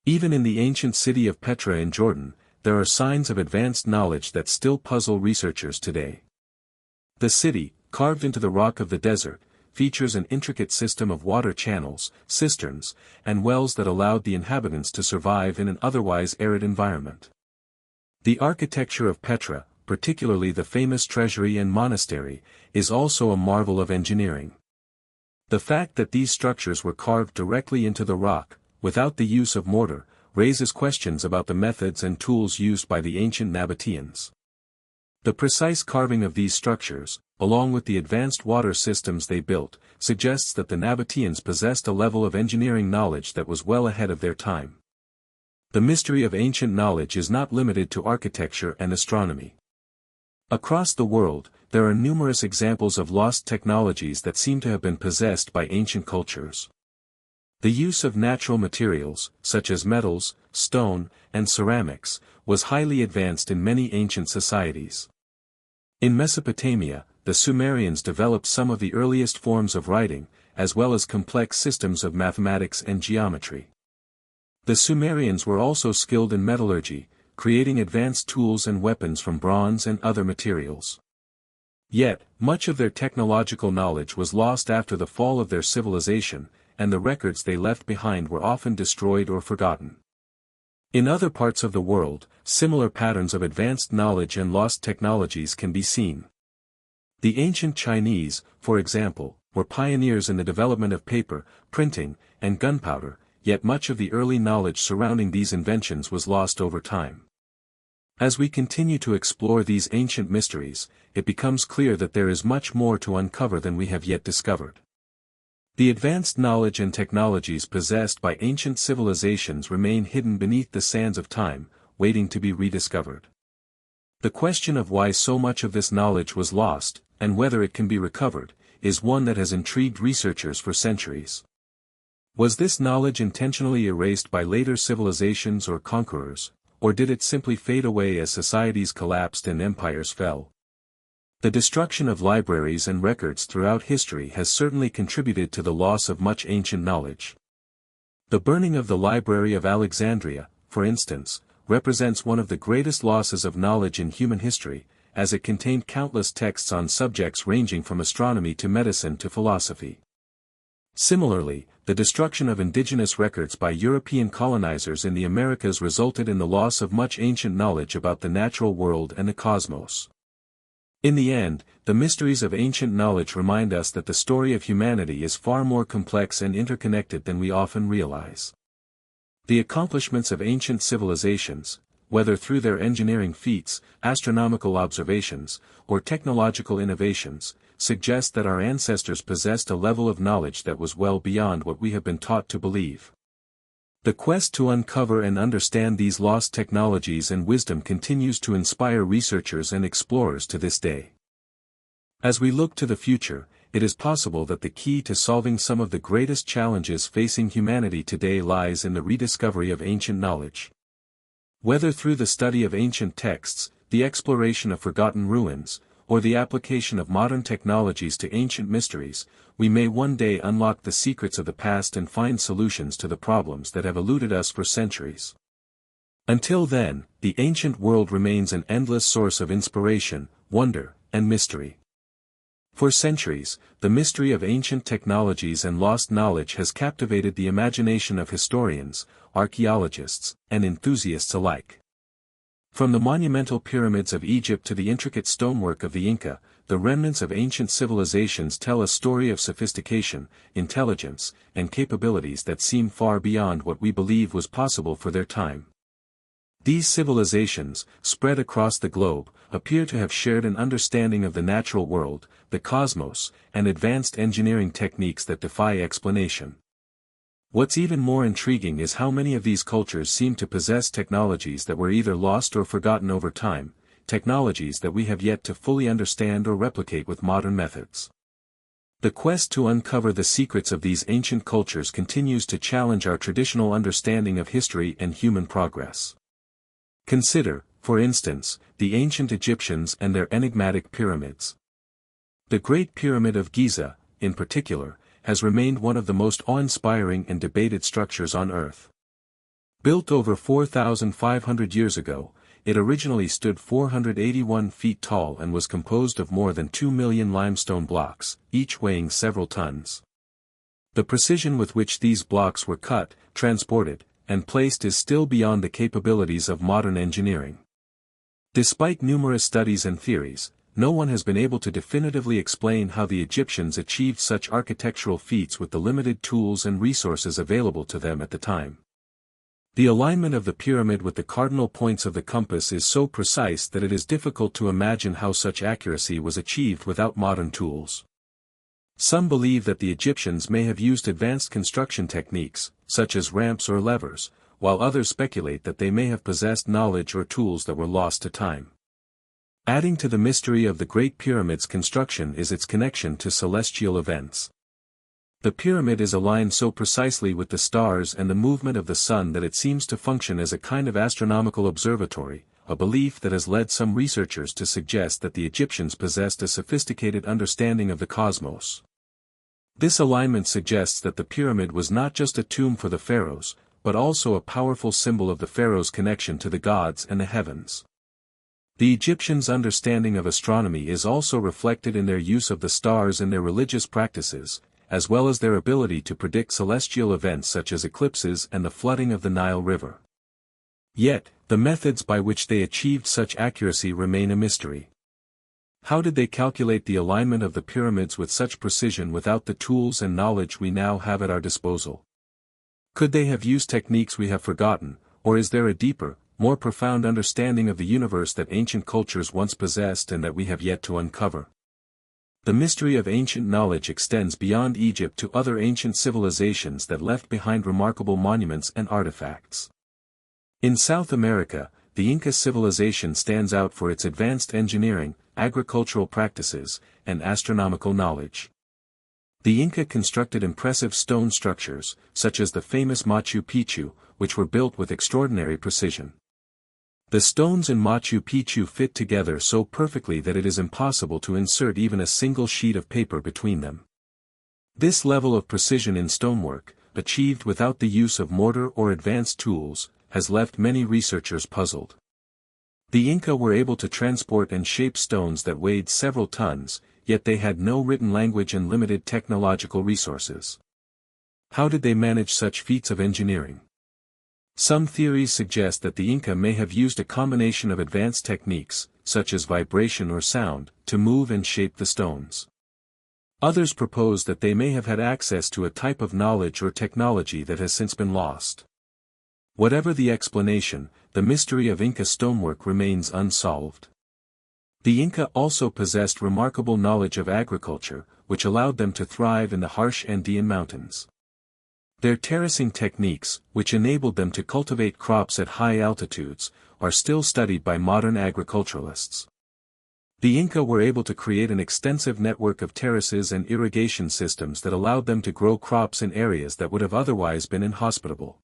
Even in the ancient city of Petra in Jordan, there are signs of advanced knowledge that still puzzle researchers today. The city, carved into the rock of the desert, features an intricate system of water channels, cisterns, and wells that allowed the inhabitants to survive in an otherwise arid environment. The architecture of Petra, particularly the famous treasury and monastery, is also a marvel of engineering. The fact that these structures were carved directly into the rock, without the use of mortar, raises questions about the methods and tools used by the ancient Nabateans. The precise carving of these structures, along with the advanced water systems they built, suggests that the Nabateans possessed a level of engineering knowledge that was well ahead of their time. The mystery of ancient knowledge is not limited to architecture and astronomy. Across the world, there are numerous examples of lost technologies that seem to have been possessed by ancient cultures. The use of natural materials, such as metals, stone, and ceramics, was highly advanced in many ancient societies. In Mesopotamia, the Sumerians developed some of the earliest forms of writing, as well as complex systems of mathematics and geometry. The Sumerians were also skilled in metallurgy, creating advanced tools and weapons from bronze and other materials. Yet, much of their technological knowledge was lost after the fall of their civilization, and the records they left behind were often destroyed or forgotten. In other parts of the world, similar patterns of advanced knowledge and lost technologies can be seen. The ancient Chinese, for example, were pioneers in the development of paper, printing, and gunpowder, yet much of the early knowledge surrounding these inventions was lost over time. As we continue to explore these ancient mysteries, it becomes clear that there is much more to uncover than we have yet discovered. The advanced knowledge and technologies possessed by ancient civilizations remain hidden beneath the sands of time, waiting to be rediscovered. The question of why so much of this knowledge was lost, and whether it can be recovered, is one that has intrigued researchers for centuries. Was this knowledge intentionally erased by later civilizations or conquerors, or did it simply fade away as societies collapsed and empires fell? The destruction of libraries and records throughout history has certainly contributed to the loss of much ancient knowledge. The burning of the Library of Alexandria, for instance, represents one of the greatest losses of knowledge in human history, as it contained countless texts on subjects ranging from astronomy to medicine to philosophy. Similarly, the destruction of indigenous records by European colonizers in the Americas resulted in the loss of much ancient knowledge about the natural world and the cosmos. In the end, the mysteries of ancient knowledge remind us that the story of humanity is far more complex and interconnected than we often realize. The accomplishments of ancient civilizations, whether through their engineering feats, astronomical observations, or technological innovations, suggest that our ancestors possessed a level of knowledge that was well beyond what we have been taught to believe. The quest to uncover and understand these lost technologies and wisdom continues to inspire researchers and explorers to this day. As we look to the future, it is possible that the key to solving some of the greatest challenges facing humanity today lies in the rediscovery of ancient knowledge. Whether through the study of ancient texts, the exploration of forgotten ruins, or the application of modern technologies to ancient mysteries, we may one day unlock the secrets of the past and find solutions to the problems that have eluded us for centuries. Until then, the ancient world remains an endless source of inspiration, wonder, and mystery. For centuries, the mystery of ancient technologies and lost knowledge has captivated the imagination of historians, archaeologists, and enthusiasts alike. From the monumental pyramids of Egypt to the intricate stonework of the Inca, the remnants of ancient civilizations tell a story of sophistication, intelligence, and capabilities that seem far beyond what we believe was possible for their time. These civilizations, spread across the globe, appear to have shared an understanding of the natural world, the cosmos, and advanced engineering techniques that defy explanation. What's even more intriguing is how many of these cultures seem to possess technologies that were either lost or forgotten over time, technologies that we have yet to fully understand or replicate with modern methods. The quest to uncover the secrets of these ancient cultures continues to challenge our traditional understanding of history and human progress. Consider, for instance, the ancient Egyptians and their enigmatic pyramids. The Great Pyramid of Giza, in particular, has remained one of the most awe-inspiring and debated structures on Earth. Built over 4,500 years ago, it originally stood 481 feet tall and was composed of more than 2 million limestone blocks, each weighing several tons. The precision with which these blocks were cut, transported, and placed is still beyond the capabilities of modern engineering. Despite numerous studies and theories, no one has been able to definitively explain how the Egyptians achieved such architectural feats with the limited tools and resources available to them at the time. The alignment of the pyramid with the cardinal points of the compass is so precise that it is difficult to imagine how such accuracy was achieved without modern tools. Some believe that the Egyptians may have used advanced construction techniques, such as ramps or levers, while others speculate that they may have possessed knowledge or tools that were lost to time. Adding to the mystery of the Great Pyramid's construction is its connection to celestial events. The pyramid is aligned so precisely with the stars and the movement of the sun that it seems to function as a kind of astronomical observatory, a belief that has led some researchers to suggest that the Egyptians possessed a sophisticated understanding of the cosmos. This alignment suggests that the pyramid was not just a tomb for the pharaohs, but also a powerful symbol of the pharaoh's connection to the gods and the heavens. The Egyptians' understanding of astronomy is also reflected in their use of the stars in their religious practices, as well as their ability to predict celestial events such as eclipses and the flooding of the Nile River. Yet, the methods by which they achieved such accuracy remain a mystery. How did they calculate the alignment of the pyramids with such precision without the tools and knowledge we now have at our disposal? Could they have used techniques we have forgotten, or is there a deeper, more profound understanding of the universe that ancient cultures once possessed and that we have yet to uncover? The mystery of ancient knowledge extends beyond Egypt to other ancient civilizations that left behind remarkable monuments and artifacts. In South America, the Inca civilization stands out for its advanced engineering, agricultural practices, and astronomical knowledge. The Inca constructed impressive stone structures, such as the famous Machu Picchu, which were built with extraordinary precision. The stones in Machu Picchu fit together so perfectly that it is impossible to insert even a single sheet of paper between them. This level of precision in stonework, achieved without the use of mortar or advanced tools, has left many researchers puzzled. The Inca were able to transport and shape stones that weighed several tons, yet they had no written language and limited technological resources. How did they manage such feats of engineering? Some theories suggest that the Inca may have used a combination of advanced techniques, such as vibration or sound, to move and shape the stones. Others propose that they may have had access to a type of knowledge or technology that has since been lost. Whatever the explanation, the mystery of Inca stonework remains unsolved. The Inca also possessed remarkable knowledge of agriculture, which allowed them to thrive in the harsh Andean mountains. Their terracing techniques, which enabled them to cultivate crops at high altitudes, are still studied by modern agriculturalists. The Inca were able to create an extensive network of terraces and irrigation systems that allowed them to grow crops in areas that would have otherwise been inhospitable.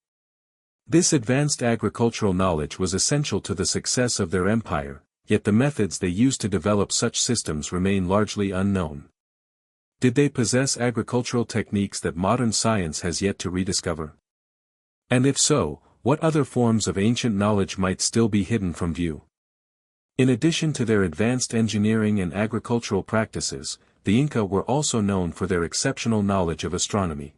This advanced agricultural knowledge was essential to the success of their empire, yet the methods they used to develop such systems remain largely unknown. Did they possess agricultural techniques that modern science has yet to rediscover? And if so, what other forms of ancient knowledge might still be hidden from view? In addition to their advanced engineering and agricultural practices, the Inca were also known for their exceptional knowledge of astronomy.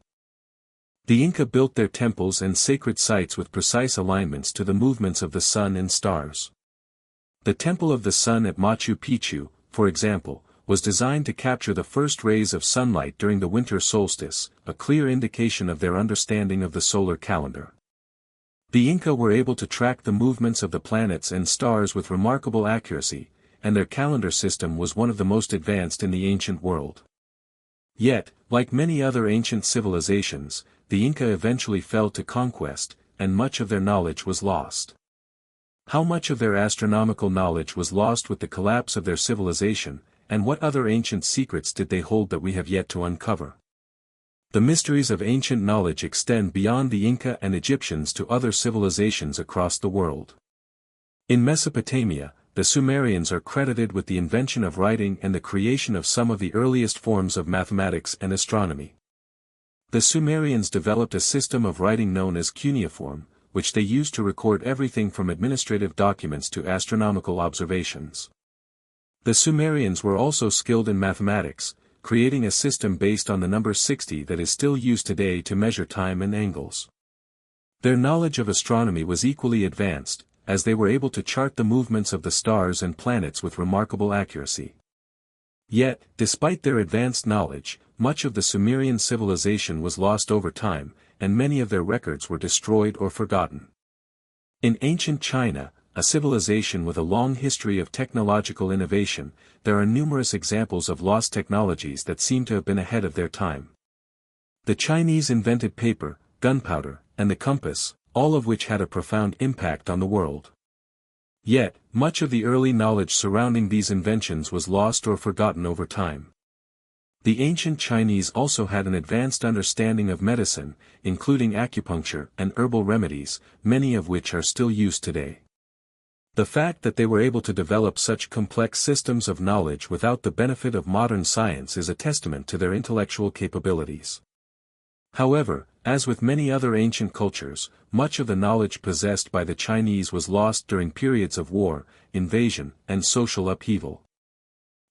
The Inca built their temples and sacred sites with precise alignments to the movements of the sun and stars. The Temple of the Sun at Machu Picchu, for example, was designed to capture the first rays of sunlight during the winter solstice, a clear indication of their understanding of the solar calendar. The Inca were able to track the movements of the planets and stars with remarkable accuracy, and their calendar system was one of the most advanced in the ancient world. Yet, like many other ancient civilizations, the Inca eventually fell to conquest, and much of their knowledge was lost. How much of their astronomical knowledge was lost with the collapse of their civilization, and what other ancient secrets did they hold that we have yet to uncover? The mysteries of ancient knowledge extend beyond the Inca and Egyptians to other civilizations across the world. In Mesopotamia, the Sumerians are credited with the invention of writing and the creation of some of the earliest forms of mathematics and astronomy. The Sumerians developed a system of writing known as cuneiform, which they used to record everything from administrative documents to astronomical observations. The Sumerians were also skilled in mathematics, creating a system based on the number 60 that is still used today to measure time and angles. Their knowledge of astronomy was equally advanced, as they were able to chart the movements of the stars and planets with remarkable accuracy. Yet, despite their advanced knowledge, much of the Sumerian civilization was lost over time, and many of their records were destroyed or forgotten. In ancient China, a civilization with a long history of technological innovation, there are numerous examples of lost technologies that seem to have been ahead of their time. The Chinese invented paper, gunpowder, and the compass, all of which had a profound impact on the world. Yet, much of the early knowledge surrounding these inventions was lost or forgotten over time. The ancient Chinese also had an advanced understanding of medicine, including acupuncture and herbal remedies, many of which are still used today. The fact that they were able to develop such complex systems of knowledge without the benefit of modern science is a testament to their intellectual capabilities. However, as with many other ancient cultures, much of the knowledge possessed by the Chinese was lost during periods of war, invasion, and social upheaval.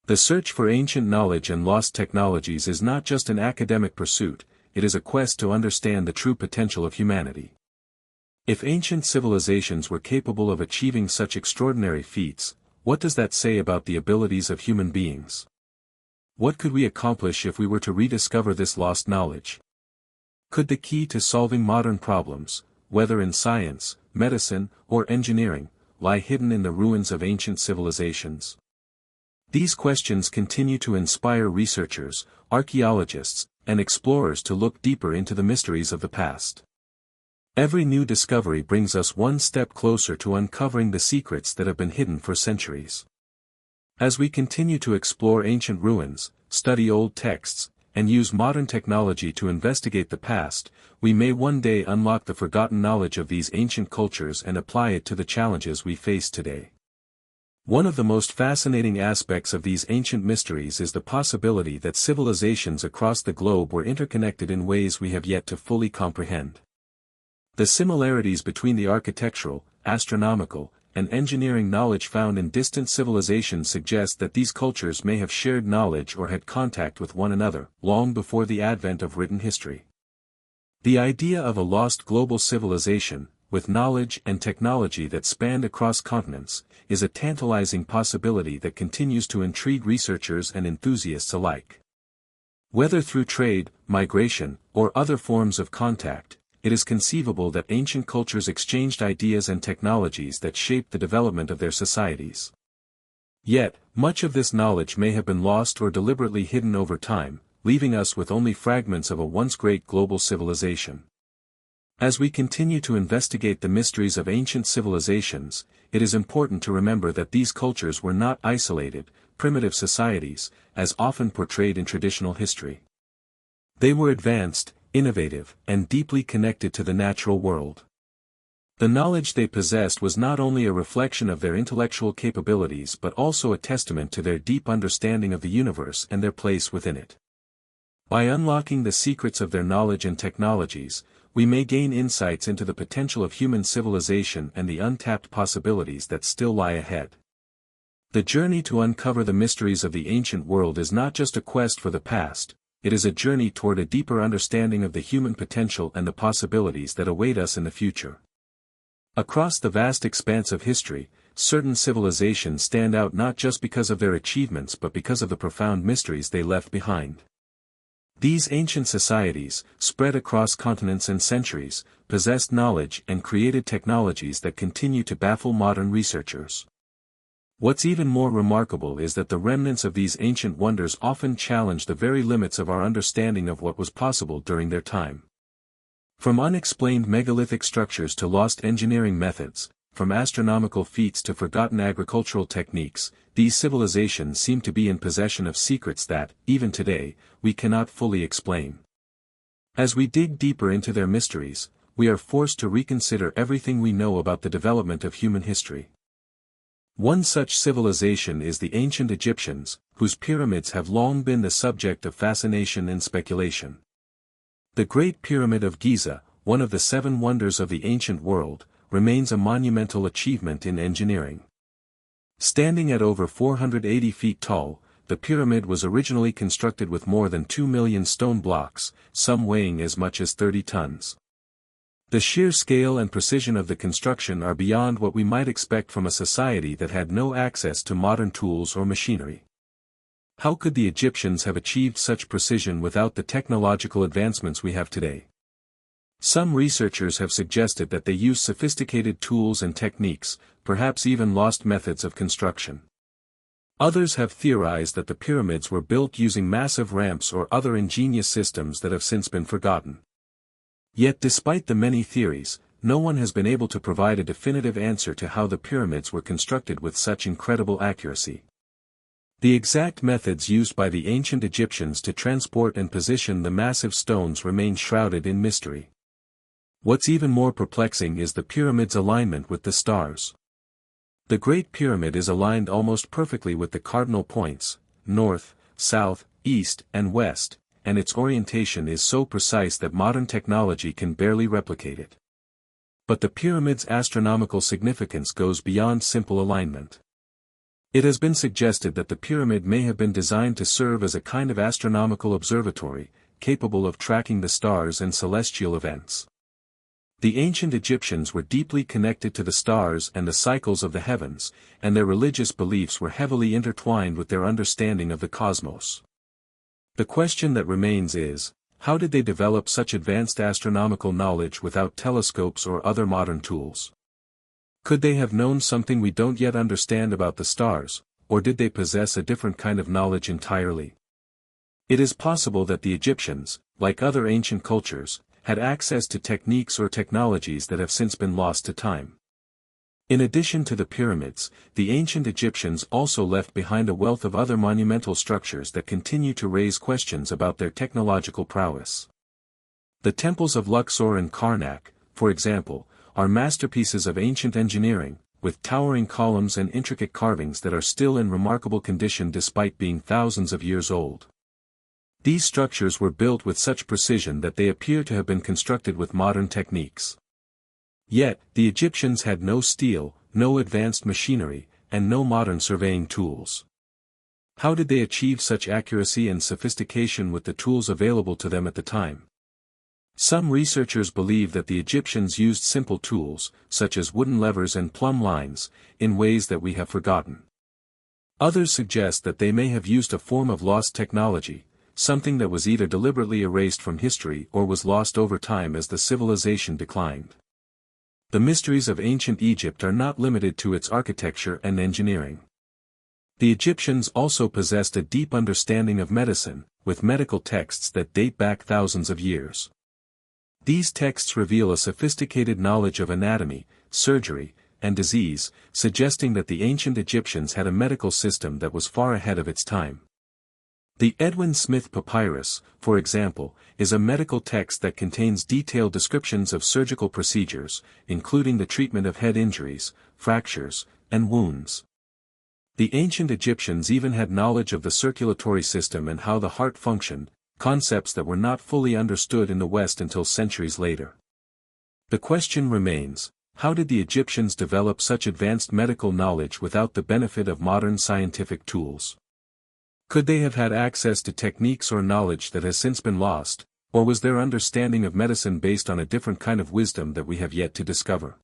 The search for ancient knowledge and lost technologies is not just an academic pursuit, it is a quest to understand the true potential of humanity. If ancient civilizations were capable of achieving such extraordinary feats, what does that say about the abilities of human beings? What could we accomplish if we were to rediscover this lost knowledge? Could the key to solving modern problems, whether in science, medicine, or engineering, lie hidden in the ruins of ancient civilizations? These questions continue to inspire researchers, archaeologists, and explorers to look deeper into the mysteries of the past. Every new discovery brings us one step closer to uncovering the secrets that have been hidden for centuries. As we continue to explore ancient ruins, study old texts, and use modern technology to investigate the past, we may one day unlock the forgotten knowledge of these ancient cultures and apply it to the challenges we face today. One of the most fascinating aspects of these ancient mysteries is the possibility that civilizations across the globe were interconnected in ways we have yet to fully comprehend. The similarities between the architectural, astronomical, and engineering knowledge found in distant civilizations suggest that these cultures may have shared knowledge or had contact with one another, long before the advent of written history. The idea of a lost global civilization, with knowledge and technology that spanned across continents, is a tantalizing possibility that continues to intrigue researchers and enthusiasts alike. Whether through trade, migration, or other forms of contact, it is conceivable that ancient cultures exchanged ideas and technologies that shaped the development of their societies. Yet, much of this knowledge may have been lost or deliberately hidden over time, leaving us with only fragments of a once great global civilization. As we continue to investigate the mysteries of ancient civilizations, it is important to remember that these cultures were not isolated, primitive societies, as often portrayed in traditional history. They were advanced, innovative, and deeply connected to the natural world. The knowledge they possessed was not only a reflection of their intellectual capabilities but also a testament to their deep understanding of the universe and their place within it. By unlocking the secrets of their knowledge and technologies, we may gain insights into the potential of human civilization and the untapped possibilities that still lie ahead. The journey to uncover the mysteries of the ancient world is not just a quest for the past, it is a journey toward a deeper understanding of the human potential and the possibilities that await us in the future. Across the vast expanse of history, certain civilizations stand out not just because of their achievements but because of the profound mysteries they left behind. These ancient societies, spread across continents and centuries, possessed knowledge and created technologies that continue to baffle modern researchers. What's even more remarkable is that the remnants of these ancient wonders often challenge the very limits of our understanding of what was possible during their time. From unexplained megalithic structures to lost engineering methods, from astronomical feats to forgotten agricultural techniques, these civilizations seem to be in possession of secrets that, even today, we cannot fully explain. As we dig deeper into their mysteries, we are forced to reconsider everything we know about the development of human history. One such civilization is the ancient Egyptians, whose pyramids have long been the subject of fascination and speculation. The Great Pyramid of Giza, one of the 7 wonders of the ancient world, remains a monumental achievement in engineering. Standing at over 480 feet tall, the pyramid was originally constructed with more than 2 million stone blocks, some weighing as much as 30 tons. The sheer scale and precision of the construction are beyond what we might expect from a society that had no access to modern tools or machinery. How could the Egyptians have achieved such precision without the technological advancements we have today? Some researchers have suggested that they used sophisticated tools and techniques, perhaps even lost methods of construction. Others have theorized that the pyramids were built using massive ramps or other ingenious systems that have since been forgotten. Yet despite the many theories, no one has been able to provide a definitive answer to how the pyramids were constructed with such incredible accuracy. The exact methods used by the ancient Egyptians to transport and position the massive stones remain shrouded in mystery. What's even more perplexing is the pyramid's alignment with the stars. The Great Pyramid is aligned almost perfectly with the cardinal points, north, south, east, and west, and its orientation is so precise that modern technology can barely replicate it. But the pyramid's astronomical significance goes beyond simple alignment. It has been suggested that the pyramid may have been designed to serve as a kind of astronomical observatory, capable of tracking the stars and celestial events. The ancient Egyptians were deeply connected to the stars and the cycles of the heavens, and their religious beliefs were heavily intertwined with their understanding of the cosmos. The question that remains is, how did they develop such advanced astronomical knowledge without telescopes or other modern tools? Could they have known something we don't yet understand about the stars, or did they possess a different kind of knowledge entirely? It is possible that the Egyptians, like other ancient cultures, had access to techniques or technologies that have since been lost to time. In addition to the pyramids, the ancient Egyptians also left behind a wealth of other monumental structures that continue to raise questions about their technological prowess. The temples of Luxor and Karnak, for example, are masterpieces of ancient engineering, with towering columns and intricate carvings that are still in remarkable condition despite being thousands of years old. These structures were built with such precision that they appear to have been constructed with modern techniques. Yet, the Egyptians had no steel, no advanced machinery, and no modern surveying tools. How did they achieve such accuracy and sophistication with the tools available to them at the time? Some researchers believe that the Egyptians used simple tools, such as wooden levers and plumb lines, in ways that we have forgotten. Others suggest that they may have used a form of lost technology, something that was either deliberately erased from history or was lost over time as the civilization declined. The mysteries of ancient Egypt are not limited to its architecture and engineering. The Egyptians also possessed a deep understanding of medicine, with medical texts that date back thousands of years. These texts reveal a sophisticated knowledge of anatomy, surgery, and disease, suggesting that the ancient Egyptians had a medical system that was far ahead of its time. The Edwin Smith Papyrus, for example, is a medical text that contains detailed descriptions of surgical procedures, including the treatment of head injuries, fractures, and wounds. The ancient Egyptians even had knowledge of the circulatory system and how the heart functioned, concepts that were not fully understood in the West until centuries later. The question remains, how did the Egyptians develop such advanced medical knowledge without the benefit of modern scientific tools? Could they have had access to techniques or knowledge that has since been lost, or was their understanding of medicine based on a different kind of wisdom that we have yet to discover?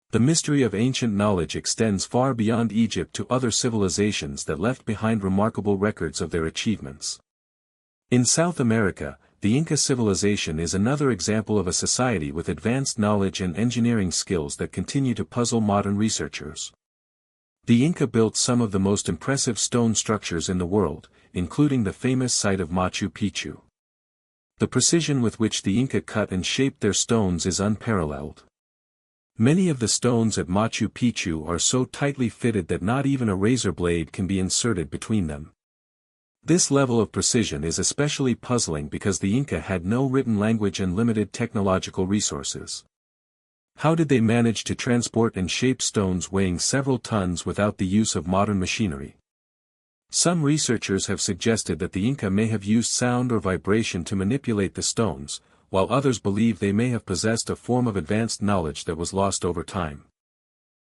The mystery of ancient knowledge extends far beyond Egypt to other civilizations that left behind remarkable records of their achievements. In South America, the Inca civilization is another example of a society with advanced knowledge and engineering skills that continue to puzzle modern researchers. The Inca built some of the most impressive stone structures in the world, including the famous site of Machu Picchu. The precision with which the Inca cut and shaped their stones is unparalleled. Many of the stones at Machu Picchu are so tightly fitted that not even a razor blade can be inserted between them. This level of precision is especially puzzling because the Inca had no written language and limited technological resources. How did they manage to transport and shape stones weighing several tons without the use of modern machinery? Some researchers have suggested that the Inca may have used sound or vibration to manipulate the stones, while others believe they may have possessed a form of advanced knowledge that was lost over time.